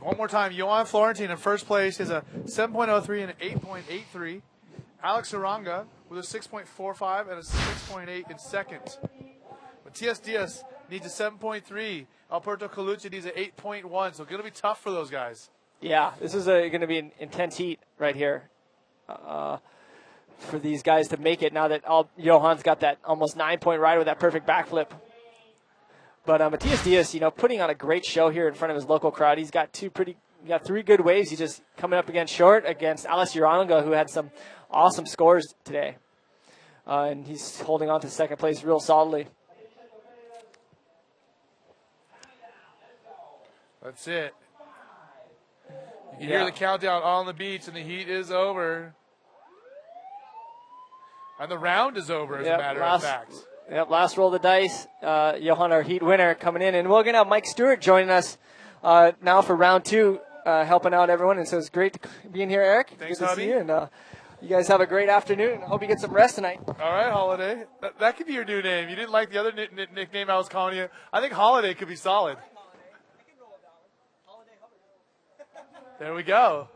One more time. Johan Florentine in first place is a 7.03 and an 8.83. Alex Aranga with a 6.45 and a 6.8 in second. Matias Diaz needs a 7.3. Alberto Colucci needs an 8.1. So it's going to be tough for those guys. Yeah, this is going to be an intense heat right here for these guys to make it now that Johan's got that almost 9-point ride with that perfect backflip. But Matias Diaz, putting on a great show here in front of his local crowd. He's got three good waves. He's just coming up against short against Alex Uranga, who had some awesome scores today. And he's holding on to second place real solidly. That's it. You can hear the countdown on the beach, and the heat is over. And the round is over, as a matter of fact. Yep, last roll of the dice. Johan, our heat winner, coming in. And we're going to have Mike Stewart joining us now for round two, helping out everyone. And so it's great to be in here, Eric. Thanks, Good to hubby. see you. And you guys have a great afternoon. I hope you get some rest tonight. All right, Holiday. That could be your new name. You didn't like the other nickname I was calling you. I think Holiday could be solid. There we go.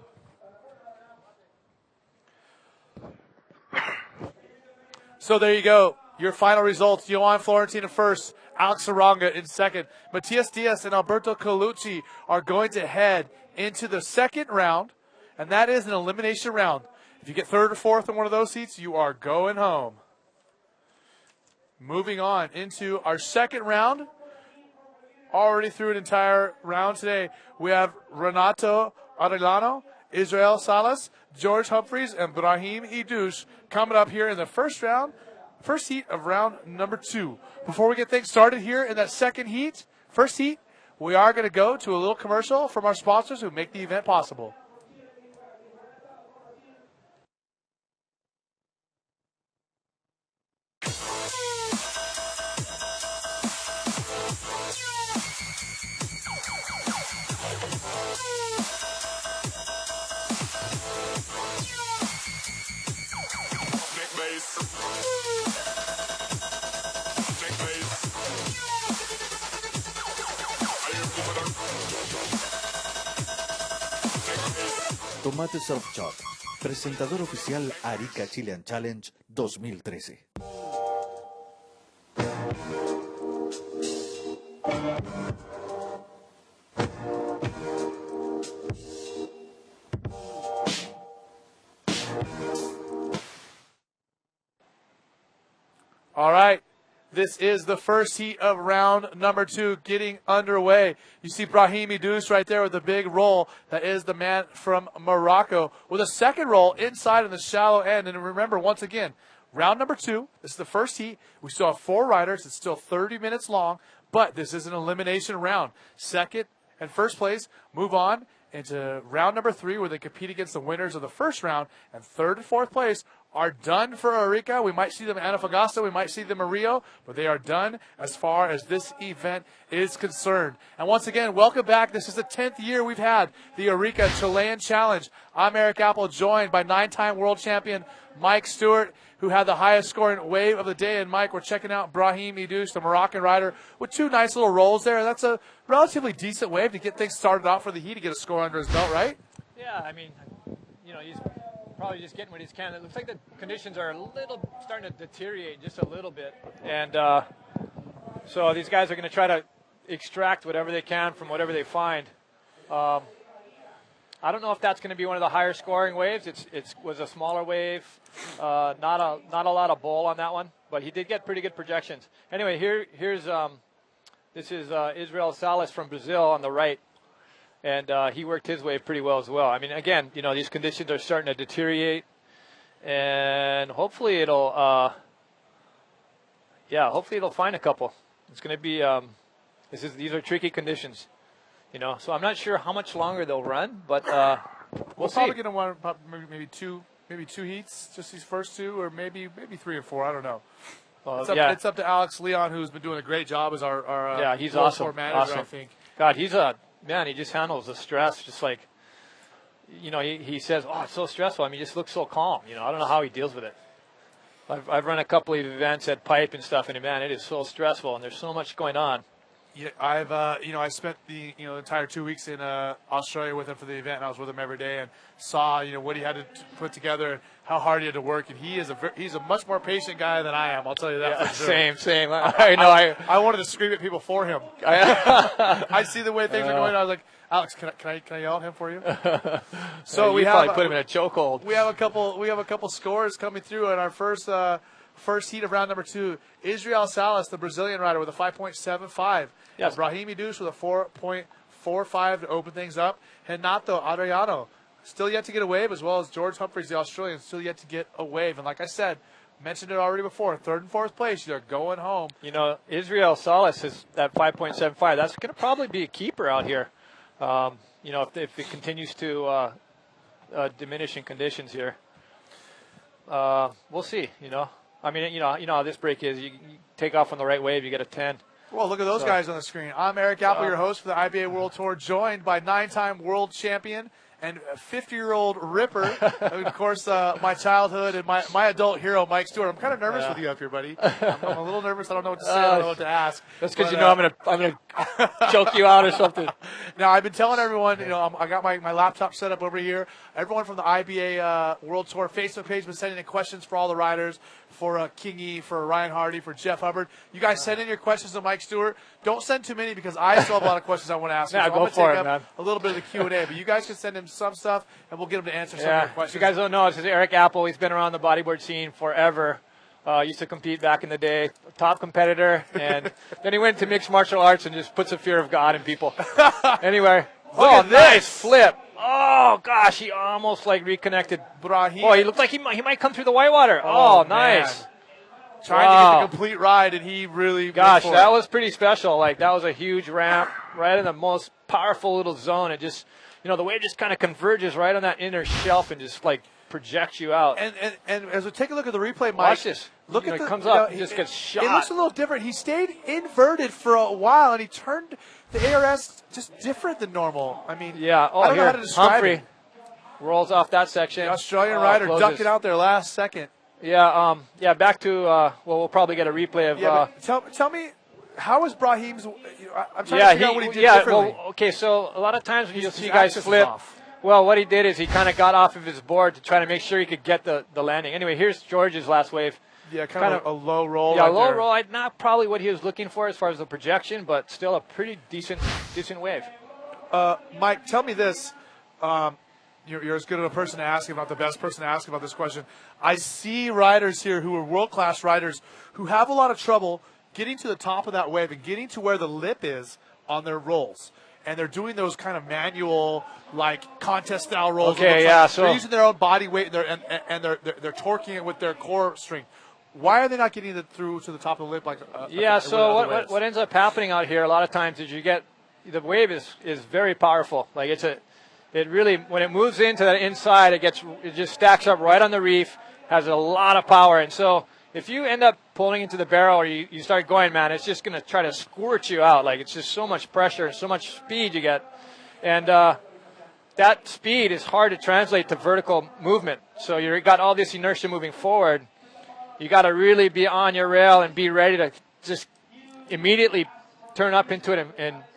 So there you go. Your final results. Johan Florentine in first. Alex Aranga in second. Matias Diaz and Alberto Colucci are going to head into the second round, and that is an elimination round. If you get third or fourth in one of those seats, you are going home. Moving on into our second round. Already through an entire round today. We have Renato Arellano, Israel Salas, George Humphreys, and Brahim Idouche coming up here in the first heat of round number 2. Before we get things started here in that first heat, we are going to go to a little commercial from our sponsors who make the event possible. Tomate Surf Shop, presentador oficial Arica Chilean Challenge 2013. All right. This is the first heat of round number 2 getting underway. You see Brahim Idous right there with a big roll. That is the man from Morocco with a second roll inside in the shallow end. And remember, once again, round number 2, this is the first heat. We still have 4 riders. It's still 30 minutes long, but this is an elimination round. Second and first place move on into round number 3 where they compete against the winners of the first round, and third and fourth place are done for Arica. We might see them in Antofagasta, we might see them in Rio, but they are done as far as this event is concerned. And once again, welcome back. This is the 10th year we've had the Arica Chilean Challenge. I'm Eric Apple, joined by 9-time world champion Mike Stewart, who had the highest scoring wave of the day. And Mike, we're checking out Brahim Idous, the Moroccan rider, with 2 nice little rolls there. That's a relatively decent wave to get things started off for the heat, to get a score under his belt, right? Yeah, I mean, you know, he's probably just getting what he can. It looks like the conditions are starting to deteriorate just a little bit. And so these guys are going to try to extract whatever they can from whatever they find. I don't know if that's going to be one of the higher scoring waves. It was a smaller wave, not a lot of bowl on that one, but he did get pretty good projections. Anyway, here's this is Israel Salas from Brazil on the right, and he worked his wave pretty well as well. I mean, again, you know, these conditions are starting to deteriorate, and hopefully it'll find a couple. It's going to be these are tricky conditions. You know, so I'm not sure how much longer they'll run, but we'll see. Probably going to want maybe two heats, just these first 2, or maybe 3 or 4. I don't know. It's up to Alex Leon, who's been doing a great job as our he's awesome. Manager, awesome. I think. God, he's he just handles the stress just like, you know, he says, oh, it's so stressful. I mean, he just looks so calm. You know, I don't know how he deals with it. I've run a couple of events at Pipe and stuff, and man, it is so stressful, and there's so much going on. Yeah, I spent the entire 2 weeks in Australia with him for the event, and I was with him every day and saw what he had to put together and how hard he had to work. And he's a much more patient guy than I am. I'll tell you that. Yeah, for sure. Same. I know. I wanted to scream at people for him. I see the way things are going. I was like, Alex, can I yell at him for you? So we probably put him in a chokehold. We have a couple scores coming through in our first heat of round number 2. Israel Salas, the Brazilian rider, with a 5.75. Yes. Brahim Idous with a 4.45 to open things up. Renato Adriano still yet to get a wave, as well as George Humphreys, the Australian, still yet to get a wave. And like I said, mentioned it already before, third and fourth place, they're going home. You know, Israel Salas is at 5.75. That's going to probably be a keeper out here. You know, if it continues to diminish in conditions here. We'll see, you know. I mean, you know how this break is. You take off on the right wave, you get a 10. Well, look at those guys on the screen. I'm Eric Apple, your host for the IBA World Tour, joined by 9-time world champion and 50-year-old ripper, of course, my childhood and my adult hero, Mike Stewart. I'm kind of nervous with you up here, buddy. I'm a little nervous. I don't know what to say. I don't know what to ask. That's because you know I'm gonna choke you out or something. Now, I've been telling everyone, I got my laptop set up over here. Everyone from the IBA World Tour Facebook page has been sending in questions for all the riders, for Kingy, for Ryan Hardy, for Jeff Hubbard. You guys send in your questions to Mike Stewart. Don't send too many because I still have a lot of questions I want to ask. Yeah, so go I'm for take it, man. a little bit of the Q&A, but you guys can send him some stuff, and we'll get him to answer some of your questions. If you guys don't know, this is Eric Apple. He's been around the bodyboard scene forever. Used to compete back in the day, top competitor, and then he went to mixed martial arts and just puts a fear of God in people. Anyway, nice flip. Oh, gosh, he almost reconnected. Brahim. Oh, he looked like he might come through the whitewater. Oh, nice. Man. Trying to get the complete ride, and he really Gosh, that was pretty special. That was a huge ramp right in the most powerful little zone. It just, the wave just kind of converges right on that inner shelf and just, projects you out. And as we take a look at the replay, Mike. Watch this. Look at it comes up, he just gets shot. It looks a little different. He stayed inverted for a while, and he turned the ARS just different than normal. I mean, yeah. I don't know how to describe Humphrey it. Rolls off that section. The Australian rider ducking out there last second. Yeah, back to, we'll probably get a replay of. Tell me, how was Brahim's? I'm trying to figure out what he did differently. Well, okay, so a lot of times when you'll see guys flip, Well, what he did is he kind of got off of his board to try to make sure he could get the landing. Anyway, here's George's last wave. Yeah, kind of a low roll. Yeah, right low there. roll. Not probably what he was looking for as far as the projection, but still a pretty decent wave. Mike, tell me this. You're as good of a person to ask about, the best person to ask about this question. I see riders here who are world-class riders who have a lot of trouble getting to the top of that wave and getting to where the lip is on their rolls. And they're doing those kind of manual, like contest-style rolls. Okay, yeah. Like so they're using their own body weight and they're torquing it with their core strength. Why are they not getting it through to the top of the lip like? Yeah. So what ends up happening out here a lot of times is you get the wave is very powerful. Like it really when it moves into that inside, it just stacks up right on the reef, has a lot of power, and so if you end up pulling into the barrel or you start going, man, it's just going to try to squirt you out. Like it's just so much pressure and so much speed you get. And that speed is hard to translate to vertical movement. So you've got all this inertia moving forward. You got to really be on your rail and be ready to just immediately turn up into it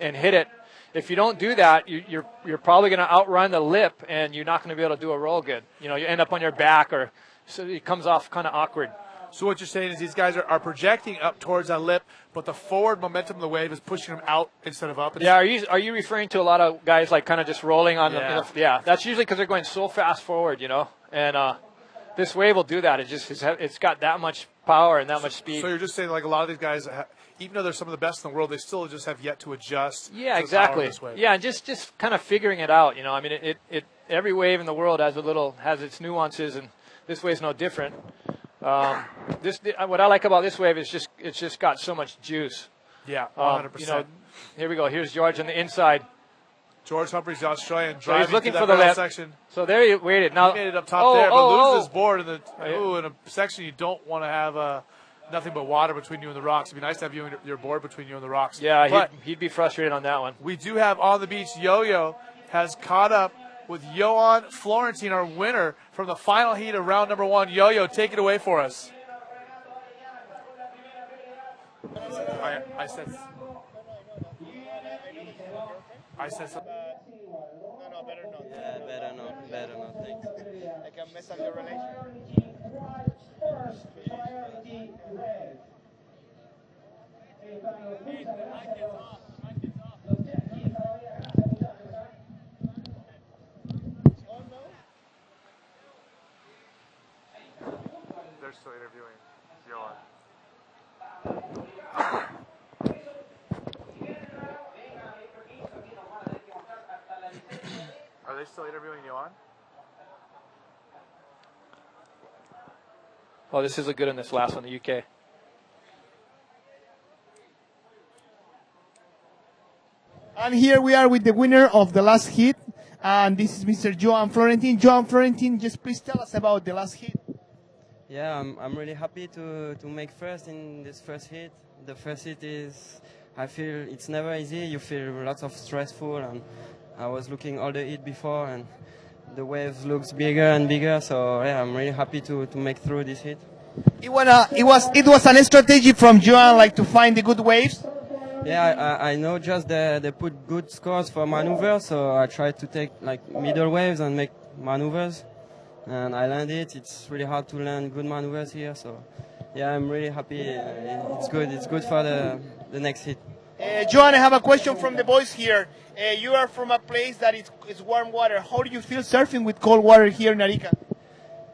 and hit it. If you don't do that, you're probably going to outrun the lip and you're not going to be able to do a roll good. You know, you end up on your back or so it comes off kind of awkward. So what you're saying is these guys are projecting up towards that lip, but the forward momentum of the wave is pushing them out instead of up. Yeah, are you referring to a lot of guys like kind of just rolling on yeah, that's usually because they're going so fast forward, you know. And this wave will do that. It's got that much power and that much speed. So you're just saying like a lot of these guys, even though they're some of the best in the world, they still just have yet to adjust. Yeah, to the power exactly. of this wave. Yeah, and just kind of figuring it out, you know. I mean, it every wave in the world has its nuances, and this wave's no different. What I like about this wave is it's just got so much juice. Yeah, 100%. You know, here we go. Here's George on the inside. George Humphreys, the Australian, So driving he's looking to for that the barrel lip. section. So there he waited. Now he made it up top there, but loses his board in a section you don't want to have nothing but water between you and the rocks. It'd be nice to have your board between you and the rocks. Yeah, but he'd be frustrated on that one. we do have on the beach. Yo-Yo has caught up with Johan Florentine, our winner from the final heat of round number 1. Yo-Yo, take it away for us. I said something. No, better not. Yeah, better not, thanks. I can mess up your relation. They're still interviewing Johan. Are they still interviewing Johan? Oh, this is a good one, this last one, the UK. And here we are with the winner of the last hit, and this is Mr. Johan Florentine. Johan Florentine, just please tell us about the last hit. Yeah, I'm really happy to make first in this first hit. The first hit is, I feel it's never easy. You feel lots of stressful, and I was looking all the hit before, and the wave looks bigger and bigger. So yeah, I'm really happy to make through this hit. It was an strategy from Johan, like to find the good waves. Yeah, I know just they put good scores for maneuvers, so I tried to take like middle waves and make maneuvers, and I landed. It's really hard to land good maneuvers here, so yeah, I'm really happy. It's good. It's good for the next hit. Johan, I have a question from the boys here. You are from a place that is warm water. How do you feel surfing with cold water here in Arica?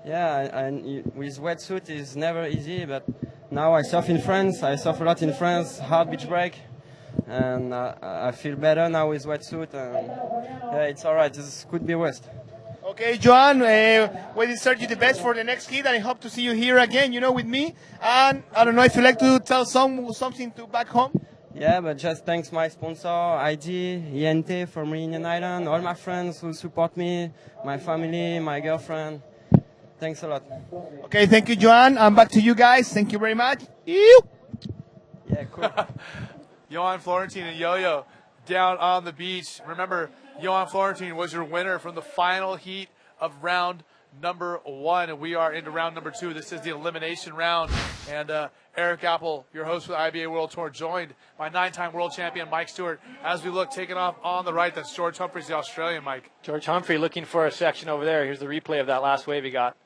Yeah, and with wetsuit is never easy, but now I surf in France. I surf a lot in France, hard beach break, and I feel better now with wetsuit. And yeah, it's all right. This could be worse. Okay, Johan, we desire you the best for the next hit, and I hope to see you here again, you know, with me. And I don't know if you'd like to tell something to back home. Yeah, but just thanks my sponsor, ID, INT from Reunion Island, all my friends who support me, my family, my girlfriend. Thanks a lot. Okay, thank you, Johan. And back to you guys. Thank you very much. Ew. Yeah, cool. Johan Florentine and Yo-Yo down on the beach. Remember, Johan Florentine was your winner from the final heat of round number 1, and we are into round number 2. This is the elimination round, and Eric Apple, your host for the IBA World Tour, joined by 9-time world champion Mike Stewart. As we look, taking off on the right, that's George Humphreys, the Australian, Mike. George Humphrey looking for a section over there. Here's the replay of that last wave he got.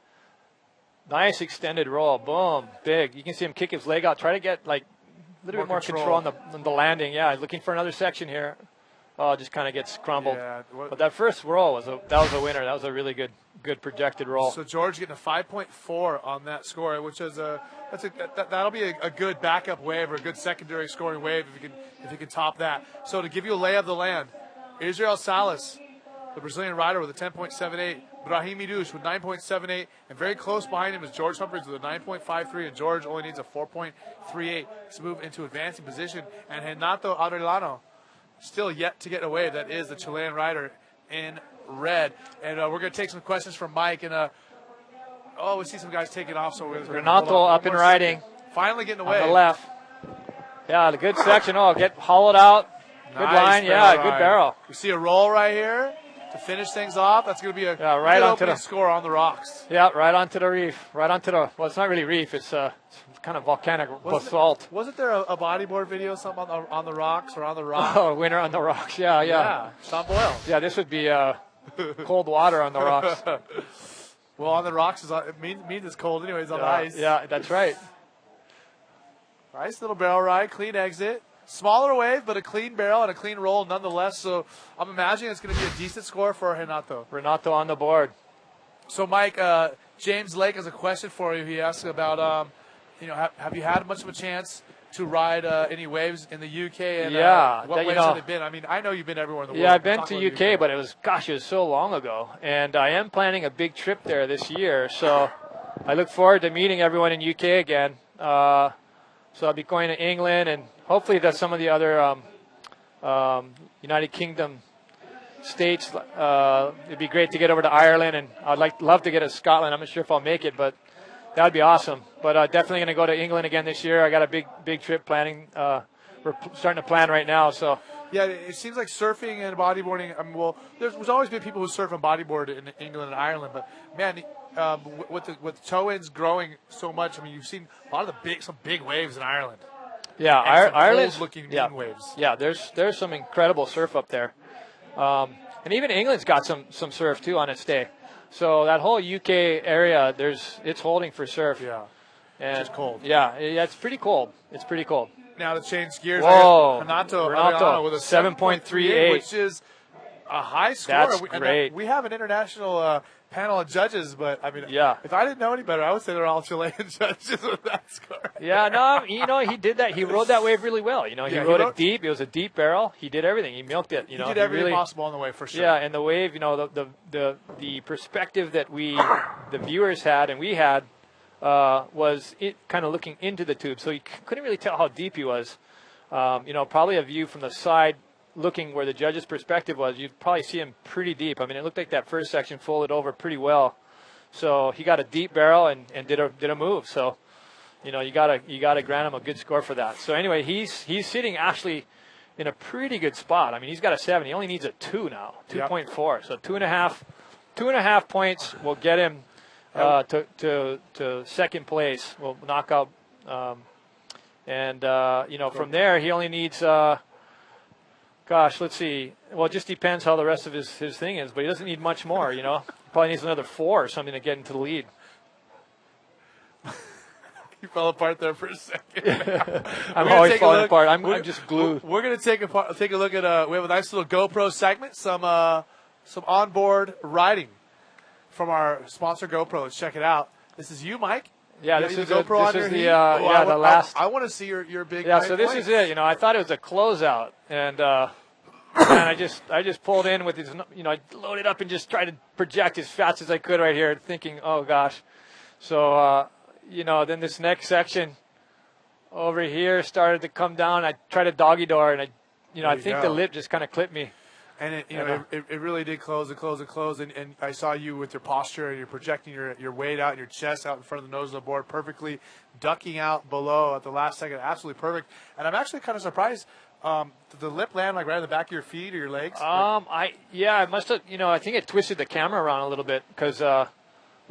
Nice extended roll. Boom. Big. You can see him kick his leg out. Try to get like a little bit more control on the landing. Yeah, he's looking for another section here. Oh, just kind of gets crumbled. Yeah, but that first roll was a winner. That was a really good projected roll. So George getting a 5.4 on that score, which is that'll be a good backup wave or a good secondary scoring wave if you can top that. So to give you a lay of the land, Israel Salas, the Brazilian rider, with a 10.78. Brahim Idouche with 9.78, and very close behind him is George Humphreys with a 9.53, and George only needs a 4.38 to move into advancing position. And Renato Arellano still yet to get a wave. That is the Chilean rider in red. And we're going to take some questions from Mike. And we see some guys taking off. So Renato up and riding. Finally getting away. On the left. Yeah, the good section. Oh, get hollowed out. Good line. Yeah, good barrel. We see a roll right here to finish things off. That's going to be a right onto the score on the rocks. Yeah, right onto the reef. Right onto the, well, it's not really reef. It's kind of volcanic basalt. Wasn't there a bodyboard video, something on the rocks or on the rocks? Oh, winter on the rocks. Yeah. Sean Boyle. Yeah, this would be cold water on the rocks. Well, on the rocks, it means it's cold anyways on the ice. Yeah, that's right. Nice little barrel ride, clean exit. Smaller wave, but a clean barrel and a clean roll nonetheless. So I'm imagining it's going to be a decent score for Renato. Renato on the board. So, Mike, James Lake has a question for you. He asks about, have you had much of a chance to ride any waves in the UK? And what waves have they been? I mean, I know you've been everywhere in the world. Yeah, I've been to UK, but it was so long ago. And I am planning a big trip there this year. So I look forward to meeting everyone in UK again. So I'll be going to England and hopefully that's some of the other United Kingdom states. It'd be great to get over to Ireland, and I'd love to get to Scotland. I'm not sure if I'll make it, but that would be awesome. But definitely going to go to England again this year. I got a big trip planning. We're starting to plan right now. So yeah, it seems like surfing and bodyboarding. I mean, there's always been people who surf and bodyboard in England and Ireland, but man. With toe ends growing so much, I mean, you've seen a lot of some big waves in Ireland. Yeah, Ireland's looking mean waves. Yeah, there's some incredible surf up there, and even England's got some surf too on its day. So that whole UK area, it's holding for surf. Yeah, and it's cold. Yeah, it's pretty cold. It's pretty cold. Now to change gears, Renato with a 7.38, which is a high score. That's great. We have an international panel of judges, but I mean, if I didn't know any better, I would say they're all Chilean judges with that score. Yeah, no, he did that. He rode that wave really well. He rode it deep. It was a deep barrel. He did everything. He milked it. He did everything possible on the wave for sure. Yeah, and the wave, the perspective that the viewers had and we had was it kind of looking into the tube, so you couldn't really tell how deep he was. Probably a view from the side. Looking where the judge's perspective was, you'd probably see him pretty deep. I mean, it looked like that first section folded over pretty well. So he got a deep barrel and did a move. So, you gotta grant him a good score for that. So anyway, he's sitting actually in a pretty good spot. I mean, he's got a 7. He only needs a 2 now, 2.4. So 2.5 points will get him to second place. Will knock out, from there he only needs. Gosh, let's see. Well, it just depends how the rest of his thing is, but he doesn't need much more, He probably needs another 4 or something to get into the lead. You fell apart there for a second. I'm always falling apart. I'm just glued. We're going to take a look at, we have a nice little GoPro segment, some onboard riding from our sponsor GoPro. Let's check it out. This is you, Mike. Yeah, this is the last. I want to see your big. Yeah, so this is it. I thought it was a closeout, and I just pulled in with his. I loaded up and just tried to project as fast as I could right here, thinking, oh gosh. So then this next section over here started to come down. I tried a doggy door, and I think the lip just kind of clipped me. And it really did close, and I saw you with your posture, and you're projecting your weight out and your chest out in front of the nose of the board perfectly, ducking out below at the last second, absolutely perfect. And I'm actually kind of surprised. Did the lip land like right on the back of your feet or your legs? I must have. I think it twisted the camera around a little bit because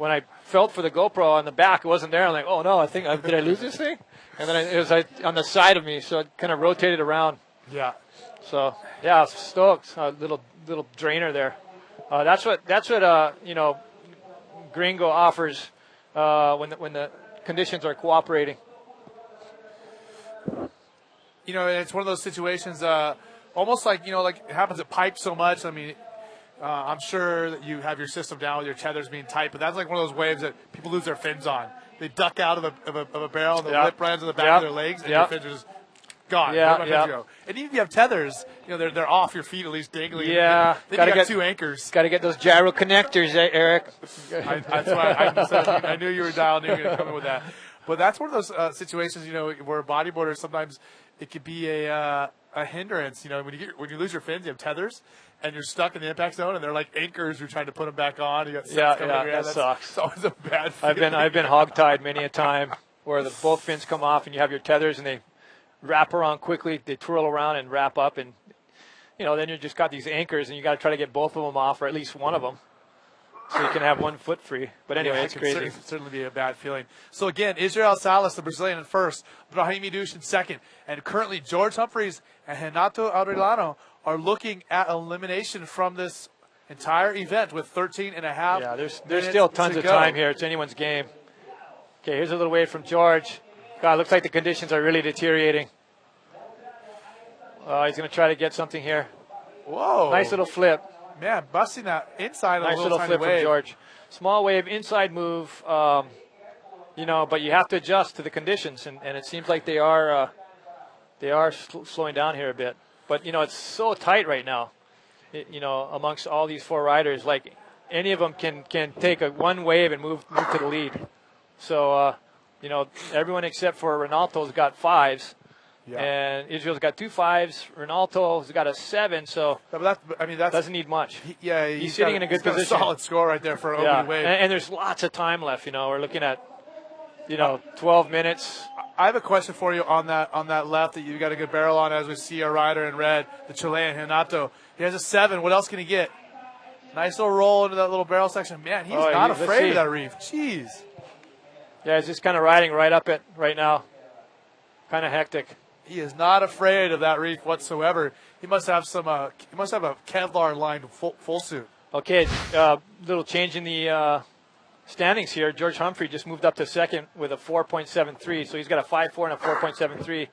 when I felt for the GoPro on the back, it wasn't there. I'm like, oh no, did I lose this thing? And then it was on the side of me, so it kind of rotated around. Yeah. So yeah, I was stoked. A little drainer there. That's what Gringo offers when the conditions are cooperating. It's one of those situations, almost like it happens at pipe so much. I mean, I'm sure that you have your system down with your tethers being tight, but that's like one of those waves that people lose their fins on. They duck out of a barrel, and the lip runs on the back of their legs, and your fins are just gone. And even if you have tethers, they're off your feet at least dangling. Yeah, then you got 2 anchors. Got to get those gyro connectors, Eric. That's why I knew you were dialed. You were going to come in with that. But that's one of those situations, where bodyboarders sometimes it could be a hindrance. When you lose your fins, you have tethers, and you're stuck in the impact zone, and they're like anchors. You're trying to put them back on. You got that sucks. It's always a bad feeling. I've been hogtied many a time where both fins come off, and you have your tethers, and they wrap around quickly. They twirl around and wrap up, and then you just got these anchors, and you got to try to get both of them off, or at least one of them, so you can have one foot free. But anyway, it's crazy. It certainly be a bad feeling. So again, Israel Salas, the Brazilian, in first, Brahim Idouche in second, and currently George Humphreys and Renato Aureliano are looking at elimination from this entire event with 13 and a half. Yeah, there's still tons of time here. It's anyone's game. Okay, here's a little wave from George. God, looks like the conditions are really deteriorating. He's going to try to get something here. Whoa. Nice little flip. Man, busting that inside nice of a little flip wave. from George. Small wave, inside move, but you have to adjust to the conditions, and it seems like they are slowing down here a bit. But, it's so tight right now, amongst all these 4 riders. Like, any of them can take one wave and move to the lead. So, everyone except for Ronaldo's got 5s. Yeah. And Israel's got 2 5s. Ronaldo's got a 7, so that doesn't need much. He's sitting in a good position. A solid score right there for an opening wave. And there's lots of time left. We're looking at 12 minutes. I have a question for you on that left that you got a good barrel on. As we see our rider in red, the Chilean Renato. He has a 7. What else can he get? Nice little roll into that little barrel section. Man, he's not afraid of that reef. Jeez. Yeah, he's just kind of riding right up it right now. Kind of hectic. He is not afraid of that reef whatsoever. He must have a Kevlar lined full suit. Okay, little change in the standings here. George Humphrey just moved up to second with a 4.73, so he's got a 5.4 and a 4.73.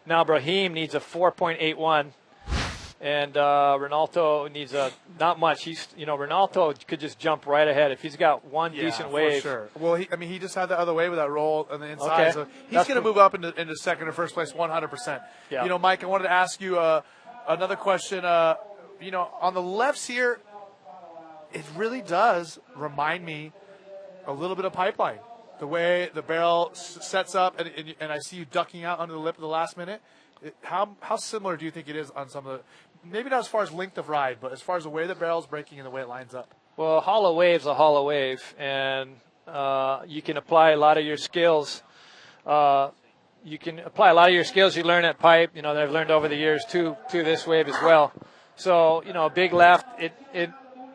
Now Brahim needs a 4.81, and Ronaldo needs not much. Ronaldo could just jump right ahead if he's got one decent wave. For sure. Well, he just had the other wave with that roll on the inside, okay. So he's going to move up into second or first place 100%. Yeah. Mike, I wanted to ask you another question. On the lefts here, it really does remind me a little bit of pipeline. The way the barrel sets up, and I see you ducking out under the lip at the last minute. How similar do you think it is on some of the, maybe not as far as length of ride, but as far as the way the barrel's breaking and the way it lines up? Well, a hollow wave's a hollow wave, and you can apply a lot of your skills. You can apply a lot of your skills you learn at pipe, that I've learned over the years to this wave as well. So, a big left, it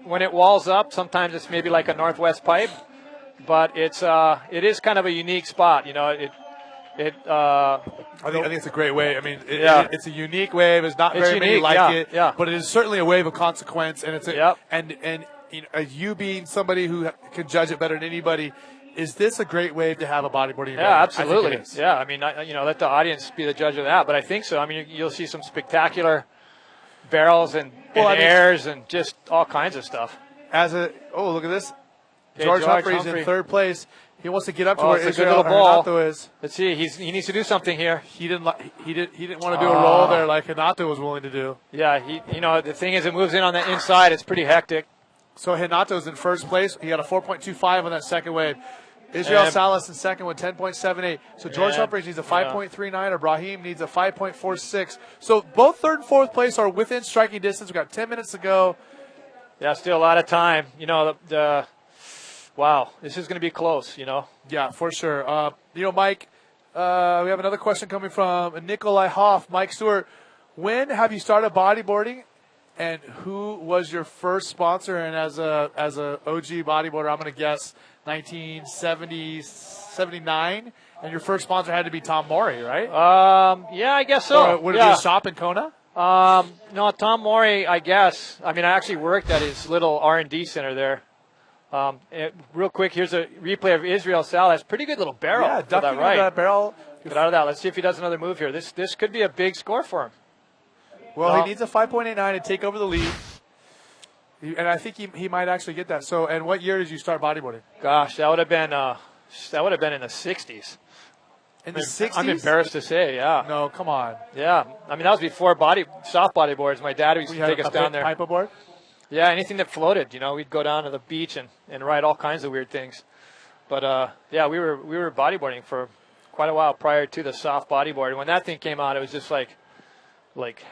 when it walls up, sometimes it's maybe like a northwest pipe, but it is kind of a unique spot. I think it's a great wave. I mean, it's a unique wave. There's not very many like it, but it is certainly a wave of consequence. And it's and you being somebody who can judge it better than anybody, is this a great wave to have a bodyboarding event? Yeah, absolutely. I mean, let the audience be the judge of that. But I think so. I mean, you'll see some spectacular barrels and airs and just all kinds of stuff. Look at this. George Humphrey's in third place. He wants to get up to where Israel Renato is. Let's see. He needs to do something here. He didn't want to do a roll there like Renato was willing to do. Yeah. The thing is, it moves in on the inside. It's pretty hectic. So Renato's in first place. He got a 4.25 on that second wave. Israel Salas in second with 10.78. So George Humphreys needs a 5.39, or Brahim needs a 5.46. So both third and fourth place are within striking distance. We've got 10 minutes to go. Yeah, still a lot of time. Wow, this is going to be close, Yeah, for sure. Mike, we have another question coming from Nikolai Hoff. Mike Stewart, when have you started bodyboarding, and who was your first sponsor? And as a OG bodyboarder, I'm going to guess 1979, and your first sponsor had to be Tom Morey, right? Yeah, I guess so. Or would it yeah. be a shop in Kona? No, Tom Morey, I guess. I mean, I actually worked at his little R&D center there. Real quick, here's a replay of Israel Salas. Pretty good little barrel. Yeah, for ducking that right. that barrel. Get out of that. Let's see if he does another move here. This could be a big score for him. Well, he needs a 5.89 to take over the lead. And I think he might actually get that. So, and what year did you start bodyboarding? Gosh, that would have been in the 60s. In the 60s? I'm embarrassed to say, yeah. No, come on. Yeah, I mean that was before soft bodyboards. My dad used to take us down there. Paperboard? Yeah, anything that floated. You know, we'd go down to the beach and ride all kinds of weird things. But yeah, we were bodyboarding for quite a while prior to the soft bodyboard. And when that thing came out, it was just like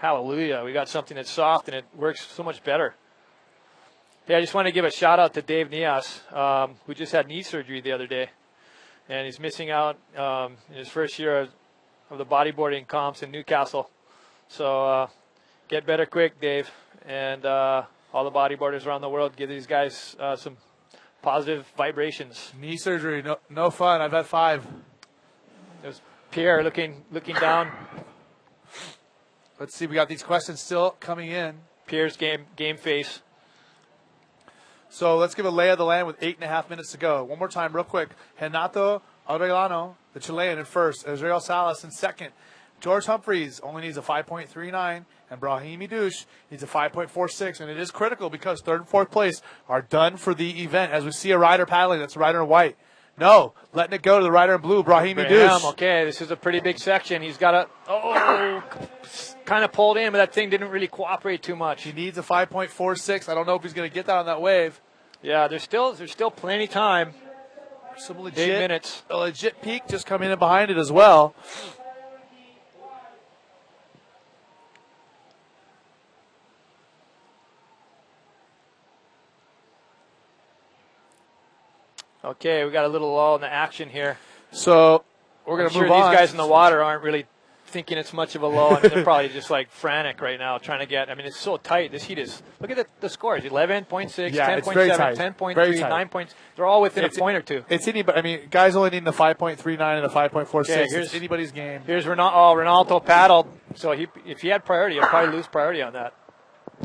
hallelujah. We got something that's soft and it works so much better. Hey, I just want to give a shout out to Dave Nias, who just had knee surgery the other day, and he's missing out in his first year of the bodyboarding comps in Newcastle. So get better quick, Dave, and all the bodyboarders around the world. Give these guys some positive vibrations. Knee surgery, no fun. I've had 5. There's Pierre looking down. Let's see. We got these questions still coming in. Pierre's game face. So let's give a lay of the land with 8.5 minutes to go. One more time, real quick. Renato Arellano, the Chilean, in first. Israel Salas in second. George Humphreys only needs a 5.39, and Brahimi Douche needs a 5.46. And it is critical because third and fourth place are done for the event. As we see a rider paddling, that's a rider in white. No, letting it go to the rider in blue, Brahimi Douche. Okay, this is a pretty big section. He's got kind of pulled in, but that thing didn't really cooperate too much. He needs a 5.46. I don't know if he's going to get that on that wave. Yeah, there's still plenty time. Some 8 minutes. A legit peak just coming in behind it as well. Okay, we got a little lull in the action here. So we're going to move on. These guys in the water aren't really thinking it's much of a lull. I mean, they're probably just like frantic right now trying to get. I mean, it's so tight. This heat is. Look at the scores: 11.6, Yeah, 10.7, 10.3, 9 points. They're all within a point or two. It's anybody. I mean, guys only need the 5.39 and the 5.46. Okay, It's anybody's game. Here's Ronaldo paddled. So if he had priority, he'll probably lose priority on that.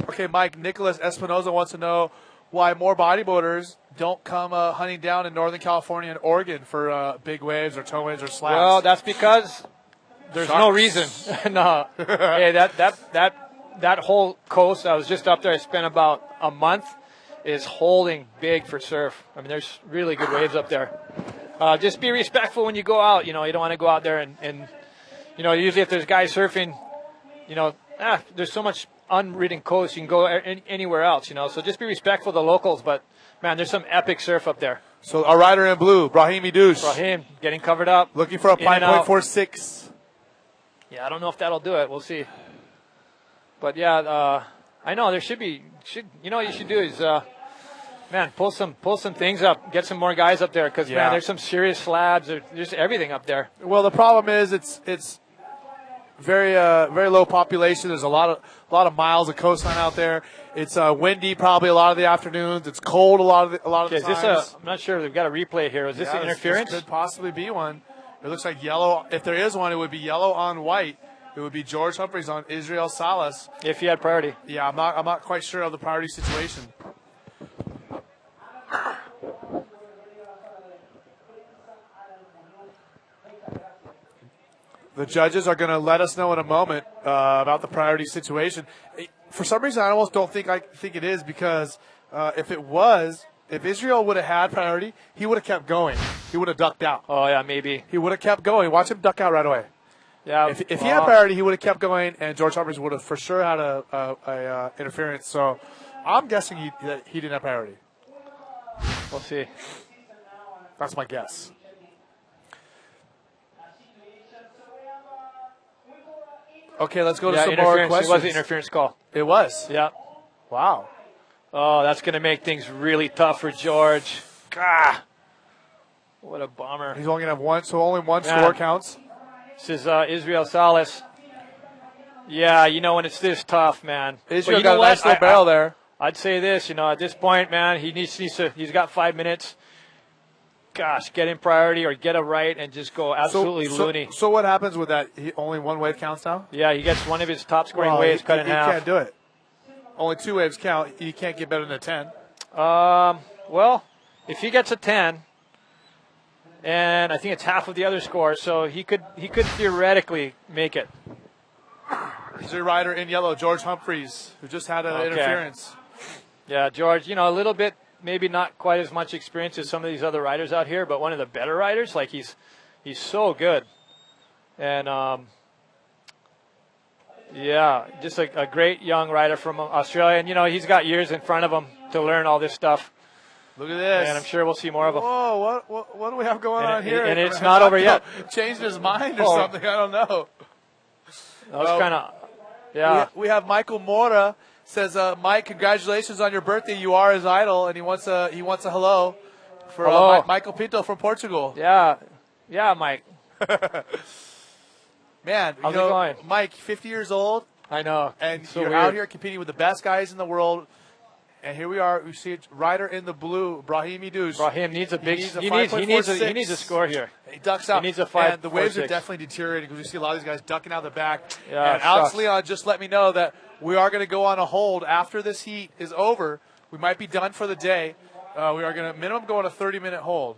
Okay, Mike. Nicholas Espinoza wants to know why more bodyboarders don't come hunting down in Northern California and Oregon for big waves or tow waves or slabs. Well, that's because there's no reason. No. Hey, that whole coast, I was just up there, I spent about a month, is holding big for surf. I mean, there's really good waves up there. Just be respectful when you go out. You know, you don't want to go out there and you know, usually if there's guys surfing, you know, there's so much unridden coast, you can go anywhere else, you know. So just be respectful of the locals. But, man, there's some epic surf up there. So our rider in blue, Brahimi Douche. Brahim getting covered up. Looking for a 5.46. Yeah, I don't know if that'll do it. We'll see. But, yeah, I know there should be – you know what you should do is, man, pull some things up. Get some more guys up there because, man, there's some serious slabs. There's everything up there. Well, the problem is it's very low population. There's a lot of miles of coastline out there. It's windy probably a lot of the afternoons. It's cold a lot of the times. I'm not sure. They've got a replay here. Is this an interference? This could possibly be one. It looks like yellow. If there is one, it would be yellow on white. It would be George Humphreys on Israel Salas. If he had priority. Yeah, I'm not quite sure of the priority situation. The judges are going to let us know in a moment about the priority situation. For some reason, I almost don't think it is because if Israel would have had priority, he would have kept going. He would have ducked out. Oh, yeah, maybe. He would have kept going. Watch him duck out right away. Yeah. If he had priority, he would have kept going, and George Humphreys would have for sure had a interference. So I'm guessing that he didn't have priority. We'll see. That's my guess. Okay, let's go to some more questions. It was an interference call. It was? Yeah. Wow. Oh, that's going to make things really tough for George. Ah, what a bummer. He's only going to have one, so only one score counts. This is Israel Salas. Yeah, you know, when it's this tough, man. Israel got a nice little barrel there. I'd say this, you know, at this point, man, he's got 5 minutes. gosh, get in priority or get a right and just go absolutely loony. So what happens with that? Only one wave counts now? Yeah, he gets one of his top scoring waves cut in half. He can't do it. Only 2 waves count. He can't get better than a 10. Well, if he gets a 10, and I think it's half of the other score, so he could theoretically make it. He's a rider in yellow, George Humphreys, who just had an interference. Yeah, George, a little bit, maybe not quite as much experience as some of these other riders out here, but one of the better riders. Like, he's so good. And, yeah, just a great young rider from Australia. And, he's got years in front of him to learn all this stuff. Look at this. And I'm sure we'll see more of him. Whoa, what do we have going on here? And it's not over yet. Changed his mind or something, I don't know. That was kind of, yeah. We have Michael Mora. Says, Mike, congratulations on your birthday. You are his idol, and he wants a hello for Michael Pinto from Portugal. Yeah, Mike. Man, how's it going? Mike, 50 years old. I know. And so you're weird. out here competing with the best guys in the world. And here we are. We see a rider in the blue, Brahim Idouche. Brahim needs a big. He needs a score here. He ducks out. He needs a 5. And the waves are definitely deteriorating because we see a lot of these guys ducking out the back. Yeah, and Alex Leon just let me know that we are going to go on a hold after this heat is over. We might be done for the day. We are going to minimum go on a 30-minute hold.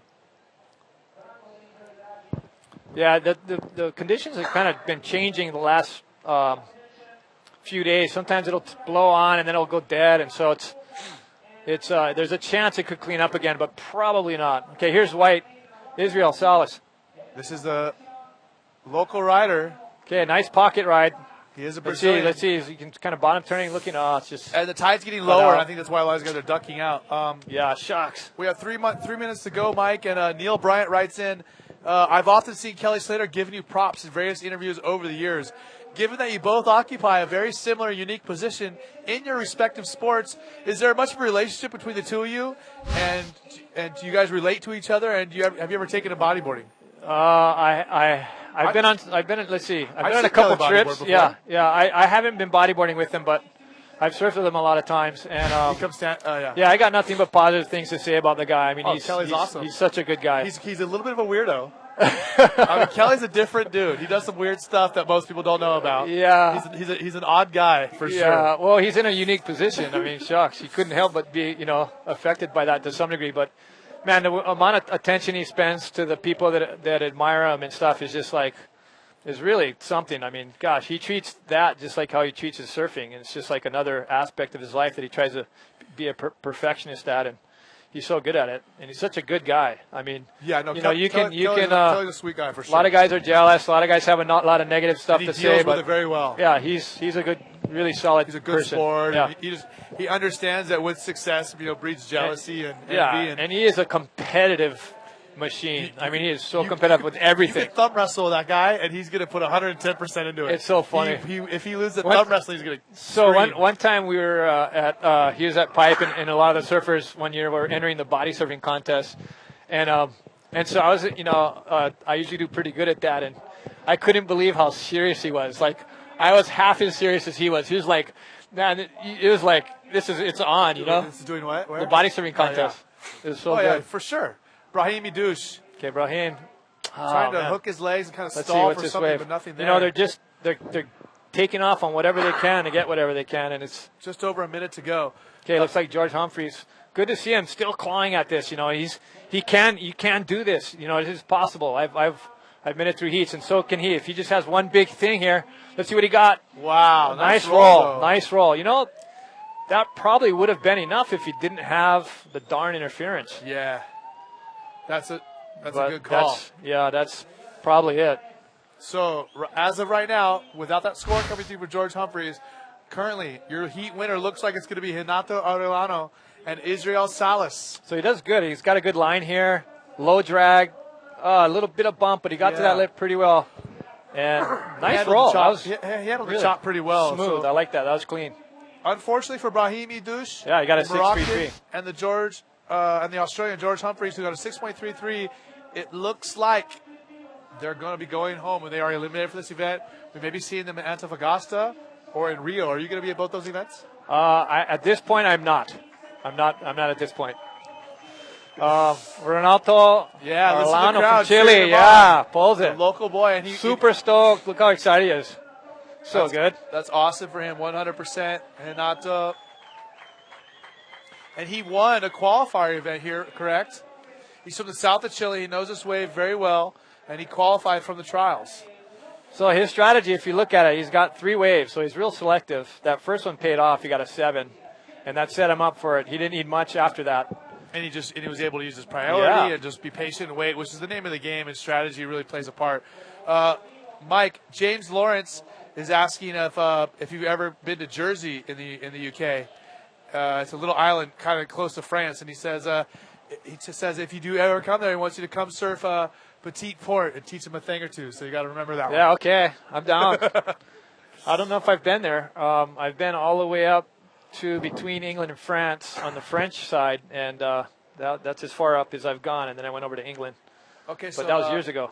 Yeah, the conditions have kind of been changing the last few days. Sometimes it'll blow on and then it'll go dead, and so it's there's a chance it could clean up again, but probably not. Okay, here's white, Israel Salas. This is the local rider. Okay, nice pocket ride. He is a Brazilian. Let's see. You can kind of bottom turning, looking. It's just. And the tide's getting lower, and I think that's why a lot of these guys are ducking out. Yeah, shucks. We have 3 minutes to go, Mike, and Neil Bryant writes in, I've often seen Kelly Slater giving you props in various interviews over the years. Given that you both occupy a very similar, unique position in your respective sports, is there much of a relationship between the two of you? And do you guys relate to each other? And have you ever taken to bodyboarding? I've been on a couple trips. Yeah. I haven't been bodyboarding with him, but I've surfed with him a lot of times. And I got nothing but positive things to say about the guy. I mean, Kelly's awesome. He's such a good guy. He's a little bit of a weirdo. I mean, Kelly's a different dude. He does some weird stuff that most people don't know about. Yeah, he's an odd guy for sure. Yeah, well, he's in a unique position. I mean, shucks, he couldn't help but be affected by that to some degree. But man, the amount of attention he spends to the people that admire him and stuff is just is really something. I mean, gosh, he treats that just like how he treats his surfing, and it's just like another aspect of his life that he tries to be a perfectionist at, and he's so good at it, and he's such a good guy. I mean, Kelly's a sweet guy for sure. A lot of guys are jealous. A lot of guys have a lot of negative stuff to say, he deals but with it very well. Yeah, he's a good, really solid. He's a good person. sport. Yeah. He understands that with success, breeds jealousy and envy. And he is a competitive machine. I mean, he is so competitive with everything. You could thumb wrestle with that guy, and he's going to put 110% into it. It's so funny. If he loses at thumb wrestling, he's going to So one time we were he was at Pipe, and a lot of the surfers one year were entering the body surfing contest, and so I was, I usually do pretty good at that, and I couldn't believe how serious he was. Like, I was half as serious as he was. He was like, man, it was like, it's on, This is doing what? Where? The body surfing contest. It was so good. Yeah, for sure. Brahim Idouche. Okay, Brahim. Trying to hook his legs and kind of stall for something, but nothing there. They're taking off on whatever they can to get whatever they can, and it's just over a minute to go. Okay, looks like George Humphreys. Good to see him still clawing at this. You can do this. It is possible. I've been it through heats, and so can he. If he just has one big thing here, let's see what he got. Wow, nice roll. Nice roll. That probably would have been enough if he didn't have the darn interference. Yeah. That's a good call. That's probably it. So, as of right now, without that score coming through for George Humphreys, currently your heat winner looks like it's going to be Renato Arellano and Israel Salas. So he does good. He's got a good line here. Low drag. A little bit of bump, but he got to that lip pretty well. And nice roll. He handled the chop pretty well. Smooth. I like that. That was clean. Unfortunately for Brahim Idouche. Yeah, he got a 6.33. And the Australian George Humphreys, who got a 6.33, it looks like they're going to be going home, and they are eliminated for this event. We may be seeing them in Antofagasta or in Rio. Are you going to be at both those events? At this point, I'm not. I'm not at this point. Ronaldo Yeah, listen to the Arellano crowd from Chile. cheering him Yeah, on. pulls The it. local boy, and he Super stoked. Look how excited he is. So good. That's awesome for him, 100%. And he won a qualifier event here, correct? He's from the south of Chile. He knows this wave very well, and he qualified from the trials. So his strategy, if you look at it, he's got 3 waves, so he's real selective. That first one paid off. He got a 7, and that set him up for it. He didn't need much after that. And he was able to use his priority and just be patient and wait, which is the name of the game, and strategy really plays a part. Mike, James Lawrence is asking if you've ever been to Jersey in the UK. It's a little island kind of close to France, and he says if you do ever come there, he wants you to come surf Petite Port and teach him a thing or two. So you got to remember that one. Yeah, okay, I'm down. I don't know if I've been there. I've been all the way up to between England and France on the French side, and that's as far up as I've gone. And then I went over to England. Okay, but so that was years ago.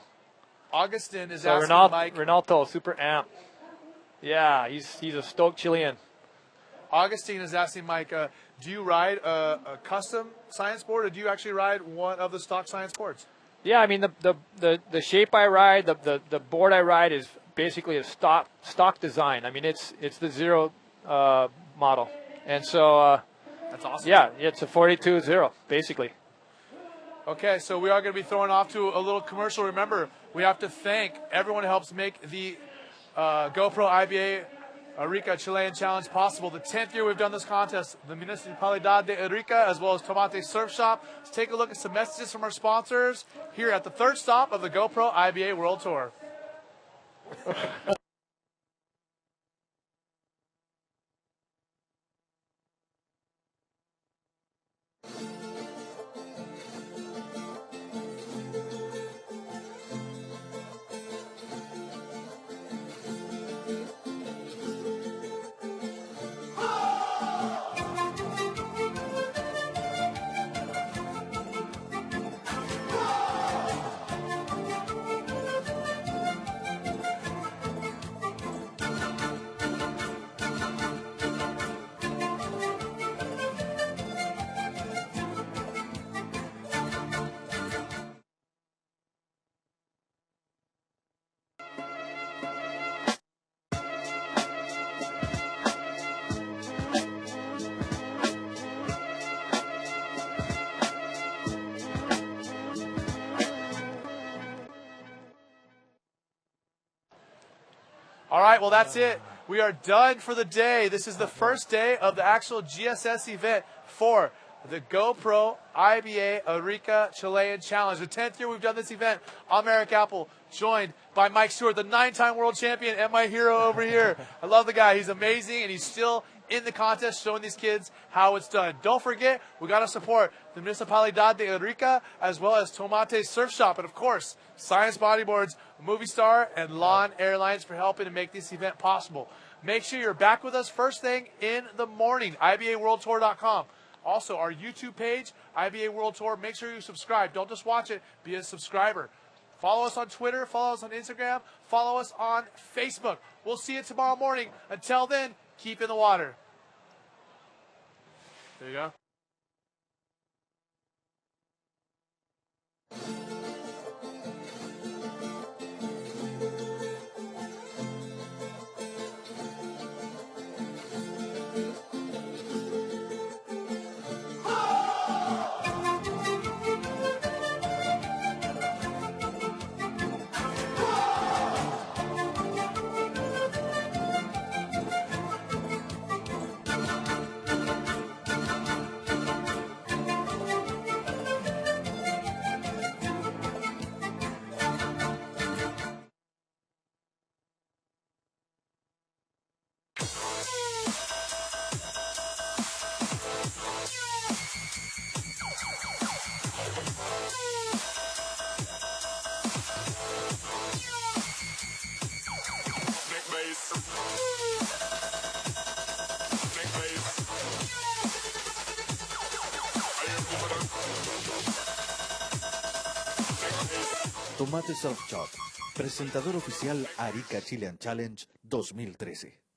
Augustin is So asking Mike. Ronaldo, super amp. Yeah, he's a stoked Chilean. Augustine is asking Mike, do you ride a custom science board, or do you actually ride one of the stock science boards? Yeah, I mean the shape I ride, the board I ride is basically a stock design. I mean it's the Zero model, and so that's awesome. Yeah, it's a 42-0 basically. Okay, so we are going to be throwing off to a little commercial. Remember, we have to thank everyone who helps make the GoPro IBA Arica Chilean Challenge possible. The 10th year we've done this contest, the Municipalidad de Arica, as well as Tomate Surf Shop. Let's take a look at some messages from our sponsors here at the 3rd stop of the GoPro IBA World Tour. All right, well, that's it. We are done for the day. This is the first day of the actual GSS event for the GoPro IBA Arica Chilean Challenge. The 10th year we've done this event. I'm Eric Apple, joined by Mike Stewart, the 9-time world champion, and my hero over here. I love the guy. He's amazing, and he's still in the contest showing these kids how it's done. Don't forget, we got to support the Municipalidad de Arica as well as Tomate Surf Shop, and of course, Science Bodyboards, Movie Star, and Lawn Airlines for helping to make this event possible. Make sure you're back with us first thing in the morning, IBAWorldTour.com. Also, our YouTube page, IBA World Tour. Make sure you subscribe. Don't just watch it. Be a subscriber. Follow us on Twitter. Follow us on Instagram. Follow us on Facebook. We'll see you tomorrow morning. Until then, keep in the water. There you go. Tomate Surf Shop, presentador oficial Arica Chilean Challenge 2013.